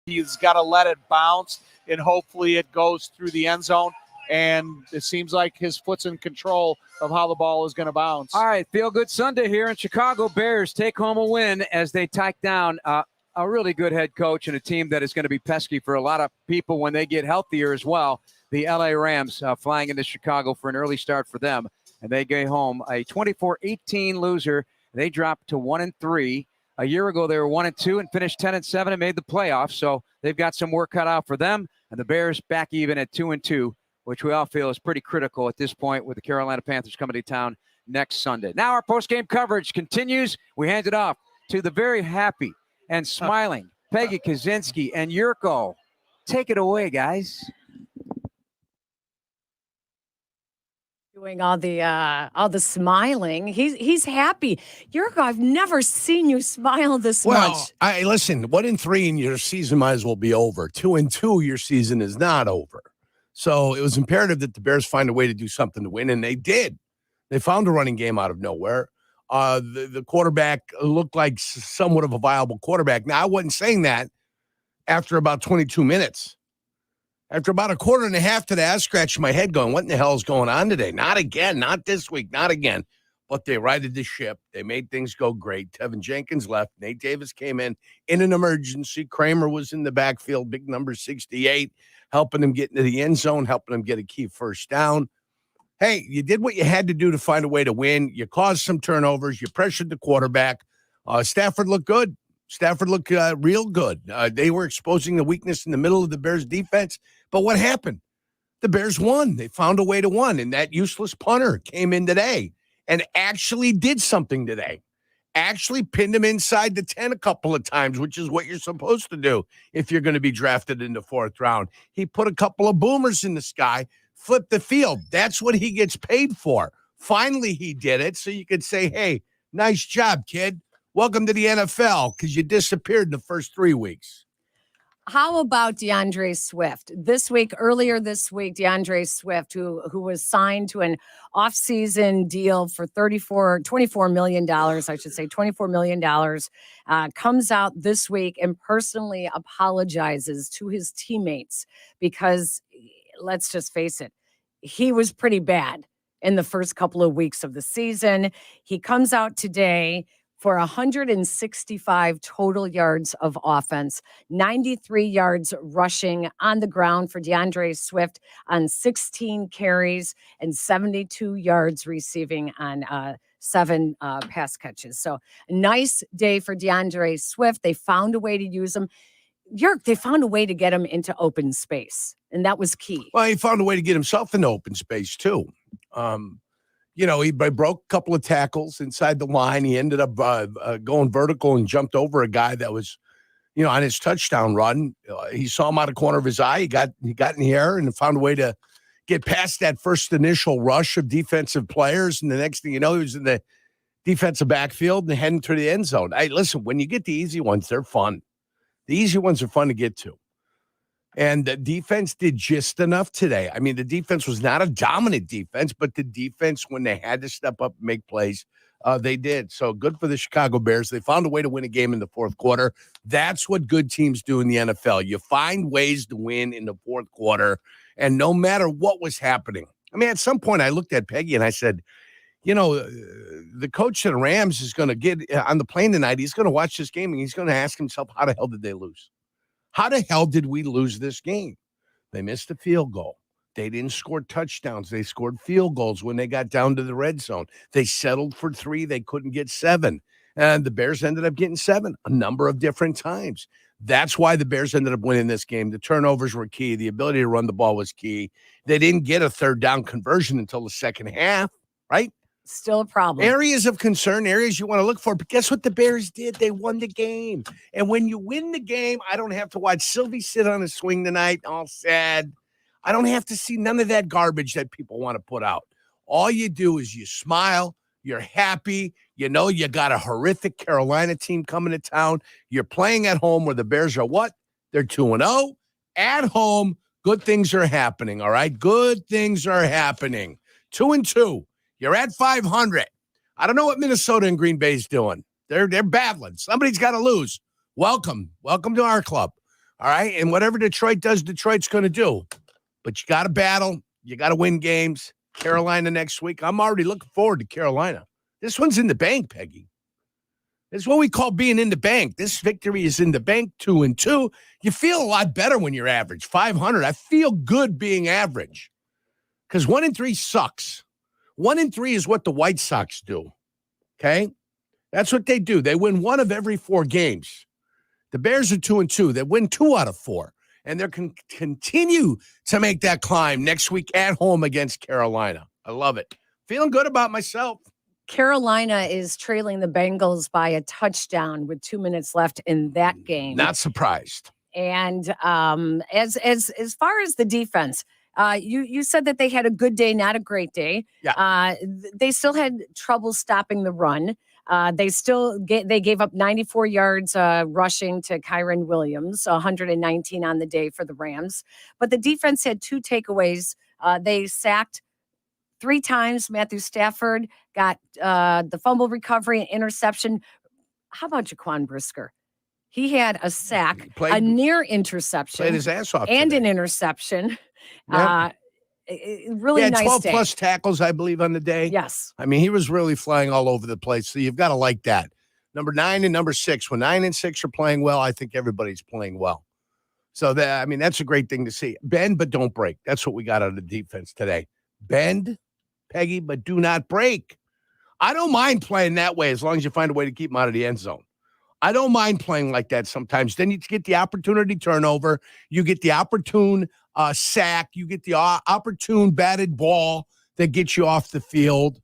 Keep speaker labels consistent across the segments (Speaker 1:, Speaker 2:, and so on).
Speaker 1: He's got to let it bounce, and hopefully it goes through the end zone. And it seems like his foot's in control of how the ball is going to bounce.
Speaker 2: All right, feel good Sunday here in Chicago. Bears take home a win as they take down a really good head coach and a team that is going to be pesky for a lot of people when they get healthier as well. The LA Rams flying into Chicago for an early start for them, and they get home a 24-18 loser. They dropped to 1-3. A year ago, they were 1-2 and finished 10-7 and made the playoffs. So they've got some work cut out for them. And the Bears back even at 2-2, which we all feel is pretty critical at this point with the Carolina Panthers coming to town next Sunday. Now our post-game coverage continues. We hand it off to the very happy and smiling Peggy Kaczynski and Yurko. Take it away, guys.
Speaker 3: Doing all the smiling. He's happy. Yurko, I've never seen you smile this much.
Speaker 4: Well, listen, 1-3 and your season might as well be over. 2-2, your season is not over. So it was imperative that the Bears find a way to do something to win, and they did. They found a running game out of nowhere. The quarterback looked like somewhat of a viable quarterback. Now, I wasn't saying that after about 22 minutes. After about a quarter and a half to that, I scratched my head going, what in the hell is going on today? Not again, not this week, not again. But they righted the ship. They made things go great. Tevin Jenkins left. Nate Davis came in an emergency. Kramer was in the backfield, big number 68, helping him get into the end zone, helping him get a key first down. Hey, you did what you had to do to find a way to win. You caused some turnovers. You pressured the quarterback. Stafford looked good. Stafford looked real good. They were exposing the weakness in the middle of the Bears' defense. But what happened? The Bears won. They found a way to win. And that useless punter came in today and actually did something today. Actually pinned him inside the 10 a couple of times, which is what you're supposed to do if you're going to be drafted in the fourth round. He put a couple of boomers in the sky, flipped the field. That's what he gets paid for. Finally, he did it. So you could say, hey, nice job, kid. Welcome to the NFL, because you disappeared in the first 3 weeks.
Speaker 3: How about DeAndre Swift? Earlier this week, DeAndre Swift, who was signed to an offseason deal for $24 million, $24 million, comes out this week and personally apologizes to his teammates because, let's just face it, he was pretty bad in the first couple of weeks of the season. He comes out today for 165 total yards of offense, 93 yards rushing on the ground for DeAndre Swift on 16 carries, and 72 yards receiving on 7 pass catches. So a nice day for DeAndre Swift. They found a way to use him. They found a way to get him into open space, and that was key.
Speaker 4: Well, he found a way to get himself into open space, too. He broke a couple of tackles inside the line. He ended up going vertical and jumped over a guy that was, on his touchdown run. He saw him out of the corner of his eye. He got in the air and found a way to get past that first initial rush of defensive players. And the next thing you know, he was in the defensive backfield and heading to the end zone. Hey, listen, when you get the easy ones, they're fun. The easy ones are fun to get to. And the defense did just enough today. I mean, the defense was not a dominant defense, but the defense, when they had to step up and make plays, they did. So good for the Chicago Bears. They found a way to win a game in the fourth quarter. That's what good teams do in the NFL. You find ways to win in the fourth quarter, and no matter what was happening. I mean, at some point, I looked at Peggy and I said, the coach of the Rams is going to get on the plane tonight. He's going to watch this game, and he's going to ask himself, how the hell did they lose? How the hell did we lose this game? They missed a field goal. They didn't score touchdowns. They scored field goals when they got down to the red zone. They settled for 3. They couldn't get 7. And the Bears ended up getting 7 a number of different times. That's why the Bears ended up winning this game. The turnovers were key. The ability to run the ball was key. They didn't get a third down conversion until the second half, right?
Speaker 3: Still a problem.
Speaker 4: Areas of concern, areas you want to look for. But guess what the Bears did? They won the game. And when you win the game, I don't have to watch Sylvie sit on a swing tonight, all sad. I don't have to see none of that garbage that people want to put out. All you do is you smile. You're happy. You got a horrific Carolina team coming to town. You're playing at home where the Bears are what? They're 2-0. At home, good things are happening, all right? Good things are happening. 2-2. You're at 500. I don't know what Minnesota and Green Bay's doing. They're battling. Somebody's got to lose. Welcome to our club. All right. And whatever Detroit does, Detroit's going to do. But you got to battle. You got to win games. Carolina next week. I'm already looking forward to Carolina. This one's in the bank, Peggy. This is what we call being in the bank. This victory is in the bank, 2-2. You feel a lot better when you're average, 500. I feel good being average because 1-3 sucks. 1-3 is what the White Sox do, okay? That's what they do. They win 1 of every 4 games. The Bears are 2-2. They win 2 out of 4. And they're going to continue to make that climb next week at home against Carolina. I love it. Feeling good about myself.
Speaker 3: Carolina is trailing the Bengals by a touchdown with 2 minutes left in that game.
Speaker 4: Not surprised.
Speaker 3: And as far as the defense, you said that they had a good day, not a great day.
Speaker 4: Yeah.
Speaker 3: They still had trouble stopping the run. They gave up 94 yards rushing to Kyren Williams, 119 on the day for the Rams. But the defense had 2 takeaways. They sacked 3 times. Matthew Stafford got the fumble recovery and interception. How about Jaquan Brisker? He had a sack, a near interception,
Speaker 4: played his ass off
Speaker 3: and
Speaker 4: today.
Speaker 3: an interception.
Speaker 4: Yep.
Speaker 3: Really
Speaker 4: yeah,
Speaker 3: nice
Speaker 4: 12
Speaker 3: day.
Speaker 4: plus tackles, I believe, on the day.
Speaker 3: Yes.
Speaker 4: I mean, he was really flying all over the place. So you've got to like that. Number 9 and number 6. When 9 and 6 are playing well, I think everybody's playing well. So that's a great thing to see. Bend, but don't break. That's what we got out of the defense today. Bend, Peggy, but do not break. I don't mind playing that way as long as you find a way to keep them out of the end zone. I don't mind playing like that sometimes. Then you get the opportunity turnover. You get the opportune sack. You get the opportune batted ball that gets you off the field.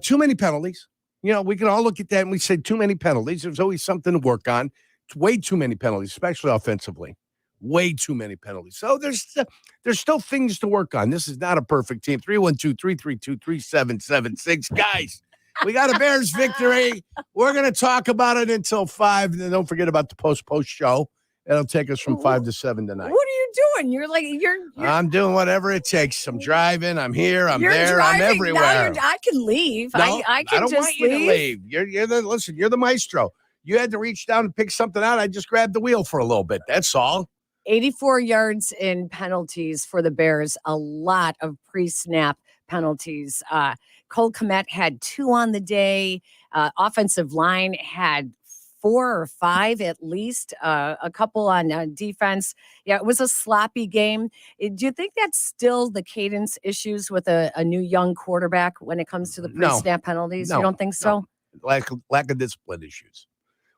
Speaker 4: Too many penalties. You know, we can all look at that and we say too many penalties. There's always something to work on. It's way too many penalties, especially offensively. Way too many penalties. So there's still things to work on. This is not a perfect team. 312-332-3776. Guys, we got a Bears victory. We're going to talk about it until 5. And then don't forget about the post show. It'll take us from 5 to 7 tonight.
Speaker 3: What are you doing? You're
Speaker 4: I'm doing whatever it takes. I'm driving. I'm here. I'm
Speaker 3: you're
Speaker 4: there.
Speaker 3: driving.
Speaker 4: I'm everywhere.
Speaker 3: Now I can leave.
Speaker 4: No,
Speaker 3: I can
Speaker 4: don't
Speaker 3: just
Speaker 4: want you to leave. You're the maestro. You had to reach down and pick something out. I just grabbed the wheel for a little bit. That's all.
Speaker 3: 84 yards in penalties for the Bears. A lot of pre-snap penalties. Cole Kmet had 2 on the day. Offensive line had 4 or 5 at least. A couple on defense. Yeah, it was a sloppy game. Do you think that's still the cadence issues with a new young quarterback when it comes to the pre-snap penalties? You don't think so?
Speaker 4: No. Lack of discipline issues.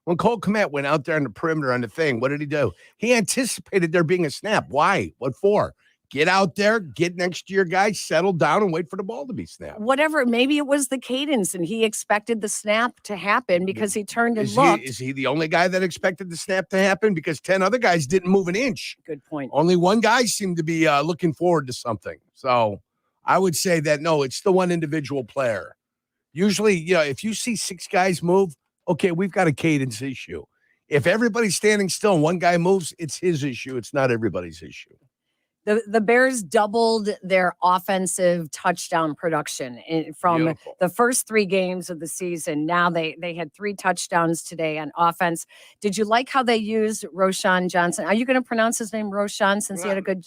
Speaker 4: When Cole Kmet went out there on the perimeter on the thing, what did he do? He anticipated there being a snap. Why? What for? Get out there, get next to your guy, settle down, and wait for the ball to be snapped.
Speaker 3: Whatever. Maybe it was the cadence, and he expected the snap to happen because he turned and looked.
Speaker 4: Is he the only guy that expected the snap to happen? Because 10 other guys didn't move an inch.
Speaker 3: Good point.
Speaker 4: Only one guy seemed to be looking forward to something. So I would say that, no, it's the one individual player. Usually, if you see 6 guys move, okay, we've got a cadence issue. If everybody's standing still and one guy moves, it's his issue. It's not everybody's issue.
Speaker 3: The Bears doubled their offensive touchdown production from the first 3 games of the season. Now they had 3 touchdowns today on offense. Did you like how they used Roschon Johnson? Are you going to pronounce his name Roschon since he had a good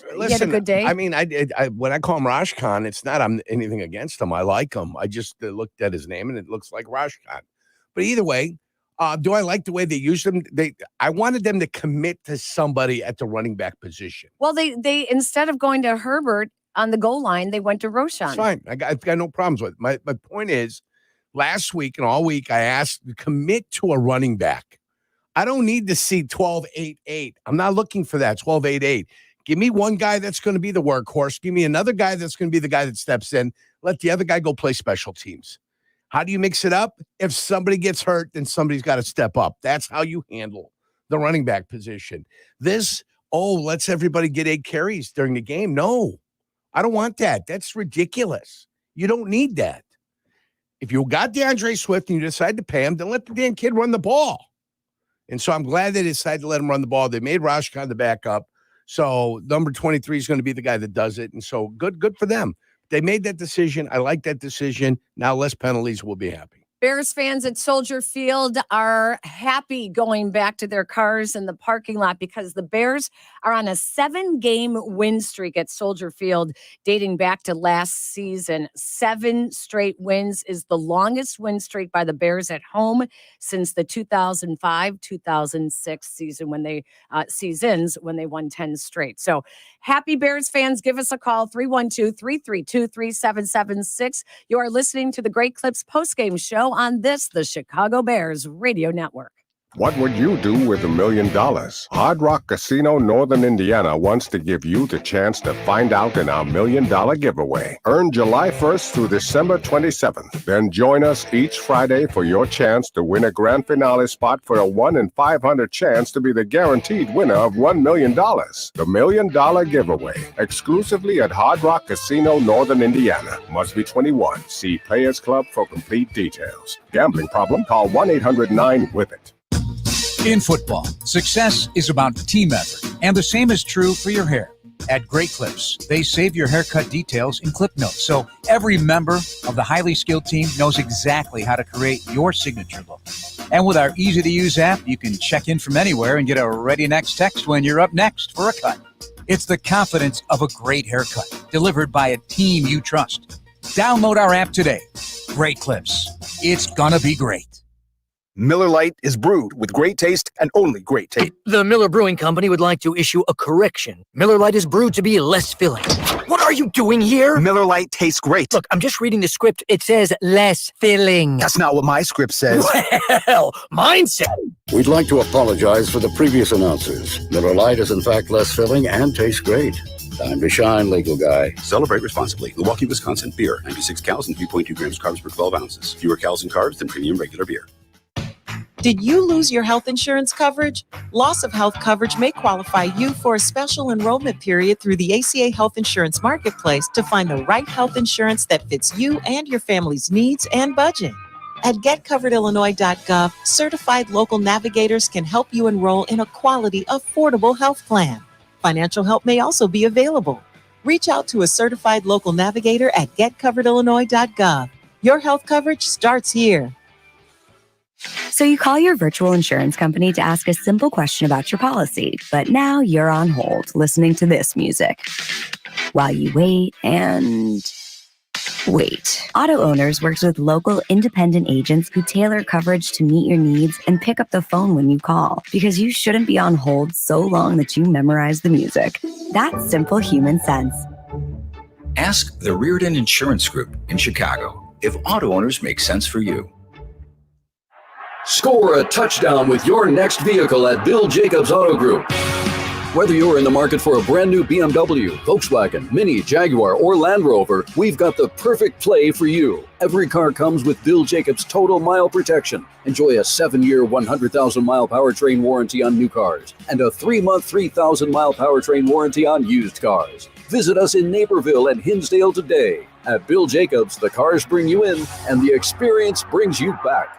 Speaker 3: day?
Speaker 4: I mean, I when I call him Roschon, it's not I'm anything against him. I like him. I just looked at his name and it looks like Roschon. But either way, do I like the way they used them? I wanted them to commit to somebody at the running back position.
Speaker 3: Well, they instead of going to Herbert on the goal line, they went to Roschon.
Speaker 4: It's fine. I've got no problems with it. My point is, last week and all week, I asked to commit to a running back. I don't need to see 12-8-8. I'm not looking for that 12-8-8. Give me one guy that's going to be the workhorse. Give me another guy that's going to be the guy that steps in. Let the other guy go play special teams. How do you mix it up? If somebody gets hurt, then somebody's got to step up. That's how you handle the running back position. Let's everybody get 8 carries during the game. No, I don't want that. That's ridiculous. You don't need that. If you got DeAndre Swift and you decide to pay him, then let the damn kid run the ball. And so I'm glad they decided to let him run the ball. They made Roschon the backup. So number 23 is going to be the guy that does it. And so good for them. They made that decision. I like that decision. Now less penalties. We'll be happy.
Speaker 3: Bears fans at Soldier Field are happy going back to their cars in the parking lot because the Bears are on a 7-game win streak at Soldier Field dating back to last season. 7 straight wins is the longest win streak by the Bears at home since the 2005-2006 season when they won 10 straight. So happy Bears fans, give us a call, 312-332-3776. You are listening to the Great Clips postgame show on the Chicago Bears radio network.
Speaker 5: What would you do with $1 million? Hard Rock Casino Northern Indiana wants to give you the chance to find out in our $1 million giveaway. Earn July 1st through December 27th. Then join us each Friday for your chance to win a grand finale spot for a 1 in 500 chance to be the guaranteed winner of $1 million. The $1 million giveaway, exclusively at Hard Rock Casino Northern Indiana. Must be 21. See Players Club for complete details. Gambling problem? Call 1-800-9-WITH-IT.
Speaker 6: In football, success is about team effort, and the same is true for your hair. At Great Clips, they save your haircut details in clip notes, so every member of the highly skilled team knows exactly how to create your signature look. And with our easy-to-use app, you can check in from anywhere and get a ready next text when you're up next for a cut. It's the confidence of a great haircut, delivered by a team you trust. Download our app today. Great Clips. It's gonna be great.
Speaker 7: Miller Lite is brewed with great taste and only great taste.
Speaker 8: The Miller Brewing Company would like to issue a correction. Miller Lite is brewed to be less filling. What are you doing here?
Speaker 7: Miller Lite tastes great.
Speaker 8: Look, I'm just reading the script. It says less filling.
Speaker 7: That's not what my script says.
Speaker 8: Well, mine says.
Speaker 9: We'd like to apologize for the previous announcers. Miller Lite is in fact less filling and tastes great. Time to shine, legal guy.
Speaker 10: Celebrate responsibly. Milwaukee, Wisconsin beer. 96 calories and 3.2 grams carbs per 12 ounces. Fewer calories and carbs than premium regular beer.
Speaker 11: Did you lose your health insurance coverage? Loss of health coverage may qualify you for a special enrollment period through the ACA Health Insurance Marketplace to find the right health insurance that fits you and your family's needs and budget. At getcoveredillinois.gov, certified local navigators can help you enroll in a quality, affordable health plan. Financial help may also be available. Reach out to a certified local navigator at getcoveredillinois.gov. Your health coverage starts here.
Speaker 12: So you call your virtual insurance company to ask a simple question about your policy, but now you're on hold listening to this music while you wait and wait. Auto Owners works with local independent agents who tailor coverage to meet your needs and pick up the phone when you call, because you shouldn't be on hold so long that you memorize the music. That's simple human sense.
Speaker 13: Ask the Reardon Insurance Group in Chicago if auto owners make sense for you.
Speaker 14: Score a touchdown with your next vehicle at Bill Jacobs Auto Group. Whether you're in the market for a brand new BMW, Volkswagen, Mini, Jaguar, or Land Rover, we've got the perfect play for you. Every car comes with Bill Jacobs Total Mile Protection. Enjoy a 7-year, 100,000-mile powertrain warranty on new cars and a 3-month, 3,000-mile powertrain warranty on used cars. Visit us in Naperville and Hinsdale today. At Bill Jacobs, the cars bring you in and the experience brings you back.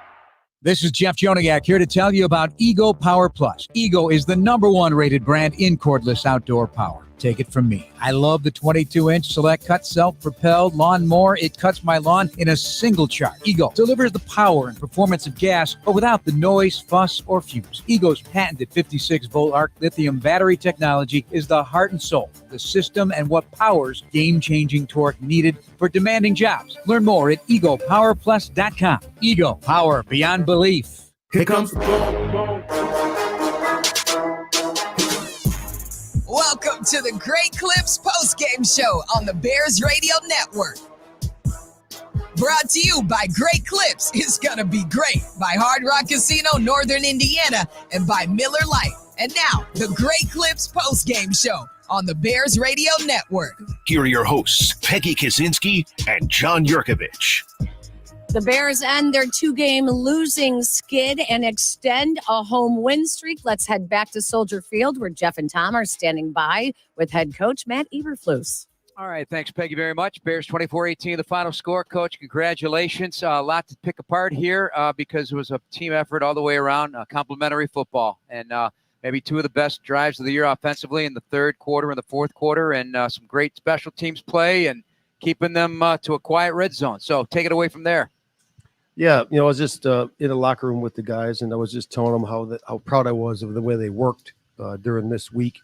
Speaker 6: This is Jeff Joniak here to tell you about Ego Power Plus. Ego is the #1 rated brand in cordless outdoor power. Take it from me. I love the 22-inch Select Cut self-propelled lawnmower. It cuts my lawn in a single charge. Ego delivers the power and performance of gas, but without the noise, fuss, or fumes. Ego's patented 56-volt arc lithium battery technology is the heart and soul of the system and what powers game-changing torque needed for demanding jobs. Learn more at egopowerplus.com. Ego, power beyond belief.
Speaker 15: Here comes the Welcome to the Great Clips postgame show on the Bears Radio Network. Brought to you by Great Clips is gonna be great by Hard Rock Casino Northern Indiana and by Miller Lite. And now, the Great Clips postgame show on the Bears Radio Network.
Speaker 16: Here are your hosts, Peggy Kaczynski and John Yurkovich.
Speaker 3: The Bears end their 2-game losing skid and extend a home win streak. Let's head back to Soldier Field where Jeff and Tom are standing by with head coach Matt Eberflus.
Speaker 2: All right, thanks, Peggy, very much. Bears 24-18, the final score. Coach, congratulations. A lot to pick apart here because it was a team effort all the way around, complimentary football, and maybe 2 of the best drives of the year offensively in the third quarter and the fourth quarter, and some great special teams play and keeping them to a quiet red zone. So take it away from there.
Speaker 17: Yeah, I was just in the locker room with the guys, and I was just telling them how proud I was of the way they worked during this week.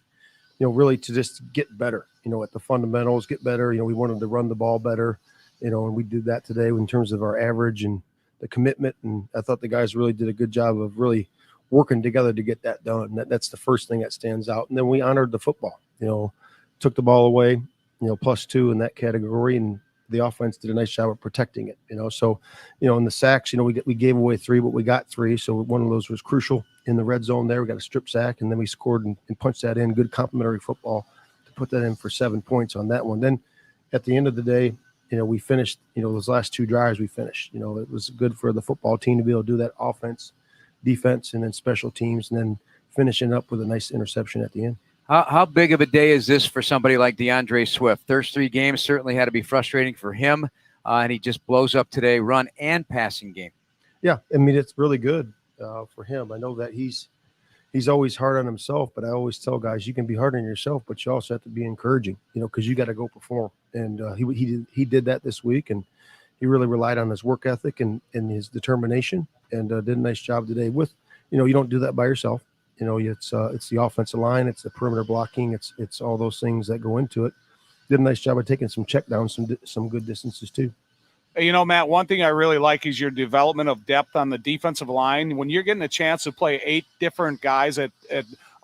Speaker 17: Really to just get better. At the fundamentals, get better. We wanted to run the ball better. And we did that today in terms of our average and the commitment. And I thought the guys really did a good job of really working together to get that done. That's the first thing that stands out. And then we honored the football. Took the ball away. +2 in that category, and the offense did a nice job of protecting it. So in the sacks, we gave away 3, but we got 3. So one of those was crucial in the red zone there. We got a strip sack, and then we scored and punched that in. Good complementary football to put that in for 7 points on that one. Then at the end of the day, we finished, those last 2 drives we finished. It was good for the football team to be able to do that offense, defense, and then special teams, and then finishing up with a nice interception at the end.
Speaker 2: How big of a day is this for somebody like DeAndre Swift? First 3 games certainly had to be frustrating for him, and he just blows up today, run and passing game.
Speaker 17: Yeah, it's really good for him. I know that he's always hard on himself, but I always tell guys, you can be hard on yourself, but you also have to be encouraging, because you got to go perform. And he did that this week, and he really relied on his work ethic and his determination, and did a nice job today with, you don't do that by yourself. It's the offensive line, it's the perimeter blocking, it's all those things that go into it. Did a nice job of taking some check downs, some good distances too.
Speaker 1: Matt, one thing I really like is your development of depth on the defensive line. When you're getting a chance to play 8 different guys at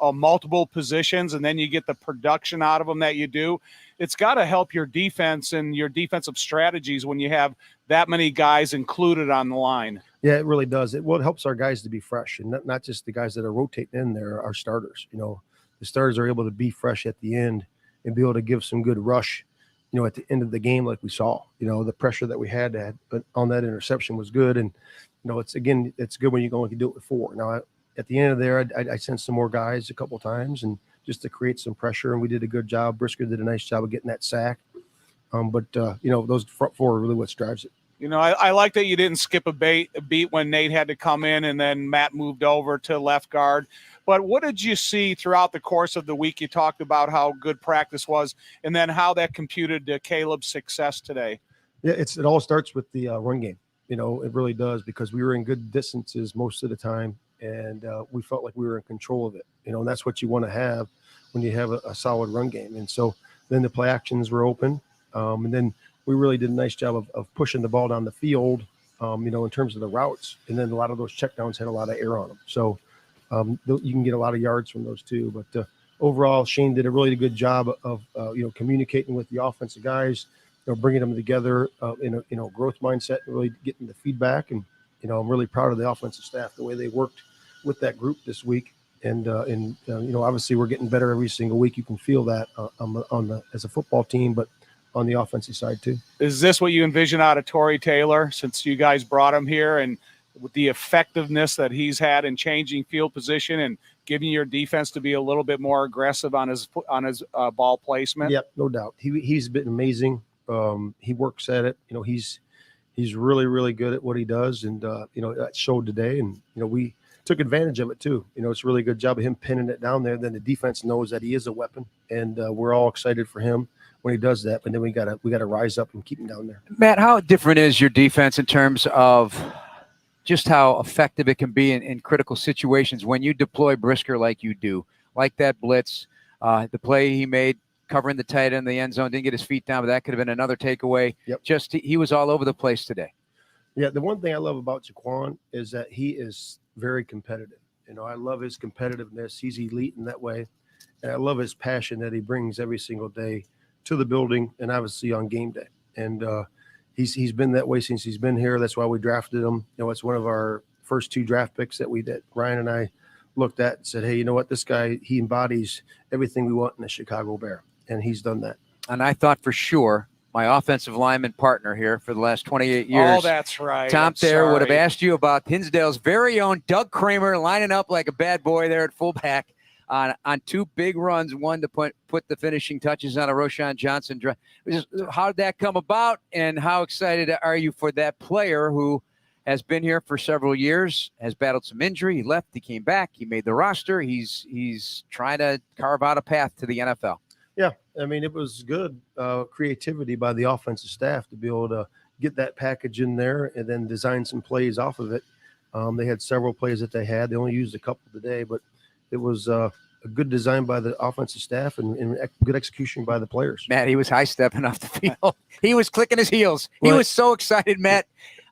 Speaker 1: multiple positions, and then you get the production out of them that you do, it's got to help your defense and your defensive strategies when you have that many guys included on the line.
Speaker 17: Yeah, it really does. It helps our guys to be fresh, and not just the guys that are rotating in there, our starters. The starters are able to be fresh at the end and be able to give some good rush, at the end of the game like we saw. The pressure that we had on that interception was good, and it's good when you can only do it with 4. Now at the end of there, I sent some more guys a couple times, and just to create some pressure, and we did a good job. Brisker did a nice job of getting that sack. But those front 4 are really what drives it.
Speaker 1: I like that you didn't skip a beat when Nate had to come in and then Matt moved over to left guard. But what did you see throughout the course of the week? You talked about how good practice was, and then how that computed to Caleb's success today.
Speaker 17: Yeah, it all starts with the run game. It really does, because we were in good distances most of the time, and we felt like we were in control of it. And that's what you want to have when you have a solid run game. And so then the play actions were open, and then we really did a nice job of pushing the ball down the field, in terms of the routes. And then a lot of those checkdowns had a lot of air on them. So you can get a lot of yards from those too. But overall, Shane did a really good job of communicating with the offensive guys, bringing them together in a growth mindset, and really getting the feedback. And I'm really proud of the offensive staff, the way they worked with that group this week. And obviously we're getting better every single week. You can feel that as a football team, but on the offensive side too.
Speaker 1: Is this what you envision out of Tory Taylor, since you guys brought him here, and with the effectiveness that he's had in changing field position and giving your defense to be a little bit more aggressive on his ball placement?
Speaker 17: Yep, no doubt. He's been amazing. He works at it. He's really, really good at what he does, and that showed today. And we took advantage of it too. It's a really good job of him pinning it down there. Then the defense knows that he is a weapon, and we're all excited for him when he does that. But then we gotta rise up and keep him down there.
Speaker 2: Matt, how different is your defense in terms of just how effective it can be in critical situations when you deploy Brisker like you do, like that blitz, the play he made covering the tight end in the end zone, didn't get his feet down, but that could have been another takeaway.
Speaker 17: Yep.
Speaker 2: He was all over the place today.
Speaker 17: Yeah, the one thing I love about Jaquan is that he is very competitive. I love his competitiveness. He's elite in that way. And I love his passion that he brings every single day to the building, and obviously on game day. And he's been that way since he's been here. That's why we drafted him. It's one of our first 2 draft picks that Ryan and I looked at and said, hey, you know what? This guy, he embodies everything we want in a Chicago Bear. And he's done that.
Speaker 2: And I thought for sure my offensive lineman partner here for the last 28 years.
Speaker 1: Oh, that's right.
Speaker 2: Tom Thayer would have asked you about Hinsdale's very own Doug Kramer lining up like a bad boy there at fullback on 2 big runs, one to put the finishing touches on a Roshan Johnson drive. How did that come about, and how excited are you for that player who has been here for several years, has battled some injury, he left, he came back, he made the roster, he's trying to carve out a path to the NFL?
Speaker 17: Yeah, it was good creativity by the offensive staff to be able to get that package in there and then design some plays off of it. They had several plays that they had. They only used a couple today, but it was a good design by the offensive staff and good execution by the players.
Speaker 2: Matt, he was high-stepping off the field. He was clicking his heels. He was so excited, Matt.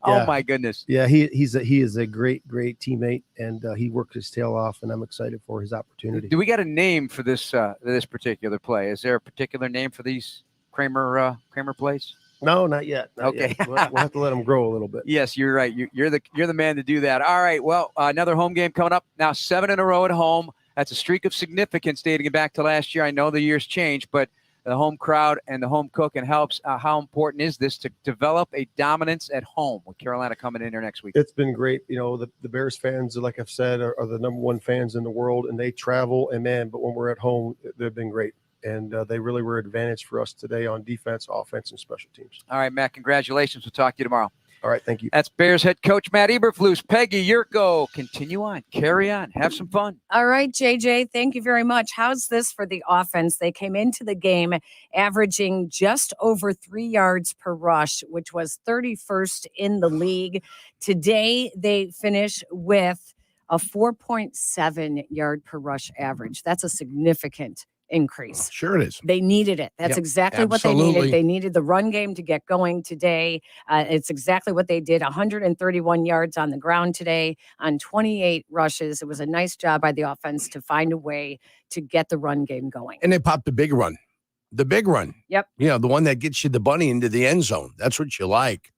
Speaker 2: Oh, my goodness.
Speaker 17: Yeah, he is a great teammate, and he worked his tail off, and I'm excited for his opportunity.
Speaker 2: Do we got a name for this this particular play? Is there a particular name for these Kramer plays?
Speaker 17: No, not yet.
Speaker 2: Okay.
Speaker 17: We'll have to let them grow a little bit.
Speaker 2: Yes, you're right. You're the man to do that. All right. Well, another home game coming up. Now 7 in a row at home. That's a streak of significance dating back to last year. I know the years changed, but the home crowd and the home cooking helps. How important is this to develop a dominance at home with Carolina coming in here next week?
Speaker 17: It's been great. You know, the Bears fans, like I've said, are the number one fans in the world, and they travel, but when we're at home, they've been great. And they really were an advantage for us today on defense, offense, and special teams.
Speaker 2: All right, Matt, congratulations. We'll talk to you tomorrow.
Speaker 17: All right, thank you.
Speaker 2: That's Bears head coach Matt Eberflus. Peggy, Yurko, continue on. Carry on. Have some fun.
Speaker 3: All right, JJ, thank you very much. How's this for the offense? They came into the game averaging just over 3 yards per rush, which was 31st in the league. Today, they finish with a 4.7 yard per rush average. That's a significant increase.
Speaker 4: Sure it is.
Speaker 3: They needed it. That's exactly what they needed. They needed the run game to get going today. It's exactly what they did. 131 yards on the ground today on 28 rushes. It was a nice job by the offense to find a way to get the run game going.
Speaker 4: And they popped the big run. The big run.
Speaker 3: Yep.
Speaker 4: You know, the one that gets you the bunny into the end zone. That's what you like.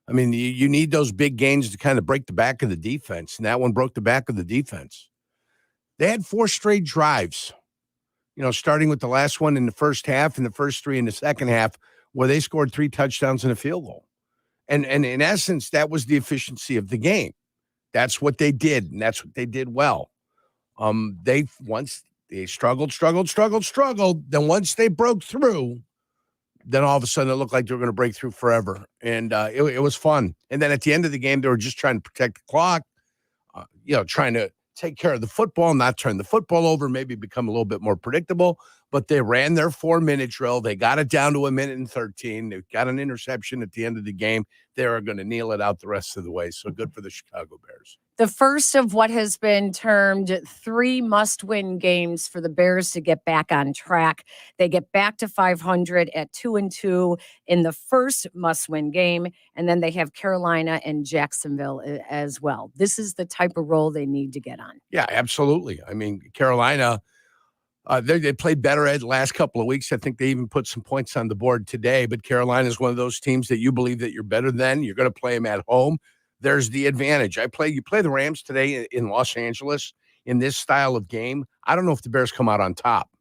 Speaker 4: I mean, you need those big gains to kind of break the back of the defense. And that one broke the back of the defense. They had 4 straight drives. You know, starting with the last one in the first half and the first 3 in the second half, where they scored 3 touchdowns and a field goal. And in essence, that was the efficiency of the game. That's what they did, and that's what they did well. Once they struggled. Then once they broke through, then all of a sudden it looked like they were going to break through forever. And it was fun. And then at the end of the game, they were just trying to protect the clock, trying to take care of the football, not turn the football over, maybe become a little bit more predictable. But they ran their 4-minute drill. They got it down to 1:13. They got an interception at the end of the game. They are going to kneel it out the rest of the way. So good for the Chicago Bears.
Speaker 3: The first of what has been termed 3 must-win games for the Bears to get back on track. They get back to 500 at 2-2 in the first must-win game, and then they have Carolina and Jacksonville as well. This is the type of role they need to get on.
Speaker 4: Yeah, absolutely. I mean, Carolina, they played better at the last couple of weeks. I think they even put some points on the board today, but Carolina is one of those teams that you believe that you're better than. You're going to play them at home. There's the advantage. You play the Rams today in Los Angeles in this style of game. I don't know if the Bears come out on top,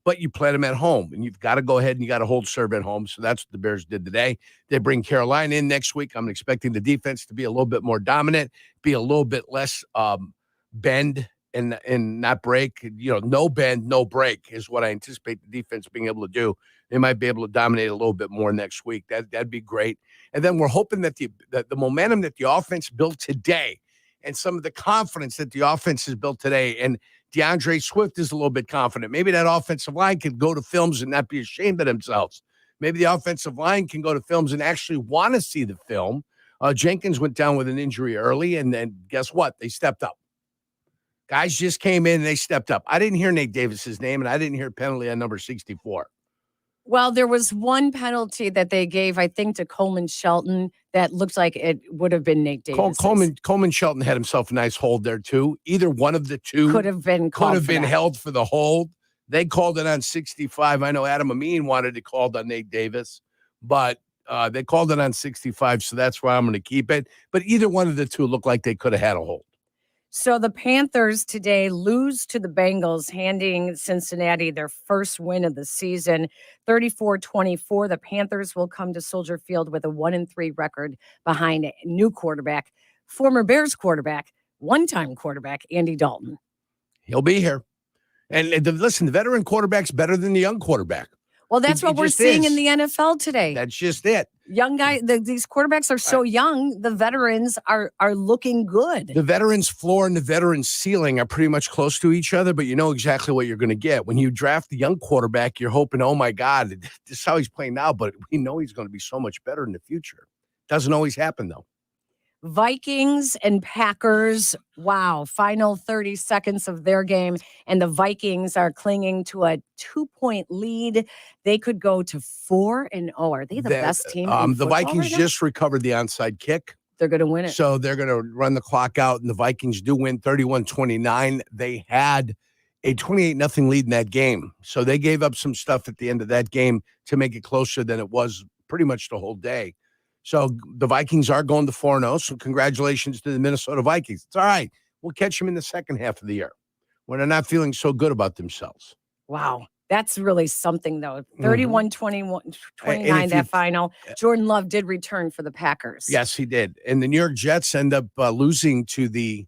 Speaker 4: but you play them at home, and you've got to go ahead and you got to hold serve at home. So that's what the Bears did today. They bring Carolina in next week. I'm expecting the defense to be a little bit more dominant, be a little bit less bend and not break. No bend, no break is what I anticipate the defense being able to do. They might be able to dominate a little bit more next week. That'd be great. And then we're hoping that the momentum that the offense built today and some of the confidence that the offense has built today, and DeAndre Swift is a little bit confident. Maybe that offensive line can go to films and not be ashamed of themselves. Maybe the offensive line can go to films and actually want to see the film. Jenkins went down with an injury early, and then guess what? They stepped up. Guys just came in and they stepped up. I didn't hear Nate Davis's name, and I didn't hear penalty on number 64.
Speaker 3: Well, there was one penalty that they gave, I think, to Coleman Shelton that looked like it would have been Nate Davis.
Speaker 4: Coleman Shelton had himself a nice hold there, too. Either one of the two
Speaker 3: could have been
Speaker 4: held for the hold. They called it on 65. I know Adam Amin wanted it called on Nate Davis, but they called it on 65, so that's why I'm going to keep it. But either one of the two looked like they could have had a hold.
Speaker 3: So the Panthers today lose to the Bengals, handing Cincinnati their first win of the season, 34-24. The Panthers will come to Soldier Field with a 1-3 record behind new quarterback, former Bears quarterback, one-time quarterback, Andy Dalton.
Speaker 4: He'll be here. And listen, the veteran quarterback's better than the young quarterback.
Speaker 3: Well, that's what we're seeing in the NFL today.
Speaker 4: That's just it.
Speaker 3: Young guy, these quarterbacks are so young. The veterans are looking good.
Speaker 4: The veterans' floor and the veterans' ceiling are pretty much close to each other, but you know exactly what you're going to get. When you draft the young quarterback, you're hoping, oh my God, this is how he's playing now, but we know he's going to be so much better in the future. Doesn't always happen, though.
Speaker 3: Vikings and Packers. Wow. Final 30 seconds of their game. And the Vikings are clinging to a 2-point lead. They could go to 4-0. Are they the best team in
Speaker 4: The
Speaker 3: football
Speaker 4: Vikings
Speaker 3: right now?
Speaker 4: just recovered the onside kick.
Speaker 3: They're going to win it.
Speaker 4: So they're going to run the clock out, and the Vikings do win 31-29. They had a 28-0 lead in that game. So they gave up some stuff at the end of that game to make it closer than it was pretty much the whole day. So the Vikings are going to 4-0. So congratulations to the Minnesota Vikings. It's all right. We'll catch them in the second half of the year when they're not feeling so good about themselves.
Speaker 3: Wow. That's really something, though. 31-29, that final. Jordan Love did return for the Packers.
Speaker 4: Yes, he did. And the New York Jets end up losing to the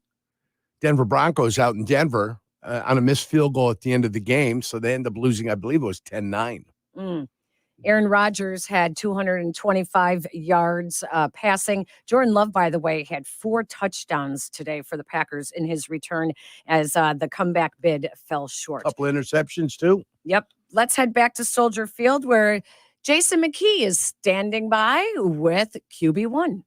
Speaker 4: Denver Broncos out in Denver on a missed field goal at the end of the game. So they end up losing, I believe it was 10-9.
Speaker 3: Aaron Rodgers had 225 yards passing. Jordan Love, by the way, had 4 touchdowns today for the Packers in his return as the comeback bid fell short.
Speaker 4: Couple interceptions, too.
Speaker 3: Yep. Let's head back to Soldier Field where Jason McKee is standing by with QB1.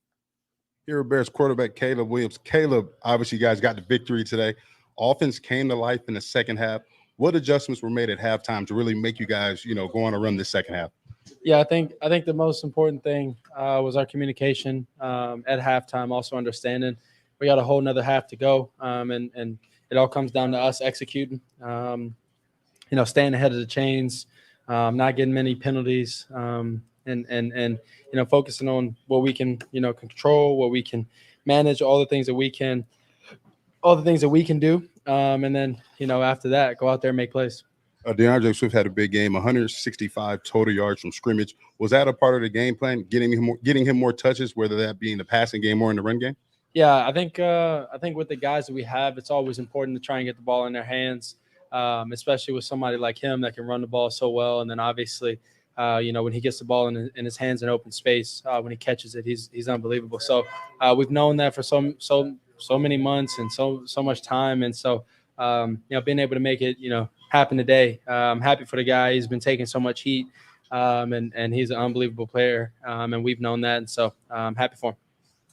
Speaker 18: Here, Bears quarterback Caleb Williams. Caleb, obviously, you guys got the victory today. Offense came to life in the second half. What adjustments were made at halftime to really make you guys, go on a run this second half?
Speaker 19: Yeah, I think the most important thing was our communication at halftime. Also understanding we got a whole nother half to go, and it all comes down to us executing. Staying ahead of the chains, not getting many penalties, and focusing on what we can control, what we can manage, all the things that we can do, and then after that, go out there and make plays.
Speaker 18: DeAndre Swift had a big game, 165 total yards from scrimmage. Was that a part of the game plan, getting him more touches, whether that be in the passing game or in the run game?
Speaker 19: Yeah, I think with the guys that we have, it's always important to try and get the ball in their hands, especially with somebody like him that can run the ball so well. And then obviously, when he gets the ball in his hands in open space, when he catches it, he's unbelievable. So we've known that for so many months and so much time, and so being able to make it happen today. I'm happy for the guy. He's been taking so much heat, and he's an unbelievable player, and we've known that, and so I'm happy for him.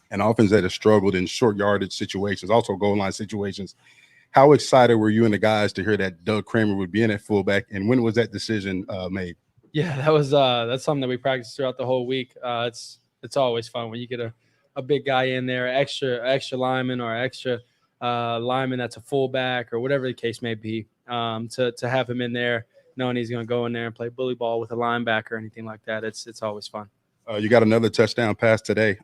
Speaker 18: An offense that has struggled in short yardage situations, also goal line situations. How excited were you and the guys to hear that Doug Kramer would be in at fullback, and when was that decision made?
Speaker 19: Yeah, that's something that we practiced throughout the whole week. It's always fun when you get a big guy in there, extra lineman or extra lineman that's a fullback or whatever the case may be. To have him in there, knowing he's going to go in there and play bully ball with a linebacker or anything like that, it's always fun.
Speaker 18: You got another touchdown pass today.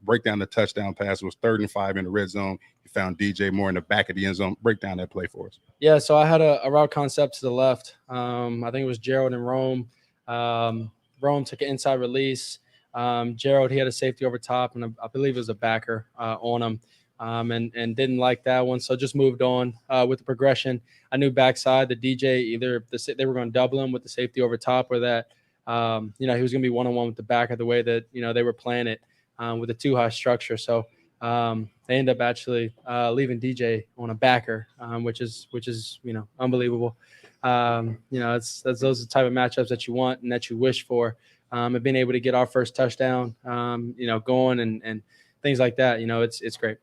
Speaker 18: Break down the touchdown pass. It was 3rd and 5 in the red zone. You found DJ Moore in the back of the end zone. Break down that play for us.
Speaker 19: Yeah, so I had a route concept to the left. I think it was Gerald and Rome. Rome took an inside release. Gerald, he had a safety over top, and I believe it was a backer on him. And didn't like that one, so just moved on with the progression. I knew backside the DJ, either they were going to double him with the safety over top, or that he was going to be one-on-one with the backer, the way that they were playing it with a 2-high structure. So they end up actually leaving DJ on a backer, which is unbelievable. Those are the type of matchups that you want and that you wish for, and being able to get our first touchdown, going and things like that. It's great.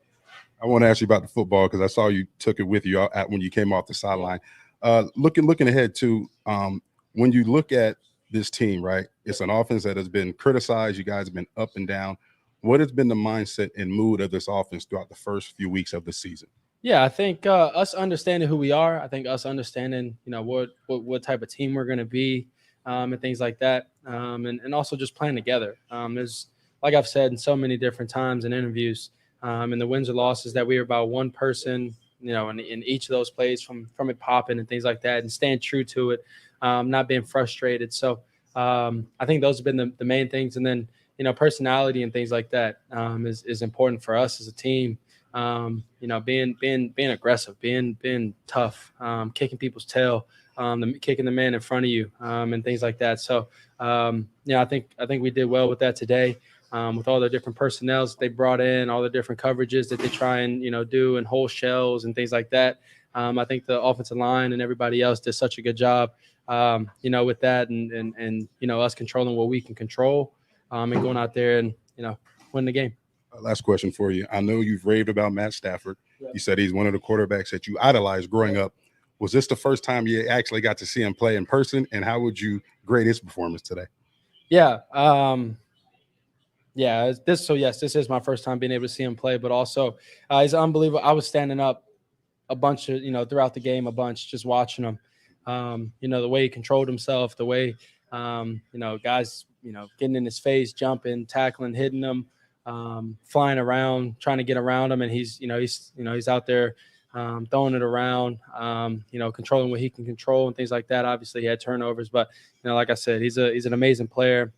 Speaker 18: I want to ask you about the football because I saw you took it with you when you came off the sideline. Looking ahead to when you look at this team, right? It's an offense that has been criticized. You guys have been up and down. What has been the mindset and mood of this offense throughout the first few weeks of the season?
Speaker 19: Yeah, I think us understanding who we are. I think us understanding, what type of team we're going to be, and things like that, and also just playing together. There's, like I've said in so many different times in interviews. And the wins or losses that we were about one person, in each of those plays from it popping and things like that, and staying true to it, not being frustrated. So I think those have been the main things. And then, personality and things like that is important for us as a team. Being aggressive, being tough, kicking people's tail, kicking the man in front of you, and things like that. So I think we did well with that today. With all the different personnels that they brought in, all the different coverages that they try and, do and whole shells and things like that. I think the offensive line and everybody else did such a good job, with that and us controlling what we can control, and going out there and, win the game.
Speaker 18: Last question for you. I know you've raved about Matt Stafford. Yeah. You said he's one of the quarterbacks that you idolized growing up. Was this the first time you actually got to see him play in person? And how would you grade his performance today?
Speaker 19: Yeah. This is my first time being able to see him play, but also he's unbelievable. I was standing up a bunch of, throughout the game, just watching him. The way he controlled himself, the way, guys, getting in his face, jumping, tackling, hitting him, flying around, trying to get around him. And he's out there throwing it around, controlling what he can control and things like that. Obviously he had turnovers, but like I said, he's an amazing player,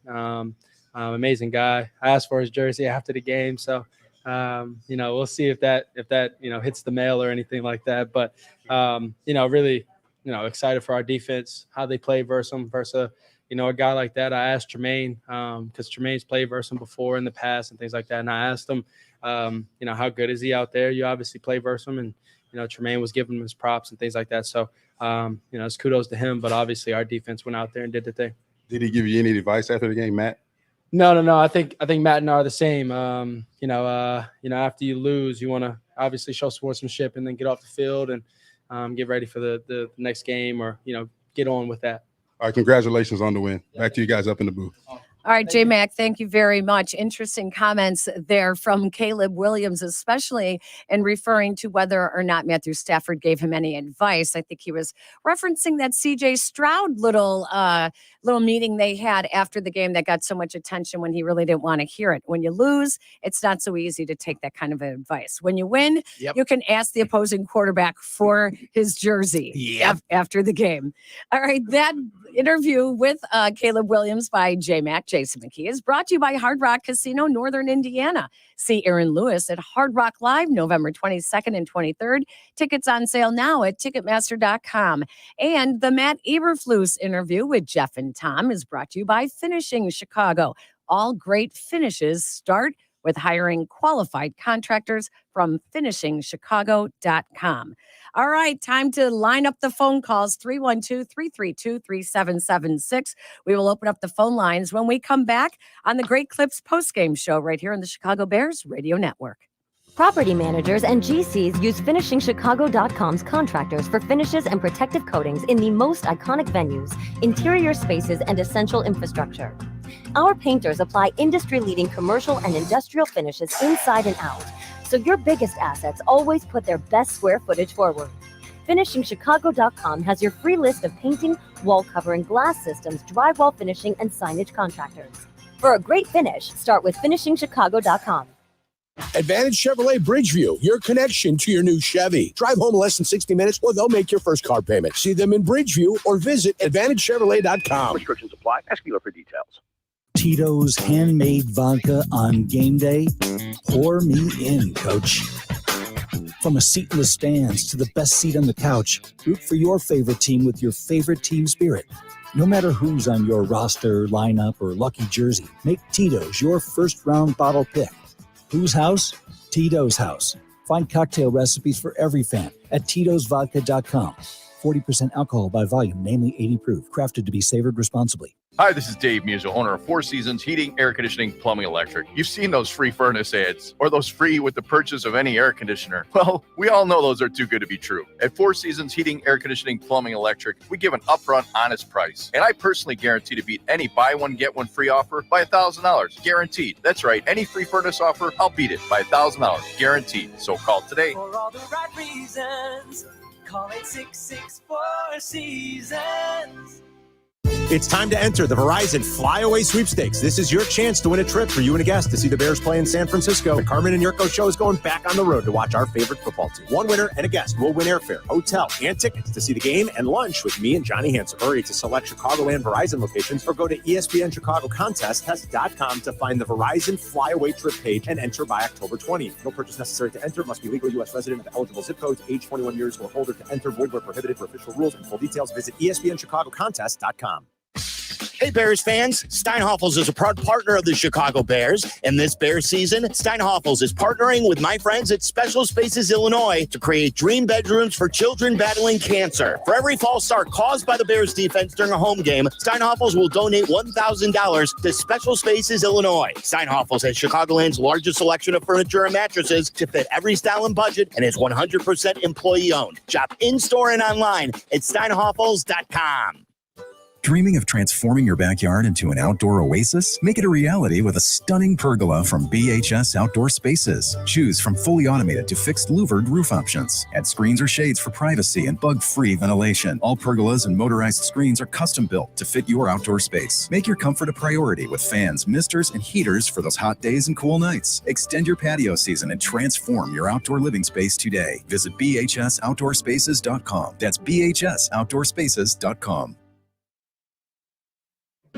Speaker 19: amazing guy. I asked for his jersey after the game. So, we'll see if that hits the mail or anything like that. But, really, excited for our defense, how they play versus a guy like that. I asked Tremaine, because Tremaine's played versus him before in the past and things like that. And I asked him, how good is he out there? You obviously play versus him, and, Tremaine was giving him his props and things like that. So, it's kudos to him, but obviously our defense went out there and did the thing.
Speaker 18: Did he give you any advice after the game, Matt?
Speaker 19: No. I think Matt and I are the same. After you lose, you want to obviously show sportsmanship and then get off the field and get ready for the next game, or, get on with that.
Speaker 18: All right, congratulations on the win. Back to you guys up in the booth.
Speaker 3: All right, J-Mac, thank you very much. Interesting comments there from Caleb Williams, especially in referring to whether or not Matthew Stafford gave him any advice. I think he was referencing that C.J. Stroud little meeting they had after the game that got so much attention when he really didn't want to hear it. When you lose, it's not so easy to take that kind of advice. When you win, you can ask the opposing quarterback for his jersey after the game. All right, that interview with Caleb Williams by J-Mac, Jason McKee, is brought to you by Hard Rock Casino, Northern Indiana. See Aaron Lewis at Hard Rock Live, November 22nd and 23rd. Tickets on sale now at Ticketmaster.com. And the Matt Eberflus interview with Jeff and Tom is brought to you by Finishing Chicago. All great finishes start with hiring qualified contractors from finishingchicago.com. All right, time to line up the phone calls, 312-332-3776. We will open up the phone lines when we come back on the Great Clips postgame show right here on the Chicago Bears Radio Network.
Speaker 20: Property managers and GCs use finishingchicago.com's contractors for finishes and protective coatings in the most iconic venues, interior spaces, and essential infrastructure. Our painters apply industry-leading commercial and industrial finishes inside and out, so your biggest assets always put their best square footage forward. FinishingChicago.com has your free list of painting, wall covering, glass systems, drywall finishing, and signage contractors. For a great finish, start with FinishingChicago.com.
Speaker 4: Advantage Chevrolet Bridgeview, your connection to your new Chevy. Drive home in less than 60 minutes or they'll make your first car payment. See them in Bridgeview or visit AdvantageChevrolet.com.
Speaker 7: Restrictions apply. Ask dealer for details.
Speaker 21: Tito's handmade vodka on game day? Pour me in, coach. From a seat in the stands to the best seat on the couch, root for your favorite team with your favorite team spirit. No matter who's on your roster, lineup, or lucky jersey, make Tito's your first-round bottle pick. Whose house? Tito's house. Find cocktail recipes for every fan at Tito'sVodka.com. 40% alcohol by volume, namely 80 proof. Crafted to be savored responsibly.
Speaker 22: Hi, this is Dave Musil, owner of Four Seasons Heating, Air Conditioning, Plumbing, Electric. You've seen those free furnace ads, or those free with the purchase of any air conditioner. Well, we all know those are too good to be true. At Four Seasons Heating, Air Conditioning, Plumbing, Electric, we give an upfront, honest price. And I personally guarantee to beat any buy one, get one free offer by $1,000. Guaranteed. That's right. Any free furnace offer, I'll beat it by $1,000. Guaranteed. So call today.
Speaker 23: For all the right reasons, call it 664 Seasons.
Speaker 24: It's time to enter the Verizon Flyaway Sweepstakes. This is your chance to win a trip for you and a guest to see the Bears play in San Francisco. The Carmen and Yurko show is going back on the road to watch our favorite football team. One winner and a guest will win airfare, hotel, and tickets to see the game and lunch with me and Johnny Hansen. Hurry to select Chicago and Verizon locations or go to ESPN-ChicagoContest.com to find the Verizon Flyaway trip page and enter by October 20th. No purchase necessary to enter. Must be legal U.S. resident of eligible zip codes, age 21 years or older to enter. Void where prohibited. For official rules and full details, visit ESPN-ChicagoContest.com.
Speaker 5: Hey, Bears fans. Steinhoffels is a proud partner of the Chicago Bears. And this Bears season, Steinhoffels is partnering with my friends at Special Spaces Illinois to create dream bedrooms for children battling cancer. For every false start caused by the Bears defense during a home game, Steinhoffels will donate $1,000 to Special Spaces Illinois. Steinhoffels has Chicagoland's largest selection of furniture and mattresses to fit every style and budget and is 100% employee-owned. Shop in-store and online at steinhoffels.com.
Speaker 8: Dreaming of transforming your backyard into an outdoor oasis? Make it a reality with a stunning pergola from BHS Outdoor Spaces. Choose from fully automated to fixed louvered roof options. Add screens or shades for privacy and bug-free ventilation. All pergolas and motorized screens are custom built to fit your outdoor space. Make your comfort a priority with fans, misters, and heaters for those hot days and cool nights. Extend your patio season and transform your outdoor living space today. Visit bhsoutdoorspaces.com. That's bhsoutdoorspaces.com.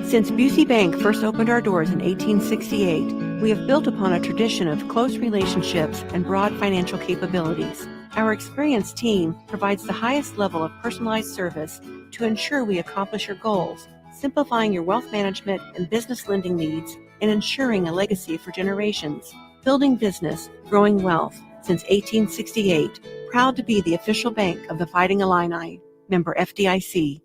Speaker 9: Since Busey Bank first opened our doors in 1868, we have built upon a tradition of close relationships and broad financial capabilities. Our experienced team provides the highest level of personalized service to ensure we accomplish your goals, simplifying your wealth management and business lending needs and ensuring a legacy for generations. Building business, growing wealth since 1868. Proud to be the official bank of the Fighting Illini. Member FDIC.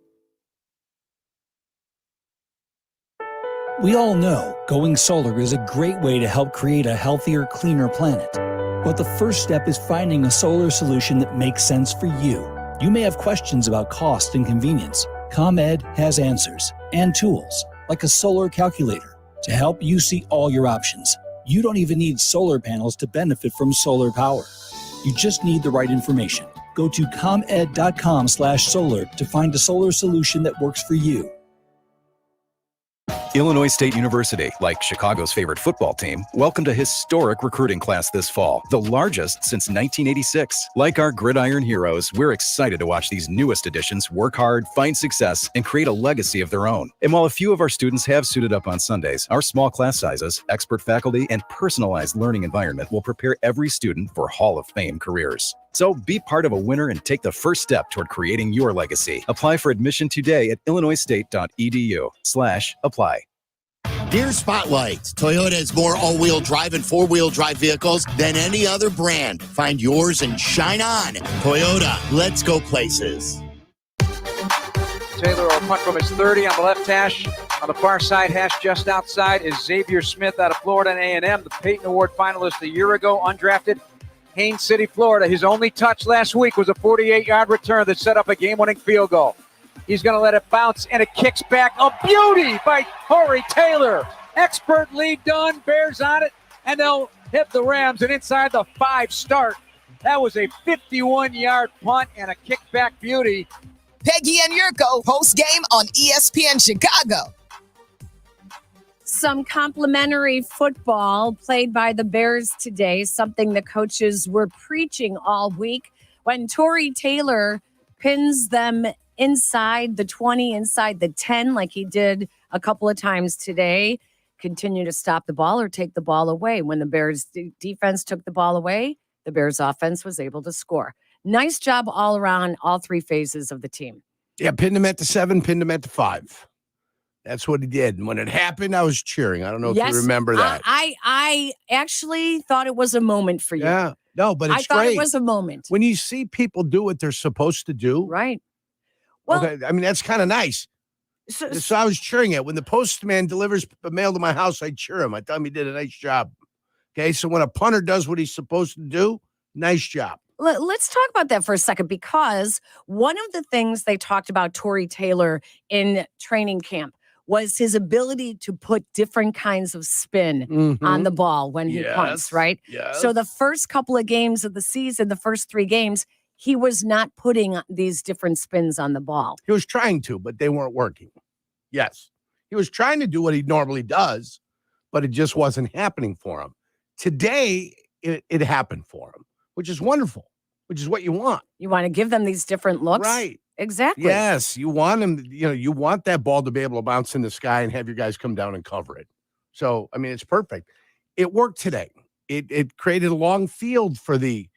Speaker 21: We all know going solar is a great way to help create a healthier, cleaner planet. But the first step is finding a solar solution that makes sense for you. You may have questions about cost and convenience. ComEd has answers and tools, like a solar calculator, to help you see all your options. You don't even need solar panels to benefit from solar power. You just need the right information. Go to comed.com/solar to find a solar solution that works for you.
Speaker 8: Illinois State University, like Chicago's favorite football team, welcomed a historic recruiting class this fall, the largest since 1986. Like our gridiron heroes, we're excited to watch these newest additions work hard, find success, and create a legacy of their own. And while a few of our students have suited up on Sundays, our small class sizes, expert faculty, and personalized learning environment will prepare every student for Hall of Fame careers. So be part of a winner and take the first step toward creating your legacy. Apply for admission today at illinoisstate.edu/apply.
Speaker 5: Deer Spotlight. Toyota has more all-wheel drive and four-wheel drive vehicles than any other brand. Find yours and shine on. Toyota, let's go places.
Speaker 2: Taylor will punt from his 30 on the left hash. On the far side hash just outside is Xavier Smith out of Florida and A&M, the Peyton Award finalist a year ago, undrafted. Haines City, Florida. His only touch last week was a 48-yard return that set up a game-winning field goal. He's going to let it bounce, and it kicks back. A beauty by Tory Taylor. Expertly done. Bears on it, and they'll hit the Rams. And inside the 5 start, that was a 51-yard punt and a kickback beauty.
Speaker 15: Peggy and Yurko, post game on ESPN Chicago.
Speaker 3: Some complimentary football played by the Bears today, something the coaches were preaching all week. When Tory Taylor pins them inside the 20, inside the 10, like he did a couple of times today, continue to stop the ball or take the ball away. When the Bears defense took the ball away, the Bears offense was able to score. Nice job all around, all 3 phases of the team.
Speaker 4: Yeah, pinned him at the 7, pinned him at the 5. That's what he did. And when it happened, I was cheering. I don't know if you remember that.
Speaker 3: I actually thought it was a moment for you.
Speaker 4: Yeah. No, but it's
Speaker 3: I thought
Speaker 4: great.
Speaker 3: it was a moment.
Speaker 4: When you see people do what they're supposed to do.
Speaker 3: Right. Well,
Speaker 4: okay, I mean, that's kind of nice. So I was cheering it. When the postman delivers the mail to my house, I cheer him. I tell him he did a nice job. Okay, so when a punter does what he's supposed to do, nice job.
Speaker 3: Let's talk about that for a second, because one of the things they talked about Tory Taylor in training camp was his ability to put different kinds of spin on the ball when he punts, right?
Speaker 4: Yes.
Speaker 3: So the first couple of games of the season, the first 3 games, he was not putting these different spins on the ball.
Speaker 4: He was trying to, but they weren't working. Yes. He was trying to do what he normally does, but it just wasn't happening for him. Today, it happened for him, which is wonderful, which is what you want.
Speaker 3: You want to give them these different looks?
Speaker 4: Right.
Speaker 3: Exactly.
Speaker 4: Yes. You want him, you want that ball to be able to bounce in the sky and have your guys come down and cover it. So, I mean, it's perfect. It worked today. It created a long field for the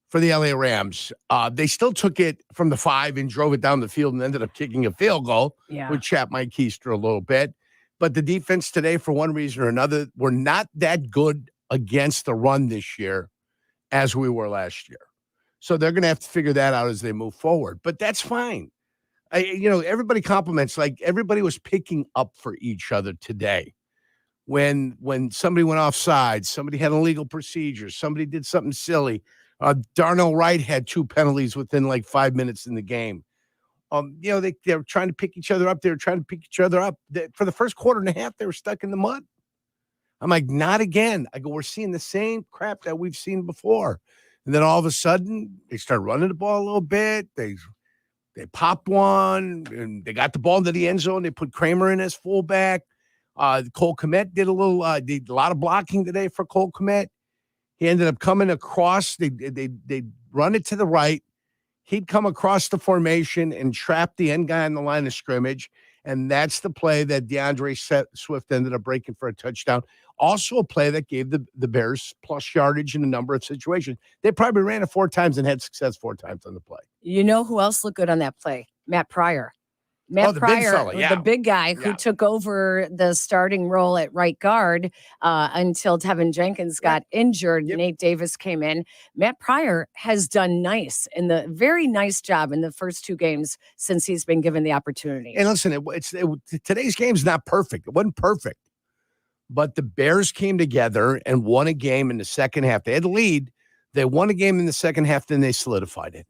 Speaker 4: for the LA Rams. They still took it from the 5 and drove it down the field and ended up kicking a field goal, which chapped Mike Keister a little bit. But the defense today, for one reason or another, were not that good against the run this year as we were last year. So they're going to have to figure that out as they move forward. But that's fine. Everybody compliments, like everybody was picking up for each other today. When somebody went offside, somebody had illegal procedures, somebody did something silly. Darnell Wright had 2 penalties within like 5 minutes in the game. They were trying to pick each other up. They were trying to pick each other up. For the first quarter and a half, they were stuck in the mud. I'm like, not again. I go, we're seeing the same crap that we've seen before. And then all of a sudden, they start running the ball a little bit. They popped one, and they got the ball into the end zone. They put Kramer in as fullback. Cole Kmet did a lot of blocking today for Cole Kmet. He ended up coming across. They run it to the right. He'd come across the formation and trap the end guy on the line of scrimmage. And that's the play that DeAndre Swift ended up breaking for a touchdown. Also a play that gave the Bears plus yardage in a number of situations. They probably ran it 4 times and had success 4 times on the play.
Speaker 3: You know who else looked good on that play? Matt Pryor. Matt
Speaker 4: the
Speaker 3: Pryor,
Speaker 4: big fella, yeah.
Speaker 3: the big guy who took over the starting role at right guard until Tevin Jenkins got injured. Nate Davis came in. Matt Pryor has done very nice job in the first 2 games since he's been given the opportunity.
Speaker 4: And listen, today's game's not perfect. It wasn't perfect. But the Bears came together and won a game in the second half. They had the lead. They won a game in the second half, then they solidified it.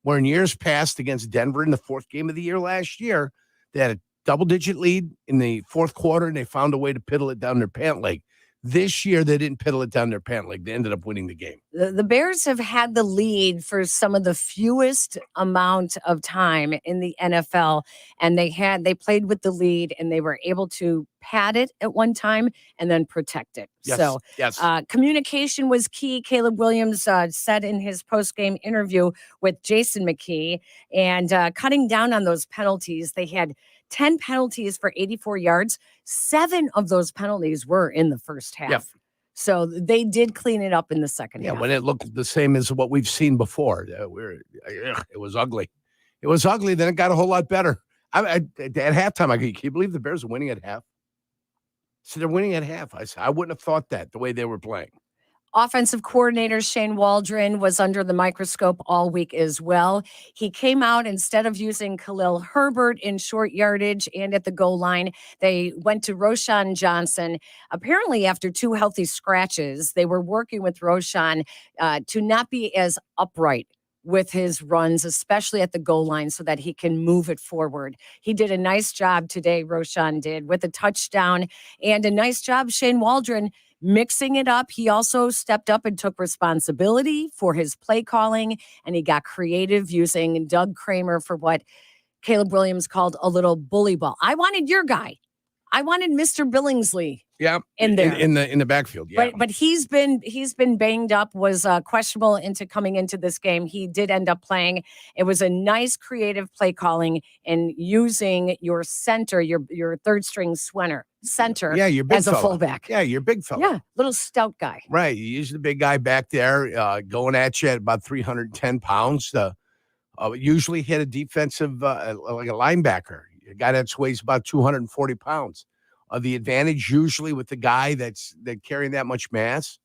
Speaker 4: Where in years past against Denver in the 4th game of the year last year, they had a double-digit lead in the 4th quarter, and they found a way to piddle it down their pant leg. This year, they didn't piddle it down their pant leg. They ended up winning the game.
Speaker 3: The Bears have had the lead for some of the fewest amount of time in the NFL, and they played with the lead, and they were able to pad it at one time and then protect it.
Speaker 4: Yes.
Speaker 3: Communication was key. Caleb Williams said in his post-game interview with Jason McKee, and cutting down on those penalties. They had 10 penalties for 84 yards. 7 of those penalties were in the first half.
Speaker 4: Yep.
Speaker 3: So they did clean it up in the second half.
Speaker 4: Yeah, when it looked the same as what we've seen before. It was ugly. It was ugly. Then it got a whole lot better. At halftime, can you believe the Bears are winning at half? So they're winning at half. I wouldn't have thought that the way they were playing.
Speaker 3: Offensive coordinator Shane Waldron was under the microscope all week as well. He came out, instead of using Khalil Herbert in short yardage and at the goal line, they went to Roschon Johnson. Apparently, after 2 healthy scratches, they were working with Roschon to not be as upright with his runs, especially at the goal line, so that he can move it forward. He did a nice job today, Roschon did, with a touchdown, and a nice job, Shane Waldron, mixing it up. He also stepped up and took responsibility for his play calling, and he got creative using Doug Kramer for what Caleb Williams called a little bully ball. I wanted your guy. I wanted Mr. Billingsley.
Speaker 4: Yeah,
Speaker 3: in there
Speaker 4: in the backfield. Yeah,
Speaker 3: but he's been banged up. Was questionable coming into this game. He did end up playing. It was a nice creative play calling and using your center, your third string center.
Speaker 4: Yeah, your big
Speaker 3: as
Speaker 4: fella.
Speaker 3: a fullback.
Speaker 4: Yeah, your big fella.
Speaker 3: Yeah, little stout guy.
Speaker 4: Right, you use the big guy back there, going at you at about 310 pounds. Usually hit a defensive like a linebacker, a guy that weighs about 240 pounds. The advantage usually with the guy that's carrying that much mass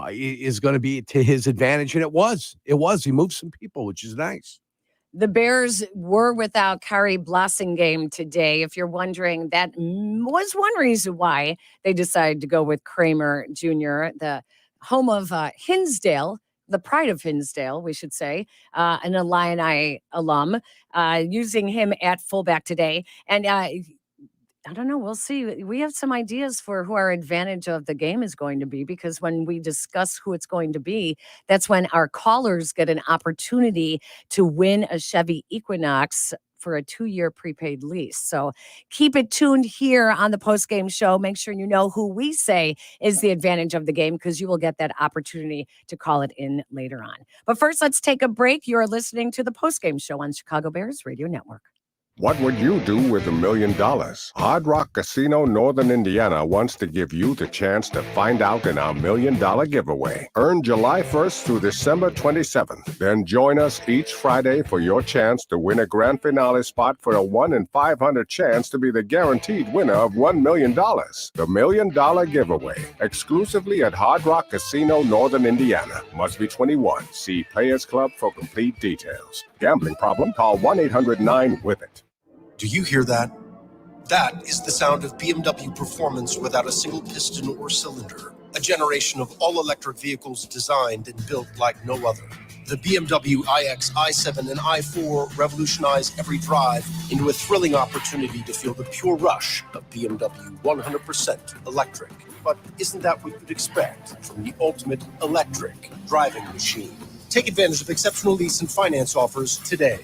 Speaker 4: is going to be to his advantage. And it was. He moved some people, which is nice.
Speaker 3: The Bears were without Kari Blasingame today. If you're wondering, that was one reason why they decided to go with Kramer Jr., the home of Hinsdale, the pride of Hinsdale, we should say, an Illini alum, using him at fullback today. And I don't know. We'll see. We have some ideas for who our advantage of the game is going to be, because when we discuss who it's going to be, that's when our callers get an opportunity to win a Chevy Equinox for a 2-year prepaid lease. So keep it tuned here on the postgame show. Make sure you know who we say is the advantage of the game, because you will get that opportunity to call it in later on. But first, let's take a break. You're listening to the postgame show on Chicago Bears Radio Network.
Speaker 10: What would you do with $1 million? Hard Rock Casino Northern Indiana wants to give you the chance to find out in our $1 million giveaway. Earn July 1st through December 27th. Then join us each Friday for your chance to win a grand finale spot for a 1 in 500 chance to be the guaranteed winner of $1 million. The $1 million giveaway, exclusively at Hard Rock Casino Northern Indiana. Must be 21. See Players Club for complete details. Gambling problem? Call 1-800-9-WITH-IT.
Speaker 11: Do you hear that? That is the sound of BMW performance without a single piston or cylinder. A generation of all-electric vehicles designed and built like no other. The BMW iX, i7, and i4 revolutionize every drive into a thrilling opportunity to feel the pure rush of BMW 100% electric. But isn't that what you'd expect from the ultimate electric driving machine? Take advantage of exceptional lease and finance offers today.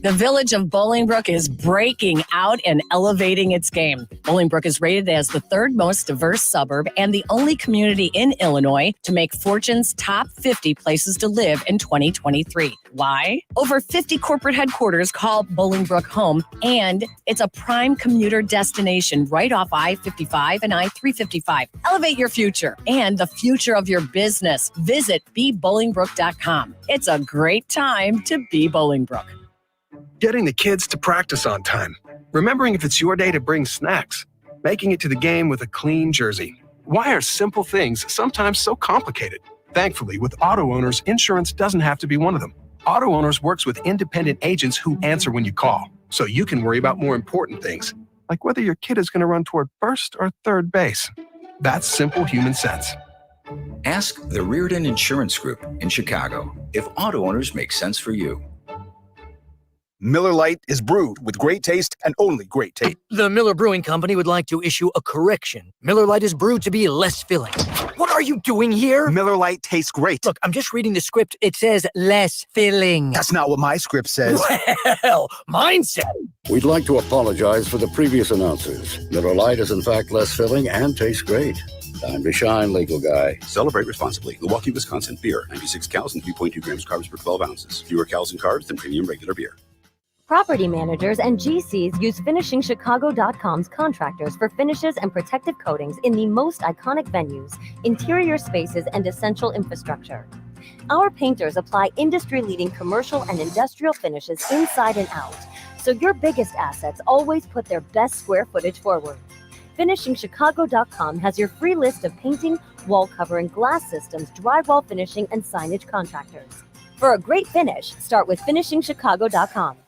Speaker 3: The village of Bolingbrook is breaking out and elevating its game. Bolingbrook is rated as the third most diverse suburb and the only community in Illinois to make Fortune's top 50 places to live in 2023. Why? Over 50 corporate headquarters call Bolingbrook home, and it's a prime commuter destination right off I-55 and I-355. Elevate your future and the future of your business. Visit bebolingbrook.com. It's a great time to be Bolingbrook.
Speaker 7: Getting the kids to practice on time. Remembering if it's your day to bring snacks. Making it to the game with a clean jersey. Why are simple things sometimes so complicated? Thankfully, with Auto Owners, insurance doesn't have to be one of them. Auto Owners works with independent agents who answer when you call, so you can worry about more important things, like whether your kid is going to run toward first or third base. That's simple human sense.
Speaker 12: Ask the Reardon Insurance Group in Chicago if Auto Owners make sense for you.
Speaker 7: Miller Lite is brewed with great taste and only great taste.
Speaker 13: The Miller Brewing Company would like to issue a correction. Miller Lite is brewed to be less filling. What are you doing here?
Speaker 7: Miller Lite tastes great.
Speaker 13: Look, I'm just reading the script. It says less filling.
Speaker 7: That's not what my script says.
Speaker 13: Well, mine said.
Speaker 25: We'd like to apologize for the previous announcers. Miller Lite is in fact less filling and tastes great. Time to shine, legal guy.
Speaker 26: Celebrate responsibly. Milwaukee, Wisconsin. Beer. 96 calories and 3.2 grams carbs per 12 ounces. Fewer calories and carbs than premium regular beer.
Speaker 20: Property managers and GCs use FinishingChicago.com's contractors for finishes and protective coatings in the most iconic venues, interior spaces, and essential infrastructure. Our painters apply industry-leading commercial and industrial finishes inside and out, so your biggest assets always put their best square footage forward. FinishingChicago.com has your free list of painting, wall covering, glass systems, drywall finishing, and signage contractors. For a great finish, start with FinishingChicago.com.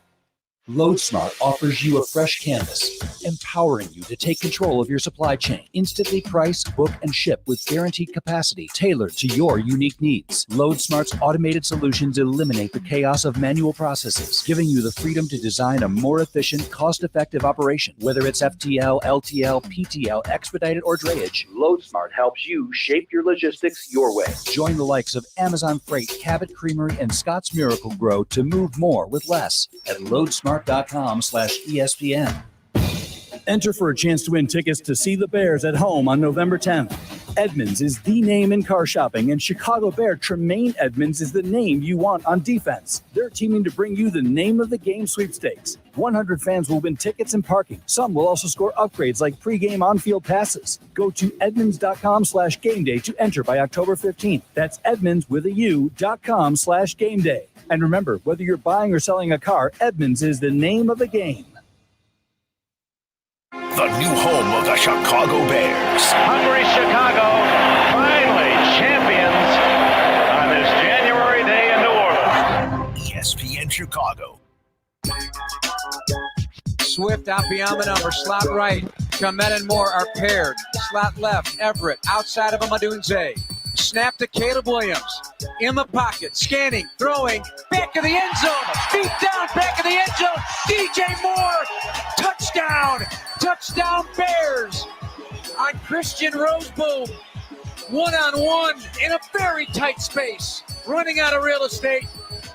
Speaker 6: LoadSmart offers you a fresh canvas, empowering you to take control of your supply chain. Instantly price, book, and ship with guaranteed capacity tailored to your unique needs. LoadSmart's automated solutions eliminate the chaos of manual processes, giving you the freedom to design a more efficient, cost-effective operation. Whether it's FTL, LTL, PTL, expedited, or drayage, LoadSmart helps you shape your logistics your way. Join the likes of Amazon Freight, Cabot Creamery, and Scott's Miracle Grow to move more with less at LoadSmart.com/ESPN. Enter for a chance to win tickets to see the Bears at home on November 10th. Edmunds is the name in car shopping, and Chicago Bear Tremaine Edmunds is the name you want on defense. They're teaming to bring you the name of the game sweepstakes. 100 fans will win tickets and parking. Some will also score upgrades like pregame on-field passes. Go to Edmunds.com/gameday to enter by October 15th. That's Edmunds with a U.com/gameday. And remember, whether you're buying or selling a car, Edmunds is the name of the game.
Speaker 16: The new home of the Chicago Bears.
Speaker 27: Hungry Chicago, finally champions on this January day in New Orleans.
Speaker 16: ESPN Chicago.
Speaker 2: Swift out beyond the number, slot right. Komet and Moore are paired. Slot left, Everett outside of Amadunze. Snap to Caleb Williams. In the pocket, scanning, throwing, back of the end zone. Feet down, back of the end zone. DJ Moore, touchdown. Touchdown Bears on Christian Roseboom. One-on-one in a very tight space. Running out of real estate.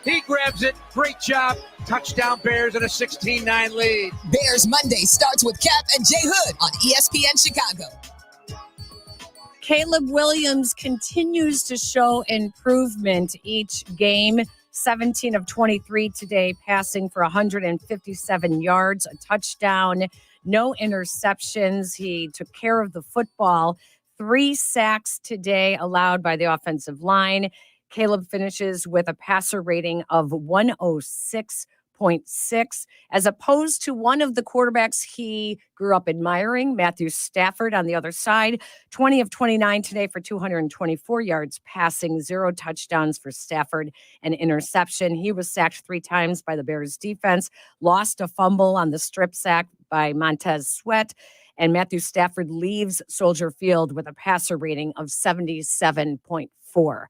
Speaker 2: He grabs it. Great job. Touchdown Bears in a 16-9 lead.
Speaker 15: Bears Monday starts with Cap and Jay Hood on ESPN Chicago.
Speaker 3: Caleb Williams continues to show improvement each game. 17 of 23 today, passing for 157 yards, a touchdown, no interceptions. He took care of the football. 3 sacks today allowed by the offensive line. Caleb finishes with a passer rating of 106.6, as opposed to one of the quarterbacks he grew up admiring, Matthew Stafford, on the other side. 20 of 29 today for 224 yards passing, 0 touchdowns for Stafford, an interception. He was sacked 3 times by the Bears defense, lost a fumble on the strip sack by Montez Sweat, and Matthew Stafford leaves Soldier Field with a passer rating of 77.4.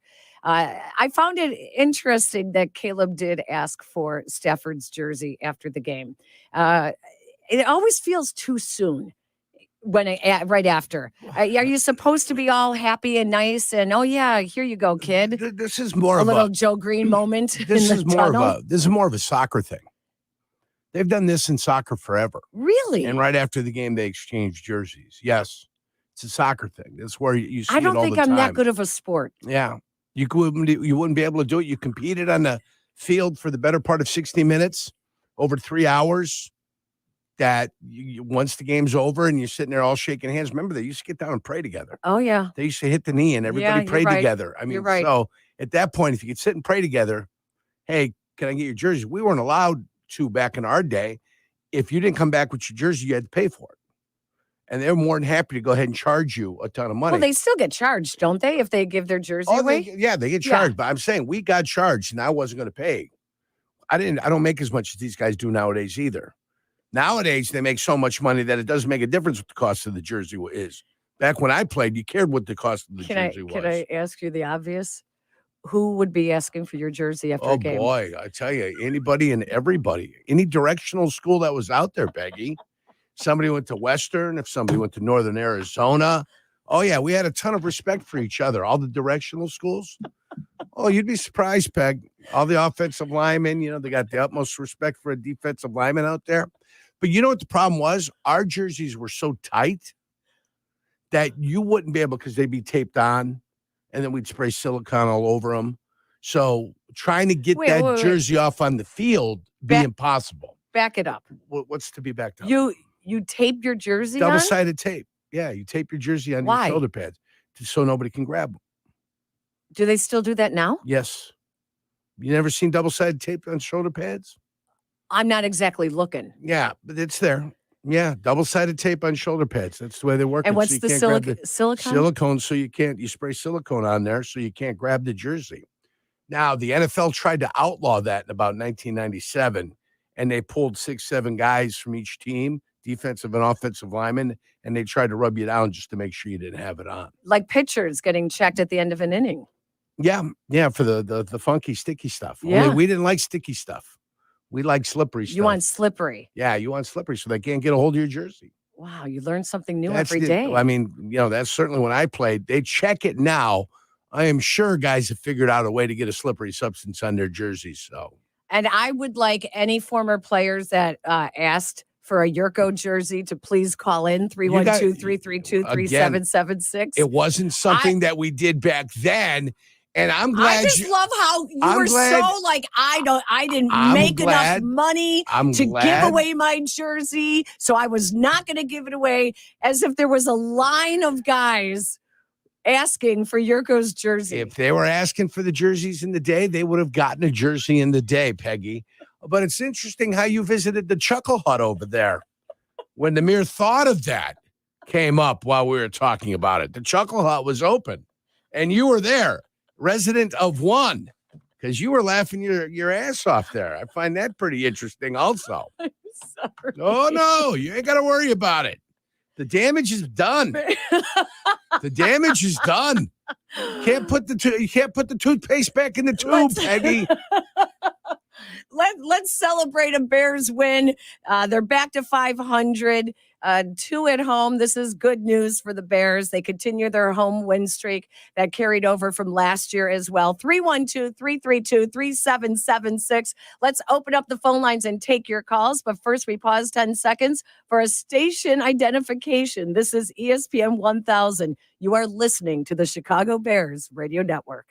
Speaker 3: I found it interesting that Caleb did ask for Stafford's jersey after the game. It always feels too soon when right after. Are you supposed to be all happy and nice and, oh yeah, here you go, kid?
Speaker 4: This is more
Speaker 3: a
Speaker 4: of
Speaker 3: little Joe Green moment.
Speaker 4: This
Speaker 3: in
Speaker 4: is
Speaker 3: the
Speaker 4: more
Speaker 3: tunnel?
Speaker 4: of a soccer thing. They've done this in soccer forever.
Speaker 3: Really?
Speaker 4: And right after the game, they exchange jerseys. Yes, it's a soccer thing. That's where you see
Speaker 3: I don't
Speaker 4: it all
Speaker 3: think
Speaker 4: the
Speaker 3: I'm
Speaker 4: time.
Speaker 3: that good of a sport.
Speaker 4: Yeah. You wouldn't be able to do it. You competed on the field for the better part of 60 minutes, over 3 hours, that once the game's over and you're sitting there all shaking hands. Remember, they used to get down and pray together.
Speaker 3: Oh, yeah.
Speaker 4: They used to hit the knee and everybody
Speaker 3: you're
Speaker 4: prayed
Speaker 3: right.
Speaker 4: together. I mean,
Speaker 3: You're right.
Speaker 4: so at that point, if you could sit and pray together, hey, can I get your jersey? We weren't allowed to back in our day. If you didn't come back with your jersey, you had to pay for it. And they're more than happy to go ahead and charge you a ton of money.
Speaker 3: Well, they still get charged, don't they, if they give their jersey away?
Speaker 4: They get charged. But I'm saying we got charged and I wasn't going to pay. I don't make as much as these guys do nowadays either. Nowadays, they make so much money that it doesn't make a difference what the cost of the jersey is. Back when I played, you cared what the cost of the jersey was.
Speaker 3: Can I ask you the obvious? Who would be asking for your jersey after a game?
Speaker 4: Oh, boy. I tell you, anybody and everybody. Any directional school that was out there, Peggy. Somebody went to Western, if somebody went to Northern Arizona. Oh, yeah, we had a ton of respect for each other. All the directional schools. Oh, you'd be surprised, Peg. All the offensive linemen, they got the utmost respect for a defensive lineman out there. But you know what the problem was? Our jerseys were so tight that you wouldn't be able, because they'd be taped on, and then we'd spray silicone all over them. So trying to get that jersey off on the field be impossible.
Speaker 3: Back it up.
Speaker 4: What's to be backed up?
Speaker 3: You tape your jersey on?
Speaker 4: Double-sided tape. Yeah, you tape your jersey on your shoulder pads so nobody can grab them.
Speaker 3: Do they still do that now?
Speaker 4: Yes. You never seen double-sided tape on shoulder pads?
Speaker 3: I'm not exactly looking.
Speaker 4: Yeah, but it's there. Yeah, double-sided tape on shoulder pads. That's the way they work.
Speaker 3: And what's the silicone?
Speaker 4: Silicone, so you spray silicone on there so you can't grab the jersey. Now, the NFL tried to outlaw that in about 1997, and they pulled 6-7 guys from each team, defensive and offensive linemen, and they tried to rub you down just to make sure you didn't have it on.
Speaker 3: Like pitchers getting checked at the end of an inning.
Speaker 4: Yeah, for the funky, sticky stuff.
Speaker 3: Yeah.
Speaker 4: Only we didn't like sticky stuff. We like slippery stuff.
Speaker 3: You want slippery.
Speaker 4: Yeah, you want slippery so they can't get a hold of your jersey.
Speaker 3: Wow, you learn something new every day.
Speaker 4: I mean, that's certainly when I played. They check it now. I am sure guys have figured out a way to get a slippery substance on their jerseys. So,
Speaker 3: and I would like any former players that asked for a Yurko jersey to please call in 312-332-3776.
Speaker 4: It wasn't something that we did back then. And I'm glad.
Speaker 3: I just love how you were so like, I didn't make enough money to give away my jersey, so I was not going to give it away, as if there was a line of guys asking for Yurko's jersey.
Speaker 4: If they were asking for the jerseys in the day, they would have gotten a jersey in the day, Peggy. But it's interesting how you visited the Chuckle Hut over there when the mere thought of that came up while we were talking about it. The Chuckle Hut was open, and you were there. Resident of one, because you were laughing your ass off there. I find that pretty interesting also.
Speaker 3: I'm sorry.
Speaker 4: Oh, no, you ain't got to worry about it. The damage is done. The damage is done. You can't put the toothpaste back in the tube, Peggy.
Speaker 3: Let's celebrate a Bears win. They're back to 500, 2 at home. This is good news for the Bears. They continue their home win streak that carried over from last year as well. 312-332-3776. Let's open up the phone lines and take your calls. But first, we pause 10 seconds for a station identification. This is ESPN 1000. You are listening to the Chicago Bears Radio Network.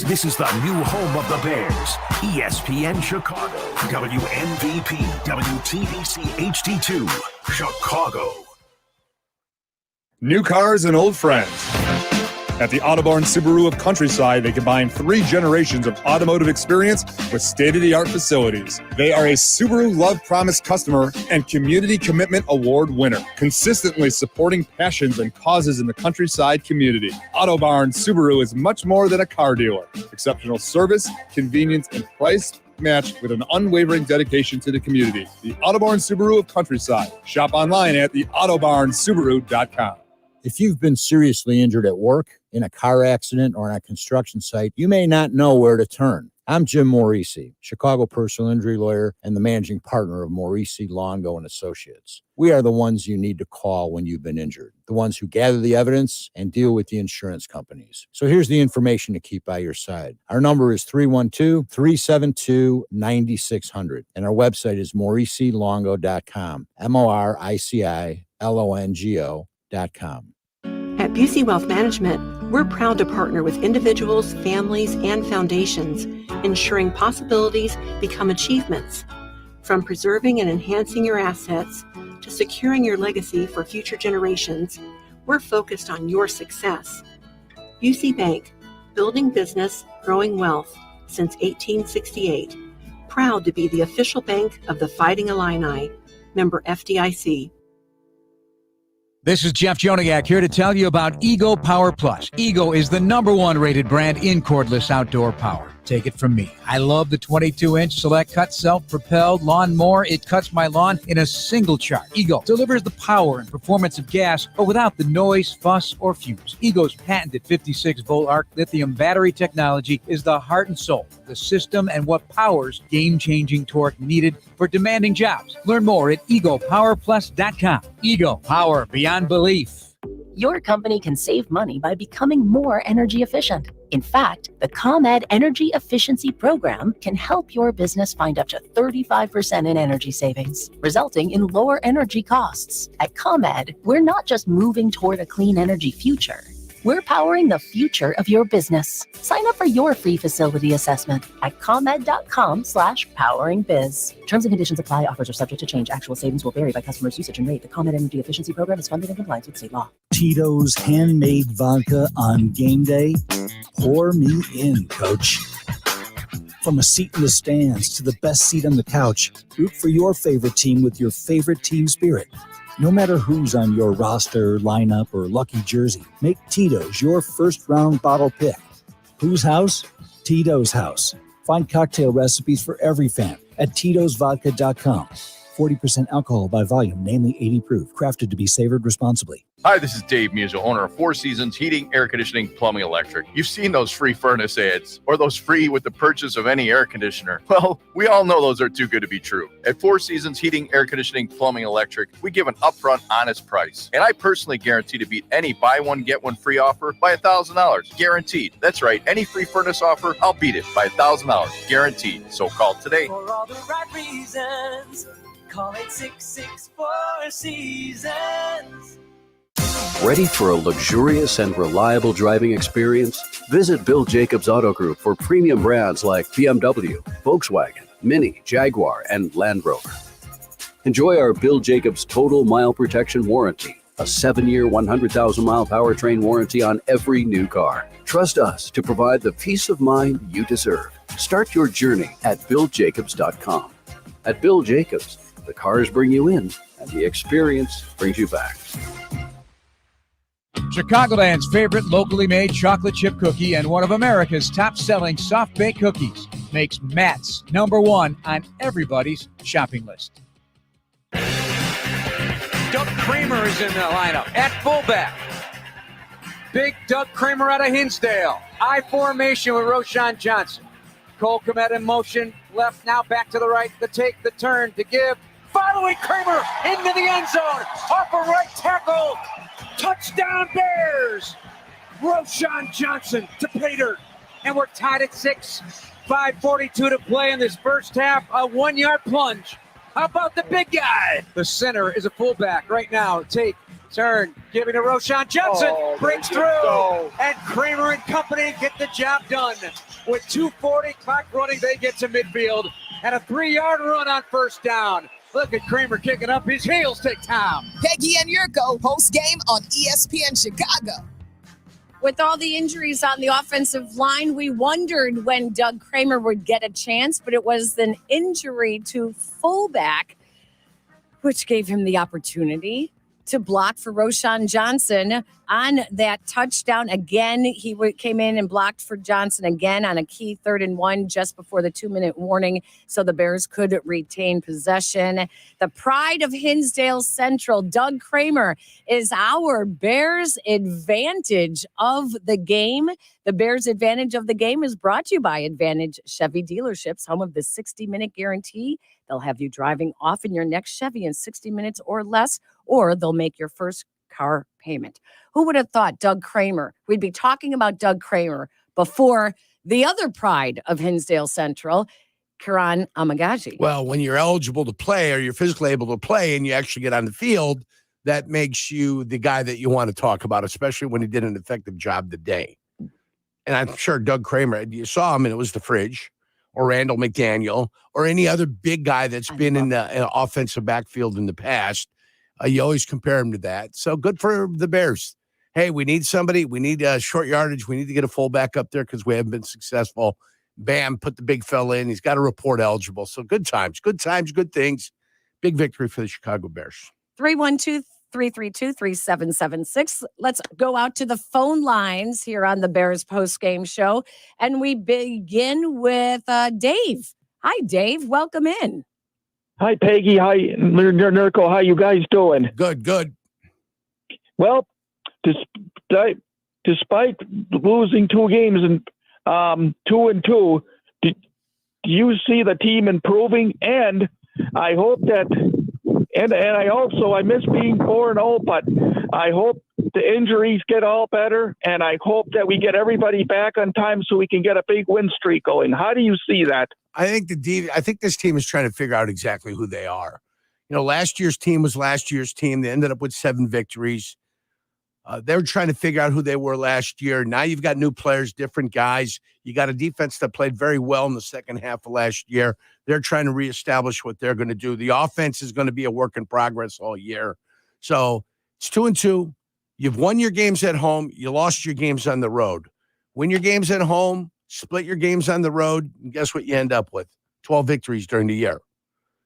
Speaker 16: This is the new home of the Bears, ESPN Chicago, WMVP, WTBC HD2, Chicago.
Speaker 1: New cars and old friends. At the Autobarn Subaru of Countryside, they combine 3 generations of automotive experience with state-of-the-art facilities. They are a Subaru Love Promise customer and Community Commitment Award winner, consistently supporting passions and causes in the Countryside community. Autobarn Subaru is much more than a car dealer. Exceptional service, convenience, and price matched with an unwavering dedication to the community. The Autobarn Subaru of Countryside. Shop online at theautobarnsubaru.com.
Speaker 14: If you've been seriously injured at work, in a car accident, or on a construction site, you may not know where to turn. I'm Jim Morisi, Chicago personal injury lawyer and the managing partner of Morisi, Longo & Associates. We are the ones you need to call when you've been injured, the ones who gather the evidence and deal with the insurance companies. So here's the information to keep by your side. Our number is 312-372-9600, and our website is morisilongo.com, MORICILONGO.com.
Speaker 9: At Busey Wealth Management, we're proud to partner with individuals, families, and foundations, ensuring possibilities become achievements. From preserving and enhancing your assets to securing your legacy for future generations, we're focused on your success. Busey Bank, building business, growing wealth since 1868. Proud to be the official bank of the Fighting Illini. Member FDIC.
Speaker 6: This is Jeff Joniak here to tell you about Ego Power Plus. Ego is the #1 rated brand in cordless outdoor power. Take it from me. I love the 22-inch Select Cut self-propelled lawn mower. It cuts my lawn in a single charge. Ego delivers the power and performance of gas, but without the noise, fuss, or fumes. Ego's patented 56-volt arc lithium battery technology is the heart and soul of the system and what powers game-changing torque needed for demanding jobs. Learn more at egopowerplus.com. Ego, power beyond belief.
Speaker 17: Your company can save money by becoming more energy efficient. In fact, the ComEd Energy Efficiency Program can help your business find up to 35% in energy savings, resulting in lower energy costs. At ComEd, we're not just moving toward a clean energy future. We're powering the future of your business. Sign up for your free facility assessment at ComEd.com/poweringbiz. Terms and conditions apply. Offers are subject to change. Actual savings will vary by customer's usage and rate. The ComEd Energy Efficiency Program is funded in compliance with state law.
Speaker 21: Tito's handmade vodka on game day? Pour me in, coach. From a seat in the stands to the best seat on the couch, root for your favorite team with your favorite team spirit. No matter who's on your roster, lineup, or lucky jersey, make Tito's your first-round bottle pick. Whose house? Tito's house. Find cocktail recipes for every fan at Tito'sVodka.com. 40% alcohol by volume, namely 80 proof. Crafted to be savored responsibly.
Speaker 18: Hi, this is Dave Musil, owner of Four Seasons Heating, Air Conditioning, Plumbing, Electric. You've seen those free furnace ads, or those free with the purchase of any air conditioner. Well, we all know those are too good to be true. At Four Seasons Heating, Air Conditioning, Plumbing, Electric, we give an upfront, honest price. And I personally guarantee to beat any buy one, get one free offer by $1,000. Guaranteed. That's right. Any free furnace offer, I'll beat it by $1,000. Guaranteed. So call today.
Speaker 19: For all the right reasons, call 866 Seasons.
Speaker 22: Ready for a luxurious and reliable driving experience? Visit Bill Jacobs Auto Group for premium brands like BMW, Volkswagen, Mini, Jaguar, and Land Rover. Enjoy our Bill Jacobs Total Mile Protection Warranty, a 7-year, 100,000-mile powertrain warranty on every new car. Trust us to provide the peace of mind you deserve. Start your journey at BillJacobs.com. At Bill Jacobs, the cars bring you in, and the experience brings you back.
Speaker 6: Chicagoland's favorite locally made chocolate chip cookie and one of America's top-selling soft-baked cookies makes Matt's #1 on everybody's shopping list.
Speaker 2: Doug Kramer is in the lineup at fullback. Big Doug Kramer out of Hinsdale. I formation with Roschon Johnson. Cole Kmet in motion. Left now back to the right. The take, the turn to give. Following Kramer into the end zone. Off a right tackle. Touchdown Bears! Roschon Johnson to pay dirt. And we're tied at 6. 5:42 to play in this first half. A 1-yard plunge. How about the big guy? The center is a fullback right now. Take, turn, giving to Roschon Johnson. Breaks through. And Kramer and company get the job done. With 2:40 clock running, they get to midfield and a 3-yard run on first down. Look at Kramer kicking up. His heels take time.
Speaker 15: Peggy and Yurko, post game on ESPN Chicago.
Speaker 3: With all the injuries on the offensive line, we wondered when Doug Kramer would get a chance, but it was an injury to fullback, which gave him the opportunity to block for Roschon Johnson on that touchdown. Again, he came in and blocked for Johnson again on a key 3rd and 1 just before the 2-minute warning, so the Bears could retain possession. The pride of Hinsdale Central, Doug Kramer, is our Bears advantage of the game. The Bears advantage of the game is brought to you by Advantage Chevy Dealerships, home of the 60-minute guarantee. They'll have you driving off in your next Chevy in 60 minutes or less, or they'll make your first car payment. Who would have thought Doug Kramer? We'd be talking about Doug Kramer before the other pride of Hinsdale Central, Karan Amagaji.
Speaker 4: Well, when you're eligible to play or you're physically able to play and you actually get on the field, that makes you the guy that you want to talk about, especially when he did an effective job today. And I'm sure Doug Kramer, you saw him and it was the fridge, or Randall McDaniel, or any other big guy that's been in the offensive backfield in the past. You always compare him to that. So good for the Bears. Hey, we need somebody. We need short yardage. We need to get a fullback up there because we haven't been successful. Bam, put the big fella in. He's got a report eligible. So good times, good things. Big victory for the Chicago Bears.
Speaker 3: 312-332-3776. Let's go out to the phone lines here on the Bears postgame show. And we begin with Dave. Hi, Dave. Welcome in.
Speaker 5: Hi, Peggy. Hi, Nurko. How you guys doing?
Speaker 4: Good.
Speaker 5: Well, despite losing 2 games and 2-2, do you see the team improving? And I hope that, and I miss being 4-0, but I hope the injuries get all better, and I hope that we get everybody back on time so we can get a big win streak going. How do you see that?
Speaker 4: I think this team is trying to figure out exactly who they are. You know, last year's team was last year's team. They ended up with 7 victories. They were trying to figure out who they were last year. Now you've got new players, different guys. You got a defense that played very well in the second half of last year. They're trying to reestablish what they're going to do. The offense is going to be a work in progress all year. So it's 2-2. You've won your games at home. You lost your games on the road. Win your games at home, split your games on the road, and guess what you end up with? 12 victories during the year.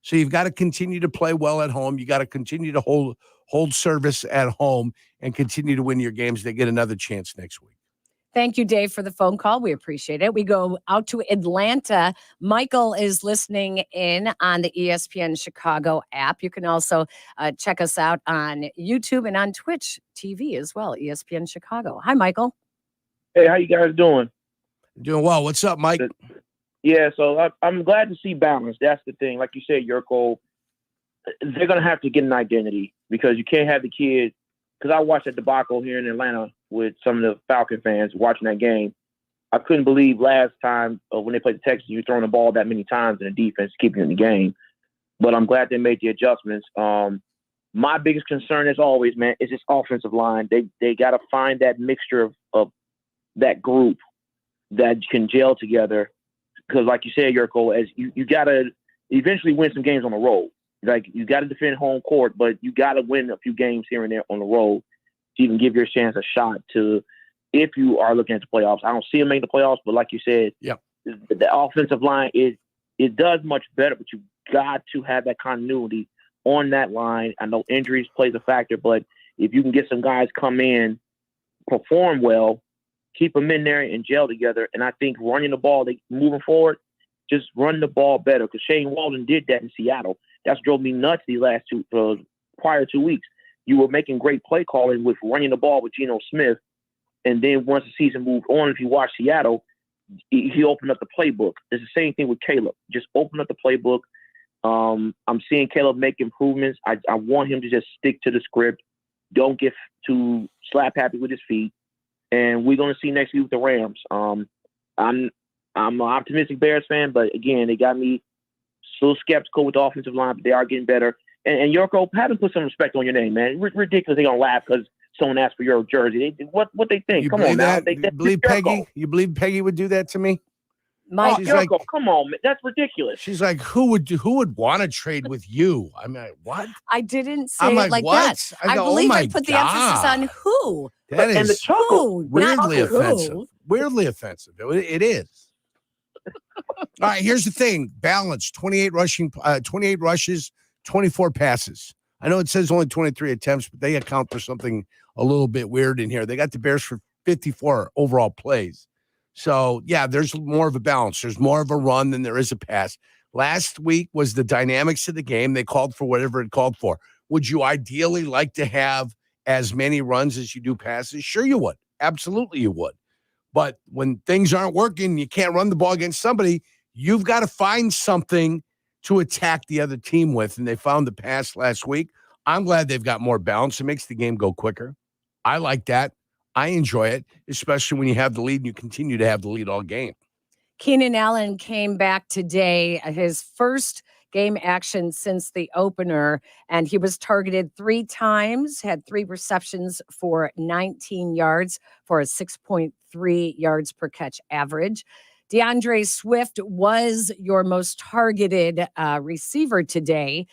Speaker 4: So you've got to continue to play well at home. You got to continue to hold service at home and continue to win your games. They get another chance next week.
Speaker 3: Thank you, Dave, for the phone call. We appreciate it. We go out to Atlanta. Michael is listening in on the ESPN Chicago app. You can also check us out on YouTube and on Twitch TV as well, ESPN Chicago. Hi, Michael.
Speaker 8: Hey, how you guys doing?
Speaker 4: Doing well. What's up, Mike?
Speaker 8: Yeah, so I'm glad to see balance. That's the thing. Like you said, Yurko, they're going to have to get an identity because you can't have the kids. Because I watched that debacle here in Atlanta with some of the Falcon fans watching that game. I couldn't believe last time when they played the Texans, you throwing the ball that many times and the defense keeping you in the game. But I'm glad they made the adjustments. My biggest concern, as always, man, is this offensive line. They got to find that mixture of that group that can gel together. Because like you said, Yurko, as you got to eventually win some games on the road. Like, you got to defend home court, but you got to win a few games here and there on the road to even give your chance a shot to, if you are looking at the playoffs. I don't see them making the playoffs, but like you said, the offensive line, it does much better, but you got to have that continuity on that line. I know injuries plays a factor, but if you can get some guys come in, perform well, keep them in there and gel together, and I think running the ball, moving forward, just run the ball better, because Shane Walden did that in Seattle. That's drove me nuts these last prior 2 weeks. You were making great play calling with running the ball with Geno Smith, and then once the season moved on, if you watch Seattle, he opened up the playbook. It's the same thing with Caleb. Just open up the playbook. I'm seeing Caleb make improvements. I want him to just stick to the script. Don't get too slap happy with his feet. And we're going to see next week with the Rams. I'm an optimistic Bears fan, but again, they got me a little skeptical with the offensive line, but they are getting better. And Yurko, have them put some respect on your name, man. Ridiculous they're going to laugh because someone asks for your jersey. What they think?
Speaker 4: You
Speaker 8: Come
Speaker 4: believe
Speaker 8: on now.
Speaker 4: that? You believe Peggy? You believe Peggy would do that to me?
Speaker 3: Mike,
Speaker 8: Yurko, come on, man. That's ridiculous.
Speaker 4: She's like, who would want to trade with you? I mean, what?
Speaker 3: I didn't say
Speaker 4: I'm
Speaker 3: it like
Speaker 4: what?
Speaker 3: that.
Speaker 4: I go,
Speaker 3: believe
Speaker 4: oh my
Speaker 3: I put the emphasis
Speaker 4: God.
Speaker 3: on who.
Speaker 4: That
Speaker 8: And the
Speaker 4: is
Speaker 8: chuckle.
Speaker 4: weirdly
Speaker 3: not who.
Speaker 4: offensive. Weirdly offensive. It is. All right, here's the thing. Balance, 28 rushes, 24 passes. I know it says only 23 attempts, but they account for something a little bit weird in here. They got the Bears for 54 overall plays. So, yeah, there's more of a balance. There's more of a run than there is a pass. Last week was the dynamics of the game. They called for whatever it called for. Would you ideally like to have as many runs as you do passes? Sure you would. Absolutely you would. But when things aren't working, you can't run the ball against somebody, you've got to find something to attack the other team with. And they found the pass last week. I'm glad they've got more balance. It makes the game go quicker. I like that. I enjoy it, especially when you have the lead and you continue to have the lead all game.
Speaker 3: Keenan Allen came back today, his first game action since the opener, and he was targeted 3 times, had 3 receptions for 19 yards for a 6.3 yards per catch average. DeAndre Swift was your most targeted receiver today.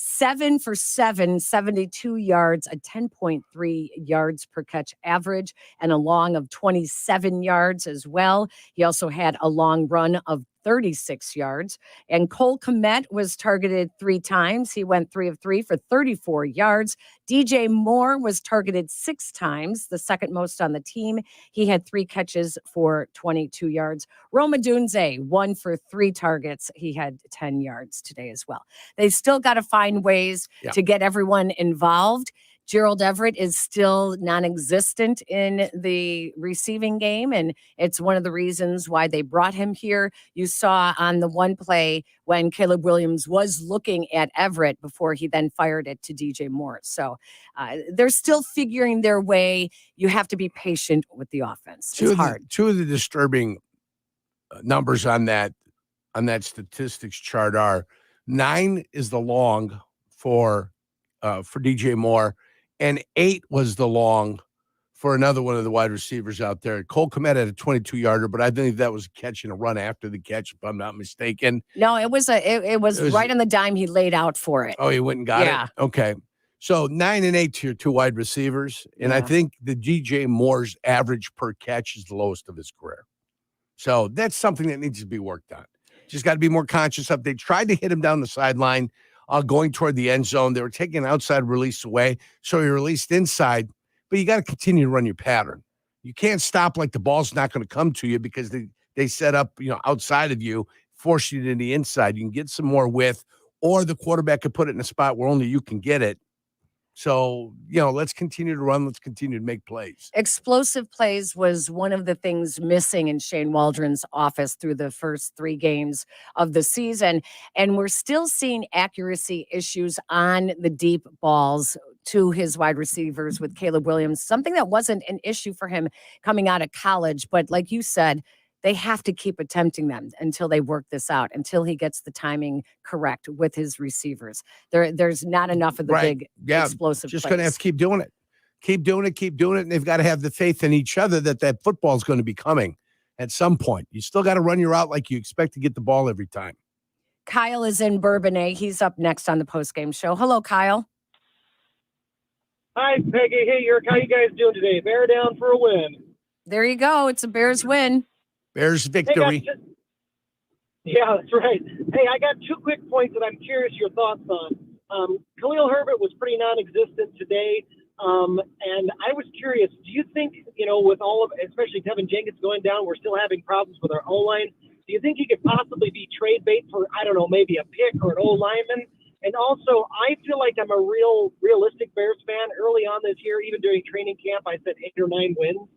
Speaker 3: 7 for 7, 72 yards, a 10.3 yards per catch average, and a long of 27 yards as well. He also had a long run of 36 yards. And Cole Kmet was targeted 3 times. He went 3 of 3 for 34 yards. DJ Moore was targeted 6 times, the second most on the team. He had 3 catches for 22 yards. Rome Odunze, 1 for 3 targets. He had 10 yards today as well. They still got to find ways to get everyone involved. Gerald Everett is still non-existent in the receiving game, and it's one of the reasons why they brought him here. You saw on the one play when Caleb Williams was looking at Everett before he then fired it to DJ Moore. So they're still figuring their way. You have to be patient with the offense. It's hard.
Speaker 4: Two of the disturbing numbers on that statistics chart are 9 is the long for DJ Moore, and 8 was the long for another one of the wide receivers out there. Cole Kmet had a 22-yarder, but I think that was a catch and a run after the catch, if I'm not mistaken.
Speaker 3: No, it was right on the dime he laid out for it.
Speaker 4: Oh, he went and got it? Okay. So 9 and 8 to your 2 wide receivers, and I think the DJ Moore's average per catch is the lowest of his career. So that's something that needs to be worked on. Just got to be more conscious of. They tried to hit him down the sideline, going toward the end zone. They were taking an outside release away, so he released inside. But you got to continue to run your pattern. You can't stop like the ball's not going to come to you because they set up outside of you, force you to the inside. You can get some more width, or the quarterback could put it in a spot where only you can get it. So, let's continue to run. Let's continue to make plays.
Speaker 3: Explosive plays was one of the things missing in Shane Waldron's office through the first 3 games of the season. And we're still seeing accuracy issues on the deep balls to his wide receivers with Caleb Williams, something that wasn't an issue for him coming out of college. But like you said, they have to keep attempting them until they work this out, until he gets the timing correct with his receivers. There's not enough of the big explosive
Speaker 4: just
Speaker 3: plays.
Speaker 4: going to have to keep doing it. Keep doing it, and they've got to have the faith in each other that football is going to be coming at some point. You still got to run your route like you expect to get the ball every time.
Speaker 3: Kyle is in Bourbonnais. He's up next on the postgame show. Hello, Kyle.
Speaker 7: Hi, Peggy. Hey, Yerk. How you guys doing today? Bear down for a win.
Speaker 3: There you go. It's a Bears win.
Speaker 4: Bears victory.
Speaker 7: Yeah, that's right. Hey, I got 2 quick points that I'm curious your thoughts on. Khalil Herbert was pretty non-existent today, and I was curious, do you think, with all of, especially Tevin Jenkins going down, we're still having problems with our O-line? Do you think he could possibly be trade bait for, I don't know, maybe a pick or an O-lineman? And also, I feel like I'm a realistic Bears fan. Early on this year, even during training camp, I said 8 or 9 wins.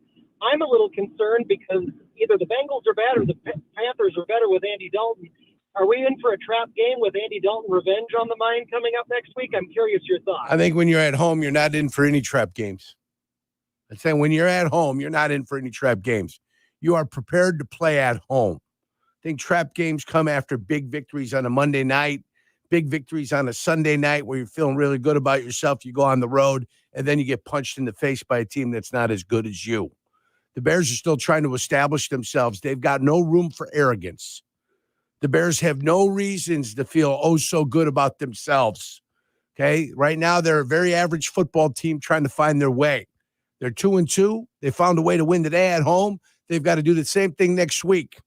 Speaker 7: I'm a little concerned because either the Bengals are bad or the Panthers are better with Andy Dalton. Are we in for a trap game with Andy Dalton revenge on the mind coming up next week? I'm curious your thoughts.
Speaker 4: I think when you're at home, you're not in for any trap games. I'm saying when you're at home, you're not in for any trap games. You are prepared to play at home. I think trap games come after big victories on a Monday night, big victories on a Sunday night where you're feeling really good about yourself. You go on the road, and then you get punched in the face by a team that's not as good as you. The Bears are still trying to establish themselves. They've got no room for arrogance. The Bears have no reasons to feel so good about themselves. Okay? Right now, they're a very average football team trying to find their way. They're 2-2. They found a way to win today at home. They've got to do the same thing next week.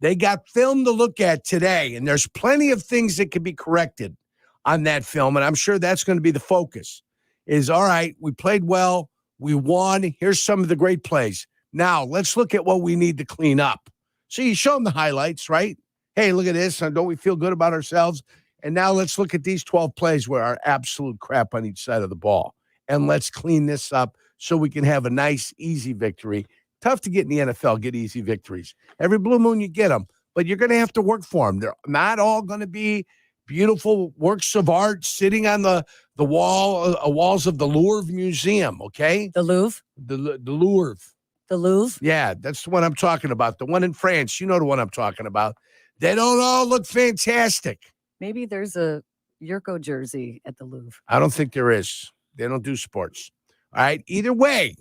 Speaker 4: They got film to look at today, and there's plenty of things that can be corrected on that film, and I'm sure that's going to be the focus. Is, all right, we played well. We won. Here's some of the great plays. Now, let's look at what we need to clean up. So you show them the highlights, right? Hey, look at this. Don't we feel good about ourselves? And now let's look at these 12 plays where our absolute crap on each side of the ball. And let's clean this up so we can have a nice, easy victory. Tough to get in the NFL, get easy victories. Every blue moon you get them, but you're going to have to work for them. They're not all going to be beautiful works of art sitting on the walls of the Louvre Museum, okay?
Speaker 3: The Louvre?
Speaker 4: The Louvre.
Speaker 3: The Louvre?
Speaker 4: Yeah, that's the one I'm talking about. The one in France. You know the one I'm talking about. They don't all look fantastic.
Speaker 3: Maybe there's a Yurko jersey at the Louvre.
Speaker 4: I don't think there is. They don't do sports. All right. Either way,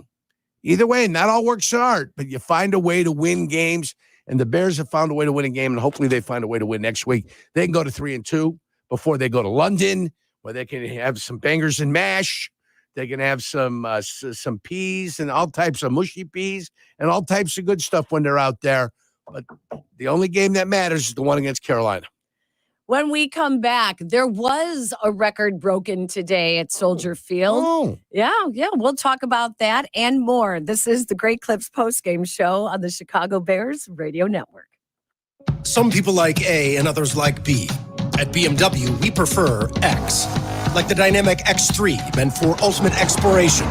Speaker 4: not all works of art, but you find a way to win games. And the Bears have found a way to win a game, and hopefully they find a way to win next week. They can go to 3-2 before they go to London, where they can have some bangers and mash. They can have some peas and all types of mushy peas and all types of good stuff when they're out there. But the only game that matters is the one against Carolina.
Speaker 3: When we come back, there was a record broken today at Soldier Field.
Speaker 4: Oh.
Speaker 3: Yeah. We'll talk about that and more. This is the Great Clips postgame show on the Chicago Bears Radio Network.
Speaker 10: Some people like A and others like B. At BMW, we prefer X. Like the dynamic X3, meant for ultimate exploration.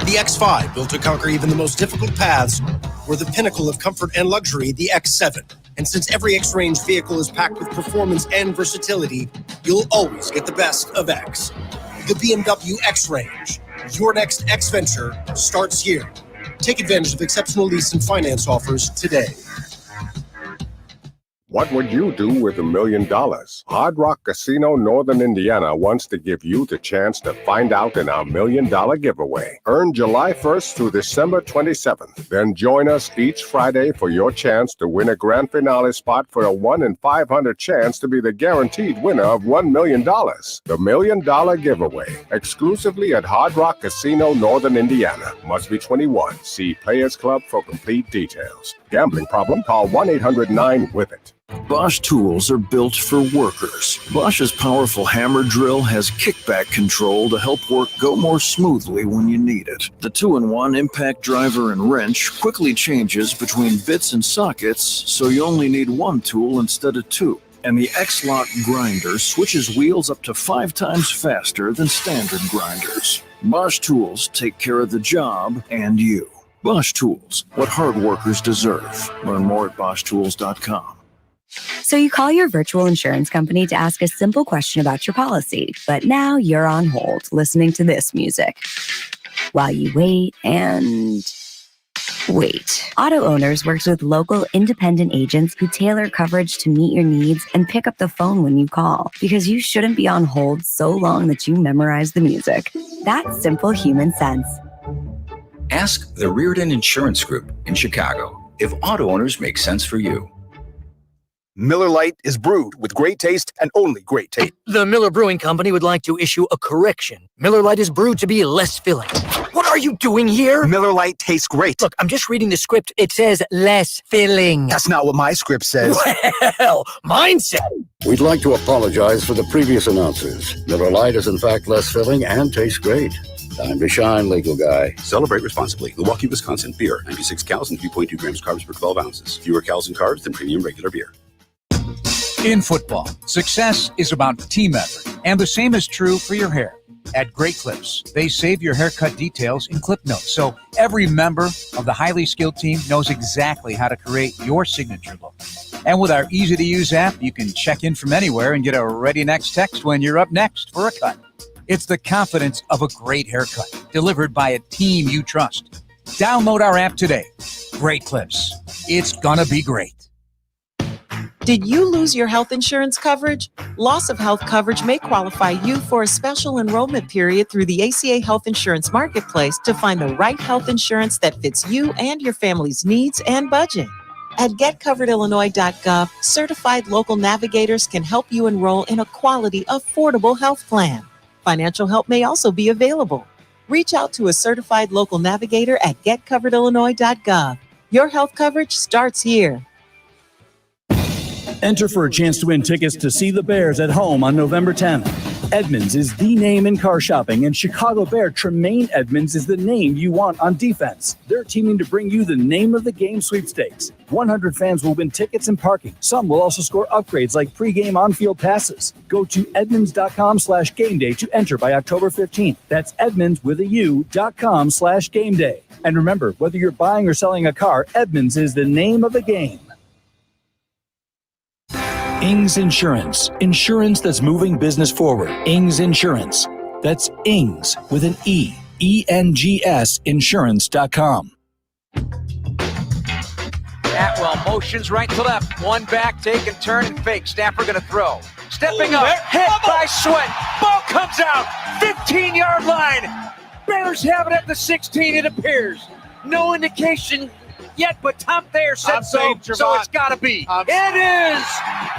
Speaker 10: The X5, built to conquer even the most difficult paths. Or the pinnacle of comfort and luxury, the X7. And since every X-Range vehicle is packed with performance and versatility, you'll always get the best of X. The BMW X-Range. Your next X-Venture starts here. Take advantage of exceptional lease and finance offers today.
Speaker 11: What would you do with $1 million? Hard Rock Casino Northern Indiana wants to give you the chance to find out in our $1 million giveaway. Earn July 1st through December 27th. Then join us each Friday for your chance to win a grand finale spot for a 1 in 500 chance to be the guaranteed winner of $1 million. The $1 million giveaway, exclusively at Hard Rock Casino Northern Indiana. Must be 21. See Players Club for complete details. Gambling problem? Call 1-800-9-WITH-IT.
Speaker 12: Bosch tools are built for workers. Bosch's powerful hammer drill has kickback control to help work go more smoothly when you need it. The 2-in-1 impact driver and wrench quickly changes between bits and sockets, so you only need one tool instead of two. And the X-Lock grinder switches wheels up to 5 times faster than standard grinders. Bosch tools take care of the job and you. Bosch Tools, what hard workers deserve. Learn more at BoschTools.com.
Speaker 13: So you call your virtual insurance company to ask a simple question about your policy, but now you're on hold listening to this music while you wait and wait. Auto Owners works with local independent agents who tailor coverage to meet your needs and pick up the phone when you call, because you shouldn't be on hold so long that you memorize the music. That's simple human sense.
Speaker 23: Ask the Reardon Insurance Group in Chicago if auto owners make sense for you.
Speaker 24: Miller Lite is brewed with great taste and only great taste.
Speaker 25: The Miller Brewing Company would like to issue a correction. Miller Lite is brewed to be less filling. What are you doing here?
Speaker 24: Miller Lite tastes great.
Speaker 25: Look, I'm just reading the script. It says less filling.
Speaker 24: That's not what my script says.
Speaker 25: Well, mine says.
Speaker 28: We'd like to apologize for the previous announcers. Miller Lite is in fact less filling and tastes great. Time to shine, legal guy.
Speaker 26: Celebrate responsibly. Milwaukee, Wisconsin. Beer. 96 calories and 3.2 grams carbs per 12 ounces. Fewer calories and carbs than premium regular beer.
Speaker 6: In football, success is about team effort, and the same is true for your hair. At Great Clips, they save your haircut details in clip notes, so every member of the highly skilled team knows exactly how to create your signature look. And with our easy-to-use app, you can check in from anywhere and get a ready next text when you're up next for a cut. It's the confidence of a great haircut, delivered by a team you trust. Download our app today. Great Clips. It's gonna be great.
Speaker 1: Did you lose your health insurance coverage? Loss of health coverage may qualify you for a special enrollment period through the ACA Health Insurance Marketplace to find the right health insurance that fits you and your family's needs and budget. At getcoveredillinois.gov, certified local navigators can help you enroll in a quality, affordable health plan. Financial help may also be available. Reach out to a certified local navigator at getcoveredillinois.gov. Your health coverage starts here.
Speaker 9: Enter for a chance to win tickets to see the Bears at home on November 10th. Edmunds is the name in car shopping, and Chicago Bear Tremaine Edmunds is the name you want on defense. They're teaming to bring you the name of the game sweepstakes. 100 fans will win tickets and parking. Some will also score upgrades like pregame on-field passes. Go to Edmunds.com/game day to enter by October 15th. That's Edmunds with a U.com/game day. And remember, whether you're buying or selling a car, Edmunds is the name of the game. Ings Insurance. Insurance that's moving business forward. Ings Insurance. That's Ings with an E. ENGS Insurance.com.
Speaker 2: Atwell motions right to left. One back, take and turn and fake. Stafford going to throw. Stepping up, hit by Sweat. Ball comes out. 15-yard line. Bears have it at the 16, it appears. No indication yet, but Tom Thayer said so it's got to be. It is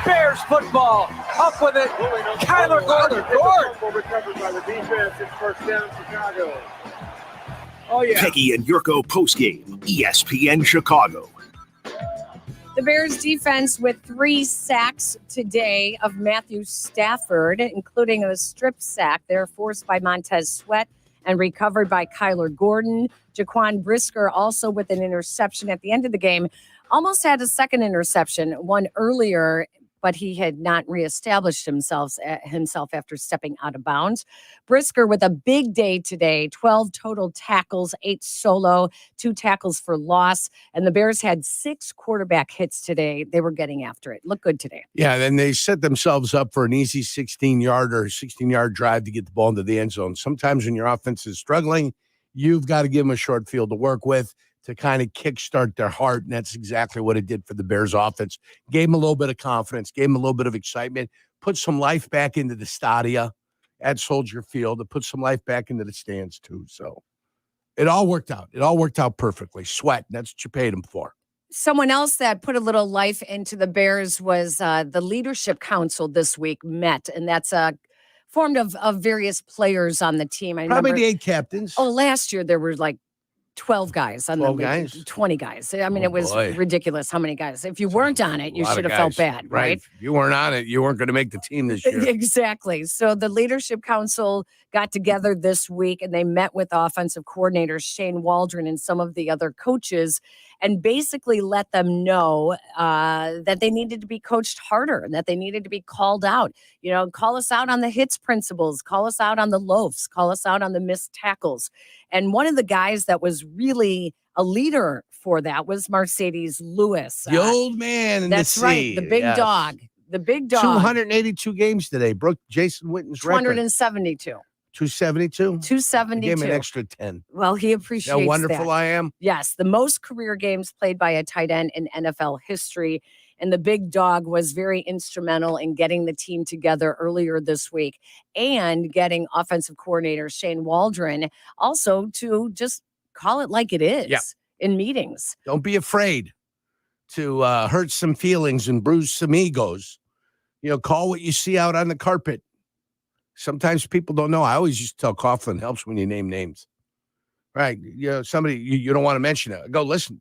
Speaker 2: Bears football. Up with it, Kyler Gordon.
Speaker 14: Recovered by the defense. It's first down, Chicago.
Speaker 2: Oh, yeah.
Speaker 16: Peggy and Yurko postgame, ESPN Chicago.
Speaker 3: The Bears defense with 3 sacks today of Matthew Stafford, including a strip sack. They're forced by Montez Sweat and recovered by Kyler Gordon. Jaquan Brisker also with an interception at the end of the game. Almost had a second interception, one earlier, but he had not reestablished himself after stepping out of bounds. Brisker with a big day today, 12 total tackles, 8 solo, 2 tackles for loss. And the Bears had 6 quarterback hits today. They were getting after it. Looked good today.
Speaker 4: Yeah, then they set themselves up for an easy 16-yard drive to get the ball into the end zone. Sometimes when your offense is struggling, you've got to give them a short field to work with to kind of kickstart their heart, and that's exactly what it did for the Bears offense. Gave them a little bit of confidence, gave them a little bit of excitement, put some life back into the stadia at Soldier Field. It put some life back into the stands, too. So it all worked out. It all worked out perfectly. Sweat, that's what you paid him for.
Speaker 3: Someone else that put a little life into the Bears was the Leadership Council this week met, and that's formed of various players on the team.
Speaker 4: Probably the 8 captains.
Speaker 3: Oh, last year there were like 12 guys on
Speaker 4: 12
Speaker 3: the
Speaker 4: guys?
Speaker 3: 20 guys. I mean, it was
Speaker 4: boy.
Speaker 3: ridiculous how many guys. If you weren't on it, you
Speaker 4: A lot
Speaker 3: should
Speaker 4: of
Speaker 3: have felt
Speaker 4: guys.
Speaker 3: bad, right?
Speaker 4: If you weren't on it, you weren't going to make the team this year.
Speaker 3: Exactly. So the Leadership Council got together this week and they met with offensive coordinators Shane Waldron and some of the other coaches and basically let them know that they needed to be coached harder, that they needed to be called out. You know, call us out on the hits principles, call us out on the loafs, call us out on the missed tackles. And one of the guys that was really a leader for that was Mercedes Lewis.
Speaker 4: The old man in
Speaker 3: that's
Speaker 4: the
Speaker 3: right,
Speaker 4: sea.
Speaker 3: the big
Speaker 4: Yes.
Speaker 3: dog. The big dog.
Speaker 4: 282 games today. Broke Jason Witten's record.
Speaker 3: 272.
Speaker 4: 272?
Speaker 3: 272.
Speaker 4: Gave him an extra 10.
Speaker 3: Well, he appreciates
Speaker 4: How wonderful
Speaker 3: that.
Speaker 4: I am.
Speaker 3: Yes, the most career games played by a tight end in NFL history. And the big dog was very instrumental in getting the team together earlier this week and getting offensive coordinator Shane Waldron also to just call it like it is in meetings.
Speaker 4: Don't be afraid to hurt some feelings and bruise some egos. You know, call what you see out on the carpet. Sometimes people don't know. I always used to tell Coughlin, helps when you name names. Right. You know, somebody, you don't want to mention it. I go, listen.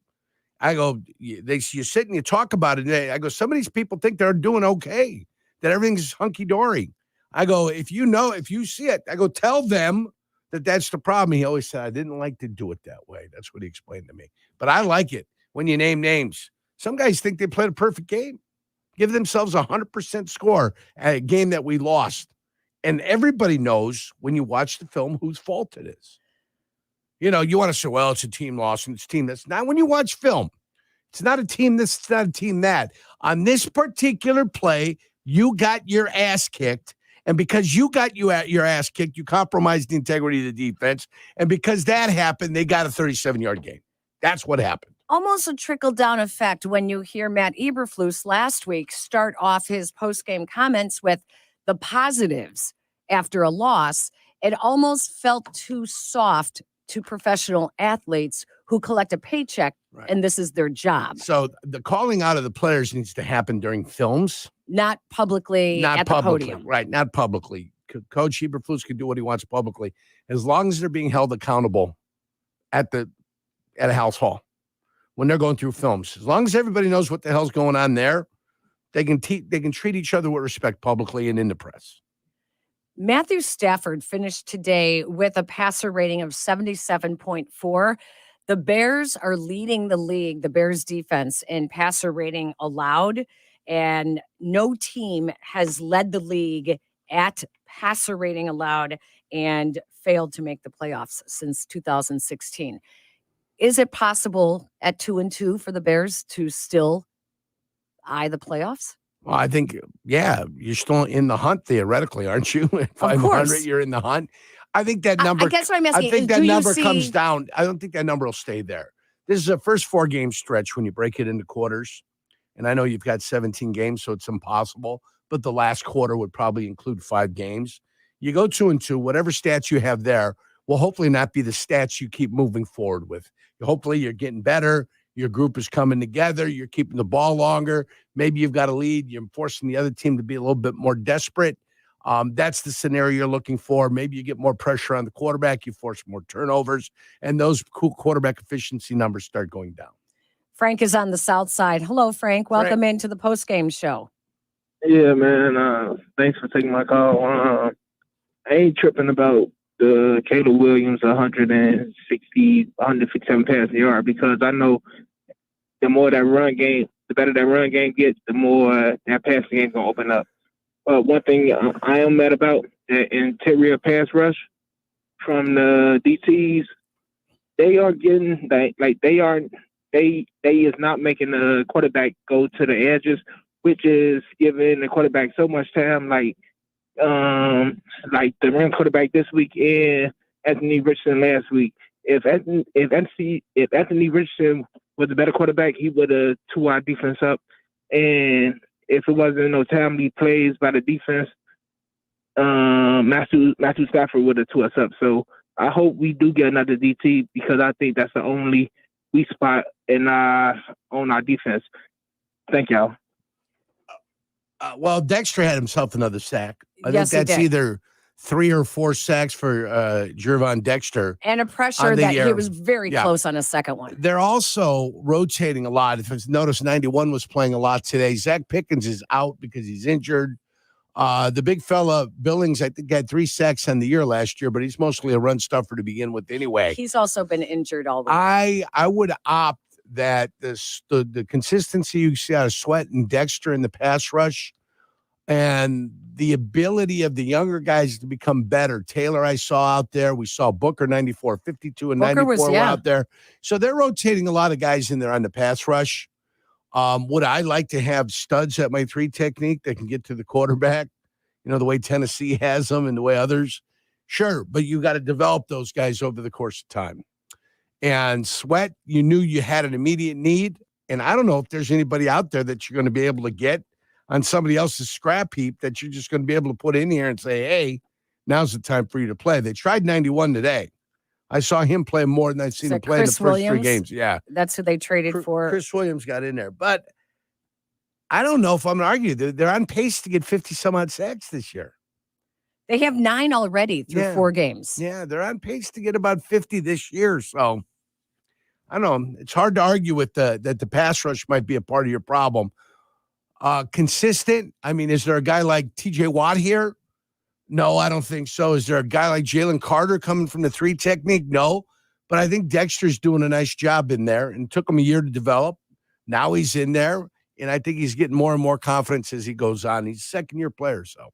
Speaker 4: I go, you sit and you talk about it. I go, some of these people think they're doing okay, that everything's hunky-dory. I go, if you see it, I go, tell them that that's the problem. He always said, I didn't like to do it that way. That's what he explained to me. But I like it when you name names. Some guys think they played a perfect game. Give themselves 100% score at a game that we lost. And everybody knows when you watch the film whose fault it is. You know, you want to say, well, it's a team loss and it's a team. That's not when you watch film. It's not a team this, it's not a team that. On this particular play, you got your ass kicked. And because you got your ass kicked, you compromised the integrity of the defense. And because that happened, they got a 37-yard gain. That's what happened.
Speaker 3: almost a trickle-down effect when you hear Matt Eberflus last week start off his post-game comments with the positives after a loss. It almost felt too soft to professional athletes who collect a paycheck, and this is their job.
Speaker 4: So the calling out of the players needs to happen during films.
Speaker 3: Not publicly
Speaker 4: Not
Speaker 3: at
Speaker 4: publicly,
Speaker 3: the podium.
Speaker 4: right? Not publicly. Coach Eberflus can do what he wants publicly, as long as they're being held accountable at a house hall when they're going through films. As long as everybody knows what the hell's going on there, they can treat each other with respect publicly and in the press.
Speaker 3: Matthew Stafford finished today with a passer rating of 77.4. The Bears are leading the league, the Bears defense, in passer rating allowed, and no team has led the league at passer rating allowed and failed to make the playoffs since 2016. Is it possible at 2-2 for the Bears to still eye the playoffs?
Speaker 4: Well, I think, yeah, you're still in the hunt theoretically, aren't you? At 500, you're in the hunt. I think that number.
Speaker 3: I guess what I'm asking
Speaker 4: I think
Speaker 3: is,
Speaker 4: that
Speaker 3: do you
Speaker 4: number
Speaker 3: see-
Speaker 4: comes down. I don't think that number will stay there. This is a first 4-game stretch when you break it into quarters, and I know you've got 17 games, so it's impossible. But the last quarter would probably include 5 games. You go 2-2. Whatever stats you have there will hopefully not be the stats you keep moving forward with. Hopefully, you're getting better. Your group is coming together. You're keeping the ball longer. Maybe you've got a lead. You're forcing the other team to be a little bit more desperate. That's the scenario you're looking for. Maybe you get more pressure on the quarterback. You force more turnovers, and those quarterback efficiency numbers start going down.
Speaker 3: Frank is on the south side. Hello, Frank. Welcome into the postgame show.
Speaker 15: Yeah, man. Thanks for taking my call. I ain't tripping about the Caleb Williams 157 passing yard, because I know the more that run game, the better that run game gets, the more that passing game gonna open up. One thing I am mad about, the interior pass rush from the DTs, they are getting they is not making the quarterback go to the edges, which is giving the quarterback so much time. Like the rim quarterback this week and Anthony Richardson last week. If Anthony Richardson was a better quarterback, he would have tore our defense up. And if it wasn't no timely plays by the defense, Matthew Stafford would have tore us up. So I hope we do get another DT, because I think that's the only weak spot on our defense. Thank y'all.
Speaker 4: Well, Dexter had himself another sack. I
Speaker 3: Yes, he
Speaker 4: think that's
Speaker 3: did.
Speaker 4: either 3 or 4 sacks for Jervon Dexter.
Speaker 3: And a pressure
Speaker 4: on the
Speaker 3: that he
Speaker 4: air.
Speaker 3: was very
Speaker 4: Yeah.
Speaker 3: close on a second one.
Speaker 4: They're also rotating a lot. If you notice, 91 was playing a lot today. Zach Pickens is out because he's injured. The big fella, Billings, I think, had 3 sacks on the year last year, but he's mostly a run stuffer to begin with anyway.
Speaker 3: He's also been injured all week.
Speaker 4: I would opt that the consistency you see out of Sweat and Dexter in the pass rush, and the ability of the younger guys to become better. Taylor, I saw out there. We saw Booker 94, 52, and
Speaker 3: Booker
Speaker 4: 94
Speaker 3: was, yeah.
Speaker 4: were out there. So they're rotating a lot of guys in there on the pass rush. Would I like to have studs at my 3 technique that can get to the quarterback? You know, the way Tennessee has them and the way others? Sure, but you got to develop those guys over the course of time. And Sweat, you knew you had an immediate need. And I don't know if there's anybody out there that you're going to be able to get on somebody else's scrap heap that you're just going to be able to put in here and say, hey, now's the time for you to play. They tried 91 today. I saw him play more than I've seen him play in the first 3 games. Yeah.
Speaker 3: That's who they traded for.
Speaker 4: Chris Williams got in there. But I don't know if I'm going to argue. They're on pace to get 50-some-odd sacks this year.
Speaker 3: They have 9 already through
Speaker 4: Yeah.
Speaker 3: 4 games.
Speaker 4: Yeah, they're on pace to get about 50 this year. So I don't know. It's hard to argue with that the pass rush might be a part of your problem. Consistent. I mean, is there a guy like TJ Watt here? No, I don't think so. Is there a guy like Jalen Carter coming from the 3 technique? No. But I think Dexter's doing a nice job in there, and it took him a year to develop. Now he's in there, and I think he's getting more and more confidence as he goes on. He's a second-year player, so.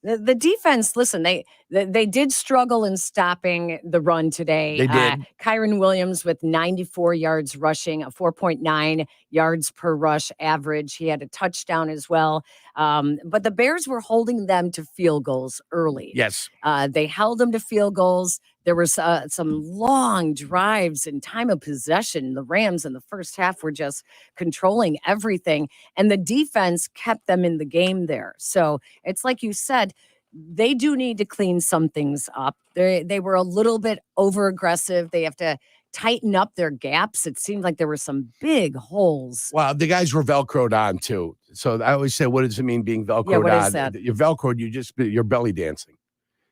Speaker 3: The defense, listen, They did struggle in stopping the run today.
Speaker 4: They did.
Speaker 3: Kyron Williams with 94 yards rushing, a 4.9 yards per rush average. He had a touchdown as well. But the Bears were holding them to field goals early.
Speaker 4: Yes.
Speaker 3: They held them to field goals. There was some long drives and time of possession. The Rams in the first half were just controlling everything, and the defense kept them in the game there. So it's like you said, they do need to clean some things up. They were a little bit over aggressive. They have to tighten up their gaps. It seemed like there were some big holes.
Speaker 4: Well, the guys were Velcroed on too. So I always say, what does it mean being Velcroed
Speaker 3: what
Speaker 4: on?
Speaker 3: is that?
Speaker 4: You're Velcroed, you're belly dancing.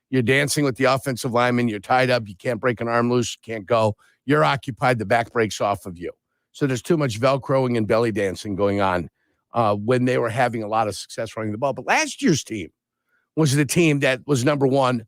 Speaker 4: You're dancing with the offensive lineman. You're tied up. You can't break an arm loose. You can't go. You're occupied. The back breaks off of you. So there's too much Velcroing and belly dancing going on when they were having a lot of success running the ball. But last year's team was the team that was number one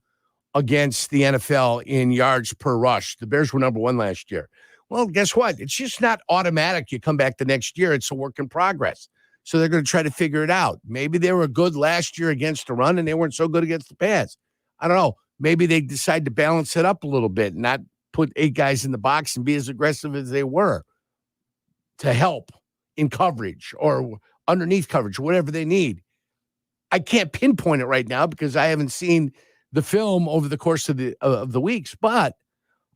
Speaker 4: against the NFL in yards per rush. The Bears were number one last year. Well, guess what? It's just not automatic. You come back the next year. It's a work in progress. So they're going to try to figure it out. Maybe they were good last year against the run and they weren't so good against the pass. I don't know. Maybe they decide to balance it up a little bit, not put 8 guys in the box and be as aggressive as they were to help in coverage or underneath coverage, whatever they need. I can't pinpoint it right now because I haven't seen the film over the course of the weeks, but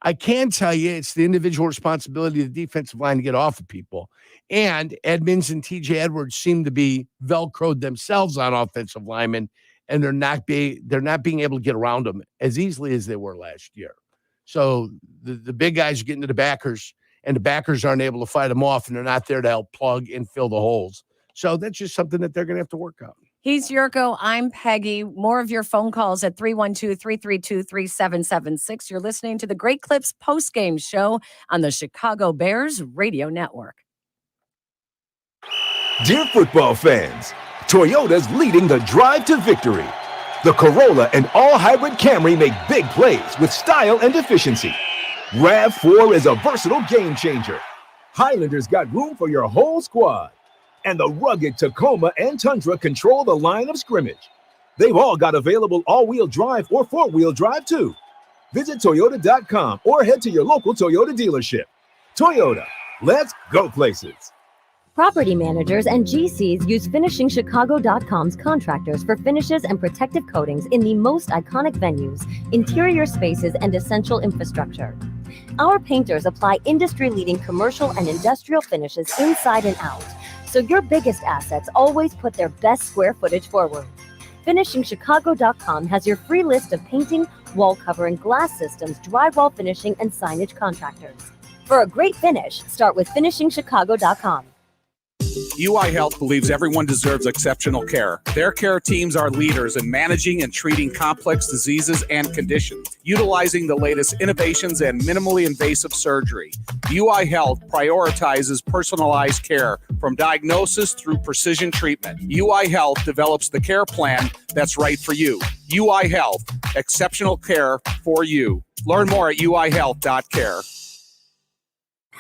Speaker 4: I can tell you it's the individual responsibility of the defensive line to get off of people. And Edmonds and TJ Edwards seem to be Velcroed themselves on offensive linemen, and they're not being able to get around them as easily as they were last year. So the big guys are getting to the backers, and the backers aren't able to fight them off, and they're not there to help plug and fill the holes. So that's just something that they're going to have to work on.
Speaker 3: He's Yurko. I'm Peggy. More of your phone calls at 312-332-3776. You're listening to the Great Clips postgame show on the Chicago Bears Radio Network.
Speaker 5: Dear football fans, Toyota's leading the drive to victory. The Corolla and all-hybrid Camry make big plays with style and efficiency. RAV4 is a versatile game changer. Highlander's got room for your whole squad. And the rugged Tacoma and Tundra control the line of scrimmage. They've all got available all-wheel drive or four-wheel drive too. Visit Toyota.com or head to your local Toyota dealership. Toyota, let's go places.
Speaker 17: Property managers and GCs use FinishingChicago.com's contractors for finishes and protective coatings in the most iconic venues, interior spaces, and essential infrastructure. Our painters apply industry-leading commercial and industrial finishes inside and out, so your biggest assets always put their best square footage forward. FinishingChicago.com has your free list of painting, wall covering, glass systems, drywall finishing, and signage contractors. For a great finish, start with FinishingChicago.com.
Speaker 18: UI Health believes everyone deserves exceptional care. Their care teams are leaders in managing and treating complex diseases and conditions, utilizing the latest innovations and minimally invasive surgery. UI Health prioritizes personalized care from diagnosis through precision treatment. UI Health develops the care plan that's right for you. UI Health, exceptional care for you. Learn more at uihealth.care.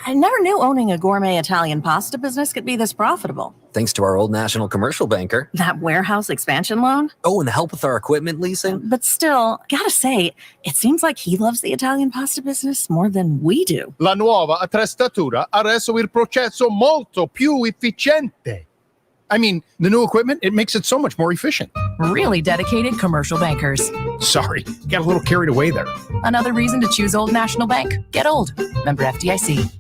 Speaker 19: I never knew owning a gourmet Italian pasta business could be this profitable.
Speaker 20: Thanks to our Old National commercial banker.
Speaker 19: That warehouse expansion loan?
Speaker 20: Oh, and the help with our equipment leasing.
Speaker 19: But still, gotta say, it seems like he loves the Italian pasta business more than we do.
Speaker 21: La nuova attrezzatura ha reso il processo molto più efficiente. I mean, the new equipment, it makes it so much more efficient.
Speaker 19: Really dedicated commercial bankers.
Speaker 21: Sorry, got a little carried away there.
Speaker 19: Another reason to choose Old National Bank. Get old. Member FDIC.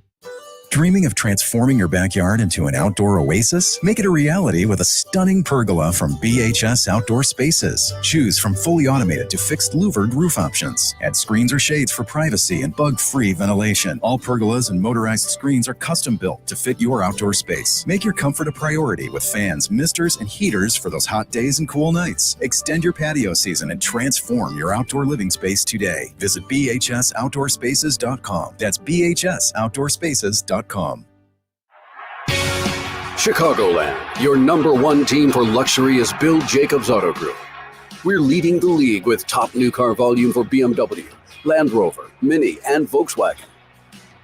Speaker 22: Dreaming of transforming your backyard into an outdoor oasis? Make it a reality with a stunning pergola from BHS Outdoor Spaces. Choose from fully automated to fixed louvered roof options. Add screens or shades for privacy and bug-free ventilation. All pergolas and motorized screens are custom built to fit your outdoor space. Make your comfort a priority with fans, misters, and heaters for those hot days and cool nights. Extend your patio season and transform your outdoor living space today. Visit bhsoutdoorspaces.com. That's bhsoutdoorspaces.com.
Speaker 27: Chicagoland, your #1 team for luxury is Bill Jacobs Auto Group. We're leading the league with top new car volume for BMW, Land Rover, Mini, and Volkswagen.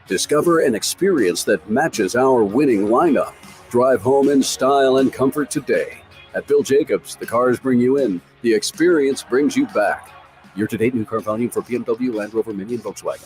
Speaker 27: Discover an experience that matches our winning lineup. Drive home in style and comfort today. At Bill Jacobs, the cars bring you in, the experience brings you back. Year-to-date new car volume for BMW, Land Rover, Mini, and Volkswagen.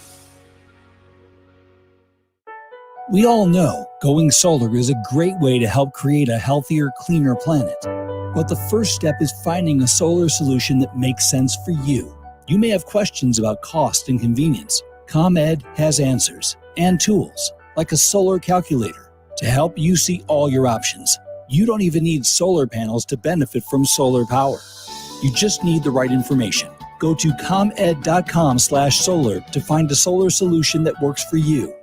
Speaker 9: We all know going solar is a great way to help create a healthier, cleaner planet. But the first step is finding a solar solution that makes sense for you. You may have questions about cost and convenience. ComEd has answers and tools, like a solar calculator, to help you see all your options. You don't even need solar panels to benefit from solar power. You just need the right information. Go to comed.com/solar to find a solar solution that works for you.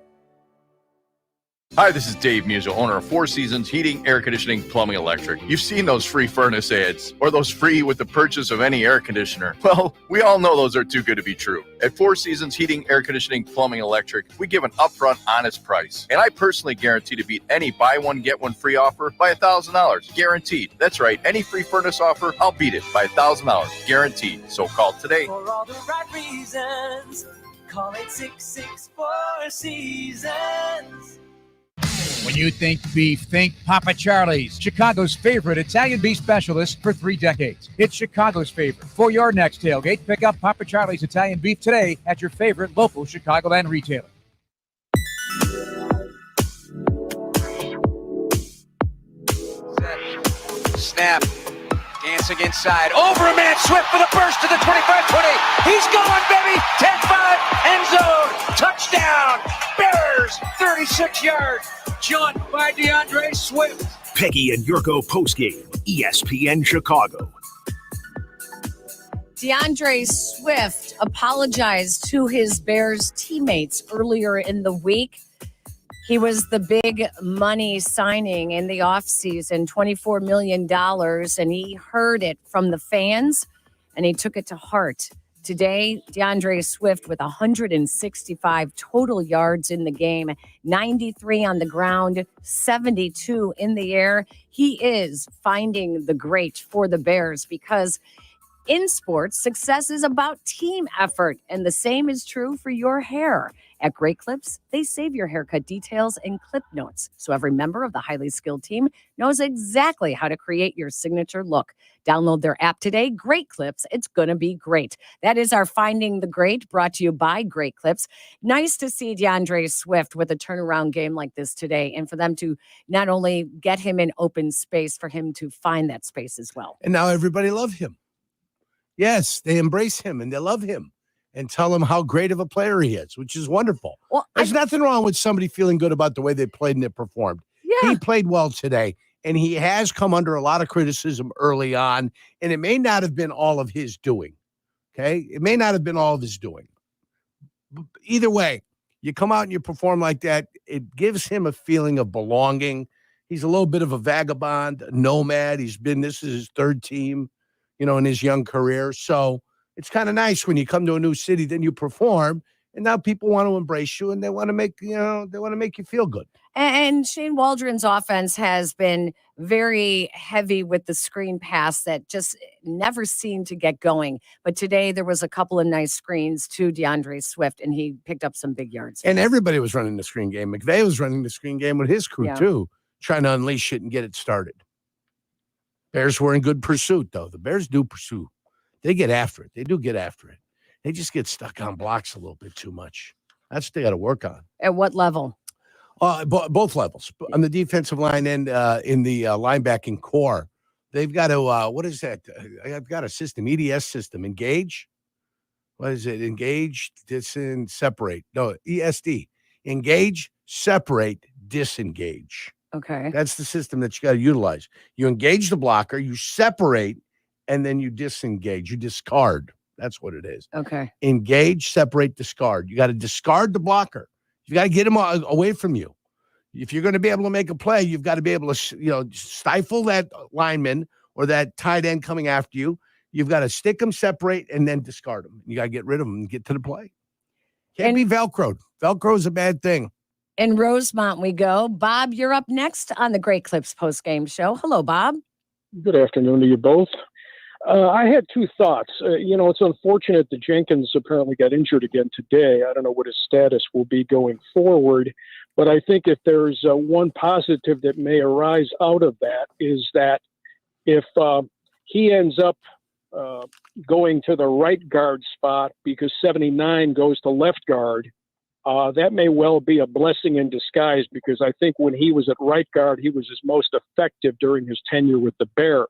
Speaker 7: Hi, this is Dave Musil, owner of Four Seasons Heating, Air Conditioning, Plumbing, Electric. You've seen those free furnace ads, or those free with the purchase of any air conditioner. Well, we all know those are too good to be true. At Four Seasons Heating, Air Conditioning, Plumbing, Electric, we give an upfront, honest price. And I personally guarantee to beat any buy one, get one free offer by $1,000. Guaranteed. That's right. Any free furnace offer, I'll beat it by $1,000. Guaranteed. So call today.
Speaker 8: For all the right reasons, call 866-4 Seasons.
Speaker 6: When you think beef, think Papa Charlie's, Chicago's favorite Italian beef specialist for 3 decades. It's Chicago's favorite. For your next tailgate, pick up Papa Charlie's Italian beef today at your favorite local Chicagoland retailer.
Speaker 2: Snap. Dancing inside. Over a man. Swift for the burst to the 25-20. He's going, baby. 10-5. End zone. Touchdown. Bears. 36 yards. Jumped by DeAndre Swift.
Speaker 16: Peggy and Yurko postgame, ESPN Chicago.
Speaker 3: DeAndre Swift apologized to his Bears teammates earlier in the week. He was the big money signing in the offseason, $24 million, and he heard it from the fans, and he took it to heart. Today, DeAndre Swift with 165 total yards in the game, 93 on the ground, 72 in the air. He is finding the great for the Bears because in sports, success is about team effort, and the same is true for your hair. At Great Clips, they save your haircut details in clip notes, so every member of the highly skilled team knows exactly how to create your signature look. Download their app today, Great Clips. It's going to be great. That is our Finding the Great, brought to you by Great Clips. Nice to see DeAndre Swift with a turnaround game like this today, and for them to not only get him in open space, for him to find that space as well.
Speaker 4: And now everybody loves him. Yes, they embrace him and they love him and tell him how great of a player he is, which is wonderful.
Speaker 3: Well,
Speaker 4: there's nothing wrong with somebody feeling good about the way they played and they performed.
Speaker 3: Yeah.
Speaker 4: He played well today, and he has come under a lot of criticism early on, and it may not have been all of his doing. Okay? It may not have been all of his doing. Either way, you come out and you perform like that, it gives him a feeling of belonging. He's a little bit of a vagabond, a nomad. This is his third team, in his young career. So it's kind of nice when you come to a new city, then you perform, and now people want to embrace you and they want to make you feel good.
Speaker 3: And Shane Waldron's offense has been very heavy with the screen pass that just never seemed to get going. But today there was a couple of nice screens to DeAndre Swift, and he picked up some big yards.
Speaker 4: And everybody was running the screen game. McVay was running the screen game with his crew too, trying to unleash it and get it started. Bears were in good pursuit, though. The Bears do pursue. They get after it. They do get after it. They just get stuck on blocks a little bit too much. That's what they got to work on.
Speaker 3: At what level?
Speaker 4: Both levels. On the defensive line and in the linebacking core. They've got to, what is that? I've got a system, EDS system. Engage. What is it? Engage, separate. No, ESD. Engage, separate, disengage.
Speaker 3: Okay.
Speaker 4: That's the system that you got to utilize. You engage the blocker, you separate, and then you disengage. You discard. That's what it is.
Speaker 3: Okay.
Speaker 4: Engage, separate, discard. You got to discard the blocker. You got to get him away from you. If you're going to be able to make a play, you've got to be able to, stifle that lineman or that tight end coming after you. You've got to stick them, separate, and then discard them. You got to get rid of them and get to the play. Can't be Velcroed. Velcro is a bad thing.
Speaker 3: In Rosemont we go. Bob, you're up next on the Great Clips postgame show. Hello, Bob.
Speaker 10: Good afternoon to you both. I had two thoughts. It's unfortunate that Jenkins apparently got injured again today. I don't know what his status will be going forward, but I think if there's one positive that may arise out of that is that if he ends up going to the right guard spot because 79 goes to left guard. That may well be a blessing in disguise because I think when he was at right guard, he was his most effective during his tenure with the Bears.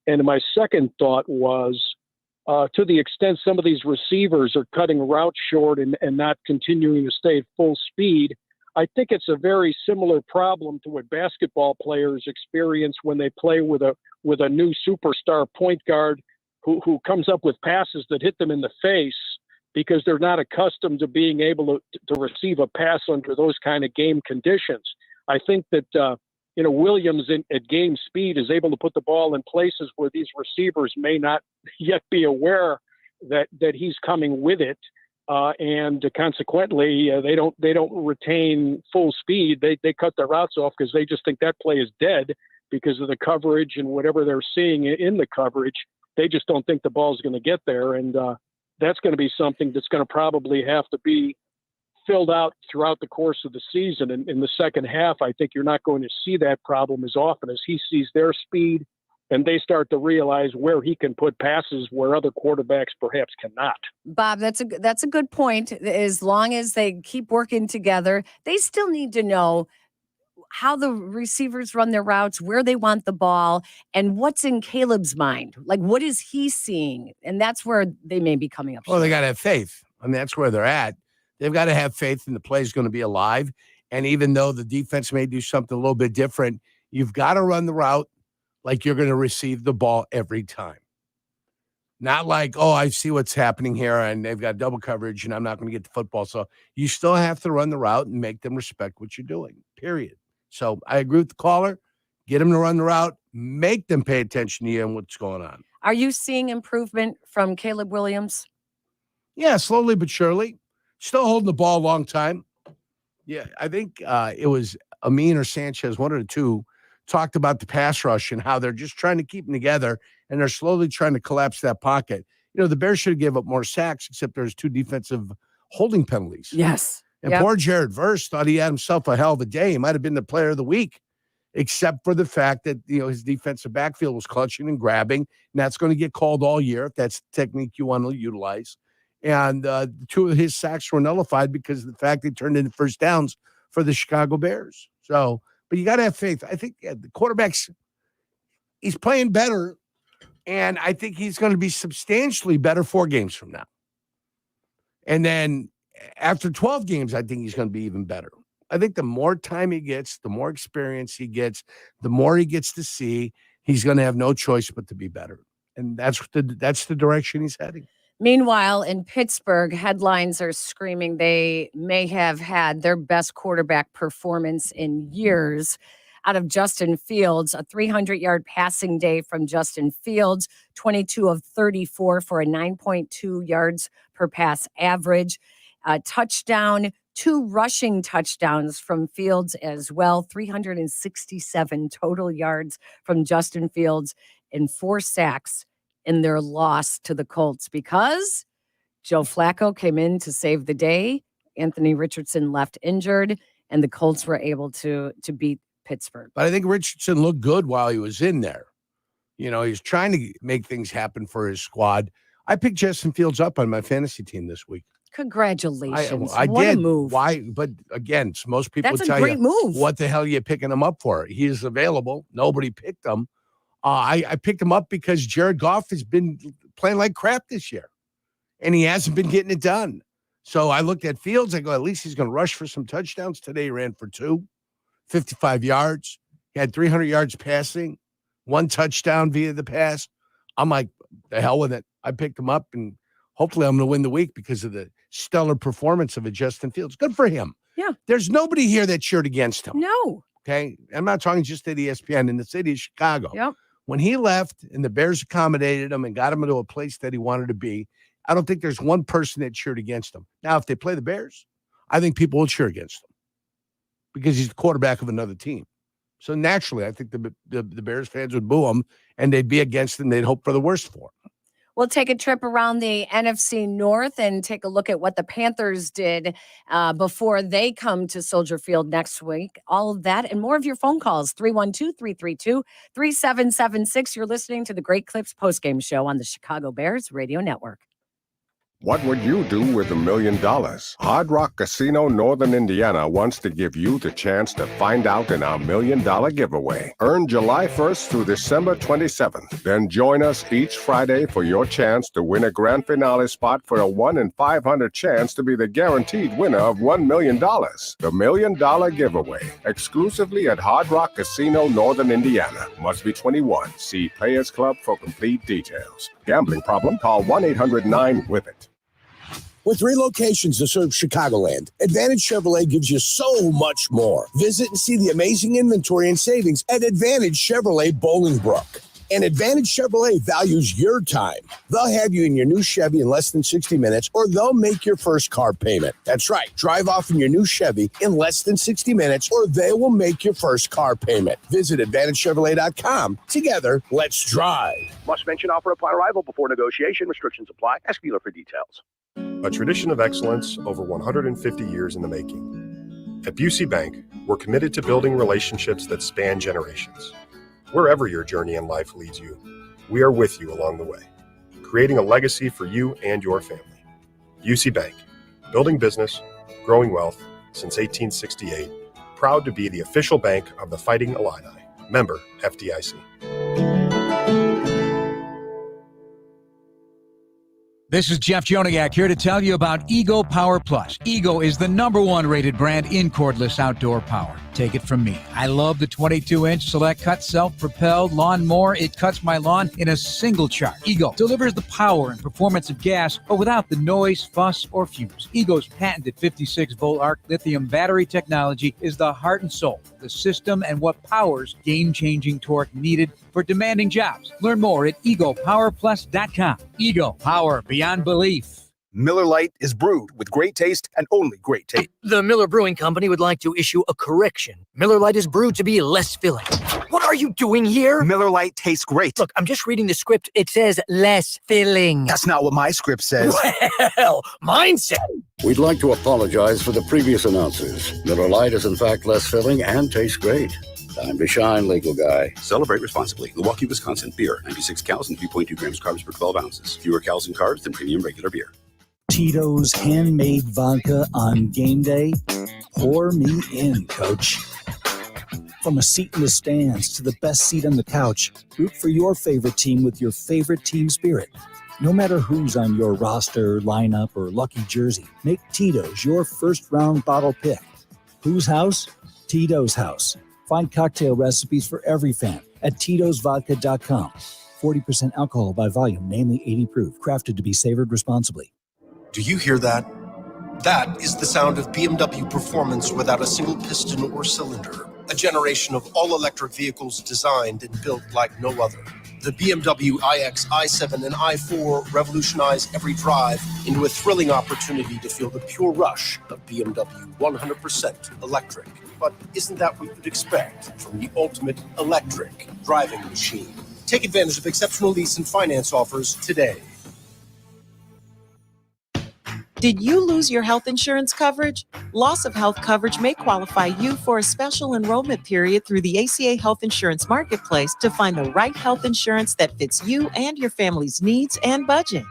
Speaker 10: And my second thought was, to the extent some of these receivers are cutting routes short and not continuing to stay at full speed, I think it's a very similar problem to what basketball players experience when they play with a new superstar point guard who comes up with passes that hit them in the face because they're not accustomed to being able to receive a pass under those kind of game conditions. I think that Williams at game speed is able to put the ball in places where these receivers may not yet be aware that he's coming with it. And consequently, they don't retain full speed. They cut their routes off because they just think that play is dead because of the coverage and whatever they're seeing in the coverage. They just don't think the ball is going to get there. And that's going to be something that's going to probably have to be filled out throughout the course of the season. And in the second half, I think you're not going to see that problem as often as he sees their speed and they start to realize where he can put passes where other quarterbacks perhaps cannot.
Speaker 3: Bob, that's a good point. As long as they keep working together, they still need to know how the receivers run their routes, where they want the ball, and what's in Caleb's mind. Like, what is he seeing? And that's where they may be coming up.
Speaker 4: Well, they got to have faith. I mean, that's where they're at. They've got to have faith in the play is going to be alive. And even though the defense may do something a little bit different, you've got to run the route like you're going to receive the ball every time. Not like, oh, I see what's happening here and they've got double coverage and I'm not going to get the football. So you still have to run the route and make them respect what you're doing, period. So I agree with the caller. Get them to run the route. Make them pay attention to you and what's going on.
Speaker 3: Are you seeing improvement from Caleb Williams?
Speaker 4: Yeah, slowly but surely. Still holding the ball a long time. Yeah, I think it was Amin or Sanchez, one of the two, talked about the pass rush and how they're just trying to keep them together and they're slowly trying to collapse that pocket. You know, the Bears should have given up more sacks, except there's 2 defensive holding penalties.
Speaker 3: Yes.
Speaker 4: And poor Jared Verse thought he had himself a hell of a day. He might have been the player of the week, except for the fact that, his defensive backfield was clutching and grabbing, and that's going to get called all year if that's the technique you want to utilize. And 2 of his sacks were nullified because of the fact they turned into first downs for the Chicago Bears. So, but you got to have faith. I think the quarterback's, he's playing better, and I think he's going to be substantially better 4 games from now. And then after 12 games, I think he's going to be even better. I think the more time he gets, the more experience he gets, the more he gets to see, he's going to have no choice but to be better. And that's the direction he's heading.
Speaker 3: Meanwhile, in Pittsburgh, headlines are screaming they may have had their best quarterback performance in years out of Justin Fields, a 300-yard passing day from Justin Fields, 22 of 34 for a 9.2 yards per pass average, a touchdown, 2 rushing touchdowns from Fields as well, 367 total yards from Justin Fields, and 4 sacks in their loss to the Colts because Joe Flacco came in to save the day. Anthony Richardson left injured, and the Colts were able to beat Pittsburgh.
Speaker 4: But I think Richardson looked good while he was in there. He's trying to make things happen for his squad. I picked Justin Fields up on my fantasy team this week.
Speaker 3: Congratulations.
Speaker 4: I
Speaker 3: what
Speaker 4: did.
Speaker 3: A move.
Speaker 4: Why? But again, most people
Speaker 3: That's
Speaker 4: tell
Speaker 3: a great
Speaker 4: you,
Speaker 3: move.
Speaker 4: what the hell are you picking him up for? He is available. Nobody picked him. I picked him up because Jared Goff has been playing like crap this year, and he hasn't been getting it done. So I looked at Fields. I go, at least he's going to rush for some touchdowns. Today he ran for 2, 55 yards. He had 300 yards passing, 1 touchdown via the pass. I'm like, the hell with it. I picked him up, and hopefully I'm going to win the week because of the stellar performance of a Justin Fields. Good for him.
Speaker 3: Yeah.
Speaker 4: There's nobody here that cheered against him.
Speaker 3: No.
Speaker 4: Okay. I'm not talking just at ESPN, in the city of Chicago.
Speaker 3: Yep.
Speaker 4: When he left and the Bears accommodated him and got him into a place that he wanted to be, I don't think there's one person that cheered against him. Now, if they play the Bears, I think people will cheer against him because he's the quarterback of another team. So naturally, I think the Bears fans would boo him and they'd be against him. They'd hope for the worst for him.
Speaker 3: We'll take a trip around the NFC North and take a look at what the Panthers did before they come to Soldier Field next week. All of that and more of your phone calls, 312-332-3776. You're listening to the Great Clips postgame show on the Chicago Bears Radio Network.
Speaker 11: What would you do with $1 million? Hard Rock Casino Northern Indiana wants to give you the chance to find out in our $1 million giveaway. Earn July 1st through December 27th. Then join us each Friday for your chance to win a grand finale spot for a 1 in 500 chance to be the guaranteed winner of $1 million. The $1 million giveaway, exclusively at Hard Rock Casino Northern Indiana. Must be 21. See Players Club for complete details. Gambling problem? Call 1-800-9-WITH-IT.
Speaker 12: With 3 locations to serve Chicagoland, Advantage Chevrolet gives you so much more. Visit and see the amazing inventory and savings at Advantage Chevrolet Bolingbrook. And Advantage Chevrolet values your time. They'll have you in your new Chevy in less than 60 minutes, or they'll make your first car payment. That's right. Drive off in your new Chevy in less than 60 minutes, or they will make your first car payment. Visit AdvantageChevrolet.com. Together, let's drive.
Speaker 16: Must mention offer upon arrival before negotiation. Restrictions apply. Ask dealer for details.
Speaker 13: A tradition of excellence over 150 years in the making. At Busey Bank, we're committed to building relationships that span generations. Wherever your journey in life leads you, we are with you along the way, creating a legacy for you and your family. Busey Bank, building business, growing wealth since 1868, proud to be the official bank of the Fighting Illini. Member FDIC.
Speaker 6: This is Jeff Joniak here to tell you about Ego Power Plus. Ego is the #1 rated brand in cordless outdoor power. Take it from me. I love the 22-inch Select Cut self-propelled lawnmower. It cuts my lawn in a single charge. Ego delivers the power and performance of gas, but without the noise, fuss, or fumes. Ego's patented 56-volt arc lithium battery technology is the heart and soul of the system and what powers game-changing torque needed for demanding jobs. Learn more at egopowerplus.com. Ego, power beyond belief.
Speaker 16: Miller Lite is brewed with great taste and only great taste.
Speaker 23: The Miller Brewing Company would like to issue a correction. Miller Lite is brewed to be less filling. What are you doing here?
Speaker 16: Miller Lite tastes great.
Speaker 23: Look, I'm just reading the script. It says less filling.
Speaker 16: That's not what my script says.
Speaker 23: Well, mine said.
Speaker 24: We'd like to apologize for the previous announcers. Miller Lite is in fact less filling and tastes great. Time to shine, legal guy.
Speaker 25: Celebrate responsibly. Milwaukee, Wisconsin beer. 96 calories and 3.2 grams carbs per 12 ounces. Fewer calories and carbs than premium regular beer.
Speaker 9: Tito's handmade vodka on game day? Pour me in, coach. From a seat in the stands to the best seat on the couch, root for your favorite team with your favorite team spirit. No matter who's on your roster, lineup, or lucky jersey, make Tito's your first-round bottle pick. Whose house? Tito's house. Find cocktail recipes for every fan at Tito'sVodka.com. 40% alcohol by volume, namely 80 proof, crafted to be savored responsibly.
Speaker 26: Do you hear that? That is the sound of BMW performance without a single piston or cylinder. A generation of all-electric vehicles designed and built like no other. The BMW iX, i7, and i4 revolutionize every drive into a thrilling opportunity to feel the pure rush of BMW 100% electric. But isn't that what you'd expect from the ultimate electric driving machine? Take advantage of exceptional lease and finance offers today.
Speaker 1: Did you lose your health insurance coverage? Loss of health coverage may qualify you for a special enrollment period through the ACA Health Insurance Marketplace to find the right health insurance that fits you and your family's needs and budget.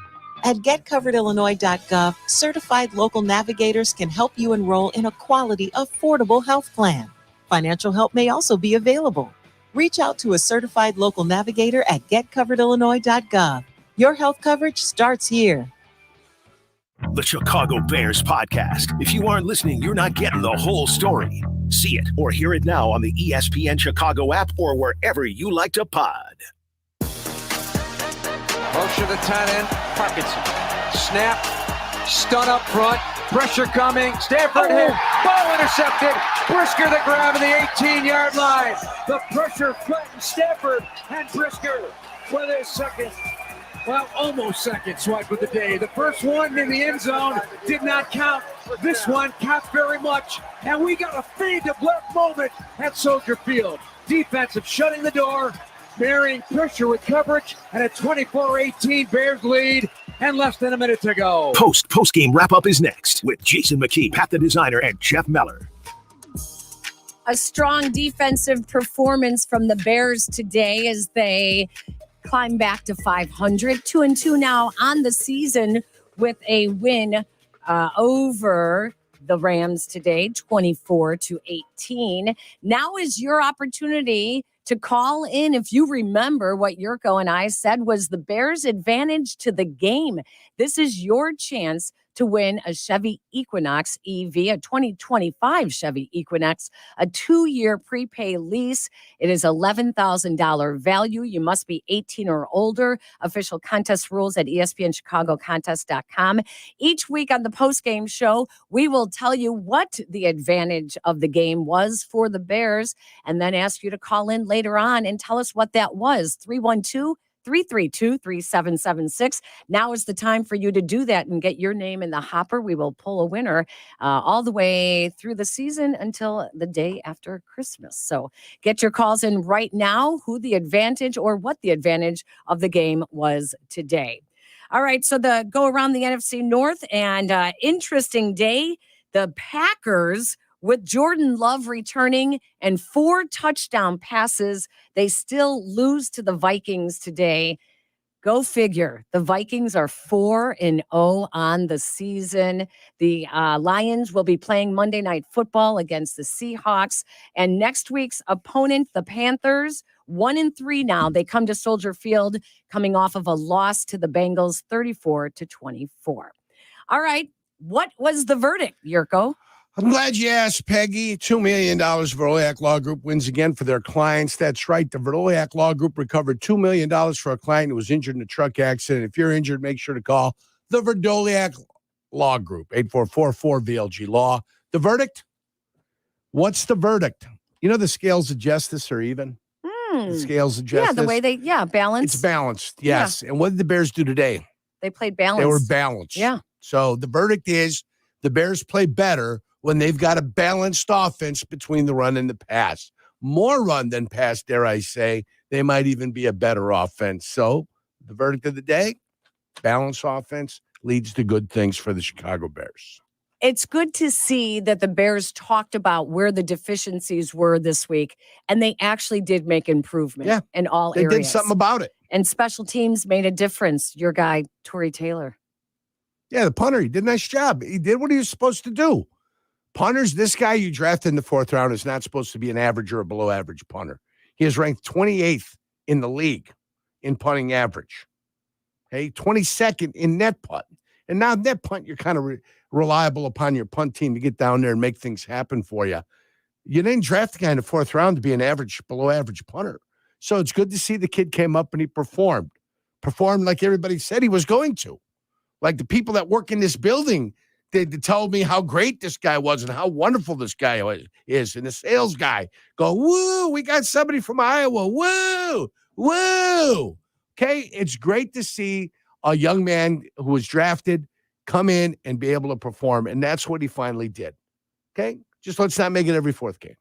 Speaker 1: At getcoveredillinois.gov, certified local navigators can help you enroll in a quality, affordable health plan. Financial help may also be available. Reach out to a certified local navigator at getcoveredillinois.gov. Your health coverage starts here.
Speaker 16: The Chicago Bears podcast. If you aren't listening, you're not getting the whole story. See it or hear it now on the ESPN Chicago app or wherever you like to pod.
Speaker 2: Motion to tight end, Parkinson. Snap, stun up front, pressure coming, Stafford hit, ball intercepted, Brisker the grab at the 18-yard line. The pressure threatens Stafford and Brisker with his second. Well, almost second swipe of the day. The first one in the end zone did not count. This one counts very much. And we got a fade to black moment at Soldier Field. Defensive shutting the door. bearing pressure with coverage, and a 24-18 Bears lead, and less than a minute to go.
Speaker 16: Postgame wrap-up is next with Jason McKee, Pat the Designer, and Jeff Meller.
Speaker 3: A strong defensive performance from the Bears today as they climb back to 500. 2-2 now on the season with a win over the Rams today, 24-18. Now is your opportunity to call in if you remember what Yurko and I said was the Bears' advantage to the game. This is your chance to win a Chevy Equinox EV, a 2025 Chevy Equinox, a 2-year prepay lease. It is $11,000 value. You must be 18 or older. Official contest rules at ESPNChicagoContest.com. Each week on the postgame show, we will tell you what the advantage of the game was for the Bears and then ask you to call in later on and tell us what that was. 312-332-3776. Now is the time for you to do that and get your name in the hopper. We will pull a winner all the way through the season until the day after Christmas. So get your calls in right now, who the advantage or what the advantage of the game was today. All right, so the go around the NFC North and interesting day. The Packers, with Jordan Love returning and 4 touchdown passes, they still lose to the Vikings today. Go figure. The Vikings are 4-0 on the season. The Lions will be playing Monday Night Football against the Seahawks. And next week's opponent, the Panthers, 1-3 now. They come to Soldier Field coming off of a loss to the Bengals, 34-24. All right. What was the verdict, Yurko?
Speaker 4: I'm glad you asked, Peggy. $2 million Veroliak Law Group wins again for their clients. That's right. The Veroliak Law Group recovered $2 million for a client who was injured in a truck accident. If you're injured, make sure to call the Veroliak Law Group, 844-4VLG-LAW. The verdict? What's the verdict? You know the scales of justice are even? The scales of justice?
Speaker 3: Yeah, the way they, balance.
Speaker 4: It's balanced, yes. Yeah. And what did the Bears do today?
Speaker 3: They played balanced.
Speaker 4: They were balanced.
Speaker 3: Yeah.
Speaker 4: So the verdict is the Bears play better when they've got a balanced offense between the run and the pass. More run than pass, dare I say. They might even be a better offense. So the verdict of the day, balanced offense leads to good things for the Chicago Bears.
Speaker 3: It's good to see that the Bears talked about where the deficiencies were this week, and they actually did make improvement in all areas.
Speaker 4: They did something about it.
Speaker 3: And special teams made a difference. Your guy, Tory Taylor.
Speaker 4: Yeah, the punter, he did a nice job. He did what he was supposed to do. Punters, this guy you drafted in the 4th round is not supposed to be an average or a below average punter. He is ranked 28th in the league in punting average. Okay, 22nd in net punt. And now net punt, you're kind of reliable upon your punt team to get down there and make things happen for you. You didn't draft the guy in the 4th round to be an average, below average punter. So it's good to see the kid came up and he performed. Performed like everybody said he was going to. Like the people that work in this building, they told me how great this guy was and how wonderful this guy is. And the sales guy go, woo, we got somebody from Iowa. Woo, woo. Okay, it's great to see a young man who was drafted come in and be able to perform. And that's what he finally did. Okay, just let's not make it every 4th game.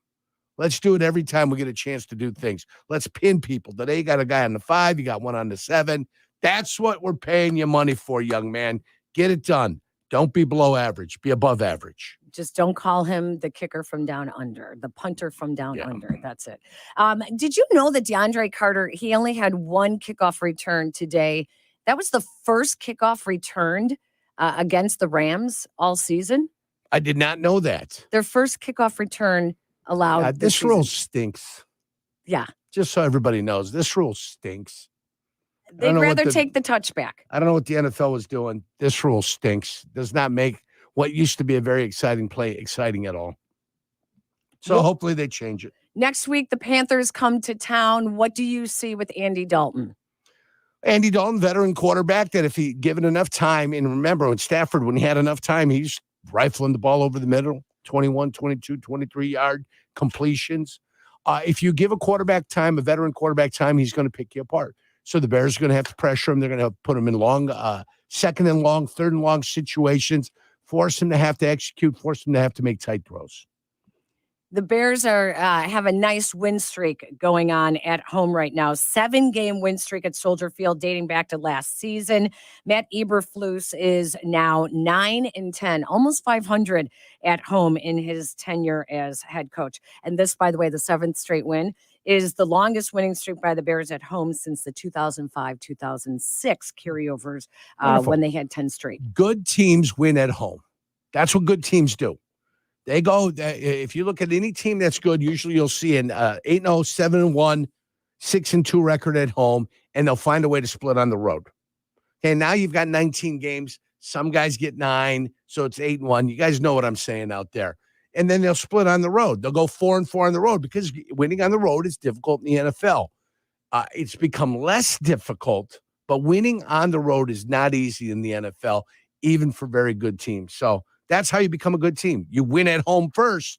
Speaker 4: Let's do it every time we get a chance to do things. Let's pin people. Today you got a guy on the 5, you got one on the 7. That's what we're paying you money for, young man. Get it done. Don't be below average. Be above average.
Speaker 3: Just don't call him the kicker from down under, the punter from down under. That's it. Did you know that DeAndre Carter, he only had 1 kickoff return today? That was the first kickoff returned against the Rams all season.
Speaker 4: I did not know that.
Speaker 3: Their first kickoff return allowed.
Speaker 4: This rule stinks.
Speaker 3: Yeah.
Speaker 4: Just so everybody knows, this rule stinks.
Speaker 3: They'd rather take the touchback.
Speaker 4: I don't know what the NFL was doing. This rule stinks. Does not make what used to be a very exciting play exciting at all. So hopefully they change it.
Speaker 3: Next week, the Panthers come to town. What do you see with Andy Dalton?
Speaker 4: Andy Dalton, veteran quarterback, that if he given enough time, and remember with Stafford, when he had enough time, he's rifling the ball over the middle, 21, 22, 23-yard completions. If you give a quarterback time, a veteran quarterback time, he's going to pick you apart. So the Bears are going to have to pressure him. They're going to put him in long, 2nd and long, 3rd and long situations, force him to have to execute, force him to have to make tight throws.
Speaker 3: The Bears are have a nice win streak going on at home right now. 7-game win streak at Soldier Field dating back to last season. Matt Eberflus is now 9-10, almost 500 at home in his tenure as head coach. And this, by the way, the 7th straight win is the longest winning streak by the Bears at home since the 2005-2006 carryovers when they had 10 straight.
Speaker 4: Good teams win at home. That's what good teams do. They go, if you look at any team that's good, usually you'll see an 8-0, 7-1, 6-2 record at home, and they'll find a way to split on the road. Okay, now you've got 19 games. Some guys get 9, so it's 8-1. You guys know what I'm saying out there. And then they'll split on the road. They'll go 4-4 on the road because winning on the road is difficult in the NFL. It's become less difficult, but winning on the road is not easy in the NFL, even for very good teams. So that's how you become a good team. You win at home first,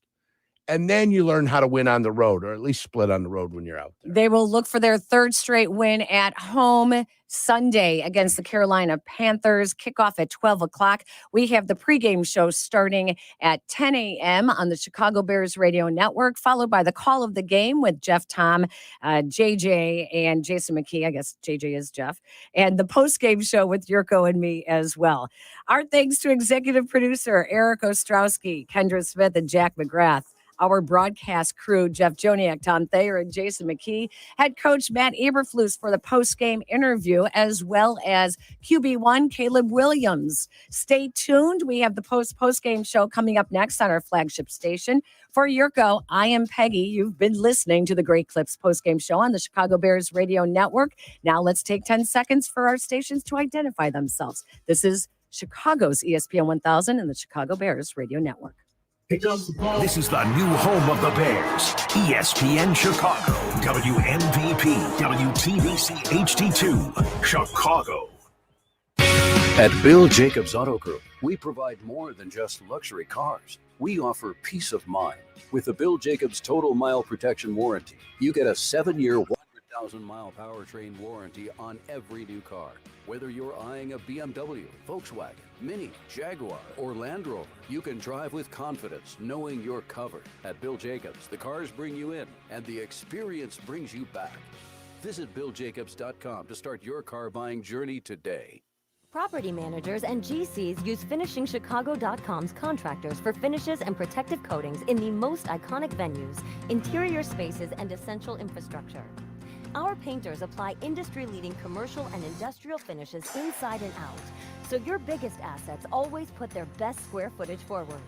Speaker 4: and then you learn how to win on the road, or at least split on the road when you're out there.
Speaker 3: They will look for their 3rd straight win at home Sunday against the Carolina Panthers. Kickoff at 12 o'clock. We have the pregame show starting at 10 a.m. on the Chicago Bears Radio Network, followed by the call of the game with Jeff Tom, JJ, and Jason McKee. I guess JJ is Jeff. And the postgame show with Yurko and me as well. Our thanks to executive producer Eric Ostrowski, Kendra Smith, and Jack McGrath. Our broadcast crew, Jeff Joniak, Tom Thayer, and Jason McKee. Head coach Matt Eberflus for the post-game interview, as well as QB1 Caleb Williams. Stay tuned. We have the post-game show coming up next on our flagship station. For Yurko, I am Peggy. You've been listening to the Great Clips post-game show on the Chicago Bears Radio Network. Now let's take 10 seconds for our stations to identify themselves. This is Chicago's ESPN 1000 and the Chicago Bears Radio Network.
Speaker 16: This is the new home of the Bears, ESPN Chicago, WMVP, WTBC HD2, Chicago.
Speaker 27: At Bill Jacobs Auto Group, we provide more than just luxury cars. We offer peace of mind. With the Bill Jacobs Total Mile Protection Warranty, you get a 7-year, 100,000-mile powertrain warranty on every new car. Whether you're eyeing a BMW, Volkswagen, Mini, Jaguar, or Land Rover, you can drive with confidence knowing you're covered. At Bill Jacobs, the cars bring you in, and the experience brings you back. Visit BillJacobs.com to start your car buying journey today.
Speaker 5: Property managers and GCs use FinishingChicago.com's contractors for finishes and protective coatings in the most iconic venues, interior spaces, and essential infrastructure. Our painters apply industry-leading commercial and industrial finishes inside and out, so your biggest assets always put their best square footage forward.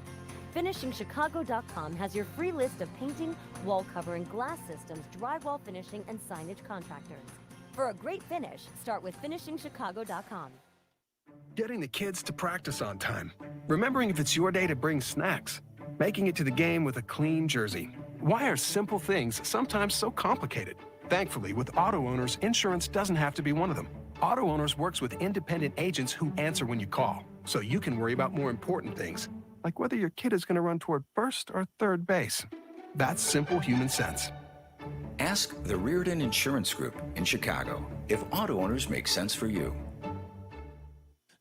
Speaker 5: FinishingChicago.com has your free list of painting, wall covering, glass systems, drywall finishing, and signage contractors. For a great finish, start with FinishingChicago.com.
Speaker 14: Getting the kids to practice on time. Remembering if it's your day to bring snacks. Making it to the game with a clean jersey. Why are simple things sometimes so complicated? Thankfully, with Auto Owners, insurance doesn't have to be one of them. Auto Owners works with independent agents who answer when you call, so you can worry about more important things, like whether your kid is going to run toward first or third base. That's simple human sense.
Speaker 15: Ask the Reardon Insurance Group in Chicago if Auto Owners make sense for you.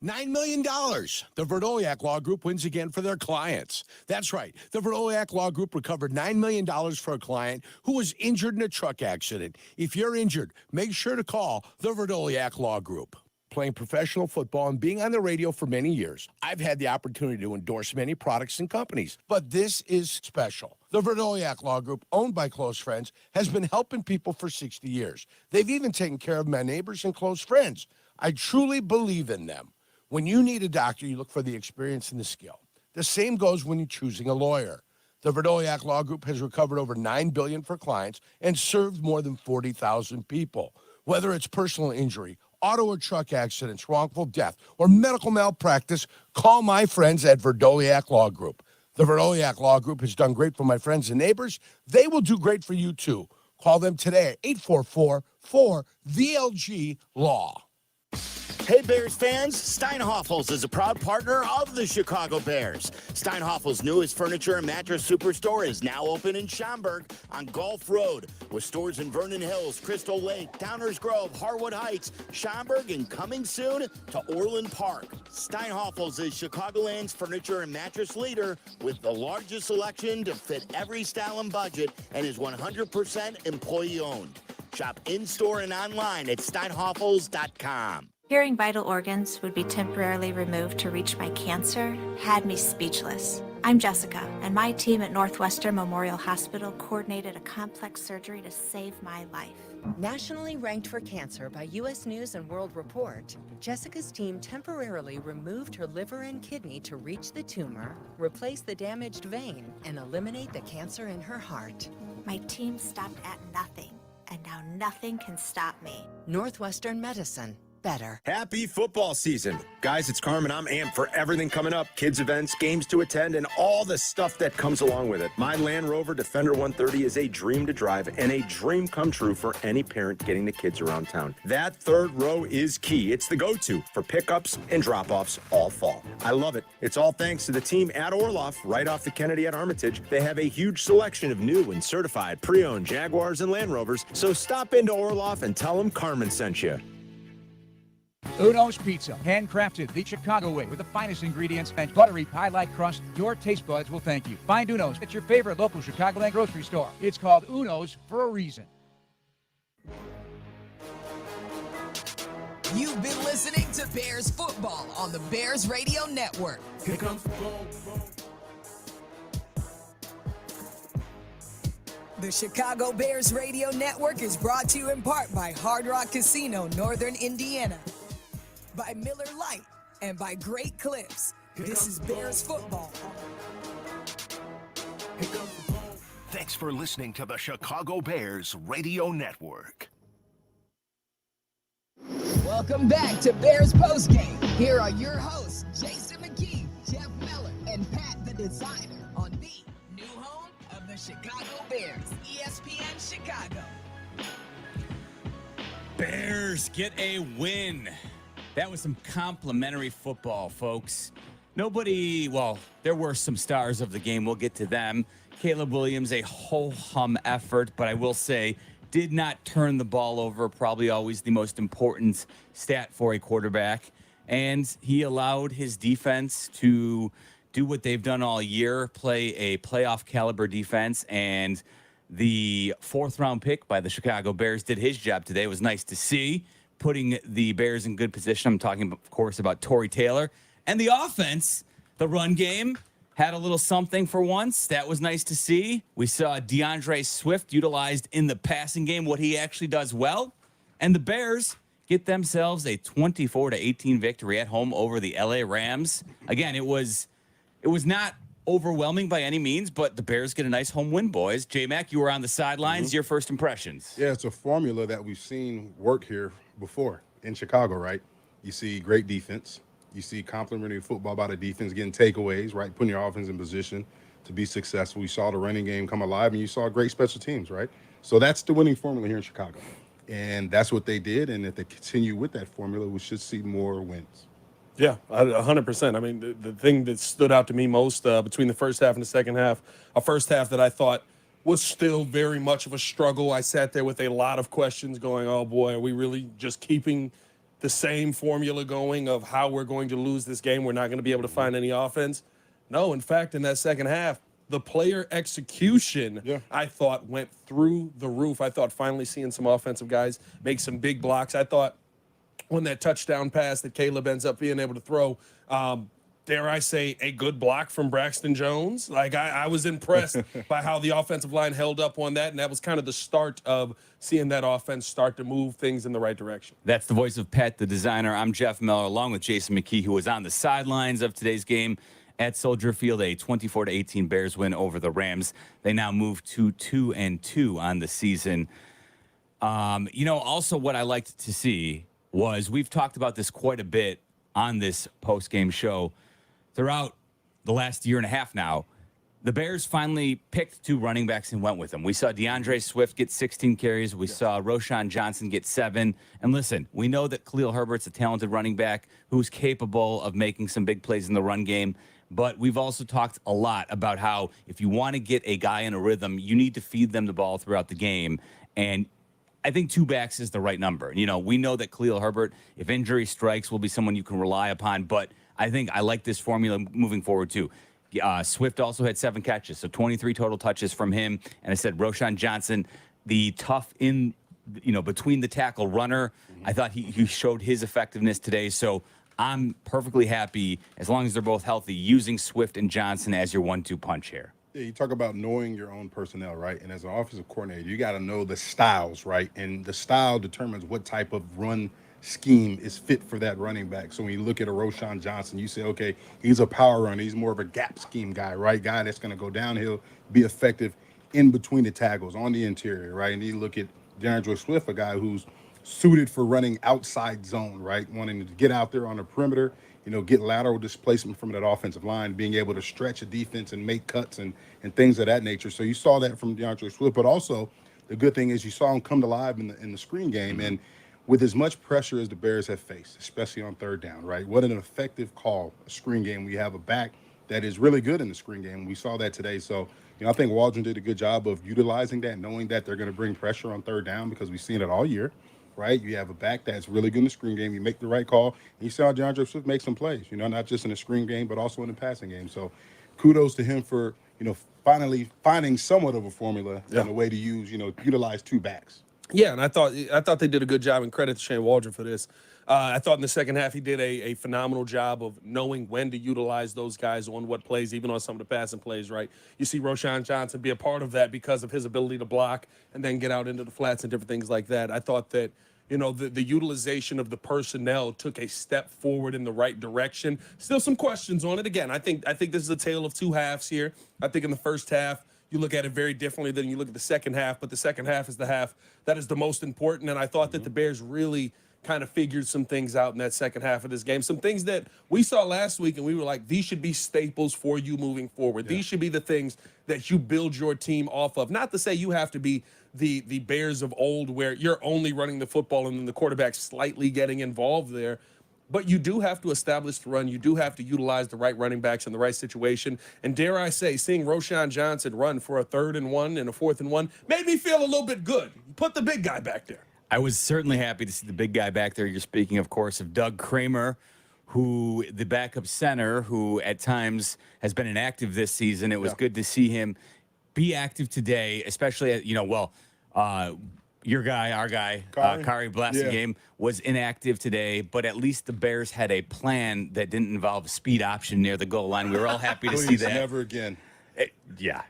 Speaker 4: $9 million. The Verdoliak Law Group wins again for their clients. That's right. The Verdoliak Law Group recovered $9 million for a client who was injured in a truck accident. If you're injured, make sure to call the Verdoliak Law Group. Playing professional football and being on the radio for many years, I've had the opportunity to endorse many products and companies, but this is special. The Verdoliak Law Group, owned by close friends, has been helping people for 60 years. They've even taken care of my neighbors and close friends. I truly believe in them. When you need a doctor, you look for the experience and the skill. The same goes when you're choosing a lawyer. The Verdoliak Law Group has recovered over $9 billion for clients and served more than 40,000 people. Whether it's personal injury, auto or truck accidents, wrongful death, or medical malpractice, call my friends at Verdoliak Law Group. The Verdoliak Law Group has done great for my friends and neighbors. They will do great for you, too. Call them today at 844-4VLG-LAW.
Speaker 7: Hey, Bears fans, Steinhoffels is a proud partner of the Chicago Bears. Steinhoffels' newest furniture and mattress superstore is now open in Schaumburg on Gulf Road, with stores in Vernon Hills, Crystal Lake, Downers Grove, Harwood Heights, Schaumburg, and coming soon to Orland Park. Steinhoffels is Chicagoland's furniture and mattress leader with the largest selection to fit every style and budget, and is 100% employee-owned. Shop in-store and online at steinhoffels.com.
Speaker 17: Hearing vital organs would be temporarily removed to reach my cancer had me speechless. I'm Jessica, and my team at Northwestern Memorial Hospital coordinated a complex surgery to save my life.
Speaker 18: Nationally ranked for cancer by U.S. News and World Report, Jessica's team temporarily removed her liver and kidney to reach the tumor, replace the damaged vein, and eliminate the cancer in her heart.
Speaker 17: My team stopped at nothing, and now nothing can stop me.
Speaker 18: Northwestern Medicine. Better.
Speaker 19: Happy football season. Guys, it's Carmen. I'm amped for everything coming up. Kids events, games to attend, and all the stuff that comes along with it. My Land Rover Defender 130 is a dream to drive and a dream come true for any parent getting the kids around town. That third row is key. It's the go-to for pickups and drop-offs all fall. I love it. It's all thanks to the team at Orloff, right off the Kennedy at Armitage. They have a huge selection of new and certified pre-owned Jaguars and Land Rovers, so stop into Orloff and tell them Carmen sent you.
Speaker 6: Uno's Pizza, handcrafted the Chicago way with the finest ingredients and buttery pie-like crust. Your taste buds will thank you. Find Uno's at your favorite local Chicagoland grocery store. It's called Uno's for a reason.
Speaker 20: You've been listening to Bears football on the Bears Radio Network.
Speaker 8: Here comes the boom, boom.
Speaker 20: The Chicago Bears Radio Network is brought to you in part by Hard Rock Casino, Northern Indiana, by Miller Lite, and by Great Clips. This is Bears football.
Speaker 16: Thanks for listening to the Chicago Bears Radio Network.
Speaker 20: Welcome back to Bears Postgame. Here are your hosts, Jason McKee, Jeff Miller, and Pat the Designer on the new home of the Chicago Bears, ESPN Chicago.
Speaker 21: Bears get a win. That was some complimentary football, folks. There were some stars of the game. We'll get to them. Caleb Williams, a ho-hum effort, but I will say, did not turn the ball over, probably always the most important stat for a quarterback. And he allowed his defense to do what they've done all year, play a playoff caliber defense. And the 4th-round pick by the Chicago Bears did his job today. It was nice to see, putting the Bears in good position. I'm talking, of course, about Tory Taylor. And the offense, the run game, had a little something for once. That was nice to see. We saw DeAndre Swift utilized in the passing game, what he actually does well. And the Bears get themselves a 24-18 victory at home over the LA Rams. Again, it was not overwhelming by any means, but the Bears get a nice home win, boys. J-Mac, you were on the sidelines. Your first impressions?
Speaker 22: Yeah, it's a formula that we've seen work here before in Chicago, right? You see great defense. You see complimentary football by the defense, getting takeaways, right? Putting your offense in position to be successful. You saw the running game come alive, and you saw great special teams, right? So that's the winning formula here in Chicago. And that's what they did. And if they continue with that formula, we should see more wins.
Speaker 28: Yeah, 100%. I mean, the thing that stood out to me most between the first half and the second half, a first half that I thought was still very much of a struggle. I sat there with a lot of questions going, oh, boy, are we really just keeping the same formula going of how we're going to lose this game? We're not going to be able to find any offense. No, in fact, in that second half, the player execution, I thought, went through the roof. I thought finally seeing some offensive guys make some big blocks. I thought when that touchdown pass that Caleb ends up being able to throw, dare I say, a good block from Braxton Jones. Like, I was impressed by how the offensive line held up on that, and that was kind of the start of seeing that offense start to move things in the right direction.
Speaker 21: That's the voice of Pat, the designer. I'm Jeff Miller, along with Jason McKee, who was on the sidelines of today's game at Soldier Field, a 24-18 Bears win over the Rams. They now move to 2-2 on the season. Also what I liked to see was, we've talked about this quite a bit on this post-game show throughout the last year and a half now, the Bears finally picked 2 running backs and went with them. We saw DeAndre Swift get 16 carries. We saw Roshan Johnson get 7. And listen, we know that Khalil Herbert's a talented running back who's capable of making some big plays in the run game. But we've also talked a lot about how if you want to get a guy in a rhythm, you need to feed them the ball throughout the game. And I think 2 backs is the right number. You know, we know that Khalil Herbert, if injury strikes, will be someone you can rely upon. But I think I like this formula moving forward, too. Swift also had 7 catches, so 23 total touches from him. And I said Roshan Johnson, the tough in, between the tackle runner. I thought he showed his effectiveness today. So I'm perfectly happy, as long as they're both healthy, using Swift and Johnson as your 1-2 punch here.
Speaker 22: Yeah, you talk about knowing your own personnel, right? And as an offensive coordinator, you got to know the styles, right? And the style determines what type of run scheme is fit for that running back. So when you look at a Roshan Johnson, you say, okay, he's a power runner. He's more of a gap scheme guy, right? Guy that's going to go downhill, be effective in between the tackles on the interior, right? And you look at DeAndre Swift, a guy who's suited for running outside zone, right? Wanting to get out there on the perimeter, get lateral displacement from that offensive line, being able to stretch a defense and make cuts and things of that nature. So you saw that from DeAndre Swift, but also the good thing is you saw him come to life in the screen game. And with as much pressure as the Bears have faced, especially on 3rd down, right? What an effective call, a screen game. We have a back that is really good in the screen game. We saw that today. So, I think Waldron did a good job of utilizing that, knowing that they're going to bring pressure on 3rd down because we've seen it all year, right? You have a back that's really good in the screen game. You make the right call. And you saw DeAndre Swift make some plays, not just in the screen game, but also in the passing game. So kudos to him for, finally finding somewhat of a formula and a way to utilize 2 backs.
Speaker 28: Yeah, and I thought they did a good job, and credit to Shane Waldron for this. I thought in the second half he did a phenomenal job of knowing when to utilize those guys on what plays, even on some of the passing plays, right? You see Roshan Johnson be a part of that because of his ability to block and then get out into the flats and different things like that. I thought that, the utilization of the personnel took a step forward in the right direction. Still some questions on it. Again, I think this is a tale of 2 halves here. I think in the first half, you look at it very differently than you look at the second half, but the second half is the half that is the most important. And I thought that the Bears really kind of figured some things out in that second half of this game. Some things that we saw last week, and we were like, these should be staples for you moving forward. Yeah. These should be the things that you build your team off of. Not to say you have to be the Bears of old where you're only running the football and then the quarterback slightly getting involved there. But you do have to establish the run. You do have to utilize the right running backs in the right situation. And dare I say, seeing Roshan Johnson run for a 3rd and 1 and a 4th and 1 made me feel a little bit good. Put the big guy back there.
Speaker 21: I was certainly happy to see the big guy back there. You're speaking, of course, of Doug Kramer, who the backup center, who at times has been inactive this season. It was good to see him be active today, especially at, your guy, our guy, Kari Blasingame was inactive today, but at least the Bears had a plan that didn't involve a speed option near the goal line. We were all happy to see that.
Speaker 22: Never again.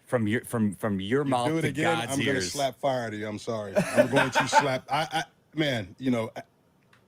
Speaker 21: From your mouth
Speaker 22: do it
Speaker 21: to
Speaker 22: again,
Speaker 21: God's
Speaker 22: I'm
Speaker 21: ears.
Speaker 22: going to slap fire to you. I'm sorry. I'm going to slap. I don't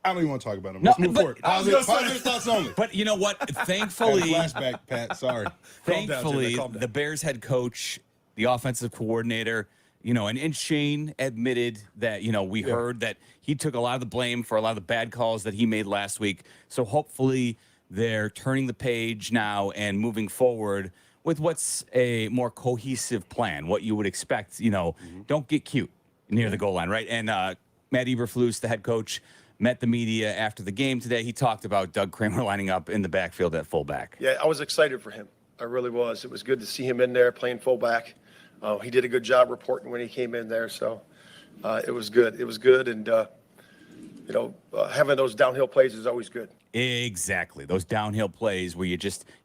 Speaker 22: even want to talk about him. Let's move forward. Positive thoughts only.
Speaker 21: But you know what? Thankfully,
Speaker 22: flashback, Pat. Sorry.
Speaker 21: Thankfully, the Bears head coach, the offensive coordinator, and Shane admitted that, we heard that he took a lot of the blame for a lot of the bad calls that he made last week. So hopefully they're turning the page now and moving forward with what's a more cohesive plan, what you would expect. Don't get cute near the goal line, right? And Matt Eberflus, the head coach, met the media after the game today. He talked about Doug Kramer lining up in the backfield at fullback.
Speaker 9: Yeah, I was excited for him. I really was. It was good to see him in there playing fullback. He did a good job reporting when he came in there, so it was good. It was good, and having those downhill plays is always good.
Speaker 21: Exactly, those downhill plays where you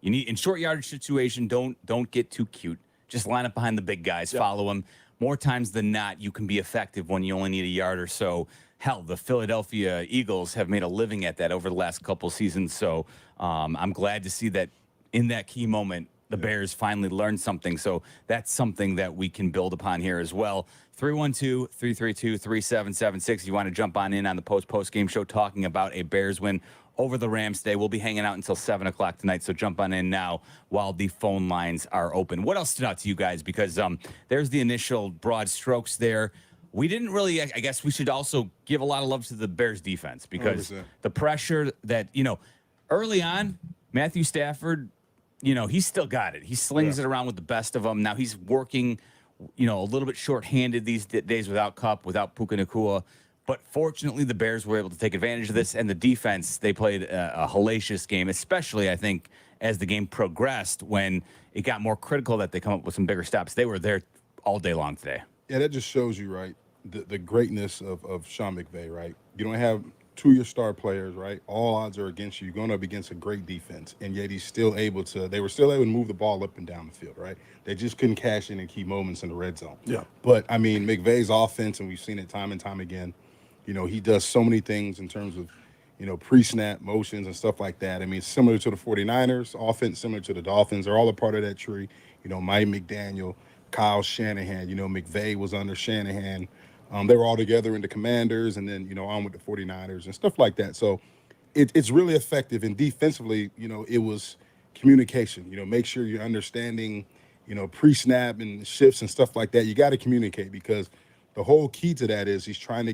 Speaker 21: need in short yardage situation. Don't get too cute. Just line up behind the big guys, follow them. More times than not, you can be effective when you only need a yard or so. Hell, the Philadelphia Eagles have made a living at that over the last couple seasons. So I'm glad to see that in that key moment, the Bears finally learned something. So that's something that we can build upon here as well. 312-332-3776. You want to jump on in on the post-game show talking about a Bears win over the Rams today. We'll be hanging out until 7 o'clock tonight, so jump on in now while the phone lines are open. What else stood out to you guys? Because there's the initial broad strokes there. We didn't really, I guess we should also give a lot of love to the Bears defense because
Speaker 22: 100%.
Speaker 21: The pressure that, early on, Matthew Stafford he's still got it. He slings it around with the best of them. Now he's working, a little bit shorthanded these days without Kupp, without Puka Nacua. But fortunately, the Bears were able to take advantage of this, and the defense, they played a hellacious game, especially, I think, as the game progressed when it got more critical that they come up with some bigger stops. They were there all day long today.
Speaker 22: Yeah, that just shows you, right, the greatness of Sean McVay, right? You don't have two of your star players, right? All odds are against you. You're going up against a great defense, and yet they were still able to move the ball up and down the field, right? They just couldn't cash in key moments in the red zone.
Speaker 28: Yeah.
Speaker 22: But, I mean, McVay's offense, and we've seen it time and time again, he does so many things in terms of, pre-snap motions and stuff like that. I mean, similar to the 49ers, offense similar to the Dolphins. They're all a part of that tree. Mike McDaniel, Kyle Shanahan, McVay was under Shanahan. They were all together in the Commanders and then, on with the 49ers and stuff like that. So it's really effective. And defensively, it was communication. Make sure you're understanding, pre-snap and shifts and stuff like that. You got to communicate because the whole key to that is he's trying to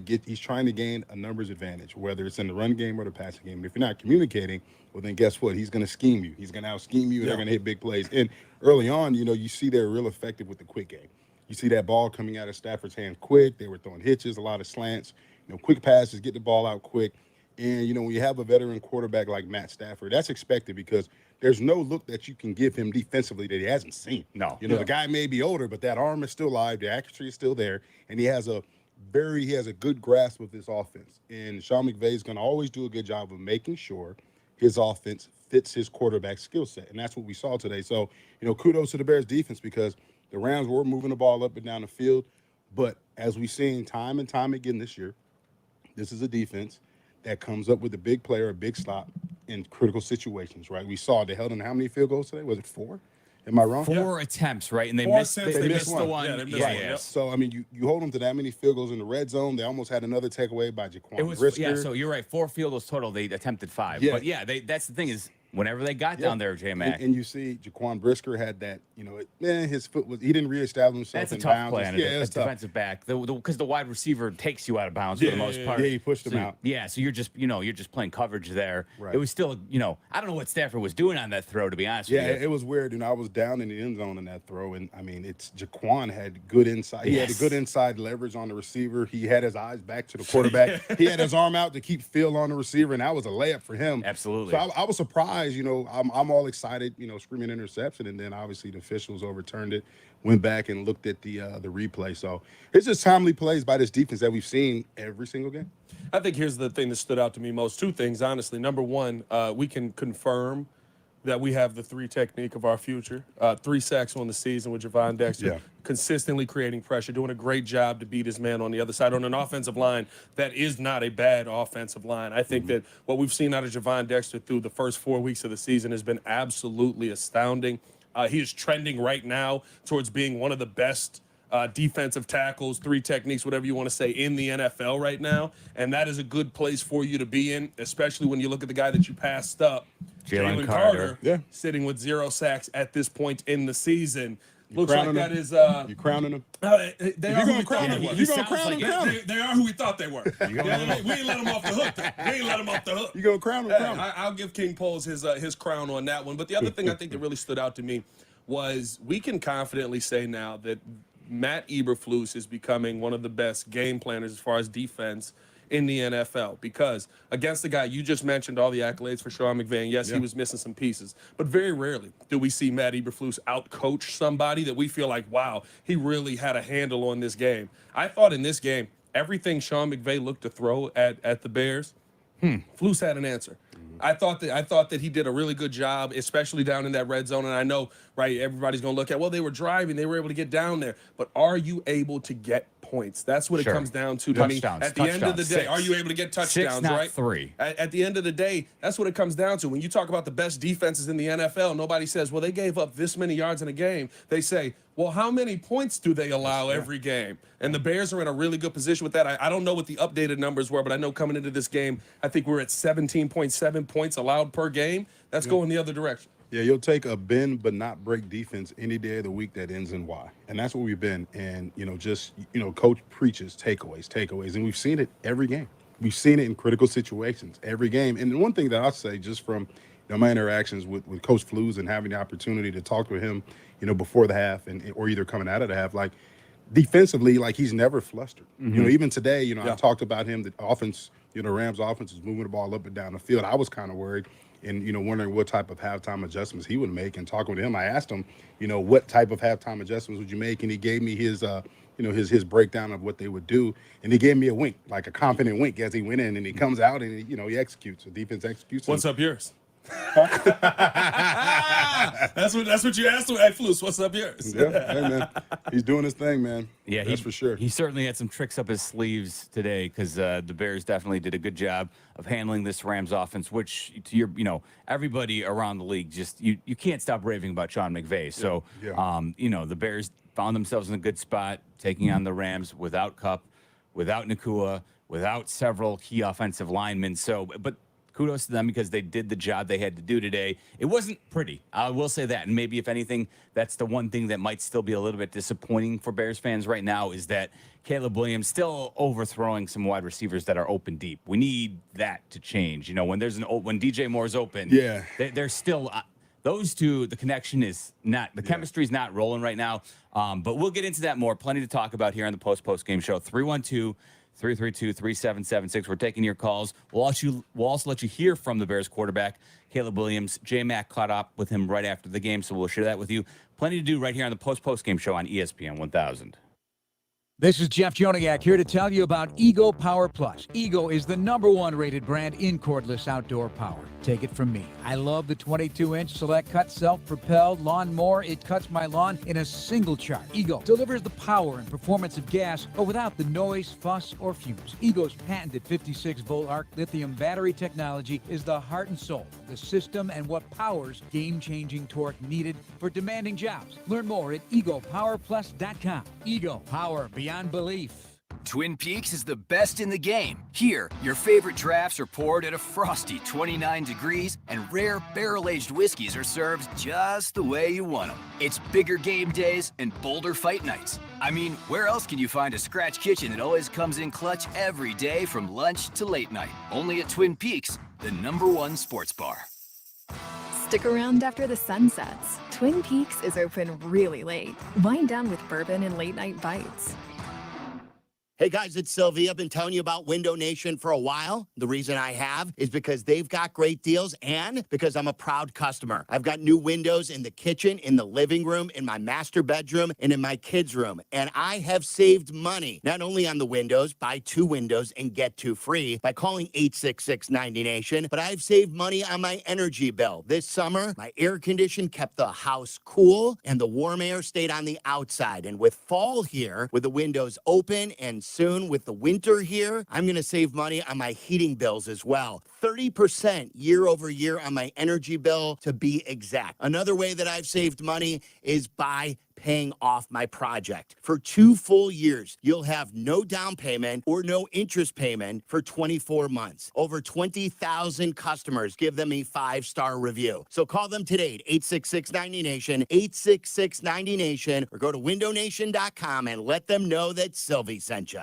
Speaker 22: gain a numbers advantage, whether it's in the run game or the passing game. And if you're not communicating, well, then guess what? He's going to scheme you. He's going to out-scheme you, and they're going to hit big plays. And early on, you see they're real effective with the quick game. You see that ball coming out of Stafford's hand quick. They were throwing hitches, a lot of slants, quick passes, get the ball out quick. And, when you have a veteran quarterback like Matt Stafford, that's expected because there's no look that you can give him defensively that he hasn't seen.
Speaker 21: No.
Speaker 22: The guy may be older, but that arm is still live. The accuracy is still there. And he has a good grasp of this offense. And Sean McVay is going to always do a good job of making sure his offense fits his quarterback skill set. And that's what we saw today. So, kudos to the Bears defense because the Rams were moving the ball up and down the field. But as we've seen time and time again this year, this is a defense that comes up with a big player, a big stop in critical situations, right? We saw they held on how many field goals today? Was it 4? Am I wrong?
Speaker 21: 4 attempts, right? And they missed the one.
Speaker 28: Yeah, they missed one. Yep.
Speaker 22: So, I mean, you hold them to that many field goals in the red zone. They almost had another takeaway by Jaquan Brisker.
Speaker 21: Yeah, so you're right. 4 field goals total. They attempted 5.
Speaker 22: Yeah.
Speaker 21: But, that's the thing is whenever they got down there, J-Mac.
Speaker 22: And you see Jaquan Brisker had that, his foot he didn't reestablish himself
Speaker 21: That's a
Speaker 22: in
Speaker 21: tough
Speaker 22: bounds.
Speaker 21: play on a defensive back because the wide receiver takes you out of bounds for the most part.
Speaker 22: Yeah, he pushed him out.
Speaker 21: Yeah, so you're just playing coverage there.
Speaker 22: Right.
Speaker 21: It was still, I don't know what Stafford was doing on that throw, to be honest with you.
Speaker 22: Yeah, it was weird. I was down in the end zone in that throw, and I mean, Jaquan had good inside. He had a good inside leverage on the receiver. He had his eyes back to the quarterback. He had his arm out to keep feel on the receiver, and that was a layup for him.
Speaker 21: Absolutely.
Speaker 22: So I was surprised. I'm all excited. Screaming interception, and then obviously the officials overturned it. Went back and looked at the replay. So it's just timely plays by this defense that we've seen every single game.
Speaker 28: I think here's the thing that stood out to me most. 2 things, honestly. Number one, we can confirm that we have the 3 technique of our future. 3 sacks on the season with Javon Dexter, consistently creating pressure, doing a great job to beat his man on the other side on an offensive line that is not a bad offensive line. I think that what we've seen out of Javon Dexter through the first 4 weeks of the season has been absolutely astounding. He is trending right now towards being one of the best defensive tackles, 3 techniques, whatever you want to say, in the NFL right now. And that is a good place for you to be in, especially when you look at the guy that you passed up, Jalen Carter, sitting with 0 sacks at this point in the season. Looks like that is
Speaker 22: you crowning them.
Speaker 28: They are who we thought they were.
Speaker 22: You gonna crown them?
Speaker 28: They are who we thought they were. We ain't let them off the hook. We ain't let them off the hook.
Speaker 22: You gonna crown them?
Speaker 28: I'll give King Poles his crown on that one. But the other thing I think that really stood out to me was we can confidently say now that Matt Eberflus is becoming one of the best game planners as far as defense in the NFL, because against the guy you just mentioned, all the accolades for Sean McVay, and yes, he was missing some pieces, but very rarely do we see Matt Eberflus out-coach somebody that we feel like, wow, he really had a handle on this game. I thought in this game, everything Sean McVay looked to throw at the Bears, Flus had an answer. I thought that he did a really good job, especially down in that red zone. And I know, right, everybody's going to look at, well, they were driving, they were able to get down there. But are you able to get points? That's what it comes down to me. At the end of the day, are you able to get touchdowns,
Speaker 21: 6, not
Speaker 28: right?
Speaker 21: 3.
Speaker 28: At the end of the day, that's what it comes down to. When you talk about the best defenses in the NFL, nobody says, well, they gave up this many yards in a game. They say, well, how many points do they allow every game? And the Bears are in a really good position with that. I don't know what the updated numbers were, but I know coming into this game, I think we're at 17.7 points allowed per game. That's going the other direction.
Speaker 22: Yeah, you'll take a bend but not break defense any day of the week that ends in Y. And that's what we've been. And, coach preaches takeaways. And we've seen it every game. We've seen it in critical situations every game. And one thing that I'll say just from, my interactions with Coach Flus and having the opportunity to talk with him, before the half or either coming out of the half, like defensively, like he's never flustered.
Speaker 2: Mhm.
Speaker 22: Even today, I talked about him, the offense, Rams offense is moving the ball up and down the field. I was kind of worried and, wondering what type of halftime adjustments he would make. And talking with him, I asked him, what type of halftime adjustments would you make? And he gave me his, his breakdown of what they would do. And he gave me a wink, like a confident wink as he went in, and he comes out and, he executes. The defense executes.
Speaker 28: What's up yours? That's what you asked him. Hey, Flus, what's up yours?
Speaker 22: Yeah, hey, man. He's doing his thing, man.
Speaker 21: Yeah,
Speaker 22: that's for sure.
Speaker 21: He certainly had some tricks up his sleeves today because the Bears definitely did a good job of handling this Rams offense, which to your, everybody around the league just you can't stop raving about Sean McVay. So, the Bears found themselves in a good spot, taking on the Rams without Kupp, without Nakua, without several key offensive linemen. So, but kudos to them because they did the job they had to do today. It wasn't pretty, I will say that. And maybe, if anything, that's the one thing that might still be a little bit disappointing for Bears fans right now is that Caleb Williams still overthrowing some wide receivers that are open deep. We need that to change. When when DJ Moore's open, they're still those two. The connection is not, the chemistry is not rolling right now. But we'll get into that more. Plenty to talk about here on the post game show. 312-332-3776. We're taking your calls. We'll also let you hear from the Bears quarterback, Caleb Williams. J-Mac caught up with him right after the game, so we'll share that with you. Plenty to do right here on the post game show on ESPN 1000.
Speaker 6: This is Jeff Joniak here to tell you about Ego Power Plus. Ego is the #1 rated brand in cordless outdoor power. Take it from me. I love the 22-inch Select Cut self-propelled lawn mower. It cuts my lawn in a single charge. Ego delivers the power and performance of gas, but without the noise, fuss, or fumes. Ego's patented 56-volt arc lithium battery technology is the heart and soul of the system and what powers game-changing torque needed for demanding jobs. Learn more at egopowerplus.com. Ego, power beyond belief.
Speaker 10: Twin Peaks is the best in the game. Here, your favorite drafts are poured at a frosty 29 degrees, and rare barrel-aged whiskeys are served just the way you want them. It's bigger game days and bolder fight nights. I mean, where else can you find a scratch kitchen that always comes in clutch every day from lunch to late night? Only at Twin Peaks, the #1 sports bar.
Speaker 11: Stick around after the sun sets. Twin Peaks is open really late. Wind down with bourbon and late-night bites.
Speaker 7: Hey guys, it's Sylvie. I've been telling you about Window Nation for a while. The reason I have is because they've got great deals and because I'm a proud customer. I've got new windows in the kitchen, in the living room, in my master bedroom, and in my kids' room. And I have saved money, not only on the windows, buy 2 windows and get 2 free by calling 866-90Nation, but I've saved money on my energy bill. This summer, my air condition kept the house cool and the warm air stayed on the outside. And with fall here, with the windows open and soon with the winter here, I'm going to save money on my heating bills as well. 30% year over year on my energy bill, to be exact. Another way that I've saved money is by paying off my project. For 2 full years, you'll have no down payment or no interest payment for 24 months. Over 20,000 customers give them a 5-star review. So call them today at 866-90Nation, 866-90Nation, or go to windownation.com and let them know that Sylvie sent you.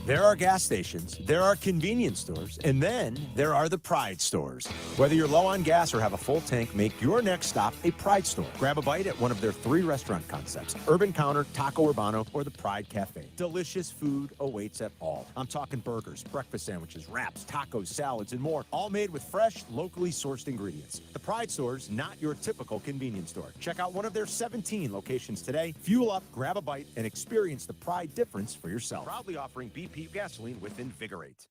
Speaker 12: There are gas stations, there are convenience stores, and then there are the Pride stores. Whether you're low on gas or have a full tank, make your next stop a Pride store. Grab a bite at one of their 3 restaurant concepts: Urban Counter, Taco Urbano, or the Pride Cafe. Delicious food awaits at all. I'm talking burgers, breakfast sandwiches, wraps, tacos, salads, and more, all made with fresh, locally sourced ingredients. The Pride store's not your typical convenience store. Check out one of their 17 locations today. Fuel up, grab a bite, and experience the Pride difference for yourself. Proudly offering BP gasoline with Invigorate.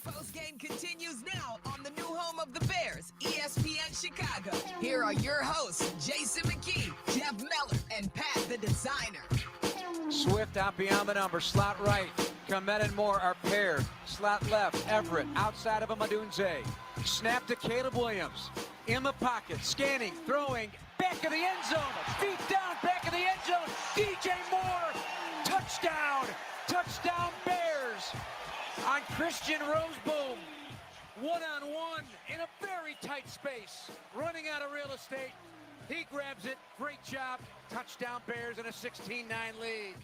Speaker 20: Postgame continues now on the new home of the Bears, ESPN Chicago. Here are your hosts, Jason McKee, Jeff Meller, and Pat the Designer.
Speaker 2: Swift out beyond the number, slot right. Komet and Moore are paired. Slot left, Everett outside of a Madunze. Snap to Caleb Williams. In the pocket, scanning, throwing, back of the end zone. Feet down, back of the end zone. DJ Moore, touchdown. Touchdown Bears on Christian Roseboom. One-on-one in a very tight space. Running out of real estate. He grabs it. Great job. Touchdown Bears in a 16-9 lead.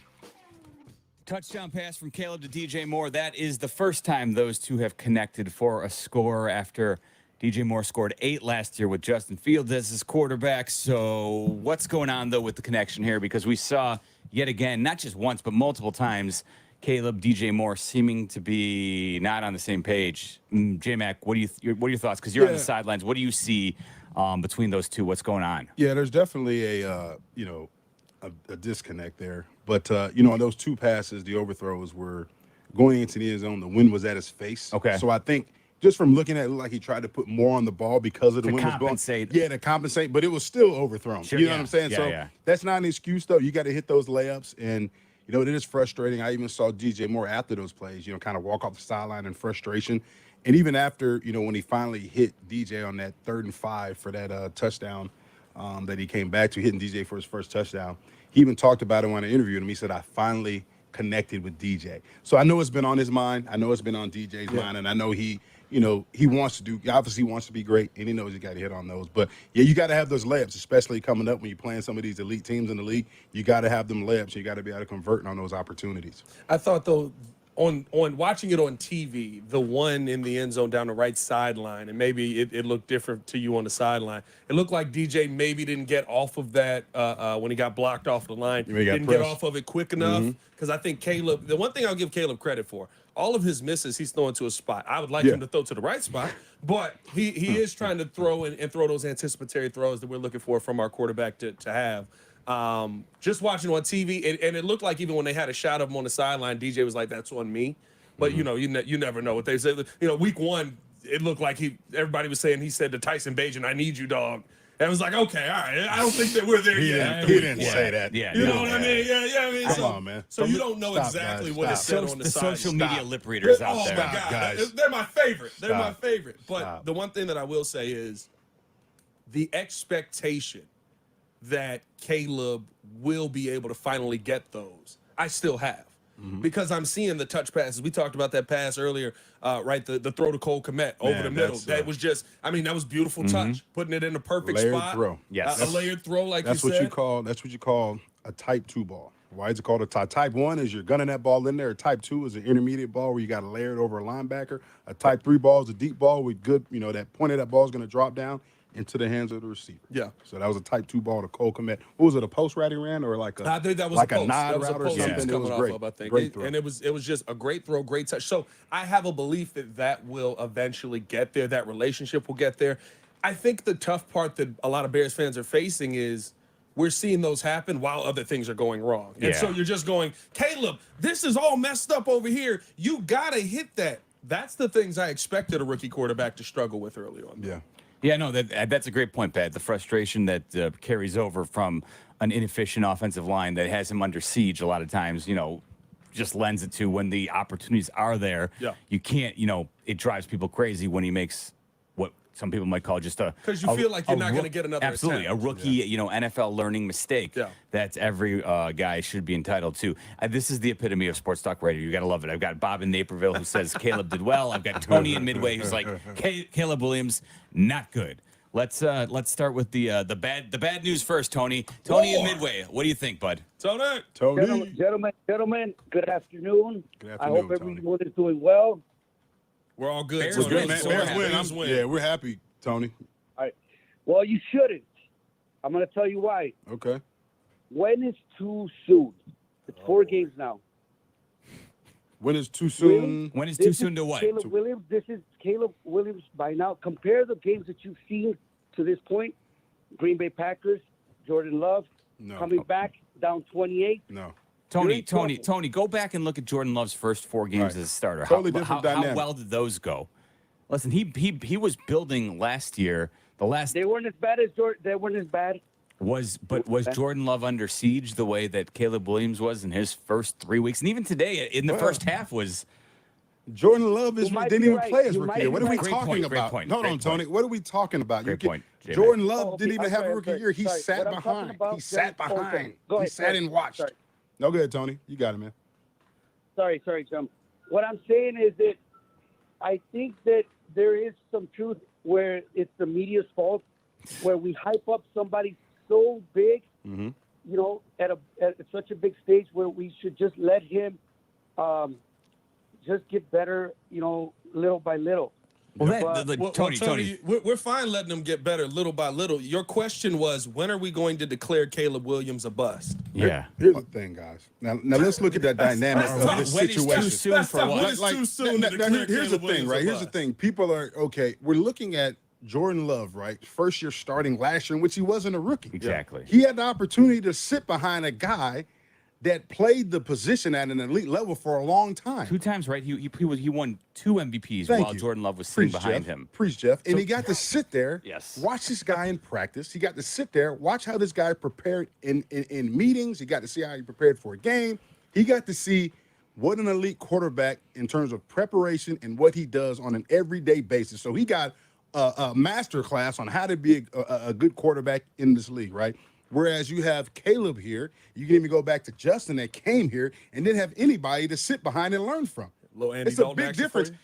Speaker 21: Touchdown pass from Caleb to DJ Moore. That is the first time those two have connected for a score after DJ Moore scored 8 last year with Justin Fields as his quarterback. So what's going on, though, with the connection here? Because we saw yet again, not just once, but multiple times, Caleb, DJ Moore seeming to be not on the same page. J-Mac, what are your thoughts? Because you're on the sidelines. What do you see between those two? What's going on?
Speaker 22: Yeah, there's definitely a disconnect there. But, on those two passes, the overthrows were going into the end zone. The wind was at his face.
Speaker 21: Okay.
Speaker 22: So I think just from looking at it, like he tried to put more on the ball because of the wind was
Speaker 21: compensate.
Speaker 22: going. Yeah, to compensate, but it was still overthrown.
Speaker 21: Sure,
Speaker 22: you know what I'm saying?
Speaker 21: Yeah,
Speaker 22: so that's not an excuse, though. You got to hit those layups. And, it is frustrating. I even saw DJ Moore after those plays, kind of walk off the sideline in frustration. And even after, when he finally hit DJ on that 3rd and 5 for that touchdown that he came back to, hitting DJ for his first touchdown, he even talked about it when I interviewed him. He said, I finally connected with DJ. So I know it's been on his mind. I know it's been on DJ's mind. And I know he wants to do, obviously he wants to be great, and he knows he got to hit on those. But, yeah, you got to have those layups, especially coming up when you're playing some of these elite teams in the league. You got to have them layups. You got to be able to convert on those opportunities.
Speaker 28: I thought, though, on watching it on TV, the one in the end zone down the right sideline, and maybe it looked different to you on the sideline. It looked like DJ maybe didn't get off of that when he got blocked off the line. Didn't get off of it quick enough. Because I think Caleb, the one thing I'll give Caleb credit for, all of his misses, he's throwing to a spot. I would like him to throw to the right spot, but he is trying to throw and throw those anticipatory throws that we're looking for from our quarterback to have. Just watching on TV, and it looked like even when they had a shot of him on the sideline, DJ was like, "That's on me." But you never know what they said. Week 1, it looked like everybody was saying he said to Tyson Bagent, "I need you, dog." And I was like, okay, all right. I don't think that we're there yet.
Speaker 22: He didn't say that.
Speaker 21: Yeah,
Speaker 28: you know what I mean? Yeah, I mean.
Speaker 22: Come on, man.
Speaker 28: So you don't know exactly what it said on the side.
Speaker 21: Social media lip readers out there.
Speaker 28: Oh, my God.
Speaker 22: Guys.
Speaker 28: They're my favorite. They're my
Speaker 22: Stop.
Speaker 28: favorite. But
Speaker 22: Stop.
Speaker 28: the one thing that I will say is the expectation that Caleb will be able to finally get those, I still have. Because I'm seeing the touch passes. We talked about that pass earlier, right? The throw to Cole Kmet over the middle. That was just, that was beautiful touch. Putting it in the perfect
Speaker 22: layered
Speaker 28: spot.
Speaker 22: Throw.
Speaker 21: Yes.
Speaker 28: A layered throw, like
Speaker 22: that's
Speaker 28: you
Speaker 22: what
Speaker 28: said.
Speaker 22: that's what you call a type 2 ball. Why is it called a type 1? Is you're gunning that ball in there. A type 2 is an intermediate ball where you got to layer it over a linebacker. A type 3 ball is a deep ball with good, that point of that ball is going to drop down into the hands of the receiver.
Speaker 28: Yeah.
Speaker 22: So that was a type 2 ball to Cole Kmet. What was it, a post route he ran, or like a
Speaker 28: I think that was
Speaker 22: like
Speaker 28: a
Speaker 22: a
Speaker 28: post.
Speaker 22: nod
Speaker 28: That was a
Speaker 22: route or
Speaker 28: post
Speaker 22: something?
Speaker 28: he was
Speaker 22: It
Speaker 28: coming
Speaker 22: was
Speaker 28: off
Speaker 22: great.
Speaker 28: of, I think.
Speaker 22: Great throw.
Speaker 28: And it was just a great throw, great touch. So I have a belief that will eventually get there. That relationship will get there. I think the tough part that a lot of Bears fans are facing is we're seeing those happen while other things are going wrong. And so you're just going, Caleb, this is all messed up over here. You got to hit that. That's the things I expected a rookie quarterback to struggle with early on.
Speaker 22: Yeah.
Speaker 21: Yeah, no, that's a great point, Pat. The frustration that carries over from an inefficient offensive line that has him under siege a lot of times, just lends it to when the opportunities are there.
Speaker 28: Yeah.
Speaker 21: You can't, it drives people crazy when he makes what some people might call just
Speaker 28: because you feel like you're not going to get another
Speaker 21: absolutely
Speaker 28: attempt.
Speaker 21: a rookie, NFL learning mistake.
Speaker 28: Yeah.
Speaker 21: That every guy should be entitled to. This is the epitome of sports talk radio. You got to love it. I've got Bob in Naperville who says Caleb did well. I've got Tony in Midway who's like Caleb Williams not good. Let's start with the bad news first, Tony. Tony in Midway, what do you think, bud?
Speaker 28: Tony.
Speaker 1: Gentlemen, good afternoon.
Speaker 22: Good
Speaker 1: I
Speaker 22: afternoon,
Speaker 1: hope everyone is doing well.
Speaker 28: We're all good.
Speaker 21: Bears
Speaker 28: Tony.
Speaker 21: win,
Speaker 28: So
Speaker 21: Bears
Speaker 28: happy.
Speaker 21: win.
Speaker 28: Bears win.
Speaker 22: Yeah, we're happy, Tony.
Speaker 1: All right. Well, you shouldn't. I'm going to tell you why.
Speaker 22: Okay.
Speaker 1: When is too soon? It's 4 games now.
Speaker 22: When is too soon?
Speaker 21: When is too soon to what?
Speaker 1: Caleb Williams. This is Caleb Williams by now. Compare the games that you've seen to this point. Green Bay Packers, Jordan Love, coming back, down 28.
Speaker 22: No.
Speaker 21: Tony, go back and look at Jordan Love's first 4 games as a starter.
Speaker 22: Totally different
Speaker 21: how
Speaker 22: dynamic.
Speaker 21: well did those go? Listen, he was building last year.
Speaker 1: They weren't as bad as Jordan. They weren't as bad.
Speaker 21: Was Jordan Love under siege the way that Caleb Williams was in his first 3 weeks? And even today in the first half was
Speaker 22: Jordan Love didn't even play as rookie year. What are we
Speaker 21: Great
Speaker 22: talking
Speaker 21: point,
Speaker 22: about?
Speaker 21: great point,
Speaker 22: Hold
Speaker 21: great
Speaker 22: on, Tony.
Speaker 21: point.
Speaker 22: What are we talking about?
Speaker 21: Great point, J-Mac.
Speaker 22: Jordan Love didn't even
Speaker 1: I'm
Speaker 22: have a
Speaker 1: sorry,
Speaker 22: rookie
Speaker 1: I'm
Speaker 22: year. He
Speaker 1: sorry.
Speaker 22: sat
Speaker 1: What I'm talking
Speaker 22: behind.
Speaker 1: about-
Speaker 22: He sat
Speaker 1: Okay,
Speaker 22: behind.
Speaker 1: go
Speaker 22: He
Speaker 1: ahead,
Speaker 22: sat and watched.
Speaker 1: Sorry.
Speaker 22: No, go ahead, Tony. You got it, man.
Speaker 1: Sorry, Jim. What I'm saying is that I think that there is some truth where it's the media's fault, where we hype up somebody so big, at such a big stage where we should just let him just get better, little by little.
Speaker 28: Tony, we're fine letting them get better little by little. Your question was, when are we going to declare Caleb Williams a bust?
Speaker 21: Yeah.
Speaker 22: Here's the thing, guys. Now let's look at that dynamic of this situation.
Speaker 21: Too soon for what?
Speaker 28: When is too soon to declare
Speaker 22: here's the
Speaker 28: Caleb
Speaker 22: thing,
Speaker 28: Williams
Speaker 22: right?
Speaker 28: a
Speaker 22: Here's the
Speaker 28: bust?
Speaker 22: thing. People are, okay, we're looking at Jordan Love, right? First year starting last year, in which he wasn't a rookie.
Speaker 21: Exactly.
Speaker 22: He had the opportunity to sit behind a guy that played the position at an elite level for a long time.
Speaker 21: 2 times, right? He won 2 MVPs
Speaker 22: Thank
Speaker 21: while
Speaker 22: you.
Speaker 21: Jordan Love was sitting
Speaker 22: Preach,
Speaker 21: behind
Speaker 22: Jeff.
Speaker 21: him.
Speaker 22: Preach, Jeff. And
Speaker 21: So-
Speaker 22: he got to sit there, watch this guy in practice. He got to sit there, watch how this guy prepared in meetings. He got to see how he prepared for a game. He got to see what an elite quarterback in terms of preparation and what he does on an everyday basis. So he got a master class on how to be a good quarterback in this league, right? Whereas you have Caleb here, you can even go back to Justin that came here and didn't have anybody to sit behind and learn from.
Speaker 28: Andy
Speaker 22: It's a
Speaker 28: Dalton
Speaker 22: big
Speaker 28: action
Speaker 22: difference.
Speaker 28: for you?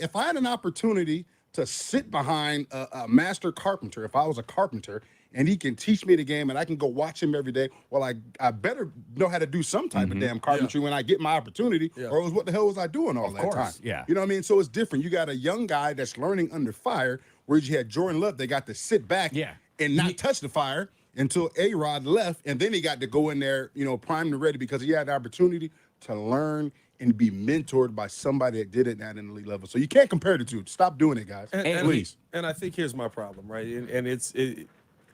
Speaker 22: If I had an opportunity to sit behind a master carpenter, if I was a carpenter and he can teach me the game and I can go watch him every day, well, I better know how to do some type of damn carpentry when I get my opportunity, or else what the hell was I doing all that time?
Speaker 21: Yeah.
Speaker 22: You know what I mean? So it's different. You got a young guy that's learning under fire, whereas you had Jordan Love, they got to sit back and not touch the fire until A-Rod left, and then he got to go in there, primed and ready because he had the opportunity to learn and be mentored by somebody that did it at an elite level. So you can't compare the two. Stop doing it, guys. Please.
Speaker 28: And I think here's my problem, right? And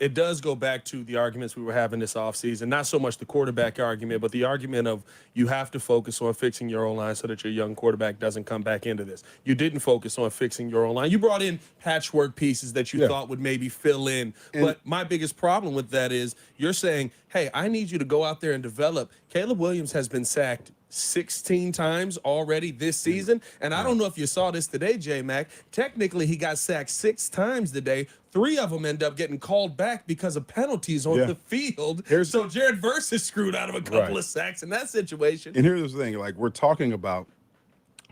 Speaker 28: it does go back to the arguments we were having this offseason, not so much the quarterback argument, but the argument of you have to focus on fixing your O-line so that your young quarterback doesn't come back into this. You didn't focus on fixing your O-line. You brought in patchwork pieces that you thought would maybe fill in. But my biggest problem with that is you're saying, hey, I need you to go out there and develop. Caleb Williams has been sacked 16 times already this season. And I don't know if you saw this today, J-Mac. Technically, he got sacked 6 times today. 3 of them end up getting called back because of penalties on the field. So Jared Verse is screwed out of a couple of sacks in that situation.
Speaker 22: And here's the thing, like we're talking about,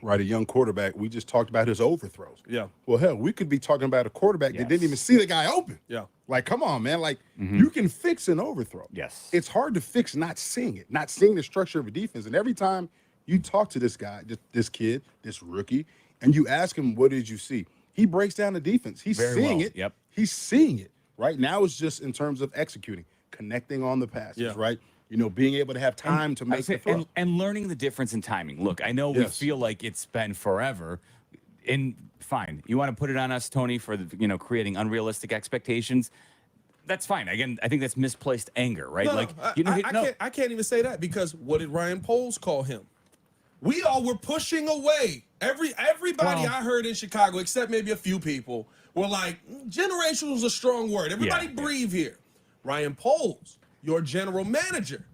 Speaker 22: a young quarterback. We just talked about his overthrows.
Speaker 28: Yeah.
Speaker 22: Well, hell, we could be talking about a quarterback that didn't even see the guy open.
Speaker 28: Yeah.
Speaker 22: Like, come on, man. Like, you can fix an overthrow.
Speaker 21: Yes.
Speaker 22: It's hard to fix not seeing it, not seeing the structure of a defense. And every time you talk to this guy, this kid, this rookie, and you ask him, what did you see? He breaks down the defense. He's seeing it.
Speaker 21: Yep.
Speaker 22: He's seeing it. Right now it's just in terms of executing, connecting on the passes, right? Being able to have time to make the throw.
Speaker 21: And learning the difference in timing. Look, I know we feel like it's been forever. And fine, you want to put it on us, Tony, for creating unrealistic expectations. That's fine. Again, I think that's misplaced anger, right?
Speaker 28: I can't even say that because what did Ryan Poles call him? We all were pushing away. Everybody I heard in Chicago, except maybe a few people, were like, generational is a strong word. Everybody breathe here. Ryan Poles, your general manager,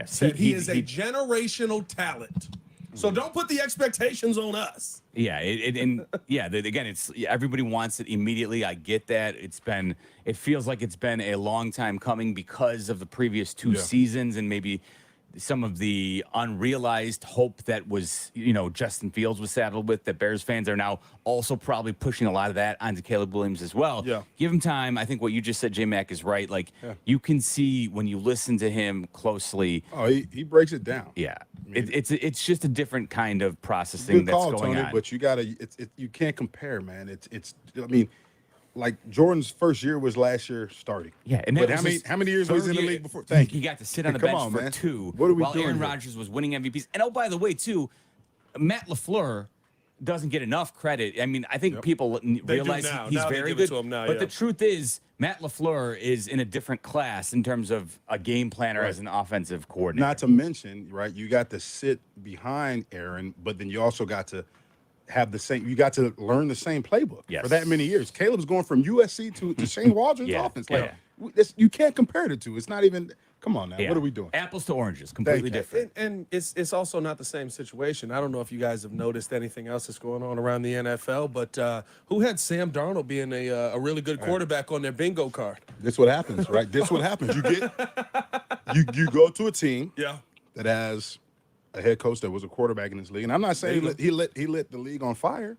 Speaker 28: said he is a generational talent. So don't put the expectations on us.
Speaker 21: Yeah, again, it's everybody wants it immediately. I get that. It feels like it's been a long time coming because of the previous 2 seasons and maybe some of the unrealized hope that was, Justin Fields was saddled with, that Bears fans are now also probably pushing a lot of that onto Caleb Williams as well.
Speaker 28: Yeah.
Speaker 21: Give him time. I think what you just said, J-Mac, is right. You can see when you listen to him closely.
Speaker 22: Oh, he breaks it down.
Speaker 21: Yeah. It's just a different kind of processing
Speaker 22: Good call,
Speaker 21: that's going
Speaker 22: Tony,
Speaker 21: on.
Speaker 22: but you can't compare, man. I mean, like Jordan's first year was last year starting.
Speaker 21: Yeah, and
Speaker 22: but how many years was he in the league before? Thank you.
Speaker 21: He got to sit on the
Speaker 22: Come
Speaker 21: bench
Speaker 22: on,
Speaker 21: for
Speaker 22: man.
Speaker 21: 2
Speaker 22: What are we
Speaker 21: while
Speaker 22: doing
Speaker 21: Aaron
Speaker 22: here?
Speaker 21: Rodgers was winning MVPs. And by the way, too, Matt LaFleur doesn't get enough credit. I mean, I think people realize
Speaker 28: now.
Speaker 21: he's
Speaker 28: Now they
Speaker 21: very
Speaker 28: give it
Speaker 21: good.
Speaker 28: to him now,
Speaker 21: but
Speaker 28: yeah.
Speaker 21: the truth is, Matt LaFleur is in a different class in terms of a game planner as an offensive coordinator.
Speaker 22: Not to mention, right, you got to sit behind Aaron, but then you also got to have you got to learn the same playbook for that many years. Caleb's going from USC to Shane Waldron's offense. You can't compare the two. It's not even, come on now, what are we doing?
Speaker 21: Apples to oranges, completely different.
Speaker 28: And it's also not the same situation. I don't know if you guys have noticed anything else that's going on around the NFL, but who had Sam Darnold being a really good quarterback on their bingo card?
Speaker 22: This what happens, right? This what happens. You get you go to a team that has a head coach that was a quarterback in this league. And I'm not saying he lit the league on fire,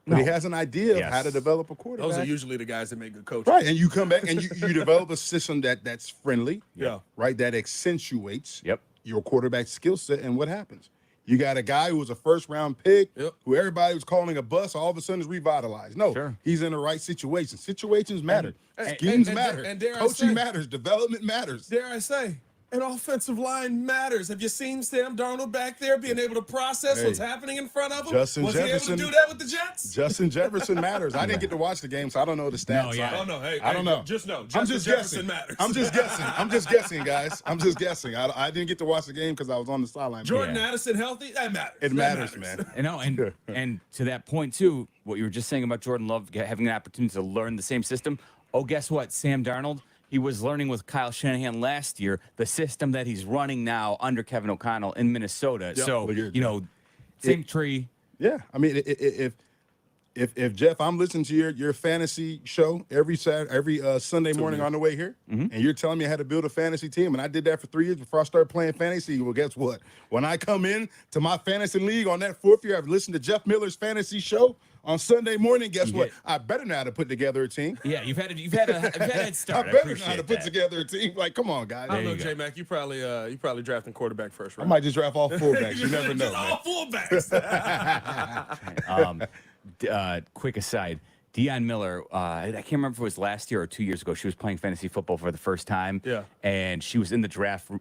Speaker 22: but he has an idea of how to develop a quarterback.
Speaker 28: Those are usually the guys that make good coaches.
Speaker 22: Right, and you come back and you develop a system that's friendly,
Speaker 28: Yeah.
Speaker 22: right, that accentuates your quarterback skill set. And what happens? You got a guy who was a first-round pick, who everybody was calling a bust, all of a sudden is revitalized. No, he's in the right situation. Situations matter. Schemes matter.
Speaker 28: And dare I
Speaker 22: Coaching
Speaker 28: say-
Speaker 22: matters. Development matters.
Speaker 28: Dare I say, an offensive line matters. Have you seen Sam Darnold back there being able to process what's happening in front of him?
Speaker 22: Justin
Speaker 28: Was
Speaker 22: Jefferson,
Speaker 28: he able to do that with the Jets?
Speaker 22: Justin Jefferson matters. I didn't get to watch the game, so I don't know the stats.
Speaker 28: Oh, no. Hey,
Speaker 22: I don't know.
Speaker 28: Just know.
Speaker 22: I'm
Speaker 28: Justin
Speaker 22: just
Speaker 28: Jefferson
Speaker 22: guessing.
Speaker 28: matters.
Speaker 22: I'm just guessing. I'm just guessing, guys. I'm just guessing. I didn't get to watch the game because I was on the sideline.
Speaker 28: Jordan Addison healthy? That matters.
Speaker 22: It matters, man.
Speaker 21: And to that point, too, what you were just saying about Jordan Love having an opportunity to learn the same system. Oh, guess what? Sam Darnold, he was learning with Kyle Shanahan last year the system that he's running now under Kevin O'Connell in Minnesota.
Speaker 22: Yep.
Speaker 21: So, same tree.
Speaker 22: Yeah. I mean, if Jeff, I'm listening to your fantasy show every Sunday morning on the way here, and you're telling me I had to build a fantasy team, and I did that for 3 years before I started playing fantasy. Well, guess what? When I come in to my fantasy league on that 4th year, I've listened to Jeff Miller's fantasy show on Sunday morning. Guess what? I better know how to put together a team.
Speaker 21: Yeah, you've had a head start.
Speaker 22: I better know how to put together a team. Like, come on, guys.
Speaker 28: I don't know, J-Mac. You probably drafting quarterback first, right?
Speaker 22: I might just draft all fullbacks. You never know.
Speaker 28: All fullbacks.
Speaker 21: Quick aside, Deion Miller, I can't remember if it was last year or 2 years ago, she was playing fantasy football for the first time.
Speaker 28: Yeah.
Speaker 21: And she was in the draft room.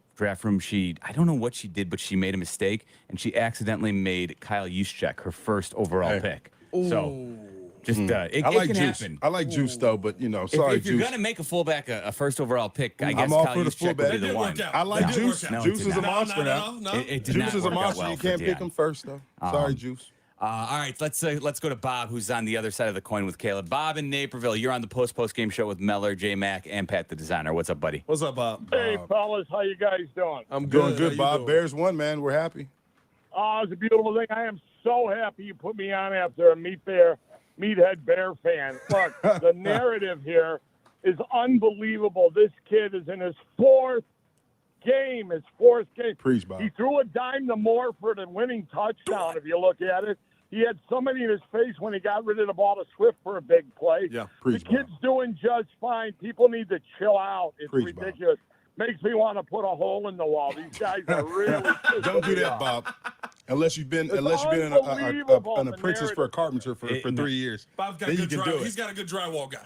Speaker 21: I don't know what she did, but she made a mistake, and she accidentally made Kyle Juszczyk her first overall pick. So just it
Speaker 22: like
Speaker 21: can
Speaker 22: Juice.
Speaker 21: happen.
Speaker 22: I like Juice though, but sorry,
Speaker 21: if you're
Speaker 22: Juice.
Speaker 21: gonna make a fullback a first overall pick, I guess
Speaker 22: I'm all
Speaker 21: Kyle
Speaker 22: for the
Speaker 21: Juszczyk
Speaker 22: fullback.
Speaker 21: would be the one.
Speaker 22: I like Juice. Juice is a monster now.
Speaker 21: It did
Speaker 22: Juice
Speaker 21: not
Speaker 22: is a
Speaker 21: work out
Speaker 22: monster.
Speaker 21: well
Speaker 22: You
Speaker 21: for
Speaker 22: can't pick
Speaker 21: Deion.
Speaker 22: him first though. Sorry, Juice.
Speaker 21: All right, let's go to Bob, who's on the other side of the coin with Caleb. Bob in Naperville, you're on the post-game show with Meller, J-Mac, and Pat the designer. What's up, buddy?
Speaker 28: What's up, Bob?
Speaker 1: Hey, fellas, how you guys doing?
Speaker 22: I'm doing good, Bob. Bears won, man. We're happy.
Speaker 1: Oh, it's a beautiful thing. I am so happy you put me on after a Meathead Bear fan. Look, the narrative here is unbelievable. This kid is in his fourth game.
Speaker 22: Preach, Bob.
Speaker 1: He threw a dime to Moore for the winning touchdown, if you look at it. He had somebody in his face when he got rid of the ball to Swift for a big play.
Speaker 22: Yeah,
Speaker 1: the kid's doing just fine. People need to chill out. It's ridiculous. Makes me want to put a hole in the wall. These guys are really
Speaker 22: Don't do that, Bob. Unless you've been an apprentice for a carpenter for 3 years.
Speaker 28: Bob's got
Speaker 22: then
Speaker 28: a
Speaker 22: you
Speaker 28: good
Speaker 22: can do it.
Speaker 28: He's got a good drywall guy.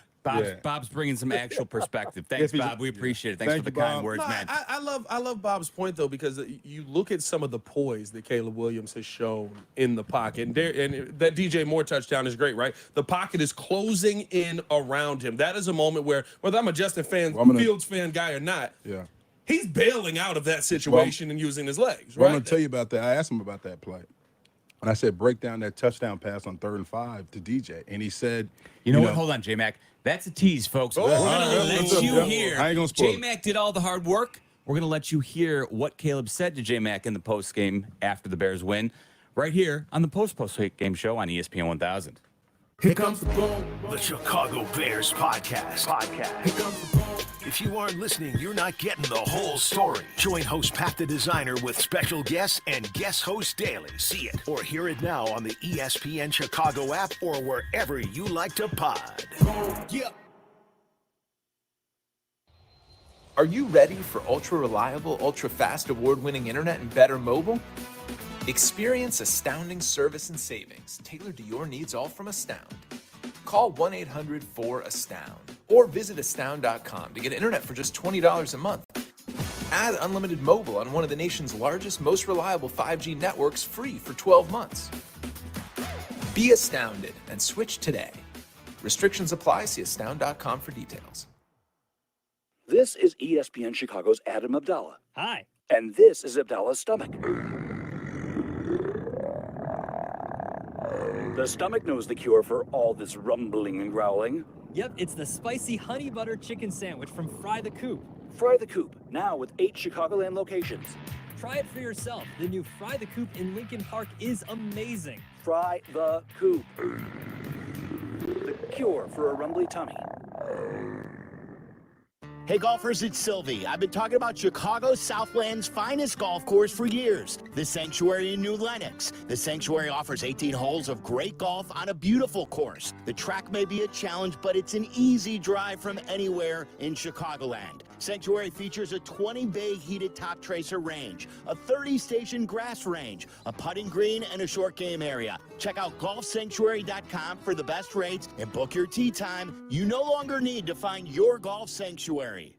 Speaker 21: Bob's bringing some actual perspective. Thanks, Bob. We appreciate it. Thanks for the kind words, man.
Speaker 28: I love Bob's point though, because you look at some of the poise that Caleb Williams has shown in the pocket, and that DJ Moore touchdown is great, right? The pocket is closing in around him. That is a moment where, whether I'm a Justin Fields fan guy or not, he's bailing out of that situation and using his legs.
Speaker 22: Well,
Speaker 28: Right?
Speaker 22: I'm going to tell you about that. I asked him about that play. And I said, break down that touchdown pass on 3rd and 5 to DJ. And he said,
Speaker 21: You know what? Hold on, J-Mac. That's a tease, folks. We're going to let you hear.
Speaker 22: I ain't gonna spoil it.
Speaker 21: J-Mac did all the hard work. We're going to let you hear what Caleb said to J-Mac in the post game after the Bears win, right here on the post-game show on ESPN 1000.
Speaker 16: Here comes the boom. The Chicago Bears podcast. Here comes the boom. If you aren't listening, you're not getting the whole story. Join host Pat the Designer with special guests and guest host daily. See it or hear it now on the ESPN Chicago app or wherever you like to pod. Yeah.
Speaker 3: Are you ready for ultra-reliable, ultra-fast, award-winning internet and better mobile? Experience astounding service and savings tailored to your needs, all from Astound. Call 1-800-4ASTOUND or visit astound.com to get internet for just $20 a month. Add unlimited mobile on one of the nation's largest, most reliable 5G networks free for 12 months. Be astounded and switch today. Restrictions apply. See astound.com for details.
Speaker 5: This is ESPN Chicago's Adam Abdallah.
Speaker 13: Hi.
Speaker 5: And this is Abdallah's stomach. The stomach knows the cure for all this rumbling and growling.
Speaker 13: Yep, it's the spicy honey butter chicken sandwich from Fry the Coop.
Speaker 5: Fry the Coop, now with 8 Chicagoland locations.
Speaker 13: Try it for yourself. The new Fry the Coop in Lincoln Park is amazing.
Speaker 5: Fry the Coop. The cure for a rumbly tummy.
Speaker 7: Hey golfers, it's Sylvie. I've been talking about Chicago Southland's finest golf course for years, the Sanctuary in New Lenox. The Sanctuary offers 18 holes of great golf on a beautiful course. The track may be a challenge, but it's an easy drive from anywhere in Chicagoland. Sanctuary features a 20-bay heated top tracer range, a 30-station grass range, a putting green, and a short game area. Check out golfsanctuary.com for the best rates and book your tee time. You no longer need to find your golf sanctuary.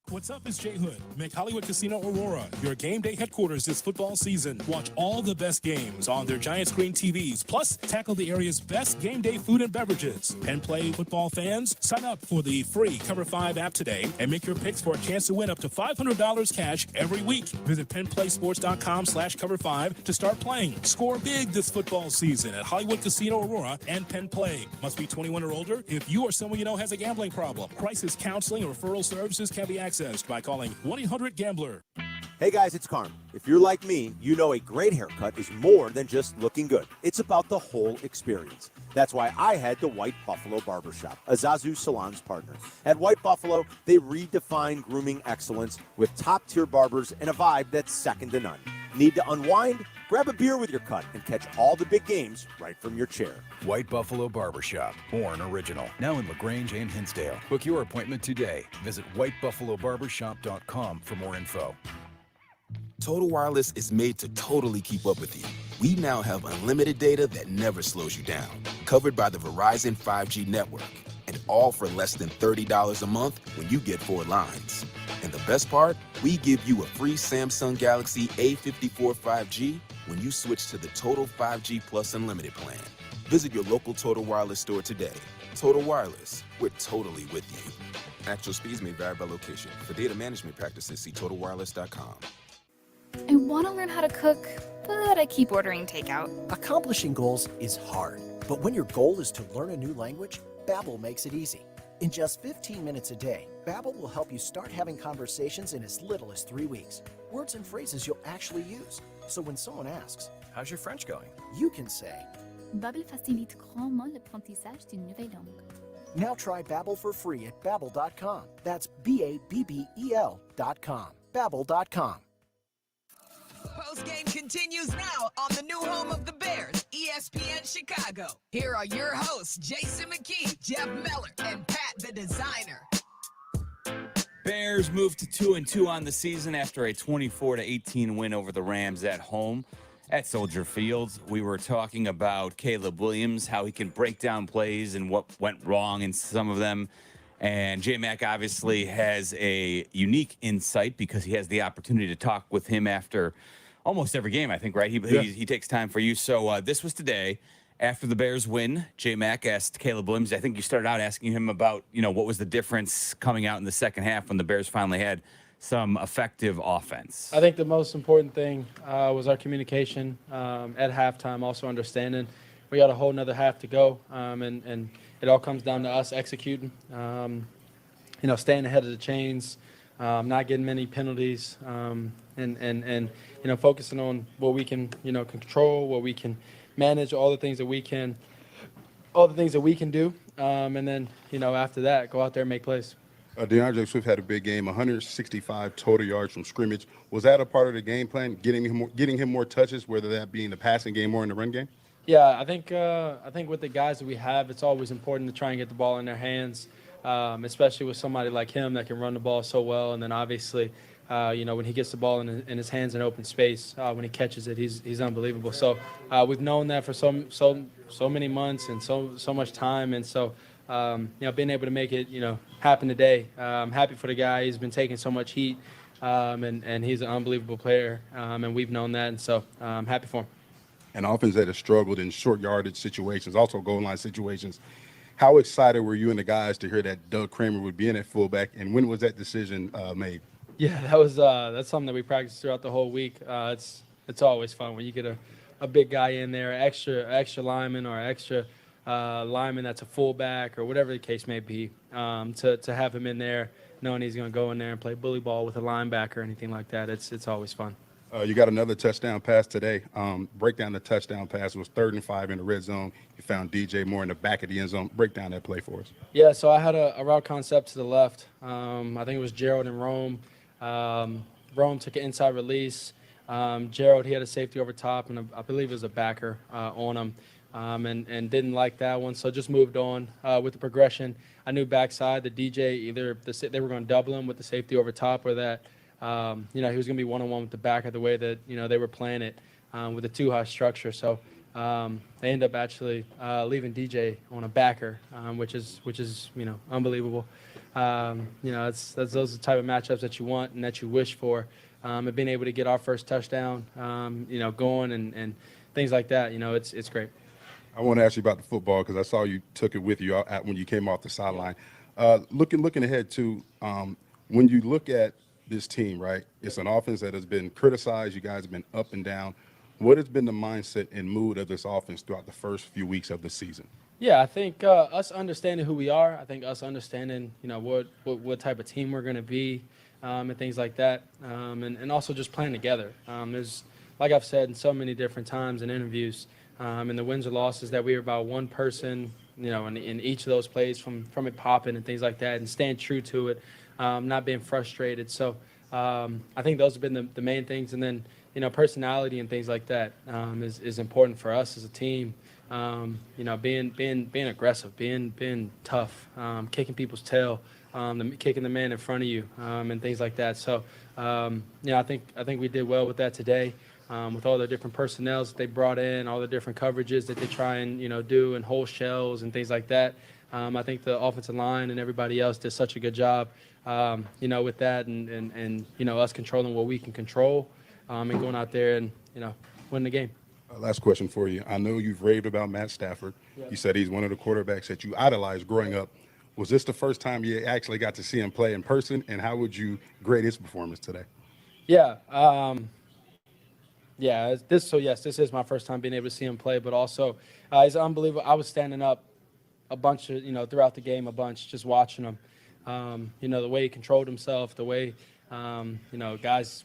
Speaker 4: What's up? It's Jay Hood. Make Hollywood Casino Aurora your game day headquarters this football season. Watch all the best games on their giant screen TVs, plus tackle the area's best game day food and beverages. Penn Play football fans, sign up for the free Cover 5 app today and make your picks for a chance to win up to $500 cash every week. Visit PennPlaySports.com/Cover5 to start playing. Score big this football season at Hollywood Casino Aurora and Penn Play. Must be 21 or older. If you or someone you know has a gambling problem, crisis counseling or referral services can be accessed by calling 1-800-GAMBLER.
Speaker 12: Hey guys, it's Carm. If you're like me, you know a great haircut is more than just looking good. It's about the whole experience. That's why I had the White Buffalo Barbershop, a Zazu Salon's partner. At White Buffalo, they redefine grooming excellence with top-tier barbers and a vibe that's second to none. Need to unwind? Grab a beer with your cut and catch all the big games right from your chair.
Speaker 14: White Buffalo Barbershop, born original. Now in LaGrange and Hinsdale. Book your appointment today. Visit whitebuffalobarbershop.com for more info.
Speaker 15: Total Wireless is made to totally keep up with you. We now have unlimited data that never slows you down, covered by the Verizon 5G network, and all for less than $30 a month when you get 4 lines. And the best part, we give you a free Samsung Galaxy A54 5G when you switch to the Total 5G Plus Unlimited plan. Visit your local Total Wireless store today. Total Wireless, we're totally with you. Actual speeds may vary by location. For data management practices, see TotalWireless.com.
Speaker 23: I want to learn how to cook, but I keep ordering takeout.
Speaker 24: Accomplishing goals is hard, but when your goal is to learn a new language, Babbel makes it easy. In just 15 minutes a day, Babbel will help you start having conversations in as little as 3 weeks. Words and phrases you'll actually use. So when someone asks, "How's your French going?" you can say,
Speaker 23: Babbel facilite grandement l'apprentissage d'une nouvelle langue.
Speaker 24: Now try Babbel for free at Babbel.com. That's Babbel.com. Babbel.com.
Speaker 20: Postgame continues now on the new home of the Bears, ESPN Chicago. Here are your hosts, Jason McKee, Jeff Miller, and Pat the Designer.
Speaker 21: Bears moved to 2-2 on the season after a 24-18 win over the Rams at home at Soldier Field. We were talking about Caleb Williams, how he can break down plays and what went wrong in some of them. And J-Mac obviously has a unique insight because he has the opportunity to talk with him after almost every game, I think, right? He takes time for you. So this was today. After the Bears win, J-Mac asked Caleb Williams, I think you started out asking him about, what was the difference coming out in the second half when the Bears finally had some effective offense.
Speaker 25: I think the most important thing was our communication at halftime, also understanding we got a whole nother half to go, and it all comes down to us executing, staying ahead of the chains, not getting many penalties, and focusing on what we can, control, what we can manage, all the things that we can do, and then, after that, go out there and make plays.
Speaker 22: DeAndre Swift had a big game, 165 total yards from scrimmage. Was that a part of the game plan, getting him more touches, whether that be in the passing game or in the run game?
Speaker 25: Yeah, I think with the guys that we have, it's always important to try and get the ball in their hands, especially with somebody like him that can run the ball so well. And then obviously, when he gets the ball in his hands in open space, when he catches it, he's unbelievable. So we've known that for so many months and so much time, and so being able to make it happen today. I'm happy for the guy. He's been taking so much heat, and he's an unbelievable player, and we've known that, and so I'm happy for him.
Speaker 22: An offense that has struggled in short yardage situations, also goal line situations. How excited were you and the guys to hear that Doug Kramer would be in at fullback, and when was that decision made? Yeah,
Speaker 25: that's something that we practiced throughout the whole week. It's always fun when you get a big guy in there, extra lineman or extra lineman that's a fullback or whatever the case may be, to have him in there, knowing he's going to go in there and play bully ball with a linebacker or anything like that. It's always fun.
Speaker 22: You got another touchdown pass today. Break down the touchdown pass. It was 3rd and 5 in the red zone. You found DJ Moore in the back of the end zone. Break down that play for us.
Speaker 25: Yeah, so I had a route concept to the left. I think it was Gerald and Rome. Rome took an inside release. Gerald, he had a safety over top, and I believe it was a backer on him. and didn't like that one. So just moved on with the progression. I knew backside the DJ, either they were going to double him with the safety over top, or that he was going to be one-on-one with the backer the way that they were playing it with a too-high structure. So they end up actually leaving DJ on a backer, which is unbelievable. Those are the type of matchups that you want and that you wish for. And being able to get our first touchdown, going and things like that, it's great.
Speaker 22: I want to ask you about the football because I saw you took it with you when you came off the sideline. Looking ahead to when you look at this team, right? It's an offense that has been criticized. You guys have been up and down. What has been the mindset and mood of this offense throughout the first few weeks of the season?
Speaker 25: Yeah, I think us understanding who we are. I think us understanding, what type of team we're going to be, and things like that, and also just playing together. There's, like I've said in so many different times in interviews, in the wins or losses, that we were about one person, in each of those plays from it popping and things like that, and staying true to it, not being frustrated. So I think those have been the main things, and then personality and things like that is important for us as a team. Being aggressive, being tough, kicking people's tail, kicking the man in front of you, and things like that. So I think we did well with that today. With all the different personnel that they brought in, all the different coverages that they try and do, and whole shells and things like that. I think the offensive line and everybody else did such a good job, with that, and us controlling what we can control, and going out there and win the game.
Speaker 22: Last question for you. I know you've raved about Matt Stafford.
Speaker 25: Yeah.
Speaker 22: You said he's one of the quarterbacks that you idolized growing up. Was this the first time you actually got to see him play in person, and how would you grade his performance today?
Speaker 25: Yeah. This is my first time being able to see him play, but also he's unbelievable. I was standing up a bunch of, throughout the game, just watching him. The way he controlled himself, the way, guys,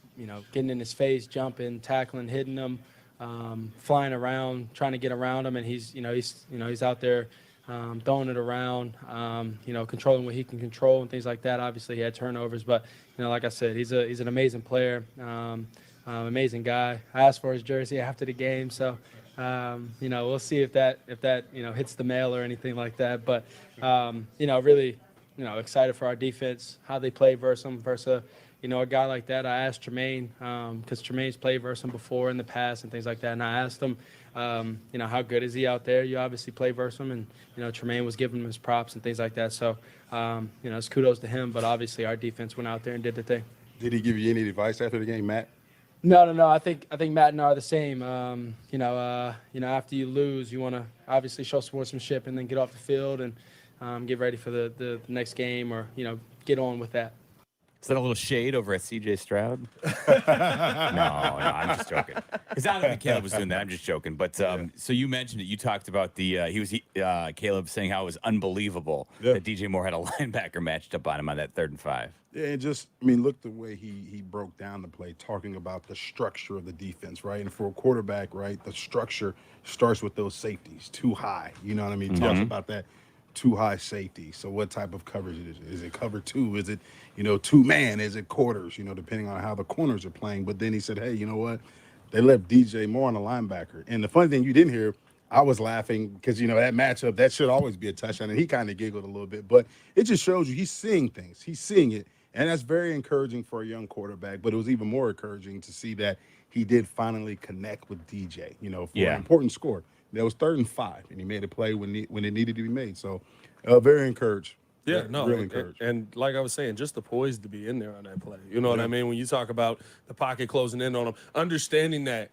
Speaker 25: getting in his face, jumping, tackling, hitting him, flying around, trying to get around him. And he's out there, throwing it around, controlling what he can control and things like that. Obviously he had turnovers, but, like I said, he's an amazing player. Amazing guy. I asked for his jersey after the game, so we'll see if that hits the mail or anything like that. But really, excited for our defense, how they play versus a guy like that. I asked Tremaine because Tremaine's played versus him before in the past and things like that, and I asked him, how good is he out there? You obviously play versus him, and Tremaine was giving him his props and things like that. So it's kudos to him, but obviously our defense went out there and did the thing.
Speaker 22: Did he give you any advice after the game, Matt?
Speaker 25: No. I think Matt and I are the same. After you lose, you want to obviously show sportsmanship and then get off the field and get ready for the next game, or get on with that.
Speaker 21: Is that a little shade over at CJ Stroud? No, I'm just joking. Because I don't think Caleb was doing that. I'm just joking. But so you mentioned it. You talked about Caleb saying how it was unbelievable that DJ Moore had a linebacker matched up on him on that 3rd and 5.
Speaker 22: Yeah, and look the way he broke down the play, talking about the structure of the defense, right? And for a quarterback, right, the structure starts with those safeties, too high. You know what I mean? Talks about that too high safety. So what type of coverage it is? Is it cover 2? Is it, 2-man? Is it quarters? Depending on how the corners are playing. But then he said, hey, you know what? They left DJ Moore on a linebacker. And the funny thing you didn't hear, I was laughing because, that matchup, that should always be a touchdown. And he kind of giggled a little bit. But it just shows you he's seeing things. He's seeing it. And that's very encouraging for a young quarterback. But it was even more encouraging to see that he did finally connect with DJ, for an important score. That was 3rd and 5, and he made a play when it needed to be made. So very encouraged.
Speaker 28: Yeah,
Speaker 22: really encouraged.
Speaker 28: And like I was saying, just the poise to be in there on that play. You know what I mean? When you talk about the pocket closing in on him, understanding that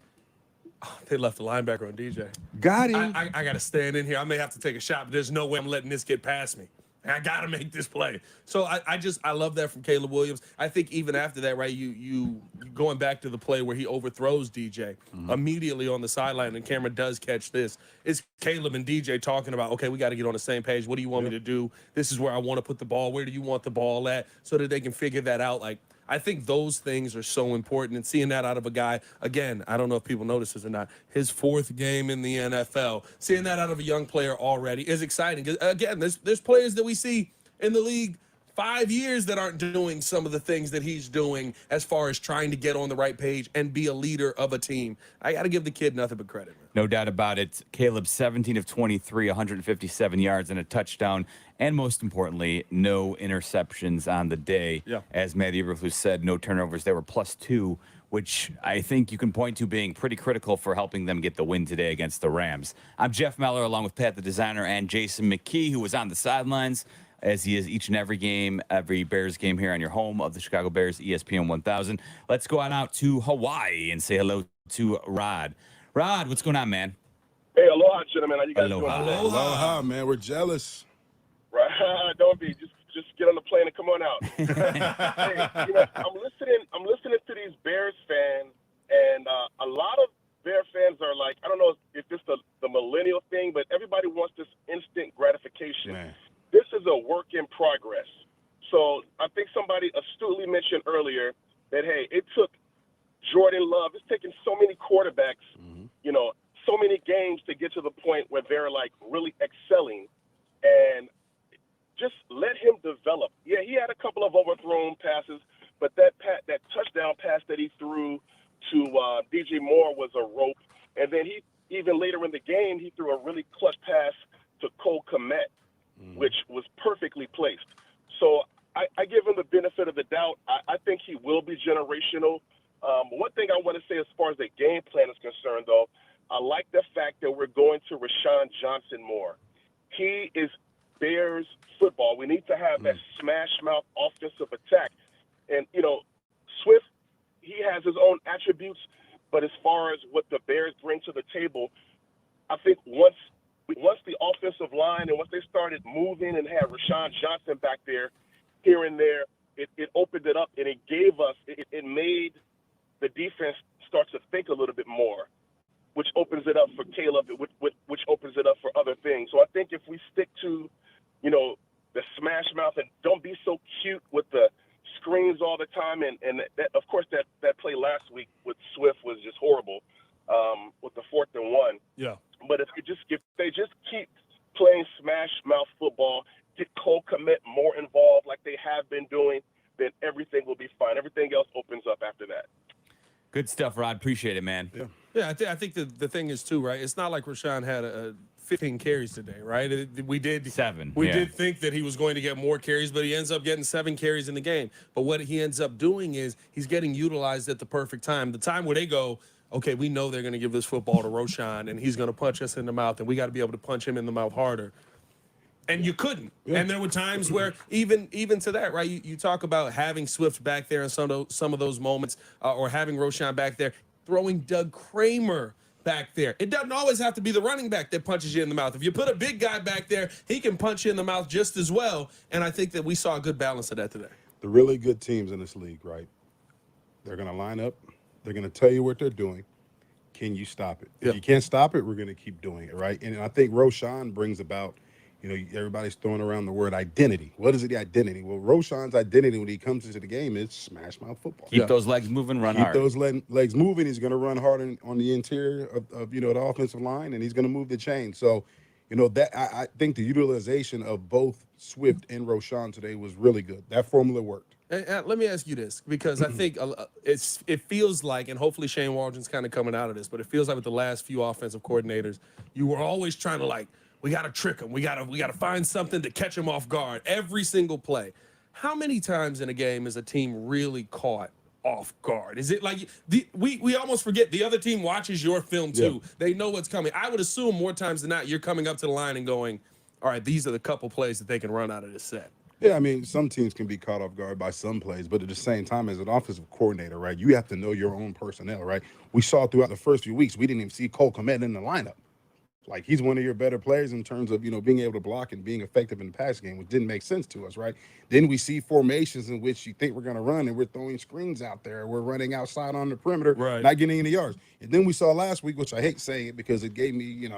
Speaker 28: they left the linebacker on DJ.
Speaker 22: Got him.
Speaker 28: I got to stand in here. I may have to take a shot, but there's no way I'm letting this get past me. I got to make this play. So I love that from Caleb Williams. I think even after that, right, you going back to the play where he overthrows DJ immediately on the sideline, and Kramer does catch this. It's Caleb and DJ talking about, okay, we got to get on the same page. What do you want me to do? This is where I want to put the ball. Where do you want the ball at? So that they can figure that out. Like, I think those things are so important, and seeing that out of a guy, again, I don't know if people notice this or not, his 4th game in the NFL, seeing that out of a young player already is exciting. Again, there's players that we see in the league 5 years that aren't doing some of the things that he's doing as far as trying to get on the right page and be a leader of a team. I got to give the kid nothing but credit.
Speaker 21: No doubt about it. Caleb, 17 of 23, 157 yards and a touchdown. And most importantly, no interceptions on the day.
Speaker 28: Yeah.
Speaker 21: As Matt Eberflus said, no turnovers. They were +2, which I think you can point to being pretty critical for helping them get the win today against the Rams. I'm Jeff Meller, along with Pat the Designer and Jason McKee, who was on the sidelines, as he is each and every game, every Bears game here on your home of the Chicago Bears, ESPN 1000. Let's go on out to Hawaii and say hello to Rod. Rod, what's going on, man?
Speaker 6: Hey, aloha, gentlemen. How you guys
Speaker 21: Aloha.
Speaker 6: doing?
Speaker 22: Aloha, man. We're jealous.
Speaker 6: Right? Don't be. Just get on the plane and come on out. Hey, I'm listening to these Bears fans, and a lot of Bear fans are like, I don't know if it's the millennial thing, but everybody wants this instant gratification.
Speaker 22: Man.
Speaker 6: This is a work in progress. So I think somebody astutely mentioned earlier that, hey, it took Jordan Love. It's taken so many quarterbacks, so many games to get to the point where they're like really excelling, and just let him develop. Yeah, he had a couple of overthrown passes, but that touchdown pass that he threw to DJ Moore was a rope. And then he, even later in the game, he threw a really clutch pass to Cole Kmet, which was perfectly placed. So I give him the benefit of the doubt. I think he will be generational. One thing I want to say as far as the game plan is concerned, though, I like the fact that we're going to Rashawn Johnson more. He is Bears football. We need to have that smash mouth offensive attack. And, Swift, he has his own attributes, but as far as what the Bears bring to the table, I think once the offensive line and once they started moving and had Rashawn Johnson back there, here and there, it opened it up and it gave us, it made the defense start to think a little bit more, which opens it up for Caleb, which opens it up for other things. So I think if we stick to, the smash mouth and don't be so cute with the screens all the time, and that, of course, that play last week with Swift was just horrible with the 4th and 1.
Speaker 28: Yeah.
Speaker 6: But if they just keep playing smash mouth football, get Cole Kmet more involved like they have been doing, then everything will be fine. Everything else opens up after that.
Speaker 21: Good stuff, Rod. Appreciate it, man.
Speaker 28: Yeah, I think the thing is, too, right? It's not like Rashawn had 15 carries today, right? We did
Speaker 21: 7.
Speaker 28: We did think that he was going to get more carries, but he ends up getting 7 carries in the game. But what he ends up doing is he's getting utilized at the perfect time. The time where they go, okay, we know they're going to give this football to Rashawn, and he's going to punch us in the mouth, and we got to be able to punch him in the mouth harder. And you couldn't. Yeah. And there were times where even to that, right? You talk about having Swift back there in some of those moments, or having Rashawn back there, throwing Doug Kramer back there. It doesn't always have to be the running back that punches you in the mouth. If you put a big guy back there, he can punch you in the mouth just as well. And I think that we saw a good balance of that today.
Speaker 22: The really good teams in this league, right? They're going to line up. They're going to tell you what they're doing. Can you stop it? If you can't stop it, we're going to keep doing it, right? And I think Rashawn brings about, everybody's throwing around the word identity. What is the identity? Well, Rashawn's identity when he comes into the game is smash mouth football.
Speaker 21: Keep those legs moving, run hard.
Speaker 22: Keep those legs moving. He's going to run hard on the interior of the offensive line, and he's going to move the chain. So, that I think the utilization of both Swift and Rashawn today was really good. That formula worked.
Speaker 28: And let me ask you this, because I think it feels like, and hopefully Shane Waldron's kind of coming out of this, but it feels like with the last few offensive coordinators, you were always trying to we got to trick them. We got to find something to catch them off guard every single play. How many times in a game is a team really caught off guard? Is it like we almost forget the other team watches your film too? Yeah. They know what's coming. I would assume more times than not, you're coming up to the line and going, all right, these are the couple plays that they can run out of this set.
Speaker 22: Yeah, I mean, some teams can be caught off guard by some plays, but at the same time, as an offensive coordinator, right, you have to know your own personnel, right? We saw throughout the first few weeks, we didn't even see Cole Kmet in the lineup. Like, he's one of your better players in terms of, being able to block and being effective in the pass game, which didn't make sense to us, right? Then we see formations in which you think we're going to run, and we're throwing screens out there. We're running outside on the perimeter, not getting any yards. And then we saw last week, which I hate saying it because it gave me,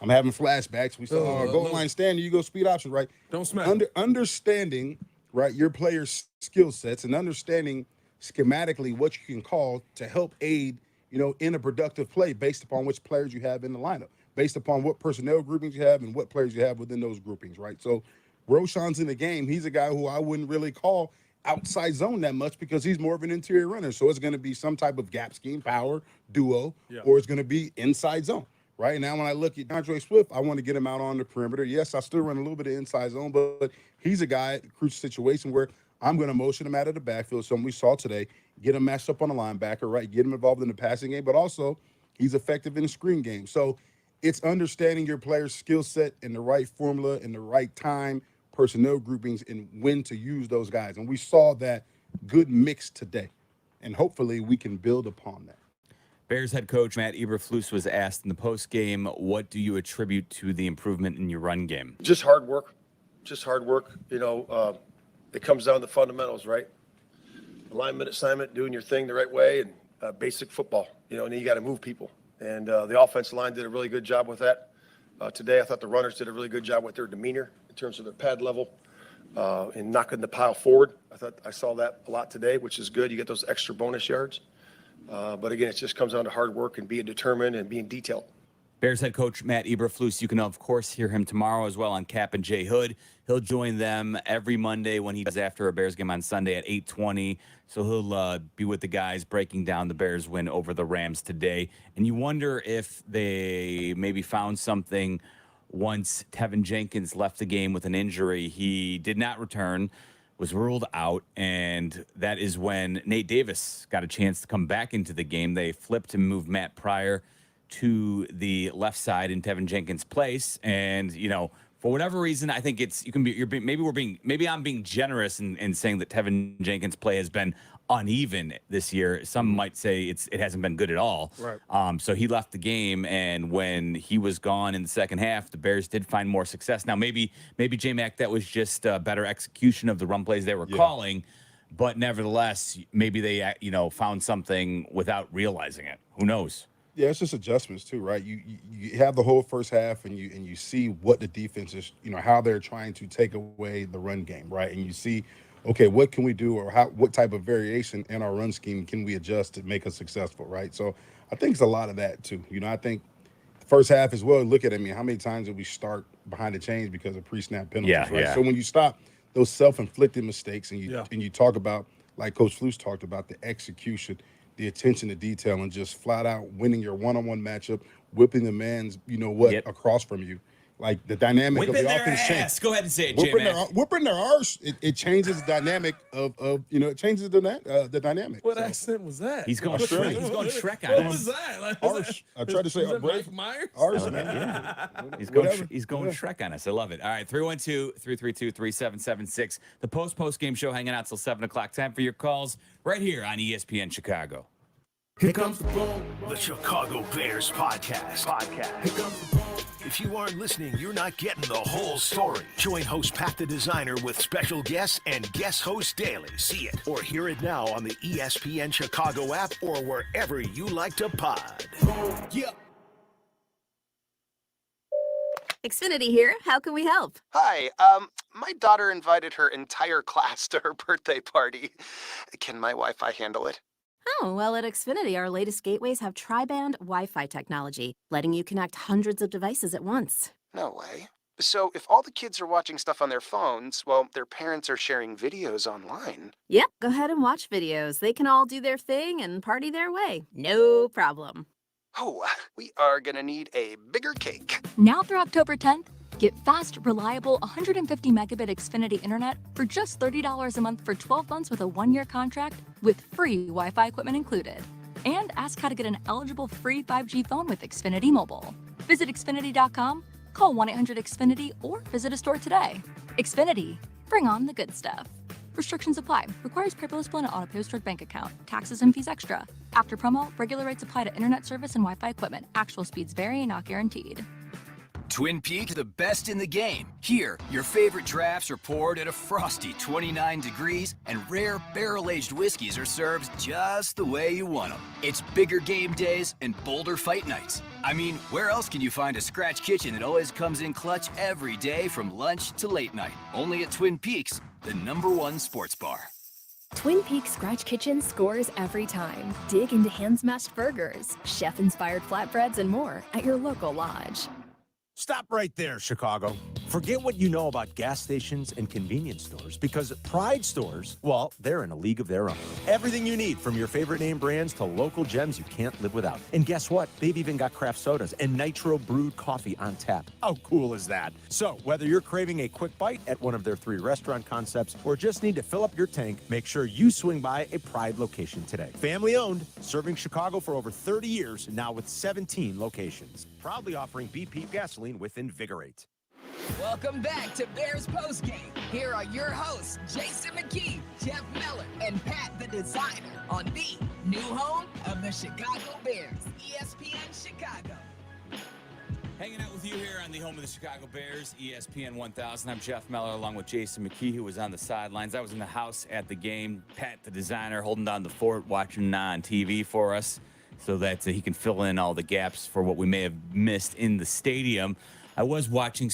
Speaker 22: I'm having flashbacks. We saw goal line standing, you go speed option, right?
Speaker 28: Don't smack.
Speaker 22: Understanding, right, your players' skill sets and understanding schematically what you can call to help aid, in a productive play based upon which players you have in the lineup, based upon what personnel groupings you have and what players you have within those groupings, right? So Roshan's in the game, he's a guy who I wouldn't really call outside zone that much because he's more of an interior runner. So it's going to be some type of gap scheme, power, duo, or it's going to be inside zone. Right now, when I look at DeAndre Swift, I want to get him out on the perimeter. Yes, I still run a little bit of inside zone, but he's a guy, crucial situation where I'm going to motion him out of the backfield. Something we saw today, get him matched up on the linebacker, right? Get him involved in the passing game, but also he's effective in the screen game. So it's understanding your player's skill set and the right formula and the right time, personnel groupings, and when to use those guys. And we saw that good mix today. And hopefully we can build upon that.
Speaker 21: Bears head coach Matt Eberflus was asked in the postgame, what do you attribute to the improvement in your run game?
Speaker 8: Just hard work. Just hard work. You know, it comes down to fundamentals, right? Alignment, assignment, doing your thing the right way, and basic football. You know, and then you got to move people. And the offensive line did a really good job with that. Today, I thought the runners did a really good job with their demeanor in terms of their pad level and knocking the pile forward. I saw that a lot today, which is good. You get those extra bonus yards. But again, it just comes down to hard work and being determined and being detailed.
Speaker 21: Bears head coach Matt Eberflus, you can, of course, hear him tomorrow as well on Cap and J Hood. He'll join them every Monday when he does after a Bears game on Sunday at 8:20. So he'll be with the guys breaking down the Bears win over the Rams today. And you wonder if they maybe found something once Tevin Jenkins left the game with an injury. He did not return, was ruled out, and that is when Nate Davis got a chance to come back into the game. They flipped and moved Matt Pryor to the left side in Tevin Jenkins' place, and you know, for whatever reason, I think maybe I'm being generous in saying that Tevin Jenkins' play has been uneven this year. Some might say it hasn't been good at all.
Speaker 28: Right.
Speaker 21: So he left the game, and when he was gone in the second half, the Bears did find more success. Now maybe J-Mac, that was just better execution of the run plays they were calling, but nevertheless, maybe they found something without realizing it. Who knows?
Speaker 22: Yeah, it's just adjustments too, right? You have the whole first half, and you see what the defense is, how they're trying to take away the run game, right? And you see, okay, what can we do, or what type of variation in our run scheme can we adjust to make us successful, right? So I think it's a lot of that too. I think the first half as well. Look at it, how many times did we start behind the chains because of pre-snap penalties, right?
Speaker 21: Yeah.
Speaker 22: So when you stop those self-inflicted mistakes, and you talk about, like Coach Flus talked about, the execution, the attention to detail, and just flat out winning your one-on-one matchup, whipping the man's, across from you. Like the dynamic
Speaker 21: Whipping
Speaker 22: of the
Speaker 21: their
Speaker 22: offense
Speaker 21: ass.
Speaker 22: changes.
Speaker 21: Go ahead and say it, J-Mac.
Speaker 22: Whipping their arse. It changes the dynamic of it changes the dynamic.
Speaker 28: What accent was that?
Speaker 21: He's going
Speaker 22: Australian.
Speaker 21: Shrek on
Speaker 28: What
Speaker 21: us.
Speaker 28: was that?
Speaker 22: Arse. I tried to say
Speaker 28: Mike Myers?
Speaker 22: arse.
Speaker 21: He's going Shrek on us. I love it. All right, 312-332-3776. The post-game show hanging out till 7 o'clock. Time for your calls right here on ESPN Chicago.
Speaker 16: Here comes the boom, the Chicago Bears podcast. Here comes the boom. If you aren't listening, you're not getting the whole story. Join host Pat the Designer with special guests and guest host daily. See it or hear it now on the ESPN Chicago app or wherever you like to pod. Yeah.
Speaker 9: Xfinity here. How can we help?
Speaker 10: Hi. My daughter invited her entire class to her birthday party. Can my Wi-Fi handle it?
Speaker 9: Oh, well, at Xfinity, our latest gateways have tri-band Wi-Fi technology, letting you connect hundreds of devices at once.
Speaker 10: No way. So if all the kids are watching stuff on their phones, well, their parents are sharing videos online.
Speaker 9: Yep, go ahead and watch videos. They can all do their thing and party their way. No problem.
Speaker 10: Oh, we are gonna need a bigger cake.
Speaker 17: Now through October 10th, get fast, reliable 150 megabit Xfinity internet for just $30 a month for 12 months with a 1-year contract with free Wi-Fi equipment included. And ask how to get an eligible free 5G phone with Xfinity Mobile. Visit Xfinity.com, call 1-800-XFINITY, or visit a store today. Xfinity, bring on the good stuff. Restrictions apply. Requires paperless bill and auto-pay stored bank account. Taxes and fees extra. After promo, regular rates apply to internet service and Wi-Fi equipment. Actual speeds vary, not guaranteed.
Speaker 18: Twin Peaks, the best in the game. Here, your favorite drafts are poured at a frosty 29 degrees, and rare barrel-aged whiskeys are served just the way you want them. It's bigger game days and bolder fight nights. I mean, where else can you find a scratch kitchen that always comes in clutch every day from lunch to late night? Only at Twin Peaks, the #1 sports bar.
Speaker 11: Twin Peaks Scratch Kitchen scores every time. Dig into hand-smashed burgers, chef-inspired flatbreads, and more at your local lodge.
Speaker 12: Stop right there, Chicago. Forget what you know about gas stations and convenience stores because Pride stores, well, they're in a league of their own. Everything you need from your favorite name brands to local gems you can't live without. And guess what? They've even got craft sodas and nitro brewed coffee on tap. How cool is that? So whether you're craving a quick bite at one of their 3 restaurant concepts or just need to fill up your tank, make sure you swing by a Pride location today. Family owned, serving Chicago for over 30 years, now with 17 locations. Proudly offering BP gasoline with Invigorate.
Speaker 20: Welcome back to Bears Postgame. Here are your hosts, Jason McKee, Jeff Miller, and Pat the Designer on the new home of the Chicago Bears, ESPN Chicago.
Speaker 21: Hanging out with you here on the home of the Chicago Bears, ESPN 1000. I'm Jeff Miller along with Jason McKee, who was on the sidelines. I was in the house at the game. Pat the Designer holding down the fort, watching on TV for us so that he can fill in all the gaps for what we may have missed in the stadium. I was watching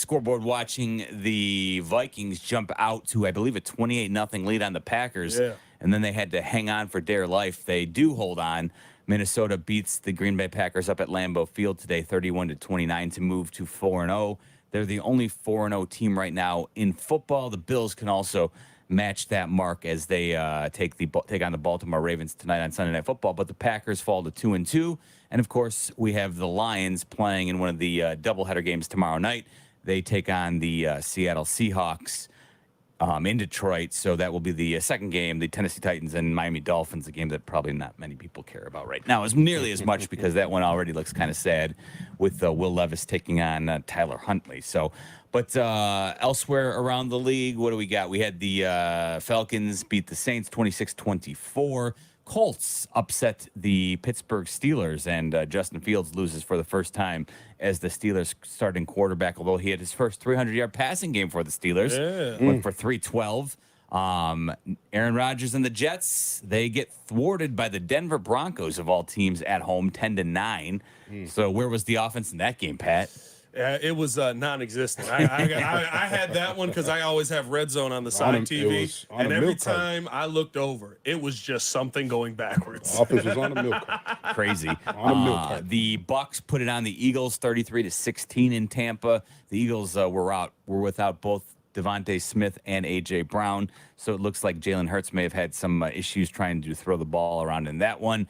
Speaker 21: the Vikings jump out to, I believe, a 28-0 lead on the Packers.
Speaker 28: Yeah.
Speaker 21: And then they had to hang on for dear life. They do hold on. Minnesota beats the Green Bay Packers up at Lambeau Field today, 31-29, to move to 4-0. They're the only 4-0 team right now in football. The Bills can also match that mark as they take on the Baltimore Ravens tonight on Sunday Night Football. But the Packers fall to 2-2. And, of course, we have the Lions playing in one of the doubleheader games tomorrow night. They take on the Seattle Seahawks in Detroit. So that will be the second game, the Tennessee Titans and Miami Dolphins, a game that probably not many people care about right now as nearly as much because that one already looks kind of sad with Will Levis taking on Tyler Huntley. So, but elsewhere around the league, what do we got? We had the Falcons beat the Saints 26-24. Colts upset the Pittsburgh Steelers, and Justin Fields loses for the first time as the Steelers starting quarterback, although he had his first 300-yard passing game for the Steelers.
Speaker 28: Yeah.
Speaker 21: Went for 312. Aaron Rodgers and the Jets, they get thwarted by the Denver Broncos, of all teams, at home, 10-9. So where was the offense in that game, Pat?
Speaker 28: It was non-existent. I had that one because I always have Red Zone on the side TV, and every time I looked over, it was just something going backwards.
Speaker 22: Offense was on a milk cart.
Speaker 21: Crazy.
Speaker 22: On a milk cart.
Speaker 21: The Bucks put it on the Eagles, 33-16 in Tampa. The Eagles were without both Devontae Smith and A.J. Brown, so it looks like Jalen Hurts may have had some issues trying to throw the ball around in that one.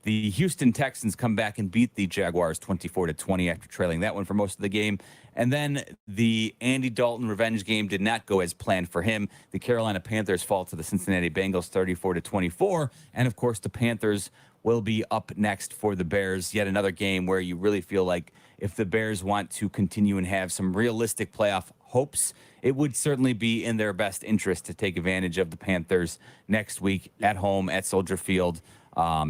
Speaker 21: The Houston Texans come back and beat the Jaguars 24-20 after trailing that one for most of the game. And then the Andy Dalton revenge game did not go as planned for him. The Carolina Panthers fall to the Cincinnati Bengals 34-24. And, of course, the Panthers will be up next for the Bears. Yet another game where you really feel like if the Bears want to continue and have some realistic playoff hopes, it would certainly be in their best interest to take advantage of the Panthers next week at home at Soldier Field.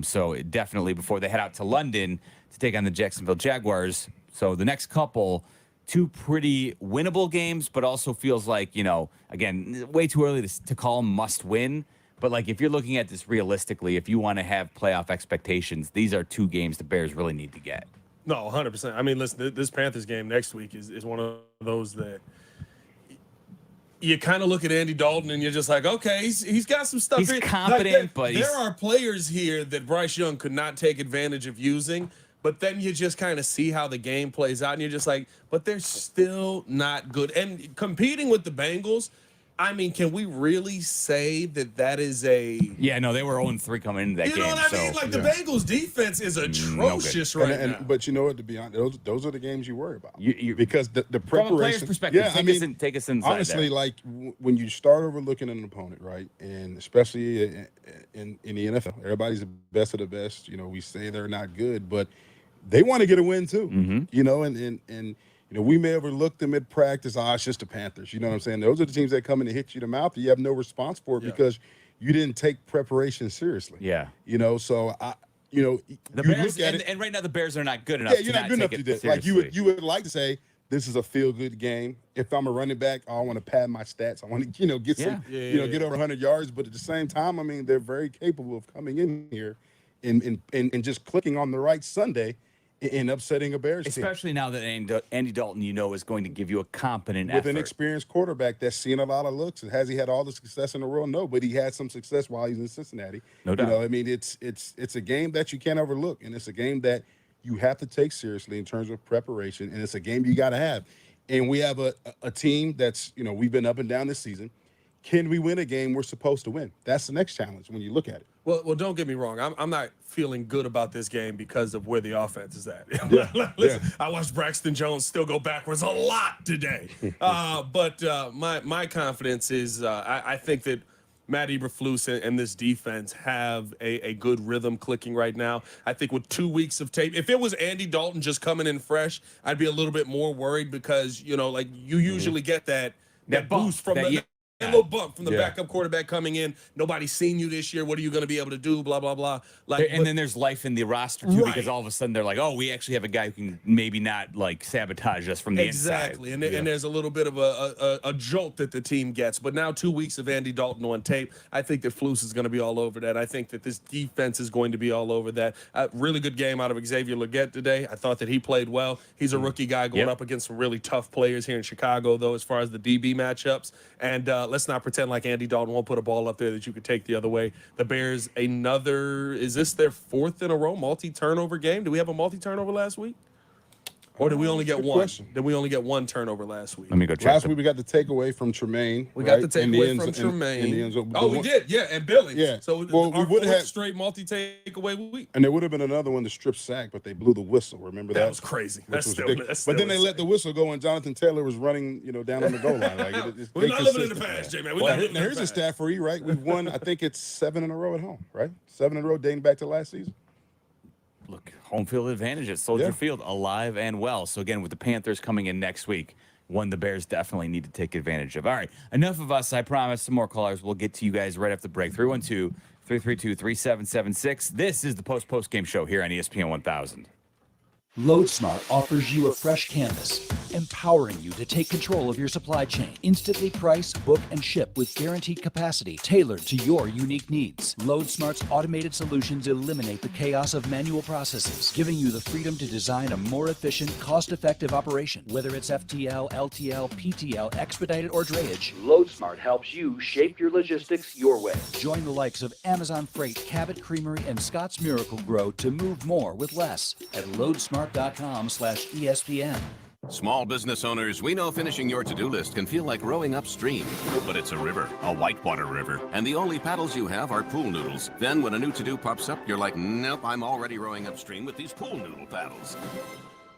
Speaker 21: So definitely before they head out to London to take on the Jacksonville Jaguars. So the next couple, 2 pretty winnable games, but also feels like, again, way too early to call them must win. But like if you're looking at this realistically, if you want to have playoff expectations, these are 2 games the Bears really need to get.
Speaker 28: No, 100%. I mean, listen, this Panthers game next week is one of those that you kind of look at Andy Dalton and you're just like, okay, he's got some stuff.
Speaker 21: He's competent, but
Speaker 28: there are players here that Bryce Young could not take advantage of using. But then you just kind of see how the game plays out, and you're just like, but they're still not good. And competing with the Bengals, I mean, can we really say that is a...
Speaker 21: Yeah, no, they were 0-3 coming into that game.
Speaker 28: You know what I mean? Like, the Bengals defense is atrocious now.
Speaker 22: But you know what, to be honest, those are the games you worry about.
Speaker 21: You
Speaker 22: because the preparation...
Speaker 21: From a player's perspective, take us inside
Speaker 22: honestly,
Speaker 21: there.
Speaker 22: like, when you start overlooking an opponent, right, and especially in the NFL, everybody's the best of the best. We say they're not good, but they want to get a win, too. And we may overlook them at practice. It's just the Panthers. You know what I'm saying? Those are the teams that come in and hit you in the mouth. And you have no response for it because you didn't take preparation seriously.
Speaker 21: Yeah.
Speaker 22: So
Speaker 21: the Bears, and right now the Bears are not good enough.
Speaker 22: Yeah, you're not good enough to do that. Like you would like to say, this is a feel-good game. If I'm a running back, I want to pad my stats. I want to, get some, get over 100 yards. But at the same time, I mean, they're very capable of coming in here and just clicking on the right Sunday in upsetting a Bears team.
Speaker 21: Especially now that Andy Dalton, is going to give you a competent
Speaker 22: with
Speaker 21: effort.
Speaker 22: an experienced quarterback that's seen a lot of looks. And has he had all the success in the world? No, but he had some success while he's in Cincinnati.
Speaker 21: No doubt.
Speaker 22: I mean, it's a game that you can't overlook, and it's a game that you have to take seriously in terms of preparation, and it's a game you got to have. And we have a team that's, we've been up and down this season. Can we win a game we're supposed to win? That's the next challenge when you look at it.
Speaker 28: Well, don't get me wrong. I'm not feeling good about this game because of where the offense is at.
Speaker 22: Yeah.
Speaker 28: I watched Braxton Jones still go backwards a lot today. But my confidence is I think that Matt Eberflus and this defense have a good rhythm clicking right now. I think with 2 weeks of tape, if it was Andy Dalton just coming in fresh, I'd be a little bit more worried because, you usually get that boost from a little bump from the backup quarterback coming in. Nobody's seen you this year. What are you going to be able to do? Blah, blah, blah.
Speaker 21: Then there's life in the roster, too, because all of a sudden they're like, oh, we actually have a guy who can maybe not, sabotage us from the inside.
Speaker 28: Exactly. And there's a little bit of a jolt that the team gets. But now 2 weeks of Andy Dalton on tape, I think that Flus is going to be all over that. I think that this defense is going to be all over that. Really good game out of Xavier Legette today. I thought that he played well. He's a rookie guy going up against some really tough players here in Chicago, though, as far as the DB matchups. And let's not pretend like Andy Dalton won't put a ball up there that you could take the other way. The Bears, is this their fourth in a row multi-turnover game? Did we have a multi-turnover last week? Or did we only get one? Did we only get one turnover last week?
Speaker 21: Let me go check.
Speaker 22: Last week we got the takeaway from Tremaine.
Speaker 28: We got the takeaway from Tremaine. We did, and Billings.
Speaker 22: Yeah.
Speaker 28: So we would have straight multi-takeaway week.
Speaker 22: And there would have been another one to strip sack, but they blew the whistle. Remember that?
Speaker 28: That was crazy. That's
Speaker 22: but then they let the whistle go, and Jonathan Taylor was running, down on the goal line.
Speaker 28: We're not living in the past, J-Man.
Speaker 22: Here's a stat for you, right? We've won, I think it's 7 in a row at home, right? 7 in a row dating back to last season.
Speaker 21: Look, home field advantage at Soldier Field, alive and well. So, again, with the Panthers coming in next week, one the Bears definitely need to take advantage of. All right, enough of us. I promise some more callers. We'll get to you guys right after the break. 312-332-3776. This is the post-game show here on ESPN 1000.
Speaker 1: LoadSmart offers you a fresh canvas, empowering you to take control of your supply chain. Instantly price, book, and ship with guaranteed capacity tailored to your unique needs. LoadSmart's automated solutions eliminate the chaos of manual processes, giving you the freedom to design a more efficient, cost-effective operation. Whether it's FTL, LTL, PTL, expedited, or drayage, LoadSmart helps you shape your logistics your way. Join the likes of Amazon Freight, Cabot Creamery, and Scott's Miracle Grow to move more with less at loadsmart.com/ESPN.
Speaker 2: Small business owners, we know finishing your to-do list can feel like rowing upstream, but it's a river, a whitewater river, and the only paddles you have are pool noodles. Then when a new to-do pops up, you're like, nope, I'm already rowing upstream with these pool noodle paddles.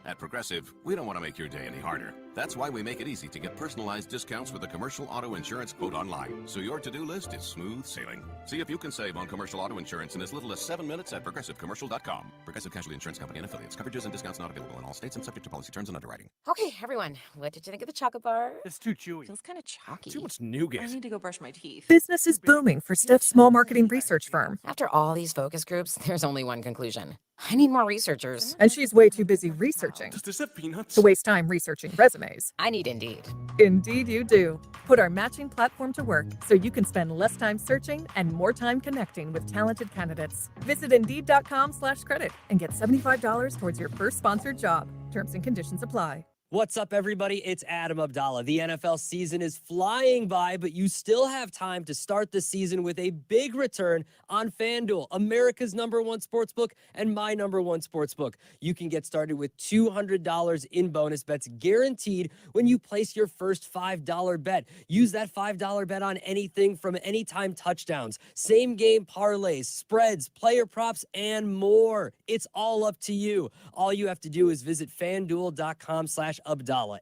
Speaker 2: At Progressive, we don't want to make your day any harder. That's why we make it easy to get personalized discounts with a commercial auto insurance quote online, so your to-do list is smooth sailing. See if you can save on commercial auto insurance in as little as 7 minutes at ProgressiveCommercial.com. Progressive Casualty Insurance Company and affiliates. Coverages and discounts not available in all states and subject to policy terms and underwriting.
Speaker 3: Okay, everyone, what did you think of the chocolate bar?
Speaker 5: It's too chewy.
Speaker 3: Feels kind of chalky.
Speaker 5: Too much nougat.
Speaker 3: I need to go brush my teeth.
Speaker 13: Business is booming for Stiff's small marketing research firm.
Speaker 3: After all these focus groups, there's only one conclusion. I need more researchers.
Speaker 13: And she's way too busy researching
Speaker 5: Does this have peanuts?
Speaker 13: to waste time researching resumes.
Speaker 3: I need Indeed.
Speaker 13: Indeed you do. Put our matching platform to work so you can spend less time searching and more time connecting with talented candidates. Visit Indeed.com/credit and get $75 towards your first sponsored job. Terms and conditions apply.
Speaker 19: What's up, everybody? It's Adam Abdallah. The NFL season is flying by, but you still have time to start the season with a big return on FanDuel, America's #1 sportsbook and my #1 sportsbook. You can get started with $200 in bonus bets guaranteed when you place your first $5 bet. Use that $5 bet on anything from anytime touchdowns, same game parlays, spreads, player props, and more. It's all up to you. All you have to do is visit FanDuel.com/Abdallah,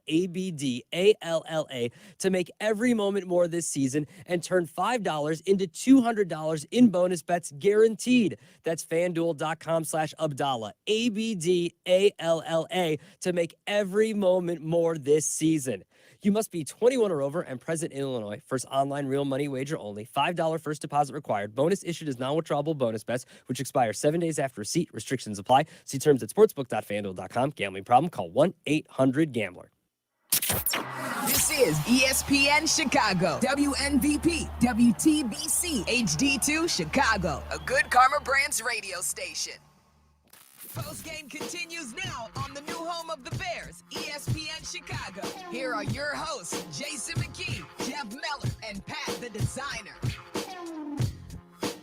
Speaker 19: ABDALLA, to make every moment more this season and turn $5 into $200 in bonus bets guaranteed. That's FanDuel.com/Abdallah, ABDALLA, to make every moment more this season. You must be 21 or over and present in Illinois. First online real money wager only. $5 first deposit required. Bonus issued as non-withdrawable bonus bets, which expire 7 days after receipt. Restrictions apply. See terms at sportsbook.fanduel.com. Gambling problem? Call 1-800-GAMBLER.
Speaker 20: This is ESPN Chicago, WNVP, WTBC, HD2 Chicago, a Good Karma Brands radio station. Postgame continues now on the new home of the Bears, ESPN Chicago. Here are your hosts, Jason McKee, Jeff Meller, and Pat the Designer.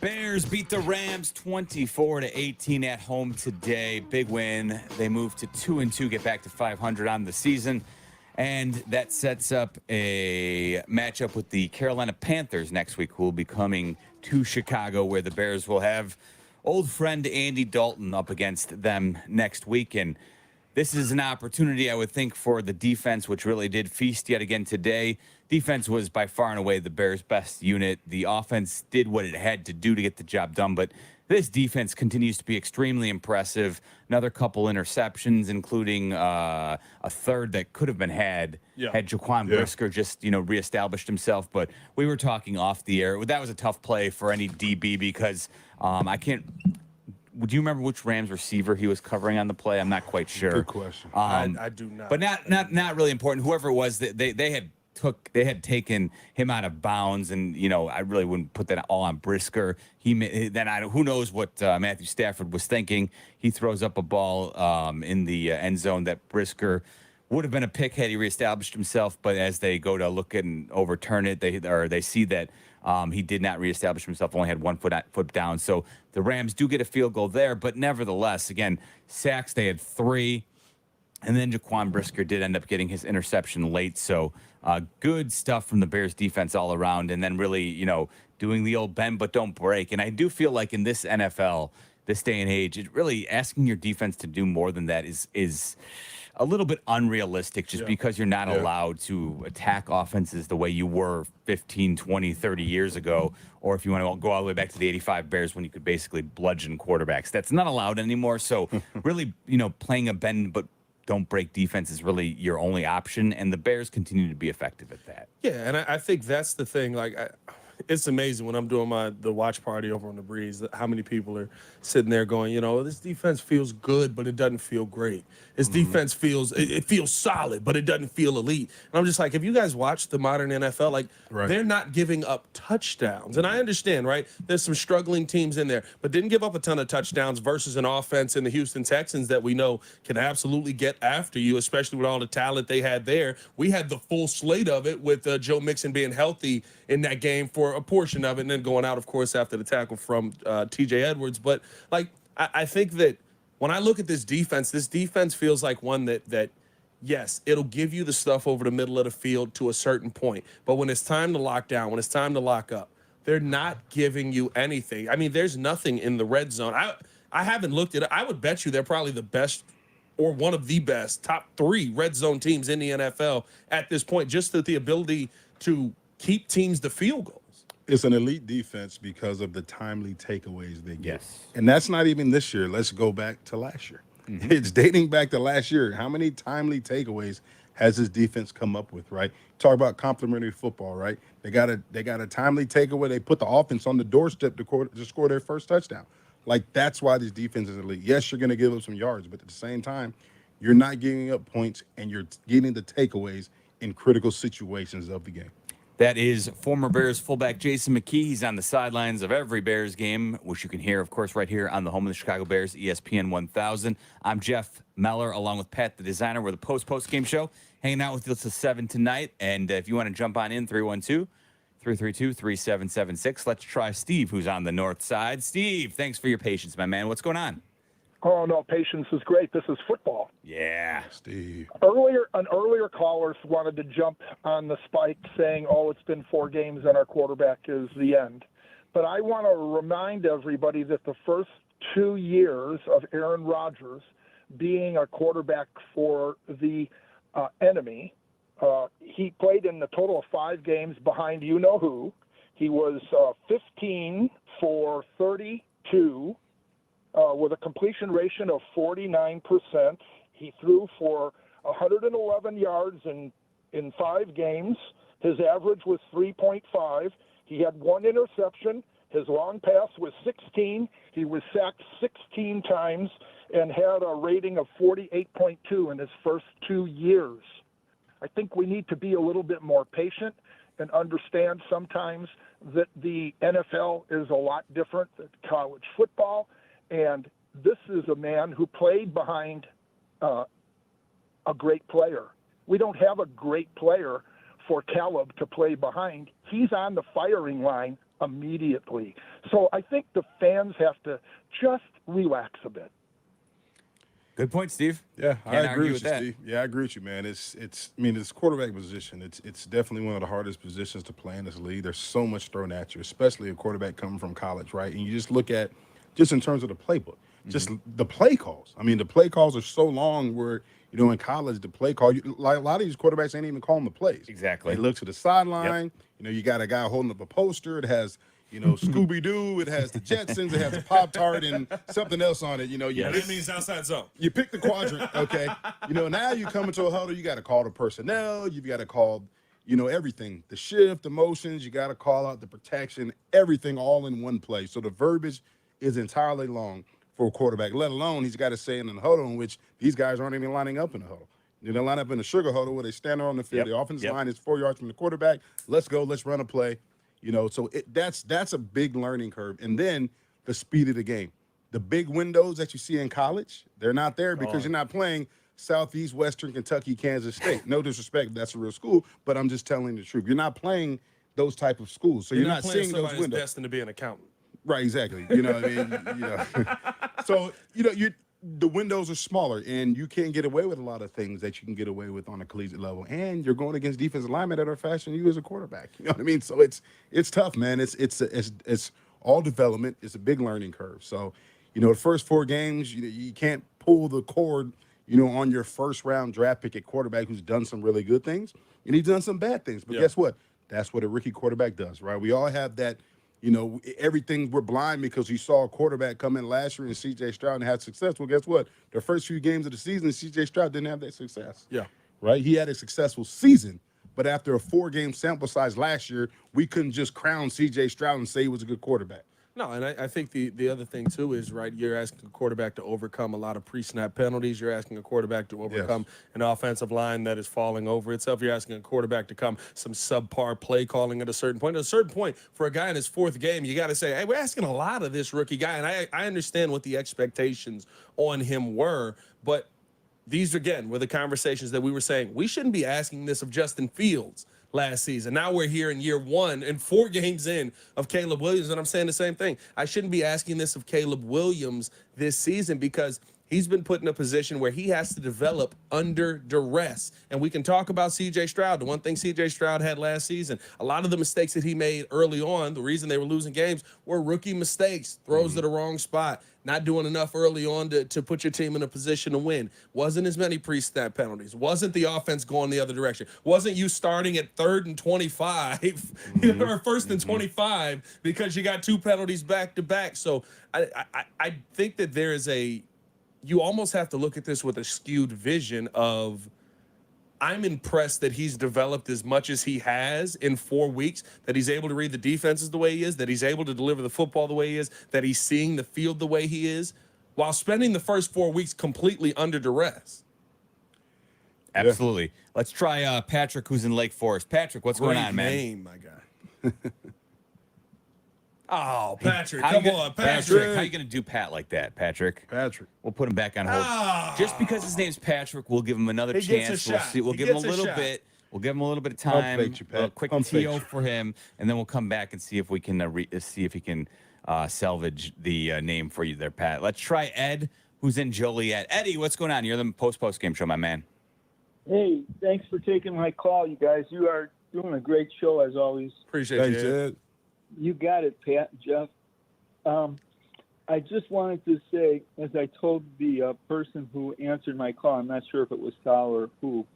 Speaker 21: Bears beat the Rams 24-18 at home today. Big win. They move to 2-2, get back to 500 on the season. And that sets up a matchup with the Carolina Panthers next week, who will be coming to Chicago, where the Bears will have old friend Andy Dalton up against them next week. And this is an opportunity, I would think, for the defense, which really did feast yet again today. Defense was by far and away the Bears' best unit. The offense did what it had to do to get the job done, but this defense continues to be extremely impressive. Another couple interceptions, including a third that could have been had Jaquan Brisker just, reestablished himself. But we were talking off the air. That was a tough play for any DB because I can't. Would you remember which Rams receiver he was covering on the play? I'm not quite sure.
Speaker 22: Good question.
Speaker 28: I do not.
Speaker 21: But not really important. Whoever it was, they had taken him out of bounds, and I really wouldn't put that all on Brisker. Who knows what Matthew Stafford was thinking? He throws up a ball in the end zone that Brisker would have been a pick had he reestablished himself. But as they go to look and overturn it, they see that he did not reestablish himself, only had 1 foot down. So the Rams do get a field goal there, but nevertheless, again, sacks, they had 3. And then Jaquan Brisker did end up getting his interception late. So good stuff from the Bears defense all around. And then really, doing the old bend but don't break. And I do feel like in this NFL, this day and age, it really asking your defense to do more than that is a little bit unrealistic just because you're not allowed to attack offenses the way you were 15, 20, 30 years ago. Or if you want to go all the way back to the 85 Bears when you could basically bludgeon quarterbacks. That's not allowed anymore. So really, playing a bend but don't break defense is really your only option, and the Bears continue to be effective at that.
Speaker 28: Yeah, and I think that's the thing. It's amazing when I'm doing the watch party over on the Breeze, how many people are sitting there going, this defense feels good, but it doesn't feel great. This defense feels solid, but it doesn't feel elite. And I'm just like, if you guys watch the modern NFL, they're not giving up touchdowns. And I understand, right? There's some struggling teams in there, but didn't give up a ton of touchdowns versus an offense in the Houston Texans that we know can absolutely get after you, especially with all the talent they had there. We had the full slate of it with Joe Mixon being healthy in that game for a portion of it, and then going out, of course, after the tackle from T.J. Edwards. But I think that when I look at this defense feels like one that yes, it'll give you the stuff over the middle of the field to a certain point. But when it's time to lock down, when it's time to lock up, they're not giving you anything. I mean, there's nothing in the red zone. I haven't looked at it. I would bet you they're probably the best or one of the best top 3 red zone teams in the NFL at this point, just the ability to keep teams to field goals.
Speaker 22: It's an elite defense because of the timely takeaways they get.
Speaker 21: Yes.
Speaker 22: And that's not even this year. Let's go back to last year. It's dating back to last year. How many timely takeaways has this defense come up with, right? Talk about complementary football, right? They got a timely takeaway. They put the offense on the doorstep to score their first touchdown. That's why this defense is elite. Yes, you're going to give up some yards, but at the same time, you're not giving up points, and you're getting the takeaways in critical situations of the game.
Speaker 21: That is former Bears fullback Jason McKee. He's on the sidelines of every Bears game, which you can hear, of course, right here on the home of the Chicago Bears, ESPN 1000. I'm Jeff Meller, along with Pat, the designer. We're the post-game show, hanging out with you till 7 tonight. And if you want to jump on in, 312-332-3776. Let's try Steve, who's on the north side. Steve, thanks for your patience, my man. What's going on?
Speaker 4: Oh, no, patience is great. This is football.
Speaker 21: Yeah.
Speaker 22: Steve.
Speaker 4: An earlier caller wanted to jump on the spike saying, it's been 4 games and our quarterback is the end. But I want to remind everybody that the first 2 years of Aaron Rodgers being a quarterback for the enemy, he played in a total of 5 games behind you-know-who. He was 15 for 32 with a completion ratio of 49%. He threw for 111 yards in 5 games. His average was 3.5. He had 1 interception. His long pass was 16. He was sacked 16 times and had a rating of 48.2 in his first 2 years. I think we need to be a little bit more patient and understand sometimes that the NFL is a lot different than college football. And this is a man who played behind a great player. We don't have a great player for Caleb to play behind. He's on the firing line immediately. So I think the fans have to just relax a bit.
Speaker 21: Good point, Steve.
Speaker 22: Yeah, I
Speaker 21: Can't
Speaker 22: agree
Speaker 21: argue
Speaker 22: with you,
Speaker 21: that.
Speaker 22: Steve. Yeah, I agree with you, man. I mean, this quarterback position. It's definitely one of the hardest positions to play in this league. There's so much thrown at you, especially a quarterback coming from college, right? And you just look at, just in terms of the playbook, just the play calls. I mean, the play calls are so long where, in college, the play call, like a lot of these quarterbacks ain't even calling the plays.
Speaker 21: Exactly.
Speaker 22: They look to the sideline. You got a guy holding up a poster. It has, Scooby-Doo. It has the Jetsons. It has a Pop-Tart and something else on it.
Speaker 28: That means outside zone.
Speaker 22: You pick the quadrant, okay? Now you come into a huddle, you got to call the personnel, you've got to call, everything. The shift, the motions, you got to call out the protection, everything all in one place. So the verbiage is entirely long for a quarterback, let alone he's got to say in the huddle in which these guys aren't even lining up in the huddle. They line up in the sugar huddle where they stand there on the field. The offensive line is 4 yards from the quarterback. Let's go. Let's run a play. So that's a big learning curve. And then the speed of the game. The big windows that you see in college, they're not there because you're not playing Southeast, Western Kentucky, Kansas State. No disrespect, that's a real school, but I'm just telling the truth. You're not playing those type of schools. So you're not seeing those windows.
Speaker 28: Somebody's destined to be an accountant.
Speaker 22: Right, exactly. You know what I mean? So, the windows are smaller, and you can't get away with a lot of things that you can get away with on a collegiate level. And you're going against defensive linemen that are faster than you as a quarterback. You know what I mean? So it's tough, man. It's all development. It's a big learning curve. So, the first 4 games, you can't pull the cord, on your first round draft pick at quarterback who's done some really good things, and he's done some bad things. But guess what? That's what a rookie quarterback does, right? We all have that. Everything, we're blind because you saw a quarterback come in last year and C.J. Stroud and had success. Well, guess what? The first few games of the season, C.J. Stroud didn't have that success.
Speaker 28: Yeah.
Speaker 22: Right? He had a successful season, but after a 4-game sample size last year, we couldn't just crown C.J. Stroud and say he was a good quarterback.
Speaker 28: No, and I think the other thing, too, is, right, you're asking a quarterback to overcome a lot of pre-snap penalties. You're asking a quarterback to overcome an offensive line that is falling over itself. You're asking a quarterback to come some subpar play calling at a certain point. At a certain point, for a guy in his 4th game, you got to say, hey, we're asking a lot of this rookie guy. And I understand what the expectations on him were, but these, again, were the conversations that we were saying. We shouldn't be asking this of Justin Fields last season. Now we're here in year 1 and 4 games in of Caleb Williams, and I'm saying the same thing. I shouldn't be asking this of Caleb Williams this season because he's been put in a position where he has to develop under duress. And we can talk about C.J. Stroud. The one thing C.J. Stroud had last season, a lot of the mistakes that he made early on, the reason they were losing games were rookie mistakes, throws to the wrong spot, not doing enough early on to put your team in a position to win. Wasn't as many pre-snap penalties. Wasn't the offense going the other direction. Wasn't you starting at 3rd and 25 or 1st and 25 because you got 2 penalties back to back. So I think that there is you almost have to look at this with a skewed vision of, I'm impressed that he's developed as much as he has in 4 weeks, that he's able to read the defenses the way he is, that he's able to deliver the football the way he is, that he's seeing the field the way he is, while spending the first 4 weeks completely under duress.
Speaker 21: Absolutely. Let's try Patrick, who's in Lake Forest. Patrick, what's going on, man?
Speaker 28: Name, my guy. Oh, Patrick, come on, Patrick.
Speaker 21: Patrick, how you going to do Pat like that, Patrick?
Speaker 22: Patrick.
Speaker 21: We'll put him back on hold. Just because his name's Patrick, we'll give him another chance. We'll see. We'll give him a little bit. We'll give him a little bit of time. A quick TO for him, and then we'll come back and see if we can see if he can salvage the name for you there, Pat. Let's try Ed, who's in Joliet. Eddie, what's going on? You're the post-game show, my man.
Speaker 5: Hey, thanks for taking my call, you guys. You are doing a great show, as always.
Speaker 28: Appreciate you.
Speaker 5: You got it, Pat, Jeff. I just wanted to say, as I told the person who answered my call, I'm not sure if it was Sal or who,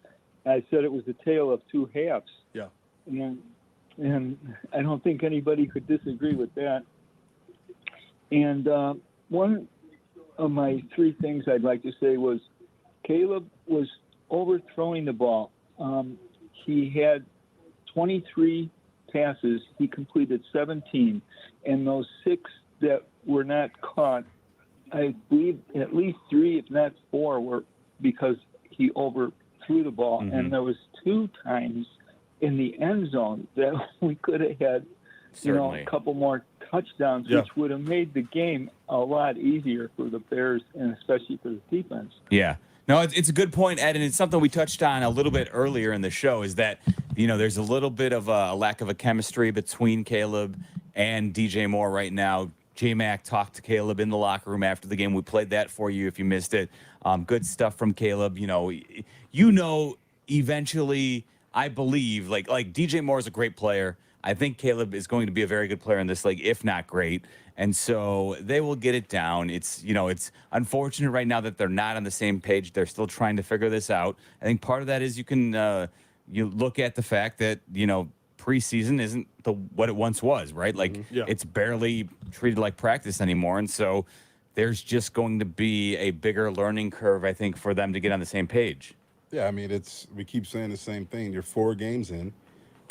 Speaker 5: I said it was a tale of 2 halves.
Speaker 28: Yeah.
Speaker 5: And I don't think anybody could disagree with that. And one of my 3 things I'd like to say was Caleb was overthrowing the ball. He had 23 passes. He completed 17. And those 6 that were not caught, I believe at least 3, if not 4, were because he overthrew the ball. Mm-hmm. And there was 2 times in the end zone that we could have had, a couple more touchdowns, which would have made the game a lot easier for the Bears and especially for the defense.
Speaker 21: Yeah. No, it's a good point, Ed, and it's something we touched on a little bit earlier in the show, is that, there's a little bit of a lack of a chemistry between Caleb and DJ Moore right now. J-Mac talked to Caleb in the locker room after the game. We played that for you if you missed it. Good stuff from Caleb. Eventually, I believe, like DJ Moore is a great player. I think Caleb is going to be a very good player in this league, if not great. And so they will get it down. It's unfortunate right now that they're not on the same page. They're still trying to figure this out. I think part of that is you look at the fact that, preseason isn't what it once was, right? Like it's barely treated like practice anymore. And so there's just going to be a bigger learning curve, I think, for them to get on the same page.
Speaker 22: Yeah, I mean, we keep saying the same thing. You're 4 games in,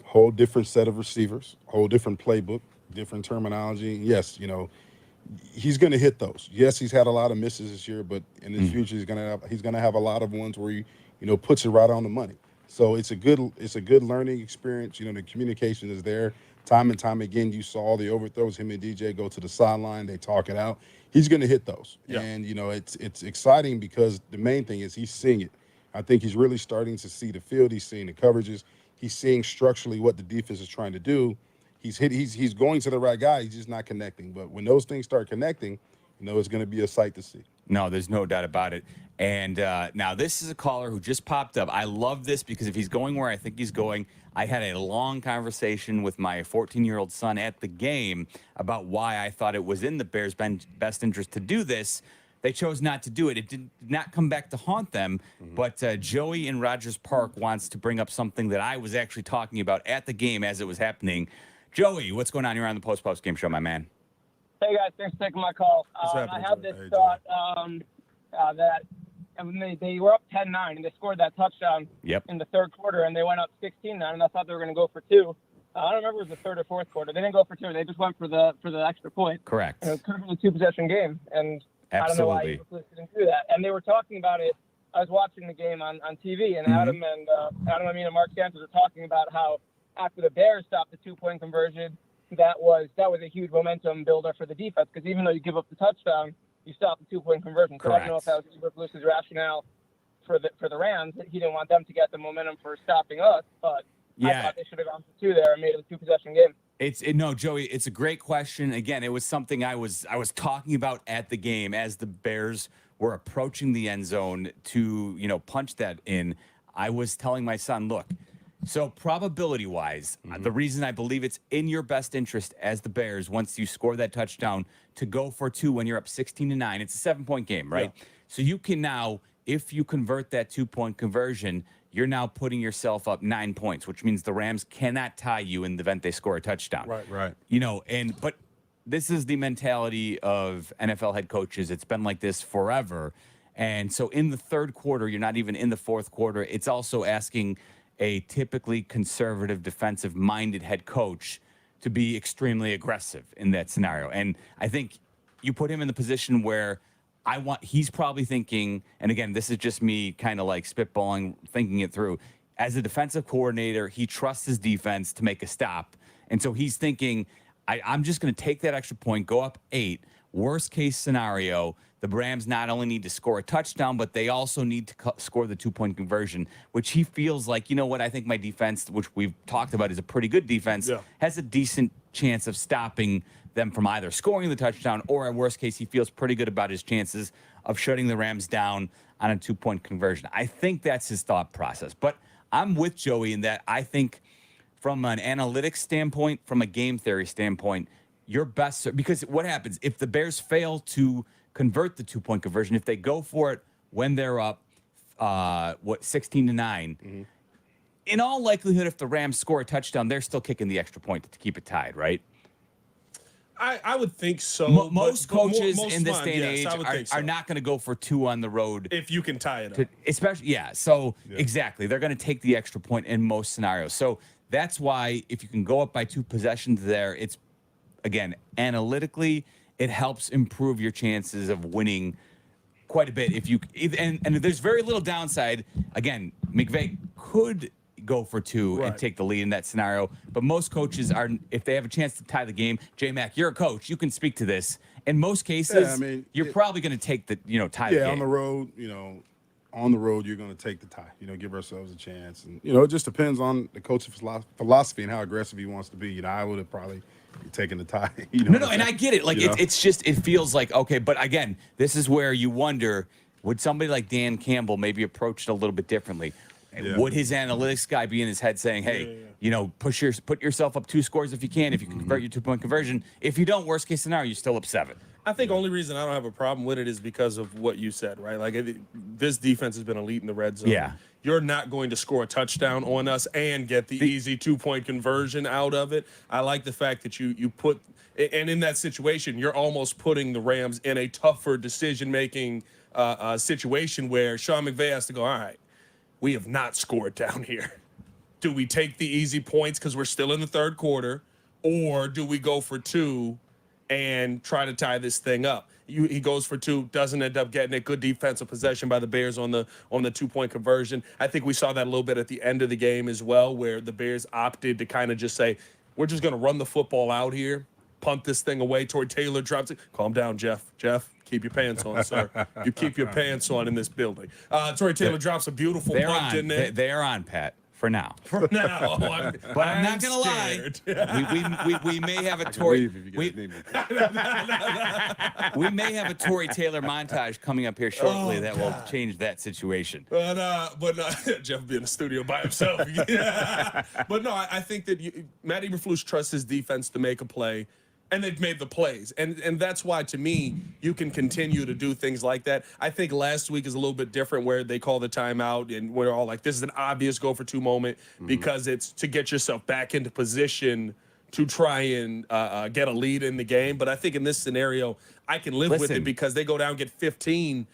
Speaker 22: whole different set of receivers, whole different playbook, different terminology. Yes, he's going to hit those. Yes, he's had a lot of misses this year, but in his future, he's going to have a lot of ones where he, puts it right on the money. So it's a good learning experience. The communication is there. Time and time again, you saw the overthrows. Him and DJ go to the sideline. They talk it out. He's going to hit those. Yeah. And, it's exciting because the main thing is he's seeing it. I think he's really starting to see the field. He's seeing the coverages. He's seeing structurally what the defense is trying to do. He's going to the right guy. He's just not connecting. But when those things start connecting, it's going to be a sight to see.
Speaker 21: No, there's no doubt about it. And now this is a caller who just popped up. I love this because if he's going where I think he's going, I had a long conversation with my 14-year-old son at the game about why I thought it was in the Bears' best interest to do this. They chose not to do it. It did not come back to haunt them. But Joey in Rogers Park wants to bring up something that I was actually talking about at the game as it was happening. Joey, what's going on? You're on the Post-Game Show, my man.
Speaker 7: Hey, guys. Thanks for taking my call. I have this thought that they were up 10-9, and they scored that touchdown in the third quarter, and they went up 16-9, and I thought they were going to go for 2. I don't remember if it was the third or fourth quarter. They didn't go for 2. They just went for the extra point.
Speaker 21: Correct.
Speaker 7: And it was kind of a 2-possession game, and
Speaker 21: absolutely.
Speaker 7: I don't know why Eberflus didn't do that. And they were talking about it. I was watching the game on TV, and Adam and Mark Sanchez were talking about how after the Bears stopped the 2-point conversion, that was a huge momentum builder for the defense, because even though you give up the touchdown, you stop the 2-point conversion. So I don't know if that was Eberflus's rationale for the Rams, that he didn't want them to get the momentum for stopping us, but I thought they should have gone for 2 there and made it a 2-possession game.
Speaker 21: No, Joey, it's a great question. Again, it was something I was talking about at the game as the Bears were approaching the end zone to, punch that in. I was telling my son, look, so probability-wise, the reason I believe it's in your best interest as the Bears, once you score that touchdown, to go for 2 when you're up 16-9, it's a 7-point game, right? Yeah. So you can now, if you convert that 2-point conversion, you're now putting yourself up 9 points, which means the Rams cannot tie you in the event they score a touchdown.
Speaker 22: Right.
Speaker 21: But this is the mentality of NFL head coaches. It's been like this forever. And so in the third quarter, you're not even in the fourth quarter. It's also asking a typically conservative, defensive-minded head coach to be extremely aggressive in that scenario. And I think you put him in the position where he's probably thinking, and again, this is just me kind of like spitballing, thinking it through. As a defensive coordinator, he trusts his defense to make a stop. And so he's thinking, I'm just going to take that extra point, go up 8. Worst case scenario, the Rams not only need to score a touchdown, but they also need to score the 2-point conversion, which he feels like, I think my defense, which we've talked about is a pretty good defense, has a decent chance of stopping them from either scoring the touchdown or, at worst case, he feels pretty good about his chances of shutting the Rams down on a 2-point conversion. I think that's his thought process. But I'm with Joey in that I think from an analytics standpoint, from a game theory standpoint, your best, because what happens if the Bears fail to convert the 2-point conversion, if they go for it when they're up 16-9, in all likelihood, if the Rams score a touchdown, they're still kicking the extra point to keep it tied, right?
Speaker 28: I would think so.
Speaker 21: Most coaches in this day and age are not going to go for 2 on the road
Speaker 28: if you can tie it up.
Speaker 21: Especially, exactly. They're going to take the extra point in most scenarios. So that's why if you can go up by 2 possessions there, it's, again, analytically, it helps improve your chances of winning quite a bit. And there's very little downside. Again, McVay could go for 2 and take the lead in that scenario. But most coaches are, if they have a chance to tie the game, J-Mac, you're a coach. You can speak to this. In most cases, you're probably going to take the, tie the game.
Speaker 22: Yeah, on the road, on the road, you're going to take the tie, give ourselves a chance. And, it just depends on the coach's philosophy and how aggressive he wants to be. I would have probably taken the tie.
Speaker 21: No, and I get it. Like, it's just, it feels like, okay, but again, this is where you wonder, would somebody like Dan Campbell maybe approach it a little bit differently? Yeah. Would his analytics guy be in his head saying, hey, put yourself up 2 scores if you can convert your 2-point conversion. If you don't, worst case scenario, you're still up 7.
Speaker 28: I think only reason I don't have a problem with it is because of what you said, right? Like, this defense has been elite in the red zone.
Speaker 21: Yeah.
Speaker 28: You're not going to score a touchdown on us and get the easy 2-point conversion out of it. I like the fact that you put – and in that situation, you're almost putting the Rams in a tougher decision-making situation where Sean McVay has to go, all right, we have not scored down here. Do we take the easy points because we're still in the third quarter, or do we go for 2 and try to tie this thing up? He goes for 2, doesn't end up getting it. Good defensive possession by the Bears on the 2-point conversion. I think we saw that a little bit at the end of the game as well, where the Bears opted to kind of just say, we're just going to run the football out here, punt this thing away. Tory Taylor drops it. Calm down, Jeff. Jeff, keep your pants on, sir. You keep your pants on in this building. Tory Taylor drops a beautiful punt in there.
Speaker 21: They are on, Pat. For now.
Speaker 28: For now.
Speaker 21: But I'm not going to lie. We may have a Tory we may have a Tory Taylor montage coming up here shortly that will change that situation.
Speaker 28: But Jeff will be in the studio by himself. Yeah. But no, I think that Matt Eberflus trusts his defense to make a play. And they've made the plays. And that's why, to me, you can continue to do things like that. I think last week is a little bit different where they call the timeout and we're all like, this is an obvious go for 2 moment because it's to get yourself back into position to try and get a lead in the game. But I think in this scenario, I can live with it because they go down and get 15.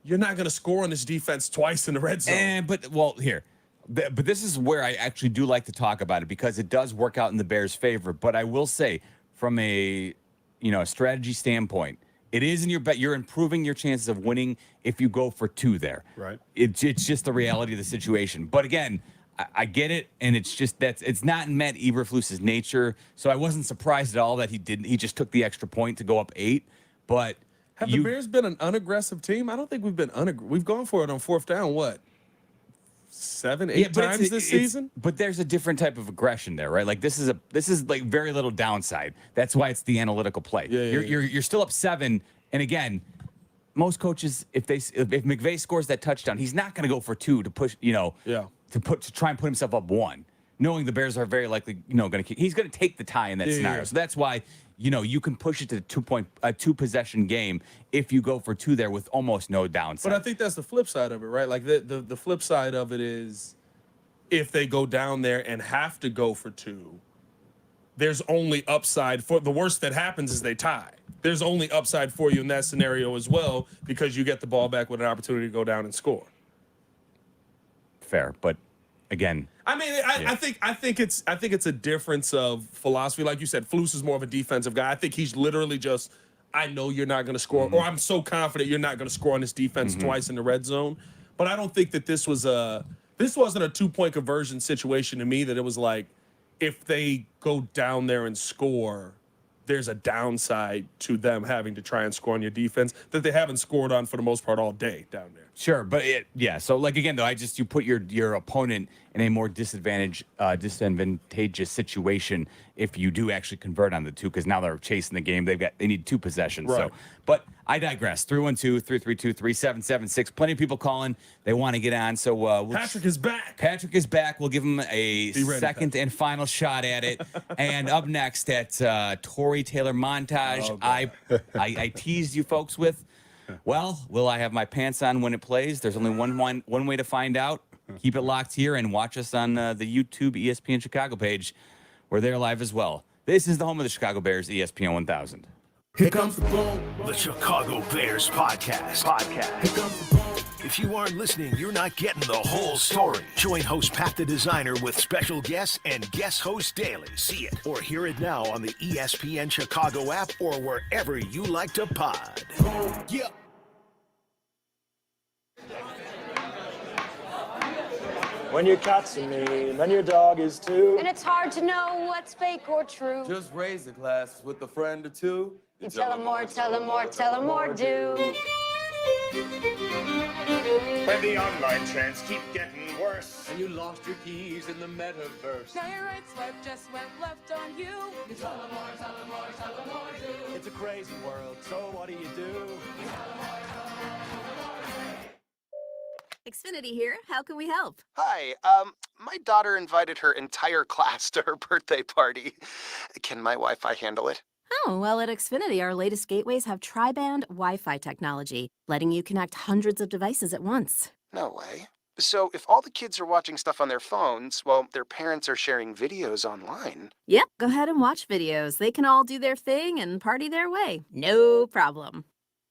Speaker 28: You're not going to score on this defense twice in the red zone.
Speaker 21: But this is where I actually do like to talk about it because it does work out in the Bears' favor. But I will say, from a strategy standpoint, it is in your bet. You're improving your chances of winning if you go for 2 there.
Speaker 22: Right.
Speaker 21: It's just the reality of the situation. But again, I get it, and it's not in Matt Eberflus's nature. So I wasn't surprised at all that he didn't. He just took the extra point to go up 8. But
Speaker 28: have the Bears been an unaggressive team? I don't think we've been We've gone for it on 4th down. What? 7, 8 times this season.
Speaker 21: But there's a different type of aggression there, right? Like this is like very little downside. That's why it's the analytical play. You're still up 7, and again, most coaches, if McVay scores that touchdown, he's not going to go for 2 to push, to try and put himself up 1, knowing the Bears are very likely, going to kick. He's going to take the tie in that scenario. So that's why. You can push it to a 2-possession game if you go for 2 there with almost no downside.
Speaker 28: But I think that's the flip side of it, right? Like the flip side of it is if they go down there and have to go for 2, there's only upside for the worst that happens is they tie. There's only upside for you in that scenario as well because you get the ball back with an opportunity to go down and score.
Speaker 21: Fair, but again,
Speaker 28: I mean, I think it's a difference of philosophy. Like you said, Flus is more of a defensive guy. I think he's literally just, I know you're not going to score, or I'm so confident you're not going to score on this defense twice in the red zone. But I don't think that this wasn't a 2-point conversion situation to me. That it was like, if they go down there and score, there's a downside to them having to try and score on your defense that they haven't scored on for the most part all day down there.
Speaker 21: Sure, but so like again though, you put your opponent in a more disadvantageous situation if you do actually convert on the 2 because now they're chasing the game. They need 2 possessions.
Speaker 28: Right.
Speaker 21: So, but I digress. 312-332-3776. Plenty of people calling. They want to get on. So
Speaker 28: Patrick is back.
Speaker 21: Patrick is back. We'll give him a second and final shot at it. And up next, that's Tory Taylor montage. I teased you folks with. Well, will I have my pants on when it plays? There's only one way to find out. Keep it locked here and watch us on the YouTube ESPN Chicago page. We're there live as well. This is the home of the Chicago Bears, ESPN 1000.
Speaker 16: Here comes the boom, the Chicago Bears podcast. Here comes the boom. If you aren't listening, you're not getting the whole story. Join host Pat the Designer with special guests and guest host daily. See it or hear it now on the ESPN Chicago app or wherever you like to pod. Yeah.
Speaker 6: When your cat's a me, then your dog is too.
Speaker 14: And it's hard to know what's fake or true.
Speaker 15: Just raise the glass with a friend or two.
Speaker 14: You tell them more, tell them more, tell them more, do.
Speaker 6: When the online trends keep getting worse.
Speaker 8: And you lost your keys in the metaverse.
Speaker 9: Now your right swipe just went left on you.
Speaker 8: You tell them more, do. It's a crazy world, so what do you do?
Speaker 15: Xfinity here. How can we help?
Speaker 10: Hi, my daughter invited her entire class to her birthday party. Can my Wi-Fi handle it?
Speaker 15: Oh, well, at Xfinity, our latest gateways have tri-band Wi-Fi technology, letting you connect hundreds of devices at once.
Speaker 10: No way. So if all the kids are watching stuff on their phones, well, their parents are sharing videos online.
Speaker 15: Yep, go ahead and watch videos. They can all do their thing and party their way. No problem.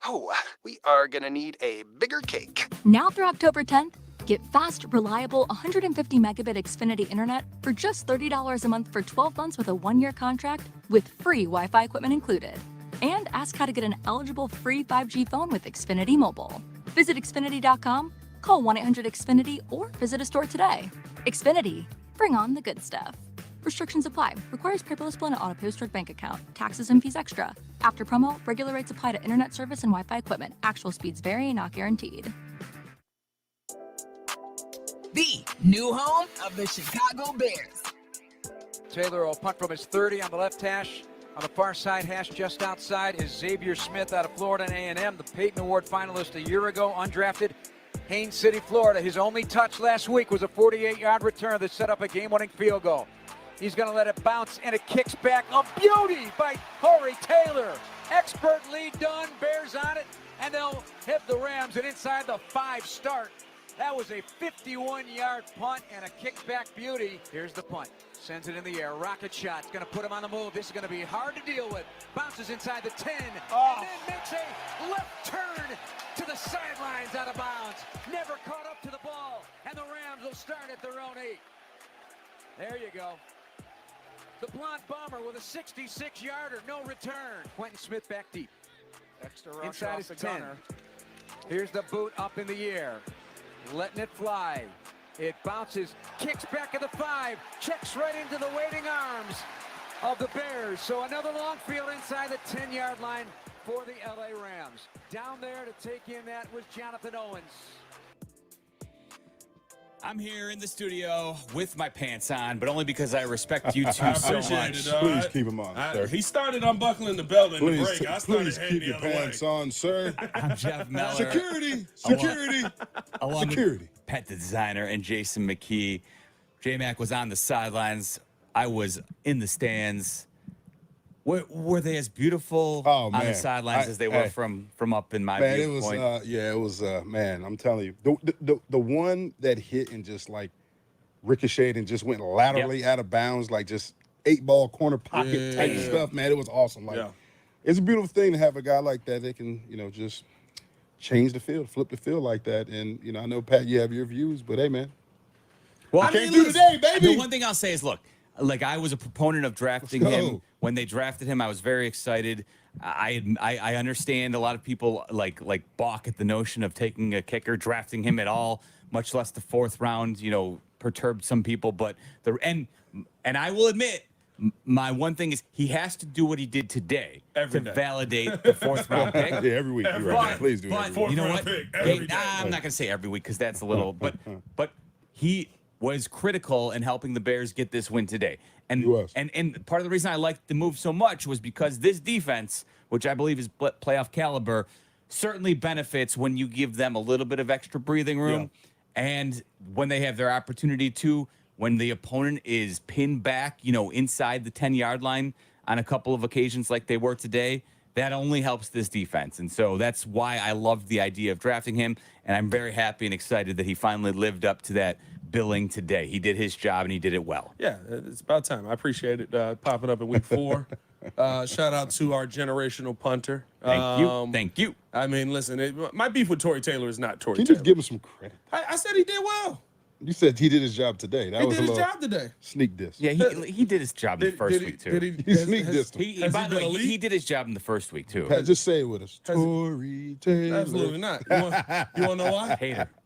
Speaker 10: Oh, we are gonna need a bigger cake.
Speaker 17: Now through October 10th, get fast, reliable 150 megabit Xfinity internet for just $30 a month for 12 months with a 1-year contract with free Wi-Fi equipment included. And ask how to get an eligible free 5G phone with Xfinity Mobile. Visit Xfinity.com, call 1-800-XFINITY, or visit a store today. Xfinity, bring on the good stuff. Restrictions apply. Requires paperless bill and auto post direct bank account. Taxes and fees extra. After promo, regular rates apply to internet service and Wi-Fi equipment. Actual speeds vary, not guaranteed.
Speaker 20: The new home of the Chicago Bears.
Speaker 23: Taylor will punt from his 30 on the left hash. On the far side hash just outside is Xavier Smith out of Florida A&M, the Peyton Award finalist a year ago, undrafted. Haines City, Florida. His only touch last week was a 48-yard return that set up a game-winning field goal. He's going to let it bounce, and it kicks back. A beauty by Tory Taylor. Expert lead done. Bears on it, and they'll hit the Rams. And inside the 5 start. That was a 51-yard punt and a kickback beauty. Here's the punt. Sends it in the air. Rocket shot. It's going to put him on the move. This is going to be hard to deal with. Bounces inside the 10. And then makes a left turn to the sidelines out of bounds. Never caught up to the ball. And the Rams will start at their own 8. There you go. The blonde bomber with a 66-yarder. No return. Quentin Smith back deep.
Speaker 6: Extra rush
Speaker 23: Inside
Speaker 6: off
Speaker 23: his
Speaker 6: the
Speaker 23: 10.
Speaker 6: gunner.
Speaker 23: Here's the boot up in the air. Letting it fly. It bounces, kicks back at the 5, checks right into the waiting arms of the Bears. So another long field inside the 10-yard line for the LA Rams. Down there to take in that was Jonathan Owens.
Speaker 21: I'm here in the studio with my pants on, but only because I respect you two so much.
Speaker 22: Please keep them on, sir.
Speaker 28: He started unbuckling the belt in the break. I started
Speaker 22: please
Speaker 28: heading
Speaker 22: keep
Speaker 28: the
Speaker 22: your
Speaker 28: other
Speaker 22: pants
Speaker 28: way.
Speaker 22: on, sir.
Speaker 21: I'm Jeff Meller.
Speaker 22: Security.
Speaker 21: Along
Speaker 22: Security.
Speaker 21: with Pat the designer and Jason McKee. J-Mac was on the sidelines. I was in the stands. Were they as beautiful on the sidelines as they were from up in my viewpoint?
Speaker 22: It was, man, I'm telling you. The one that hit and just like ricocheted and just went laterally out of bounds, like just 8-ball corner pocket type stuff, man, it was awesome. Like, it's a beautiful thing to have a guy like that that can, just change the field, flip the field like that. And, I know, Pat, you have your views, but hey, man.
Speaker 21: Well,
Speaker 22: I can't do today, baby.
Speaker 21: The one thing I'll say is, look, like I was a proponent of drafting him. When they drafted him, I was very excited. I understand a lot of people like balk at the notion of taking a kicker, drafting him at all, much less the 4th round, perturbed some people. But and I will admit, my one thing is he has to do what he did today to validate the 4th round pick.
Speaker 22: Yeah, every week. You're right. Please do.
Speaker 21: But you know what? I'm not going to say every week because that's a little. But he was critical in helping the Bears get this win today. And part of the reason I liked the move so much was because this defense, which I believe is playoff caliber, certainly benefits when you give them a little bit of extra breathing room. And when they have their opportunity to, when the opponent is pinned back, inside the 10-yard line on a couple of occasions like they were today, that only helps this defense. And so that's why I loved the idea of drafting him. And I'm very happy and excited that he finally lived up to that billing today. He did his job and he did it well.
Speaker 28: Yeah, it's about time. I appreciate it popping up in week 4. Shout out to our generational punter.
Speaker 21: Thank you.
Speaker 28: I mean, listen, my beef with Tory Taylor is not Tory
Speaker 22: Can you
Speaker 28: Taylor.
Speaker 22: just give him some credit?
Speaker 28: I said he did well.
Speaker 22: You said he did his job today. That
Speaker 28: He
Speaker 22: was
Speaker 28: did
Speaker 22: a
Speaker 28: his
Speaker 22: little
Speaker 28: job today.
Speaker 22: sneak diss.
Speaker 21: Yeah, he did his job in the first week too.
Speaker 22: He sneak dissed him.
Speaker 21: By the way, he did his job in the first week too.
Speaker 22: Pat, just say it with us. Tory Taylor.
Speaker 28: Absolutely not. You want to know why?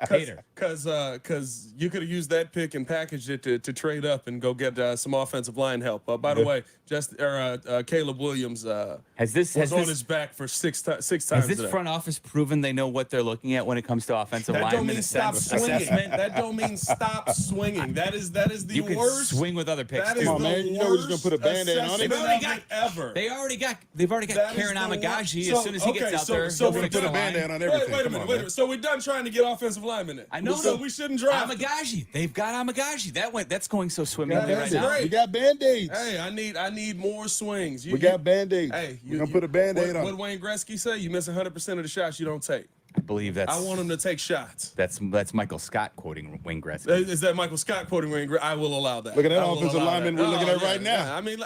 Speaker 21: Hater.
Speaker 28: Because you could have used that pick and packaged it to trade up and go get some offensive line help. By the way, Caleb Williams was on his back for six times.
Speaker 21: Has this front office proven they know what they're looking at when it comes to offensive
Speaker 28: That don't
Speaker 21: lineman
Speaker 28: mean stop swinging.
Speaker 21: assessment?
Speaker 28: That don't mean stop swinging. That is the
Speaker 21: You can
Speaker 28: worst.
Speaker 21: swing with other picks
Speaker 28: That
Speaker 21: too.
Speaker 28: is
Speaker 22: Come on,
Speaker 28: the
Speaker 22: man. You know we're just gonna put a
Speaker 28: worst
Speaker 22: Band-Aid on it.
Speaker 28: assessment ever.
Speaker 21: They've already got
Speaker 28: That is
Speaker 21: Karen
Speaker 28: the
Speaker 21: Amagashi.
Speaker 28: worst.
Speaker 21: As soon as he gets out there,
Speaker 28: so
Speaker 21: he'll
Speaker 28: we're
Speaker 21: fix the
Speaker 28: done.
Speaker 21: line.
Speaker 22: Band-Aid on everything.
Speaker 28: Wait a
Speaker 22: Come
Speaker 28: minute.
Speaker 22: on,
Speaker 28: Wait a
Speaker 22: man.
Speaker 28: minute. So we're done trying to get offensive linemen in.
Speaker 21: I know.
Speaker 28: So we shouldn't draft.
Speaker 21: Amagashi. They've got Amagashi. That's going so swimmingly
Speaker 28: That's
Speaker 21: right now.
Speaker 28: great.
Speaker 22: We got Band-Aids.
Speaker 28: Hey, I need more swings.
Speaker 22: We got Band-Aids.
Speaker 28: Hey,
Speaker 22: we're going to put a Band-Aid on
Speaker 28: What
Speaker 22: it.
Speaker 28: Wayne Gretzky say? You miss 100% of the shots you don't take.
Speaker 21: I believe that's.
Speaker 28: I want him to take shots.
Speaker 21: That's Michael Scott quoting Wayne Gretzky.
Speaker 28: Is that Michael Scott quoting Wayne Gretzky? I will allow that.
Speaker 22: Look at that
Speaker 28: I will
Speaker 22: offensive
Speaker 28: allow
Speaker 22: lineman
Speaker 28: that.
Speaker 22: we're looking at
Speaker 28: yeah,
Speaker 22: right now.
Speaker 28: yeah. I mean,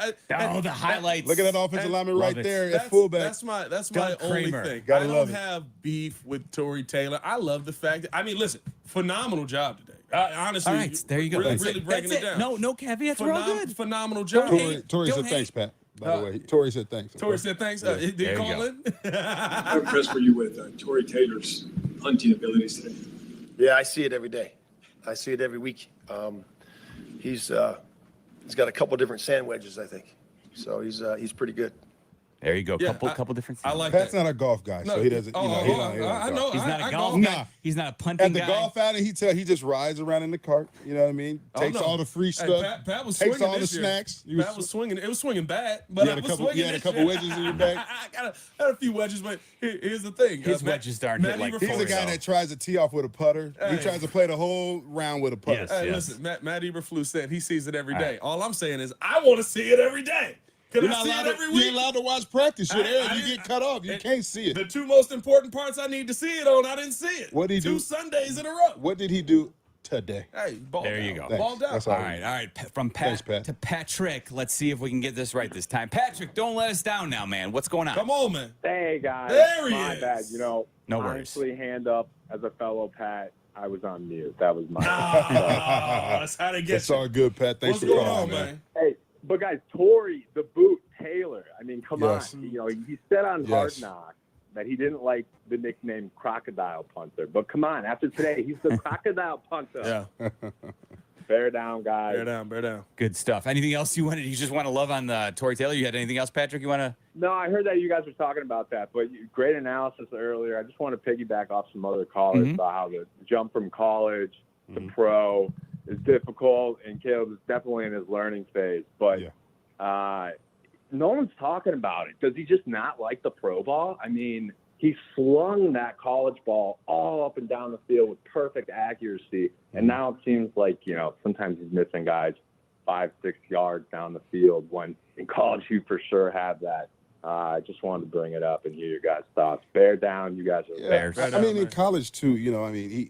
Speaker 21: the highlights.
Speaker 22: Look at that offensive lineman right
Speaker 21: Love it.
Speaker 22: there at fullback.
Speaker 28: That's
Speaker 21: Doug
Speaker 28: my only
Speaker 21: Kramer.
Speaker 28: thing.
Speaker 22: Gotta
Speaker 28: I
Speaker 22: love
Speaker 28: don't
Speaker 22: it.
Speaker 28: have beef with Tory Taylor. I love the fact that listen, phenomenal job today. Honestly,
Speaker 21: All right, there you go.
Speaker 28: Really breaking it down.
Speaker 21: No caveats. We're all good.
Speaker 28: Phenomenal job.
Speaker 22: Tory said thanks, Pat. By the way, Tory said thanks.
Speaker 28: Tory said thanks. Did
Speaker 21: There
Speaker 28: he
Speaker 21: you
Speaker 28: call
Speaker 21: go.
Speaker 28: in?
Speaker 1: How impressed were you with Tory Taylor's hunting abilities today?
Speaker 11: Yeah, I see it every day. I see it every week. He's got a couple different sand wedges, I think. So he's pretty good.
Speaker 21: There you go.
Speaker 28: Yeah,
Speaker 21: couple different.
Speaker 28: I like
Speaker 22: Pat's
Speaker 28: that.
Speaker 22: not a golf guy, so he doesn't.
Speaker 28: I know.
Speaker 21: He's not a golf
Speaker 22: Nah.
Speaker 21: guy. He's not a punting
Speaker 22: At the
Speaker 21: guy.
Speaker 22: golf outing, he just rides around in the cart. You know what I mean? Takes all the free stuff.
Speaker 28: Pat was
Speaker 22: takes
Speaker 28: swinging
Speaker 22: all the
Speaker 28: this year.
Speaker 22: snacks.
Speaker 28: Pat was swinging. It was swinging bad, but
Speaker 22: You
Speaker 28: I
Speaker 29: had a
Speaker 28: was
Speaker 22: couple-
Speaker 28: swinging
Speaker 22: you had a
Speaker 28: this
Speaker 22: couple
Speaker 28: year.
Speaker 22: wedges in your bag?
Speaker 28: I had a few wedges, but here's the thing.
Speaker 21: His wedges aren't hit like
Speaker 22: He's the
Speaker 21: Tory,
Speaker 22: guy
Speaker 21: though.
Speaker 22: that tries to tee off with a putter. He
Speaker 28: Hey.
Speaker 22: tries to play the whole round with a putter.
Speaker 21: Yes.
Speaker 28: Hey, listen, Matt Eberflus said he sees it every day. All I'm saying is I want to see it every day. Can
Speaker 22: You're
Speaker 28: I
Speaker 22: not
Speaker 28: see
Speaker 22: allowed
Speaker 28: it
Speaker 22: to,
Speaker 28: every
Speaker 22: you
Speaker 28: week?
Speaker 22: ain't allowed to watch practice. You're there. You
Speaker 28: didn't-
Speaker 22: get cut off. You can't see it.
Speaker 28: The two most important parts I need to see it on, I didn't see it.
Speaker 22: What did he do?
Speaker 28: 2 Sundays in a row.
Speaker 22: What did he do today?
Speaker 28: Hey, ball
Speaker 21: There
Speaker 28: down.
Speaker 21: you go.
Speaker 22: Thanks.
Speaker 28: Ball down.
Speaker 22: That's
Speaker 21: All
Speaker 22: all.
Speaker 21: right. From
Speaker 22: Thanks,
Speaker 21: Pat
Speaker 22: Pat.
Speaker 21: to Patrick. Let's see if we can get this right this time. Patrick, don't let us down now, man. What's going on?
Speaker 28: Come on, man.
Speaker 12: Hey, guys.
Speaker 28: There he
Speaker 12: my
Speaker 28: is.
Speaker 12: bad.
Speaker 21: No worries.
Speaker 12: honestly, hand up, as a fellow Pat, I was on mute. That was my
Speaker 28: That's how they get
Speaker 22: It's
Speaker 28: you.
Speaker 22: all good, Pat. Thanks
Speaker 28: What's
Speaker 22: for
Speaker 28: going
Speaker 22: calling,
Speaker 28: on,
Speaker 22: man.
Speaker 28: man?
Speaker 12: Hey, but guys, Tory, the boot, Taylor. I mean, come
Speaker 22: Yes.
Speaker 12: on. You know, he said on Hard
Speaker 22: Yes.
Speaker 12: Knocks that he didn't like the nickname Crocodile Punter. But come on, after today, he's the Crocodile Punter.
Speaker 28: Yeah.
Speaker 12: Bear down, guys.
Speaker 28: Bear down.
Speaker 21: Good stuff. Anything else you wanted? You just want to love on Tory Taylor? You had anything else, Patrick? You want to?
Speaker 12: No, I heard that you guys were talking about that, but great analysis earlier. I just want to piggyback off some other callers about how the jump from college to pro is difficult, and Caleb is definitely in his learning phase. But no one's talking about it. Does he just not like the pro ball? I mean, he slung that college ball all up and down the field with perfect accuracy, and now it seems like, you know, sometimes he's missing guys 5-6 yards down the field when in college you for sure have that. I just wanted to bring it up and hear your guys' thoughts. Bear down, you guys are
Speaker 21: Bears.
Speaker 22: I mean, in college too, you know, I mean,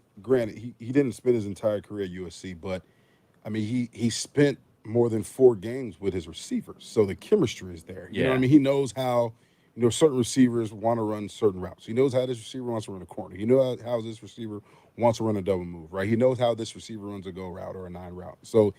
Speaker 22: he didn't spend his entire career at USC, but I mean, he spent more than 4 games with his receivers, so the chemistry is there. You know what I mean? He knows how, you know, certain receivers want to run certain routes. He knows how this receiver wants to run a corner. He knows how this receiver wants to run a double move, right? He knows how this receiver runs a go route or a 9 route. So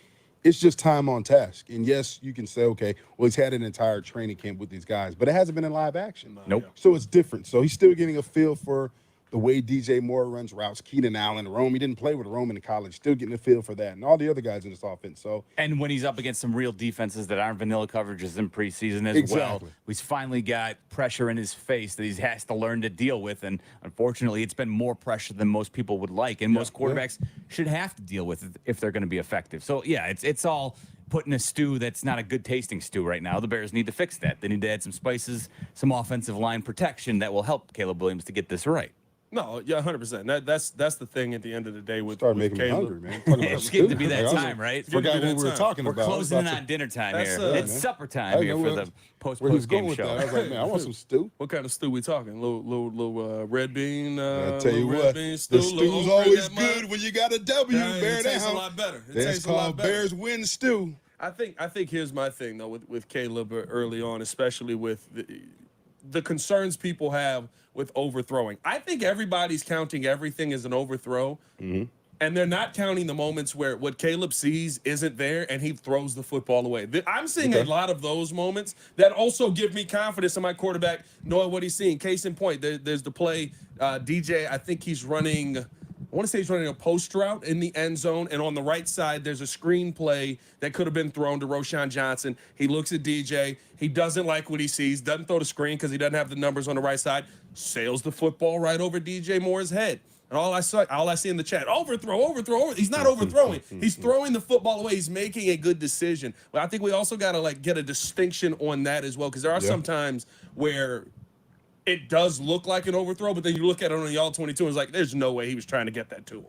Speaker 22: it's just time on task. And yes, you can say, okay, well, he's had an entire training camp with these guys, but it hasn't been in live action.
Speaker 21: Nope.
Speaker 22: So it's different. So he's still getting a feel for the way DJ Moore runs routes, Keenan Allen, Rome. He didn't play with Rome in college, still getting a feel for that, and all the other guys in this offense. So,
Speaker 21: And when he's up against some real defenses that aren't vanilla coverages in preseason as well, he's finally got pressure in his face that he has to learn to deal with. And unfortunately, it's been more pressure than most people would like, and most quarterbacks should have to deal with it if they're going to be effective. So, yeah, it's all put in a stew that's not a good tasting stew right now. The Bears need to fix that. They need to add some spices, some offensive line protection that will help Caleb Williams to get this right.
Speaker 28: No, yeah, 100%. That's the thing at the end of the day with
Speaker 22: Start making me
Speaker 28: Caleb.
Speaker 22: hungry, man. Talking about
Speaker 21: It's getting to be
Speaker 22: food.
Speaker 21: that
Speaker 22: Like, I
Speaker 21: time, right?
Speaker 22: Forgot what we were talking
Speaker 21: We're
Speaker 22: about.
Speaker 21: closing in
Speaker 22: About
Speaker 21: on dinner time
Speaker 28: That's,
Speaker 21: here.
Speaker 28: uh,
Speaker 21: It's
Speaker 22: man.
Speaker 21: supper
Speaker 22: I
Speaker 21: time here
Speaker 22: know
Speaker 21: for
Speaker 22: where-
Speaker 21: the
Speaker 22: where he was
Speaker 21: post-game
Speaker 22: going with
Speaker 21: show.
Speaker 22: that. I was like, man, I want some stew.
Speaker 28: What kind of stew we talking? Little red bean.
Speaker 22: I tell you
Speaker 28: red
Speaker 22: what,
Speaker 28: bean
Speaker 22: the
Speaker 28: stew,
Speaker 22: stew's
Speaker 28: little okra,
Speaker 22: always
Speaker 28: that much.
Speaker 22: good when you got a W.
Speaker 28: Yeah,
Speaker 22: Bear
Speaker 28: it tastes
Speaker 22: down.
Speaker 28: a lot better. It
Speaker 22: That's
Speaker 28: tastes a lot
Speaker 22: called
Speaker 28: better.
Speaker 22: Bears win stew.
Speaker 28: I think here's my thing though with Caleb early on, especially with the concerns people have with overthrowing. I think everybody's counting everything as an overthrow. And they're not counting the moments where what Caleb sees isn't there and he throws the football away. I'm seeing a lot of those moments that also give me confidence in my quarterback knowing what he's seeing. Case in point, there's the play, DJ, I think he's running, I want to say he's running a post route in the end zone, and on the right side, there's a screen play that could have been thrown to Roschon Johnson. He looks at DJ. He doesn't like what he sees, doesn't throw the screen because he doesn't have the numbers on the right side, sails the football right over DJ Moore's head. And all I see in the chat, overthrow. He's not overthrowing. He's throwing the football away. He's making a good decision. But I think we also got to get a distinction on that as well, because there are some times where it does look like an overthrow, but then you look at it on the all-22 and it's like, there's no way he was trying to get that to him.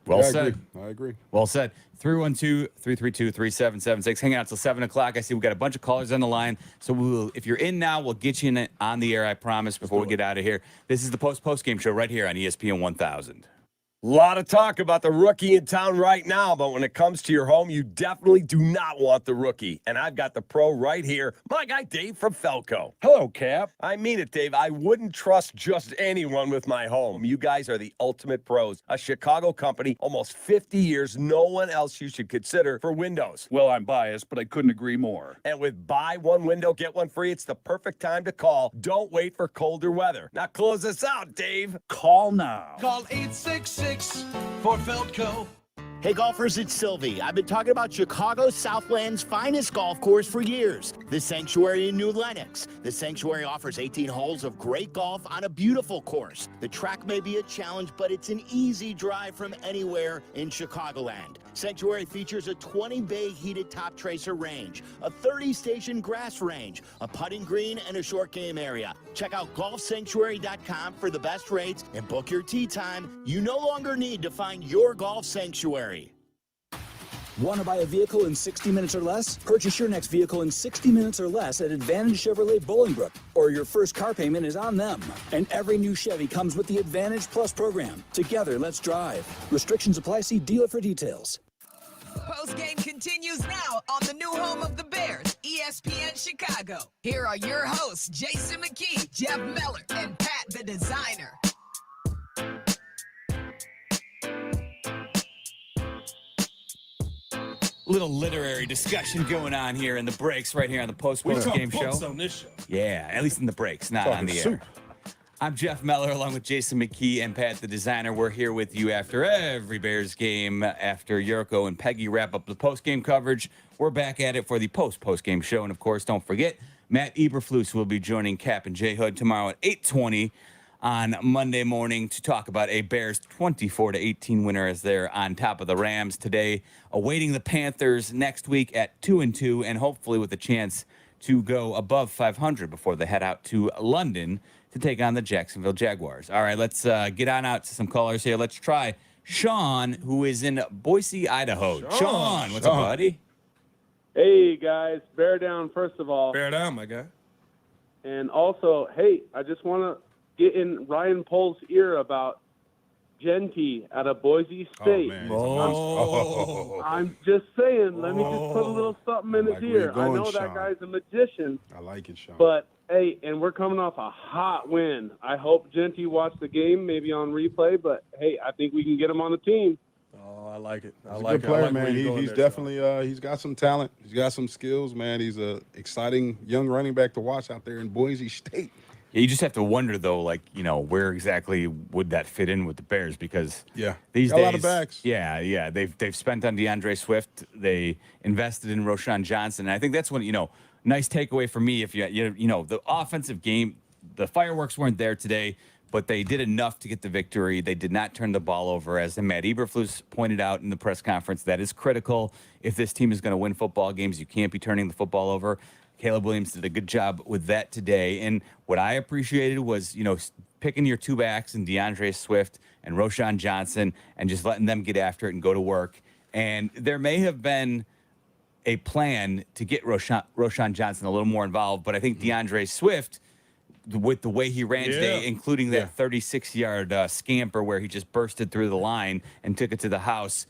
Speaker 21: Well said.
Speaker 22: I agree.
Speaker 21: Well said. 312-332-3776. Hang out till 7 o'clock. I see we got a bunch of callers on the line. So if you're in now, we'll get you on the air, I promise, before we get out of here. This is the post-game show right here on ESPN 1000.
Speaker 2: A lot of talk about the rookie in town right now, but when it comes to your home, you definitely do not want the rookie. And I've got the pro right here, my guy Dave from Felco. Hello, Cap. I mean it, Dave. I wouldn't trust just anyone with my home. You guys are the ultimate pros. A Chicago company, almost 50 years, no one else you should consider for windows.
Speaker 3: Well, I'm biased, but I couldn't agree more.
Speaker 2: And with buy one window, get one free, it's the perfect time to call. Don't wait for colder weather. Now close us out, Dave.
Speaker 3: Call now.
Speaker 8: Call 866 for Feldco.
Speaker 13: Hey golfers, it's Sylvie. I've been talking about Chicago's Southland's finest golf course for years, the Sanctuary in New Lenox. The Sanctuary offers 18 holes of great golf on a beautiful course. The track may be a challenge, but it's an easy drive from anywhere in Chicagoland. Sanctuary features a 20-bay heated top tracer range, a 30-station grass range, a putting green, and a short game area. Check out golfsanctuary.com for the best rates and book your tee time. You no longer need to find your golf sanctuary.
Speaker 18: Want to buy a vehicle in 60 minutes or less? Purchase your next vehicle in 60 minutes or less at Advantage Chevrolet Bolingbrook, or your first car payment is on them. And every new Chevy comes with the Advantage Plus program. Together, let's drive. Restrictions apply. See dealer for details.
Speaker 20: Postgame continues now on the new home of the Bears, ESPN Chicago. Here are your hosts, Jason McKee, Jeff Meller, and Pat the Designer.
Speaker 21: Little literary discussion going on here in the breaks right here on the post-game show.
Speaker 28: On this show.
Speaker 21: Yeah, at least in the breaks, not on the air. I'm Jeff Meller along with Jason McKee and Pat the Designer. We're here with you after every Bears game, after Yurko and Peggy wrap up the post-game coverage. We're back at it for the post-game show. And, of course, don't forget, Matt Eberflus will be joining Cap and J Hood tomorrow at 8:20 on Monday morning to talk about a Bears 24-18 winner as they're on top of the Rams today, awaiting the Panthers next week at 2-2, and hopefully with a chance to go above 500 before they head out to London to take on the Jacksonville Jaguars. All right, let's get on out to some callers here. Let's try Sean, who is in Boise, Idaho. Sean, what's up, buddy?
Speaker 24: Hey, guys. Bear down, first of all.
Speaker 28: Bear down, my guy.
Speaker 24: And also, hey, I just want to get in Ryan Pohl's ear about Genty out of Boise State. I'm just saying, let me just put a little something in his ear. I know that guy's a magician.
Speaker 22: I like it, Sean.
Speaker 24: But, hey, and we're coming off a hot win. I hope Genty watched the game, maybe on replay, but, hey, I think we can get him on the team.
Speaker 28: Oh, I like it.
Speaker 22: He's a good player, man. He's definitely he's got some talent. He's got some skills, man. He's a exciting young running back to watch out there in Boise State.
Speaker 21: Yeah, you just have to wonder, though, where exactly would that fit in with the Bears? Because these days,
Speaker 22: a lot of backs.
Speaker 21: Yeah, they've spent on DeAndre Swift. They invested in Roschon Johnson. And I think that's one, nice takeaway for me. If the offensive game, the fireworks weren't there today, but they did enough to get the victory. They did not turn the ball over, as Matt Eberflus pointed out in the press conference. That is critical. If this team is going to win football games, you can't be turning the football over. Caleb Williams did a good job with that today. And what I appreciated was, picking your two backs and DeAndre Swift and Roschon Johnson and just letting them get after it and go to work. And there may have been a plan to get Roschon Johnson a little more involved, but I think DeAndre Swift, with the way he ran today, including that 36-yard scamper where he just bursted through the line and took it to the house,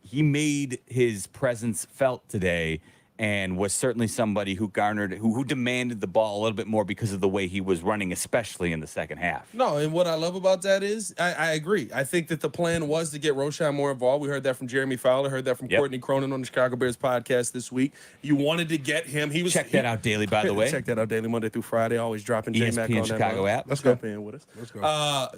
Speaker 21: he made his presence felt today. and was certainly somebody who who demanded the ball a little bit more because of the way he was running, especially in the second half.
Speaker 28: No, and what I love about that is I agree. I think that the plan was to get Roshan more involved. We heard that from Jeremy Fowler, heard that from Courtney Cronin on the Chicago Bears podcast this week. You wanted to get him.
Speaker 21: Check that out daily, by the way.
Speaker 28: Check that out daily, Monday through Friday. Always dropping J-Mac
Speaker 21: ESPN
Speaker 28: on
Speaker 21: Chicago
Speaker 28: that.
Speaker 21: app.
Speaker 28: Let's jump in with us.
Speaker 22: Let's go.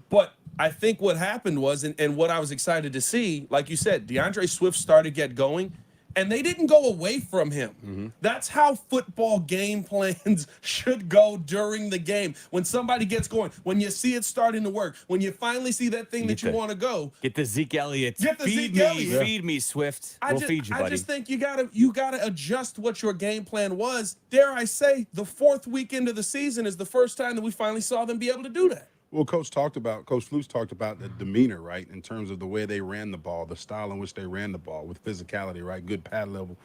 Speaker 28: But I think what happened was, and what I was excited to see, like you said, DeAndre Swift started to get going, and they didn't go away from him. That's how football game plans should go during the game. When somebody gets going, when you see it starting to work, when you finally see that thing that you want to go.
Speaker 21: Get the Zeke Elliott. Feed me, Swift. We'll feed you, buddy.
Speaker 28: I just think you gotta adjust what your game plan was. Dare I say, the 4th week into the season is the first time that we finally saw them be able to do that.
Speaker 22: Well, Coach Flus talked about the demeanor, right, in terms of the way they ran the ball, the style in which they ran the ball with physicality, right, good pad level,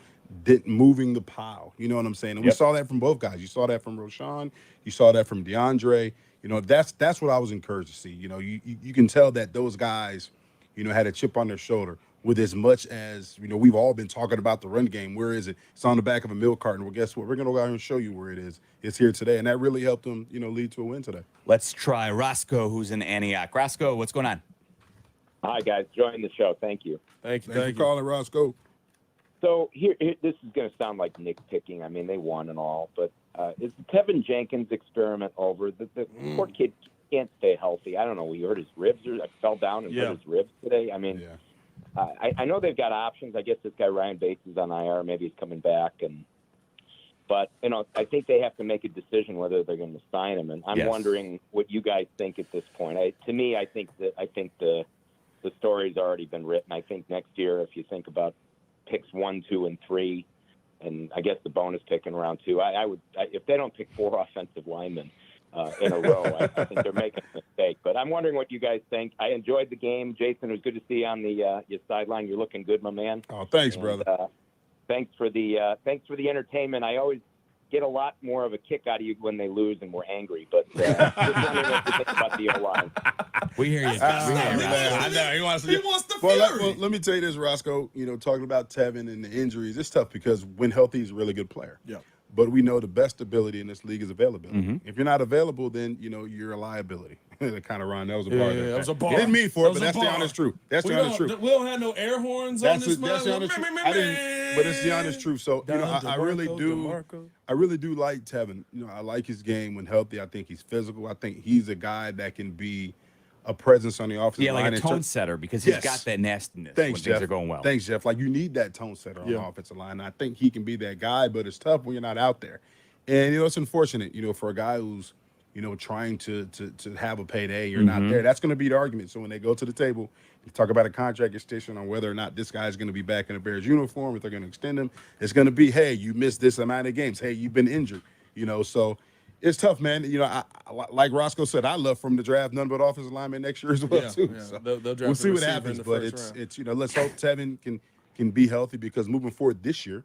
Speaker 22: moving the pile. You know what I'm saying? And we saw that from both guys. You saw that from Roshan. You saw that from DeAndre. You know, that's what I was encouraged to see. You know, you can tell that those guys, you know, had a chip on their shoulder. With as much as, you know, we've all been talking about the run game. Where is it? It's on the back of a milk carton. Well, guess what? We're going to go out and show you where it is. It's here today. And that really helped them, you know, lead to a win today.
Speaker 21: Let's try Roscoe, who's in Antioch. Roscoe, what's going on?
Speaker 4: Hi, guys. Joining the show. Thank you.
Speaker 28: Thank you.
Speaker 22: Thanks for calling, Roscoe.
Speaker 4: So here, this is going to sound like nitpicking. I mean, they won and all. But is the Tevin Jenkins experiment over? The poor kid can't stay healthy. I don't know. He hurt his ribs or fell down and hurt his ribs today. I mean, I know they've got options. I guess this guy Ryan Bates is on IR. Maybe he's coming back, but you know, I think they have to make a decision whether they're going to sign him. And I'm wondering what you guys think at this point. To me, I think the story's already been written. I think next year, if you think about picks 1, 2, and 3, and I guess the bonus pick in round 2, if they don't pick 4 offensive linemen in a row, I think they're making a mistake. But I'm wondering what you guys think. I enjoyed the game. Jason, it was good to see you on the your sideline. You're looking good, my man.
Speaker 22: Oh, thanks, brother.
Speaker 4: Thanks for the entertainment. I always get a lot more of a kick out of you when they lose and we're angry. But just wondering what you think about the O-line.
Speaker 21: We hear you.
Speaker 22: I know he wants the well, let me tell you this, Roscoe. You know, talking about Tevin and the injuries, it's tough because when healthy, he's a really good player.
Speaker 28: Yeah.
Speaker 22: But we know the best ability in this league is availability. If you're not available, then, you know, you're a liability. That kind of rhyme. That was a bar.
Speaker 28: That was a bar.
Speaker 22: Didn't mean for it, but that's the honest truth. That's the honest truth.
Speaker 28: We don't have no air horns on this.
Speaker 22: That's the honest truth. But it's the honest truth. So, you know, I really do like Tevin. You know, I like his game when healthy. I think he's physical. I think he's a guy that can be a presence on the offensive line.
Speaker 21: Yeah, like a tone setter because he's got that nastiness when things are going well.
Speaker 22: Thanks, Jeff. Like, you need that tone setter on the offensive line. I think he can be that guy, but it's tough when you're not out there. And, you know, it's unfortunate, you know, for a guy who's, you know, trying to have a payday, you're not there. That's going to be the argument. So when they go to the table, you talk about a contract extension on whether or not this guy's going to be back in a Bears uniform, if they're going to extend him, it's going to be, hey, you missed this amount of games. Hey, you've been injured. You know, so it's tough, man. You know, I like Roscoe said, I love from the draft none but offensive linemen next year as well, too. So
Speaker 28: they'll draft
Speaker 22: we'll see what
Speaker 28: receiver
Speaker 22: happens,
Speaker 28: in the
Speaker 22: but
Speaker 28: first
Speaker 22: it's you know, let's hope Tevin can be healthy because moving forward this year,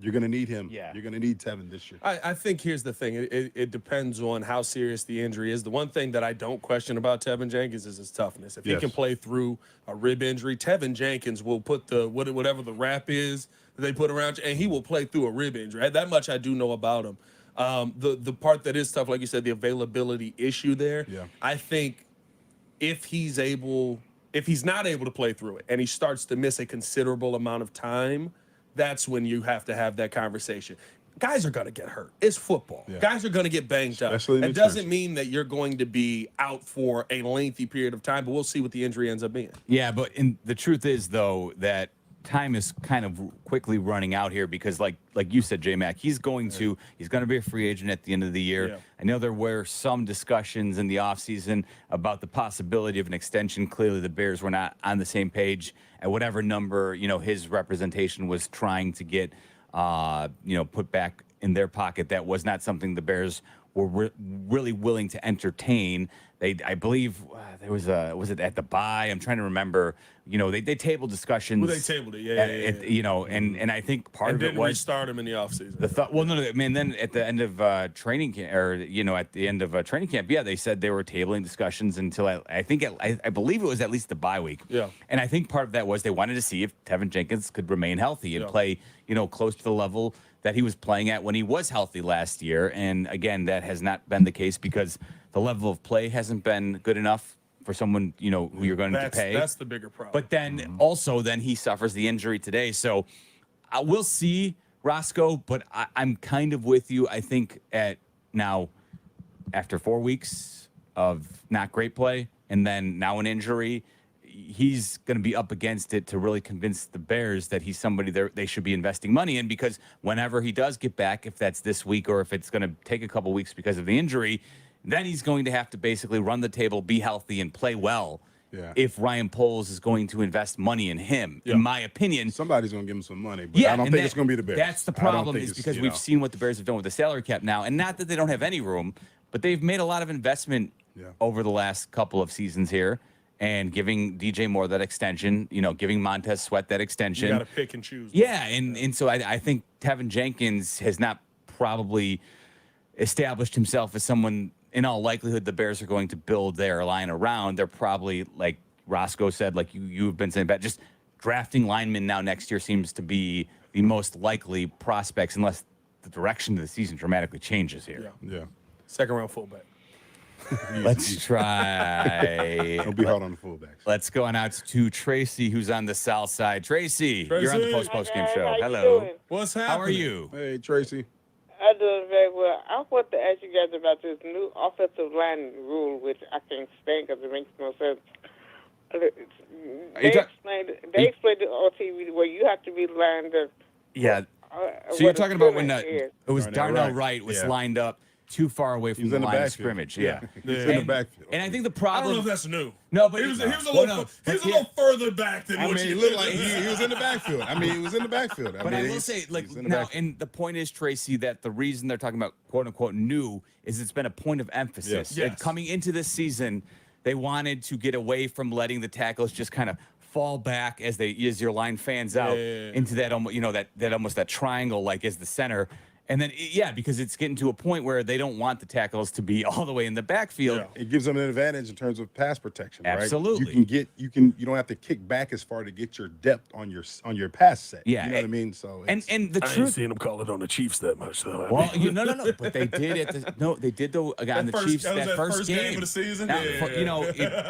Speaker 22: you're going to need him.
Speaker 28: Yeah.
Speaker 22: You're going to need Tevin this year.
Speaker 28: I think here's the thing. It depends on how serious the injury is. The one thing that I don't question about Tevin Jenkins is his toughness. If he can play through a rib injury, Tevin Jenkins will put whatever the wrap is that they put around you, and he will play through a rib injury. That much I do know about him. The part that is tough, like you said, the availability issue there.
Speaker 22: Yeah.
Speaker 28: I think if he's not able to play through it and he starts to miss a considerable amount of time, that's when you have to have that conversation. Guys are going to get hurt. It's football. Yeah. Guys are going to get banged up. It doesn't mean that you're going to be out for a lengthy period of time, but we'll see what the injury ends up being.
Speaker 21: Yeah, but the truth is, though, that time is kind of quickly running out here because, like you said, J-Mac, he's going to be a free agent at the end of the year. Yeah. I know there were some discussions in the offseason about the possibility of an extension. Clearly, the Bears were not on the same page at whatever number, you know, his representation was trying to get, you know, put back in their pocket. That was not something the Bears were really willing to entertain. I believe there was it at the bye? I'm trying to remember. You know, they tabled discussions.
Speaker 28: Well, they tabled it, yeah.
Speaker 21: You know, and I think part of it was
Speaker 28: restart him in the offseason.
Speaker 21: Then at the end of training camp, or you know, at the end of training camp, they said they were tabling discussions until I believe it was at least the bye week.
Speaker 28: Yeah.
Speaker 21: And I think part of that was they wanted to see if Tevin Jenkins could remain healthy and play, close to the level that he was playing at when he was healthy last year. And again, that has not been the case because the level of play hasn't been good enough for someone, who you're going to pay.
Speaker 28: That's the bigger problem.
Speaker 21: But then then he suffers the injury today. So we'll see, Roscoe, but I'm kind of with you. I think after 4 weeks of not great play and then now an injury, he's going to be up against it to really convince the Bears that he's somebody they should be investing money in, because whenever he does get back, if that's this week or if it's going to take a couple weeks because of the injury, then he's going to have to basically run the table, be healthy, and play well.
Speaker 22: Yeah.
Speaker 21: If Ryan Poles is going to invest money in him, in my opinion.
Speaker 22: Somebody's going to give him some money, but I don't think it's going to be the Bears.
Speaker 21: That's the problem, is because we've seen what the Bears have done with the salary cap now, and not that they don't have any room, but they've made a lot of investment over the last couple of seasons here, and giving DJ Moore that extension, giving Montez Sweat that extension.
Speaker 28: You got to pick and choose.
Speaker 21: Yeah, and so I think Tevin Jenkins has not probably established himself as someone, in all likelihood, the Bears are going to build their line around. They're probably, like Roscoe said, like you've been saying, just drafting linemen now next year seems to be the most likely prospects, unless the direction of the season dramatically changes here.
Speaker 22: Yeah.
Speaker 28: Second round fullback.
Speaker 21: Let's try.
Speaker 22: Don't be hard on the fullbacks.
Speaker 21: Let's go on out to Tracy, who's on the south side. Tracy, you're on the Postgame show.
Speaker 5: How you
Speaker 21: Hello.
Speaker 5: doing?
Speaker 28: What's happening?
Speaker 21: How are you?
Speaker 22: Hey, Tracy.
Speaker 5: I'm doing very well. I want to ask you guys about this new offensive line rule, which I can't stand because it makes no sense. They explained it on TV where you have to be lined up.
Speaker 21: Yeah. So you're talking about when it was Darnell Wright was lined up too far away from the line of scrimmage. Yeah.
Speaker 22: He's in the backfield.
Speaker 21: And I think the
Speaker 28: I
Speaker 21: problem.
Speaker 28: don't know if that's new.
Speaker 21: No, but
Speaker 28: he was a little further back than what
Speaker 22: he looked like he was in the backfield. He was in the backfield.
Speaker 21: But I will say, now, and the point is, Tracy, that the reason they're talking about quote unquote new is it's been a point of emphasis.
Speaker 28: Yes.
Speaker 21: And coming into this season, they wanted to get away from letting the tackles just kind of fall back as your line fans out into that almost that triangle, like as the center. And then, because it's getting to a point where they don't want the tackles to be all the way in the backfield.
Speaker 22: Yeah. It gives them an advantage in terms of pass protection.
Speaker 21: Absolutely.
Speaker 22: Right? You don't have to kick back as far to get your depth on your pass set.
Speaker 21: Yeah.
Speaker 22: You know what I mean? So
Speaker 21: and the
Speaker 28: I
Speaker 21: truth,
Speaker 28: ain't seen them call it on the Chiefs that much though.
Speaker 21: Well, no, but they did they did though on the Chiefs
Speaker 28: that
Speaker 21: first
Speaker 28: game of the season.
Speaker 21: Now,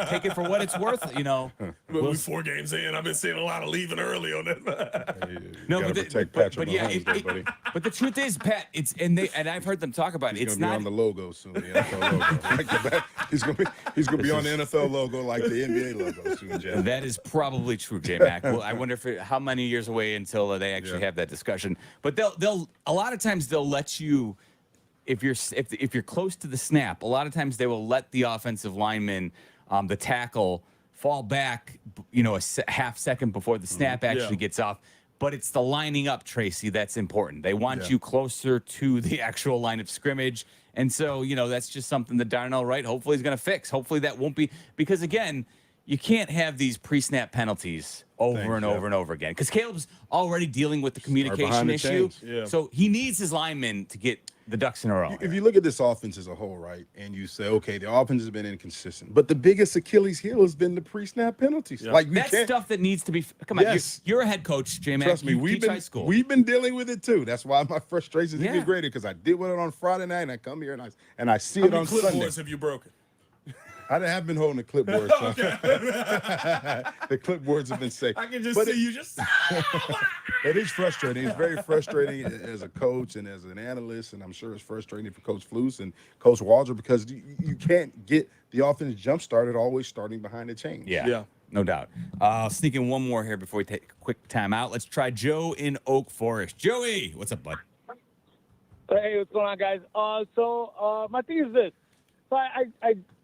Speaker 21: take it for what it's worth.
Speaker 28: We're 4 games in. I've been seeing a lot of leaving early on that.
Speaker 22: No,
Speaker 21: but the truth is, Pat, and I've heard them talk about it. It's
Speaker 22: not
Speaker 21: not
Speaker 22: on the logo soon. The NFL logo. He's gonna be on the NFL logo like the NBA logo soon, Jeff.
Speaker 21: That is probably true, J Mac. Well, I wonder how many years away until they actually have that discussion. But they'll a lot of times they'll let you, if you're close to the snap, a lot of times they will let the offensive lineman, the tackle, fall back, a half second before the snap actually gets off. But it's the lining up, Tracy, that's important. They want you closer to the actual line of scrimmage. And so, that's just something that Darnell Wright hopefully is going to fix. Hopefully that won't be, because again, you can't have these pre-snap penalties over and over again. Because Caleb's already dealing with the communication issue. So he needs his linemen to get the ducks in a row.
Speaker 22: If you look at this offense as a whole, right, and you say, okay, the offense has been inconsistent, but the biggest Achilles heel has been the pre-snap penalties. Like
Speaker 21: that's stuff that needs to be. Come on, you're a head coach, J-Mac.
Speaker 22: Trust me, we've been dealing with it too. That's why my frustration is even greater, because I did with it on Friday night, and I come here and I see it on Sunday.
Speaker 28: How many clipboards have you broken?
Speaker 22: I have been holding the clipboard. So. The clipboards have been safe.
Speaker 28: I can just see you just.
Speaker 22: It is frustrating. It's very frustrating as a coach and as an analyst, and I'm sure it's frustrating for Coach Flus and Coach Waldron, because you can't get the offense jump started always starting behind the chains.
Speaker 21: Yeah. No doubt. I'll sneak in one more here before we take a quick time out. Let's try Joe in Oak Forest. Joey, what's up, bud?
Speaker 7: Hey, what's going on, guys? So my thing is this. So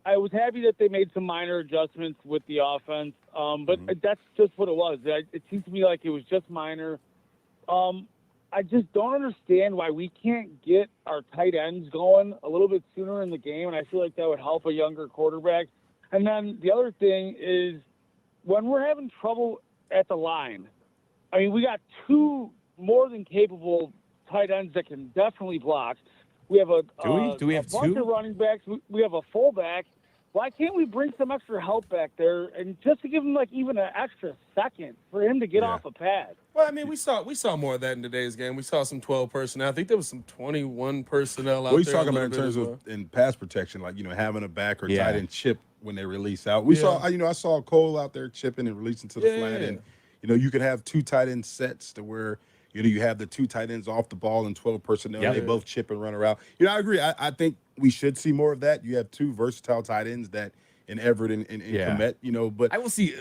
Speaker 7: I was happy that they made some minor adjustments with the offense, but that's just what it was. It seemed to me like it was just minor. I just don't understand why we can't get our tight ends going a little bit sooner in the game, and I feel like that would help a younger quarterback. And then the other thing is, when we're having trouble at the line, I mean, we got 2 more than capable tight ends that can definitely block. We have a bunch of running backs. We have a fullback why can't we bring some extra help back there and just to give him like even an extra second for him to get off a pad?
Speaker 28: Well, I mean, we saw more of that in today's game. We saw some 12 personnel. I think there was some 21 personnel out
Speaker 22: Well, he's
Speaker 28: there.
Speaker 22: talking
Speaker 28: a
Speaker 22: about in
Speaker 28: little
Speaker 22: terms
Speaker 28: bit
Speaker 22: of in pass protection, like having a back or
Speaker 21: Yeah.
Speaker 22: tight end chip when they release out. We saw, I saw Cole out there chipping and releasing to the flat, and you could have 2 tight end sets to where you have the 2 tight ends off the ball and 12 personnel.
Speaker 21: Yep.
Speaker 22: They both chip and run around. I agree. I think we should see more of that. You have 2 versatile tight ends that in Everett and Kmet. But
Speaker 21: I will see,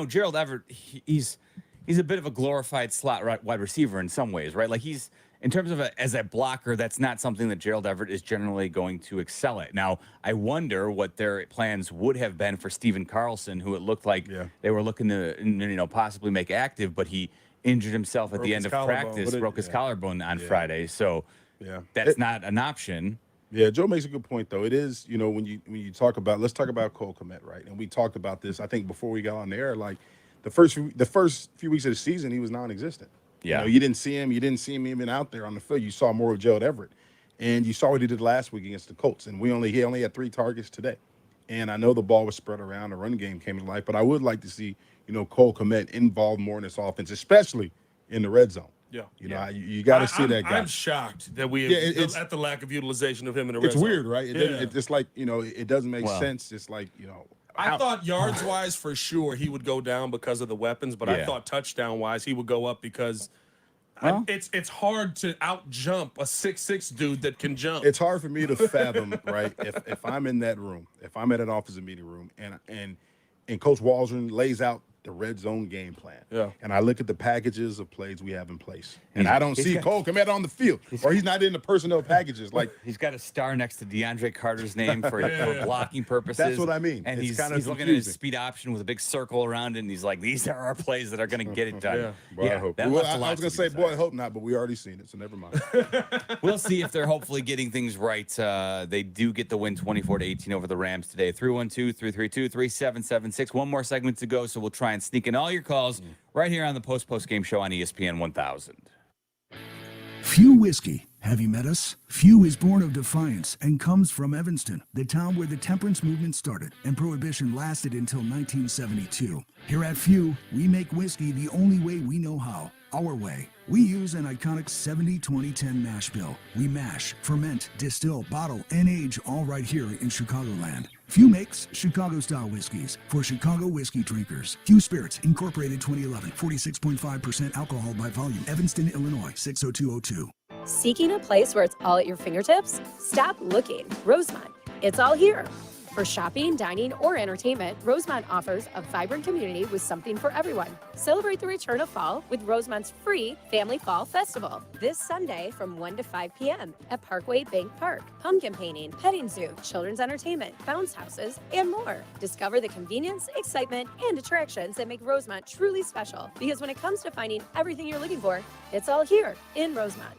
Speaker 21: Gerald Everett, he's a bit of a glorified slot wide receiver in some ways, right? Like he's, in terms of as a blocker, that's not something that Gerald Everett is generally going to excel at. Now, I wonder what their plans would have been for Steven Carlson, who it looked like they were looking to possibly make active, but he injured himself at the end of practice, broke his collarbone on Friday. So that's not an option.
Speaker 22: Yeah, Joe makes a good point, though. It is, when you talk about, let's talk about Cole Kmet, right? And we talked about this, I think, before we got on the air. Like the first few weeks of the season, he was non-existent.
Speaker 21: Yeah,
Speaker 22: you didn't see him. You didn't see him even out there on the field. You saw more of Gerald Everett, and you saw what he did last week against the Colts. And he only had 3 targets today. And I know the ball was spread around, the run game came to life, but I would like to see Cole Kmet involved more in this offense, especially in the red zone.
Speaker 28: Yeah,
Speaker 22: you got to see that guy.
Speaker 28: I'm shocked that we at the lack of utilization of him in the red
Speaker 22: It's
Speaker 28: zone.
Speaker 22: weird, right? It's like it doesn't make sense. It's like
Speaker 28: I thought yards wise for sure he would go down because of the weapons, but I thought touchdown wise he would go up because it's hard to out jump a 6'6" dude that can jump.
Speaker 22: It's hard for me to fathom, right? If I'm in that room, if I'm at an offensive meeting room, and Coach Waldron lays out the red zone game plan. And I look at the packages of plays we have in place. And I don't see Cole Kmet on the field, or he's not in the personnel packages. Like
Speaker 21: he's got a star next to DeAndre Carter's name for blocking purposes.
Speaker 22: That's what I mean.
Speaker 21: And
Speaker 22: It's
Speaker 21: he's looking at his speed option with a big circle around it, and he's like, these are our plays that are going to get it done.
Speaker 22: Boy, I hope. I was going to say, boy, I hope not, but we already seen it, so never mind.
Speaker 21: We'll see if they're hopefully getting things right. They do get the win 24-18 over the Rams today. 312-332-3776. One more segment to go, so we'll try and sneak in all your calls right here on the Post-Game Show on ESPN 1000.
Speaker 9: Few Whiskey. Have you met us? Few is born of defiance and comes from Evanston, the town where the temperance movement started and prohibition lasted until 1972. Here at Few, we make whiskey the only way we know how, our way. We use an iconic 70-20-10 mash bill. We mash, ferment, distill, bottle, and age all right here in Chicagoland. Few makes Chicago-style whiskeys for Chicago whiskey drinkers. Few Spirits, Incorporated 2011, 46.5% alcohol by volume. Evanston, Illinois, 60202.
Speaker 14: Seeking a place where it's all at your fingertips? Stop looking. Rosemont. It's all here. For shopping, dining, or entertainment, Rosemont offers a vibrant community with something for everyone. Celebrate the return of fall with Rosemont's free Family Fall Festival this Sunday from 1 to 5 p.m. at Parkway Bank Park. Pumpkin painting, petting zoo, children's entertainment, bounce houses, and more. Discover the convenience, excitement, and attractions that make Rosemont truly special. Because when it comes to finding everything you're looking for, it's all here in Rosemont.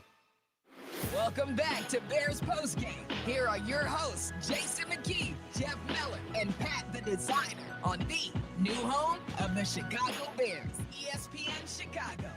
Speaker 20: Welcome back to Bears Postgame. Here are your hosts, Jason McKee, Jeff Miller, and Pat the Designer on the new home of the Chicago Bears, ESPN Chicago.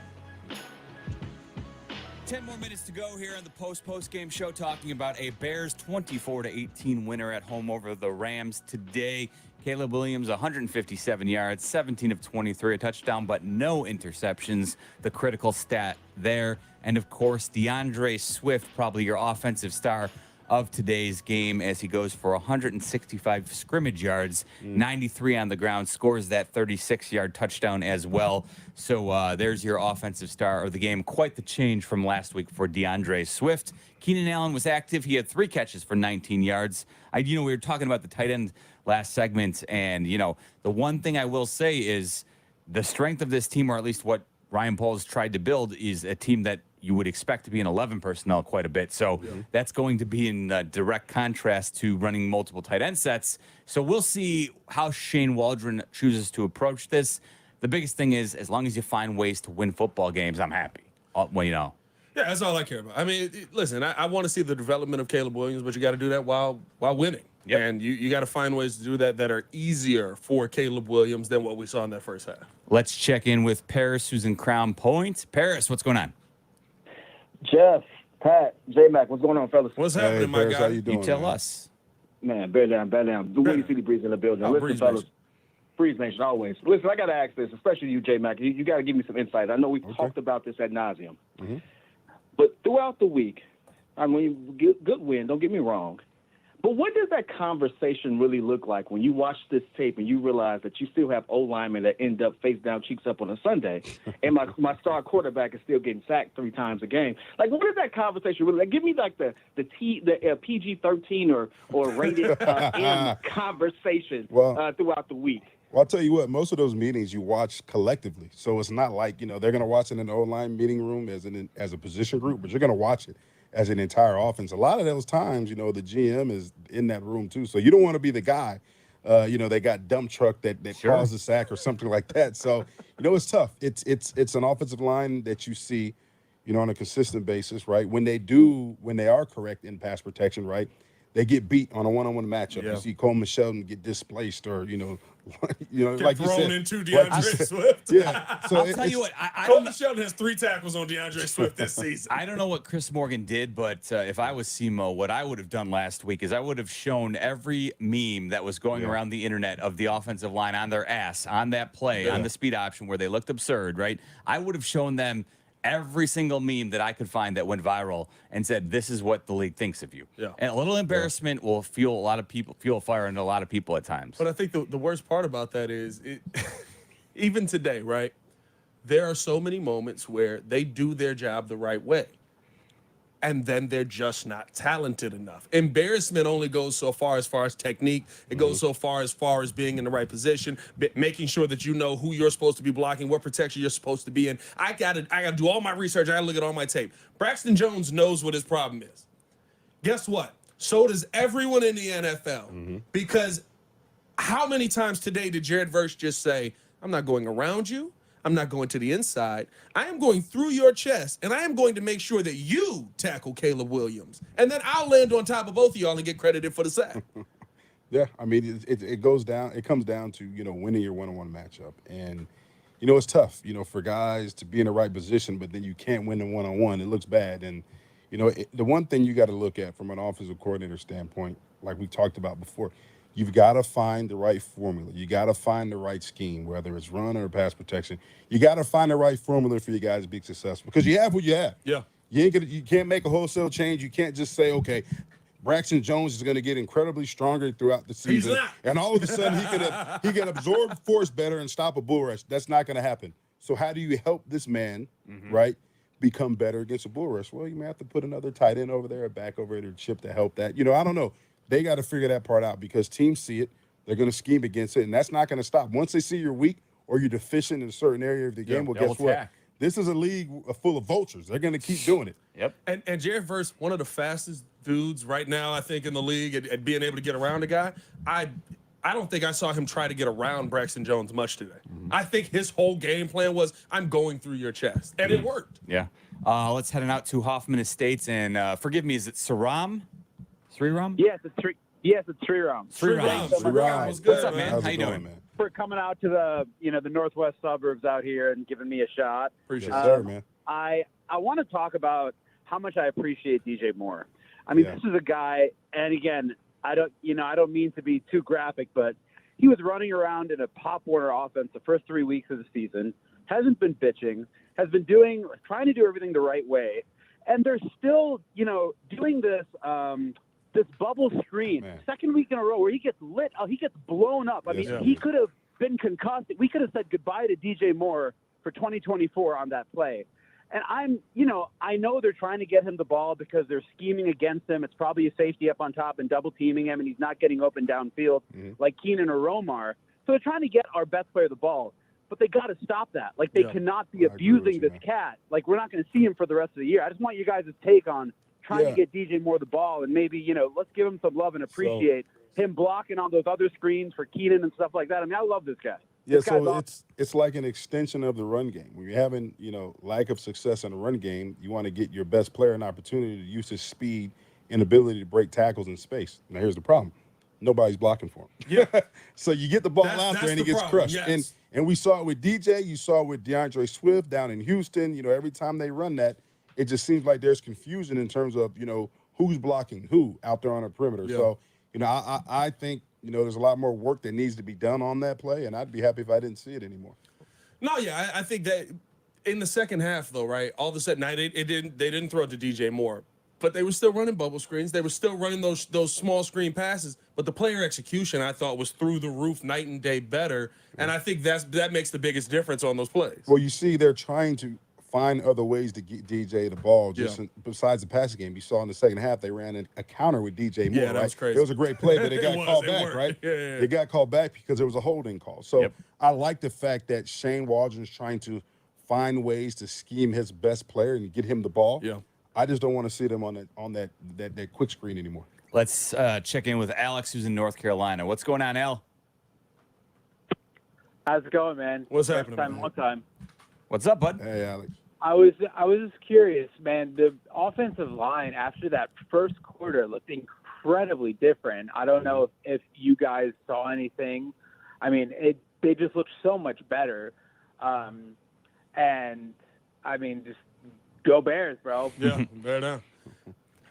Speaker 21: 10 more minutes to go here on the Post-Game Show, talking about a Bears 24-18 winner at home over the Rams today. Caleb Williams, 157 yards, 17 of 23, a touchdown, but no interceptions. The critical stat there. And, of course, DeAndre Swift, probably your offensive star of today's game, as he goes for 165 scrimmage yards, 93 on the ground, scores that 36-yard touchdown as well. So there's your offensive star of the game. Quite the change from last week for DeAndre Swift. Keenan Allen was active. He had 3 catches for 19 yards. We were talking about the tight end last segment, and, the one thing I will say is the strength of this team, or at least what Ryan Poles tried to build, is a team that you would expect to be in 11 personnel quite a bit. So that's going to be in direct contrast to running multiple tight end sets. So we'll see how Shane Waldron chooses to approach this. The biggest thing is, as long as you find ways to win football games, I'm happy.
Speaker 28: Yeah, that's all I care about. I mean, listen, I want to see the development of Caleb Williams, but you got to do that while winning. Yep. And you got to find ways to do that are easier for Caleb Williams than what we saw in that first half.
Speaker 21: Let's check in with Paris, who's in Crown Point. Paris, what's going on?
Speaker 15: Jeff, Pat, J-Mac, what's going on, fellas?
Speaker 28: What's happening, my
Speaker 22: Paris,
Speaker 28: guy?
Speaker 22: how you doing,
Speaker 21: You tell
Speaker 22: man?
Speaker 21: us.
Speaker 10: Man, bear down. The Windy City Breeze in the building.
Speaker 28: Oh,
Speaker 10: Listen,
Speaker 28: Breeze
Speaker 10: fellas.
Speaker 28: Nation.
Speaker 10: Breeze Nation, always. Listen, I got to ask this, especially you, J Mac. You got to give me some insight. I know we've talked about this ad nauseum.
Speaker 22: Mhm.
Speaker 10: But throughout the week, I mean, good win, don't get me wrong. But what does that conversation really look like when you watch this tape and you realize that you still have O-linemen that end up face down, cheeks up on a Sunday, and my star quarterback is still getting sacked 3 times a game? Like, what is that conversation really like? Give me like the PG-13 or rated M conversation throughout the week.
Speaker 22: Well, I'll tell you what, most of those meetings you watch collectively. So it's not like, they're going to watch it in the O-line meeting room as a position group, but you're going to watch it as an entire offense. A lot of those times, the GM is in that room too. So you don't want to be the guy, they got dump truck that caused a sack or something like that. So, it's tough. It's an offensive line that you see, on a consistent basis, right? When they are correct in pass protection, right? They get beat on a one-on-one matchup.
Speaker 28: Yeah.
Speaker 22: You see Coleman Sheldon get displaced, or
Speaker 28: Get
Speaker 22: like you
Speaker 28: thrown
Speaker 22: said,
Speaker 28: into DeAndre Swift.
Speaker 22: Yeah. So
Speaker 21: I'll tell you what,
Speaker 28: Coleman Sheldon has 3 tackles on DeAndre Swift this season.
Speaker 21: I don't know what Chris Morgan did, but if I was SEMO, what I would have done last week is I would have shown every meme that was going around the internet of the offensive line on their ass on that play, on the speed option where they looked absurd, right? I would have shown them every single meme that I could find that went viral and said, this is what the league thinks of you.
Speaker 28: Yeah.
Speaker 21: And a little embarrassment will fuel fire into a lot of people at times.
Speaker 28: But I think the worst part about that is, even today, right, there are so many moments where they do their job the right way, and then they're just not talented enough. Embarrassment only goes so far as technique. It goes so far as being in the right position, making sure that you know who you're supposed to be blocking, what protection you're supposed to be in. I gotta do all my research. I gotta look at all my tape. Braxton Jones knows what his problem is. Guess what? So does everyone in the NFL. Because how many times today did Jared Verse just say, I'm not going around you, I'm not going to the inside. I am going through your chest, and I am going to make sure that you tackle Caleb Williams. And then I'll land on top of both of y'all and get credited for the sack.
Speaker 22: Yeah, I mean, it comes down to, winning your one-on-one matchup. And, it's tough, for guys to be in the right position, but then you can't win the one-on-one. It looks bad. And, the one thing you got to look at from an offensive coordinator standpoint, like we talked about before, you've got to find the right formula. You got to find the right scheme, whether it's run or pass protection. You got to find the right formula for you guys to be successful, because you have what you have.
Speaker 28: Yeah.
Speaker 22: You can't make a wholesale change. You can't just say, okay, Braxton Jones is going to get incredibly stronger throughout the season,
Speaker 28: He's not.
Speaker 22: and all of a sudden he can absorb force better and stop a bull rush. That's not going to happen. So how do you help this man, right, become better against a bull rush? Well, you may have to put another tight end over there, a back over there, chip to help that. I don't know. They got to figure that part out, because teams see it. They're going to scheme against it, and that's not going to stop. Once they see you're weak or you're deficient in a certain area of the game, well, guess what? This is a league full of vultures. They're going to keep doing it.
Speaker 21: Yep.
Speaker 28: And Jared Verse, one of the fastest dudes right now, I think, in the league at being able to get around a guy. I don't think I saw him try to get around Braxton Jones much today. I think his whole game plan was, I'm going through your chest, and it worked.
Speaker 21: Yeah. Let's head on out to Hoffman Estates, and forgive me, is it Saram? Sriram?
Speaker 15: Yes, it's Sriram.
Speaker 21: Sriram. What's up, man?
Speaker 22: How's
Speaker 21: How
Speaker 22: it
Speaker 21: you
Speaker 22: going,
Speaker 21: doing?
Speaker 22: man?
Speaker 15: For coming out to the northwest suburbs out here and giving me a shot.
Speaker 22: Appreciate it, sir, man.
Speaker 15: I want to talk about how much I appreciate DJ Moore. I mean, this is a guy, and again, I don't mean to be too graphic, but he was running around in a Pop Warner offense the first 3 weeks of the season, hasn't been bitching, has been trying to do everything the right way, and they're still, doing this this bubble screen, second week in a row where he gets lit, he gets blown up. I mean, he could have been concussed. We could have said goodbye to DJ Moore for 2024 on that play. And I know they're trying to get him the ball because they're scheming against him. It's probably a safety up on top and double teaming him, and he's not getting open downfield like Keenan or Romar. So they're trying to get our best player the ball. But they got to stop that. Like, they cannot be abusing this cat. Like, we're not going to see him for the rest of the year. I just want you guys' take on trying to get DJ Moore the ball, and maybe, let's give him some love and appreciate him blocking on those other screens for Keenan and stuff like that. I mean, I love this guy.
Speaker 22: Yeah, so it's like an extension of the run game. When you're having, lack of success in the run game, you want to get your best player an opportunity to use his speed and ability to break tackles in space. Now, here's the problem. Nobody's blocking for him.
Speaker 28: Yeah.
Speaker 22: So you get the ball out there and he gets crushed.
Speaker 28: Yes.
Speaker 22: And we saw it with DJ. You saw it with DeAndre Swift down in Houston. Every time they run that, it just seems like there's confusion in terms of, who's blocking who out there on the perimeter.
Speaker 28: Yeah.
Speaker 22: So I think, there's a lot more work that needs to be done on that play, and I'd be happy if I didn't see it anymore.
Speaker 28: No, yeah, I think that in the second half, though, right, all of a sudden, they didn't throw it to DJ Moore, but they were still running bubble screens. They were still running those small screen passes, but the player execution, I thought, was through the roof, night and day better, and I think that makes the biggest difference on those plays.
Speaker 22: Well, you see, they're trying to find other ways to get DJ the ball. Besides the passing game, you saw in the second half they ran a counter with DJ Moore.
Speaker 28: Yeah, that was crazy.
Speaker 22: It was a great play, but it got called back,
Speaker 28: worked.
Speaker 22: right?
Speaker 28: Yeah.
Speaker 22: It got called back because there was a holding call. So I like the fact that Shane Waldron's trying to find ways to scheme his best player and get him the ball.
Speaker 28: Yeah.
Speaker 22: I just don't want to see them on that quick screen anymore.
Speaker 21: Let's check in with Alex, who's in North Carolina. What's going on, Al?
Speaker 15: How's it going, man?
Speaker 28: What's
Speaker 15: First
Speaker 28: happening,
Speaker 15: time,
Speaker 28: man?
Speaker 15: long time.
Speaker 21: What's up, bud?
Speaker 22: Hey, Alex.
Speaker 15: I was just curious, man. The offensive line after that first quarter looked incredibly different. I don't know if you guys saw anything. I mean, they just looked so much better. And I mean, just go Bears, bro.
Speaker 28: Yeah, bear down.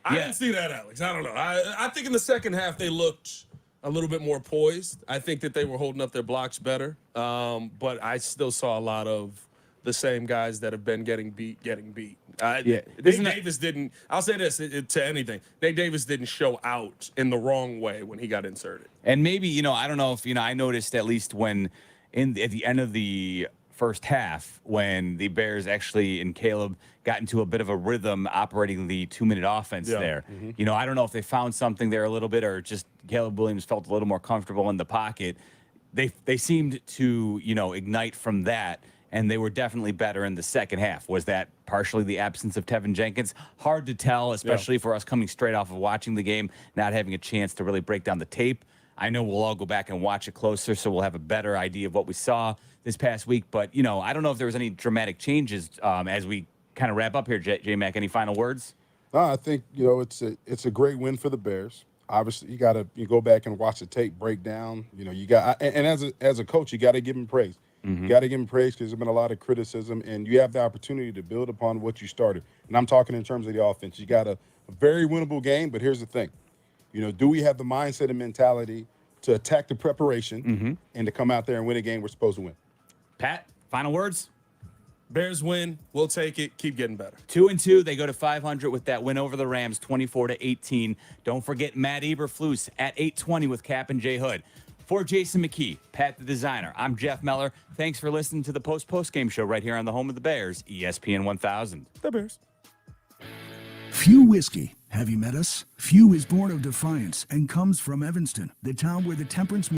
Speaker 28: I didn't see that, Alex. I don't know. I think in the second half they looked a little bit more poised. I think that they were holding up their blocks better. But I still saw a lot of the same guys that have been getting beat. Nate Davis didn't. I'll say this to anything. Nate Davis didn't show out in the wrong way when he got inserted.
Speaker 21: And maybe, I don't know if, I noticed at least when at the end of the first half, when the Bears actually and Caleb got into a bit of a rhythm operating the 2-minute offense there.
Speaker 22: Mm-hmm.
Speaker 21: I don't know if they found something there a little bit or just Caleb Williams felt a little more comfortable in the pocket. They seemed to, ignite from that. And they were definitely better in the second half. Was that partially the absence of Tevin Jenkins? Hard to tell, especially for us coming straight off of watching the game, not having a chance to really break down the tape. I know we'll all go back and watch it closer, so we'll have a better idea of what we saw this past week. But, I don't know if there was any dramatic changes as we kind of wrap up here, J-Mac. Any final words?
Speaker 22: No, I think, it's a great win for the Bears. Obviously, you go back and watch the tape, break down. As a coach, you got to give him praise. You got to give him praise because there's been a lot of criticism, and you have the opportunity to build upon what you started. And I'm talking in terms of the offense. You got a very winnable game, but here's the thing. Do we have the mindset and mentality to attack the preparation and to come out there and win a game we're supposed to win?
Speaker 21: Pat, final words?
Speaker 28: Bears win. We'll take it. Keep getting better.
Speaker 21: 2-2. They go to 500 with that win over the Rams, 24-18. Don't forget Matt Eberflus at 820 with Cap and J Hood. For Jason McKee, Pat the Designer, I'm Jeff Meller. Thanks for listening to the Postgame show right here on the home of the Bears, ESPN 1000.
Speaker 28: The Bears.
Speaker 9: Few Whiskey. Have you met us? Few is born of defiance and comes from Evanston, the town where the temperance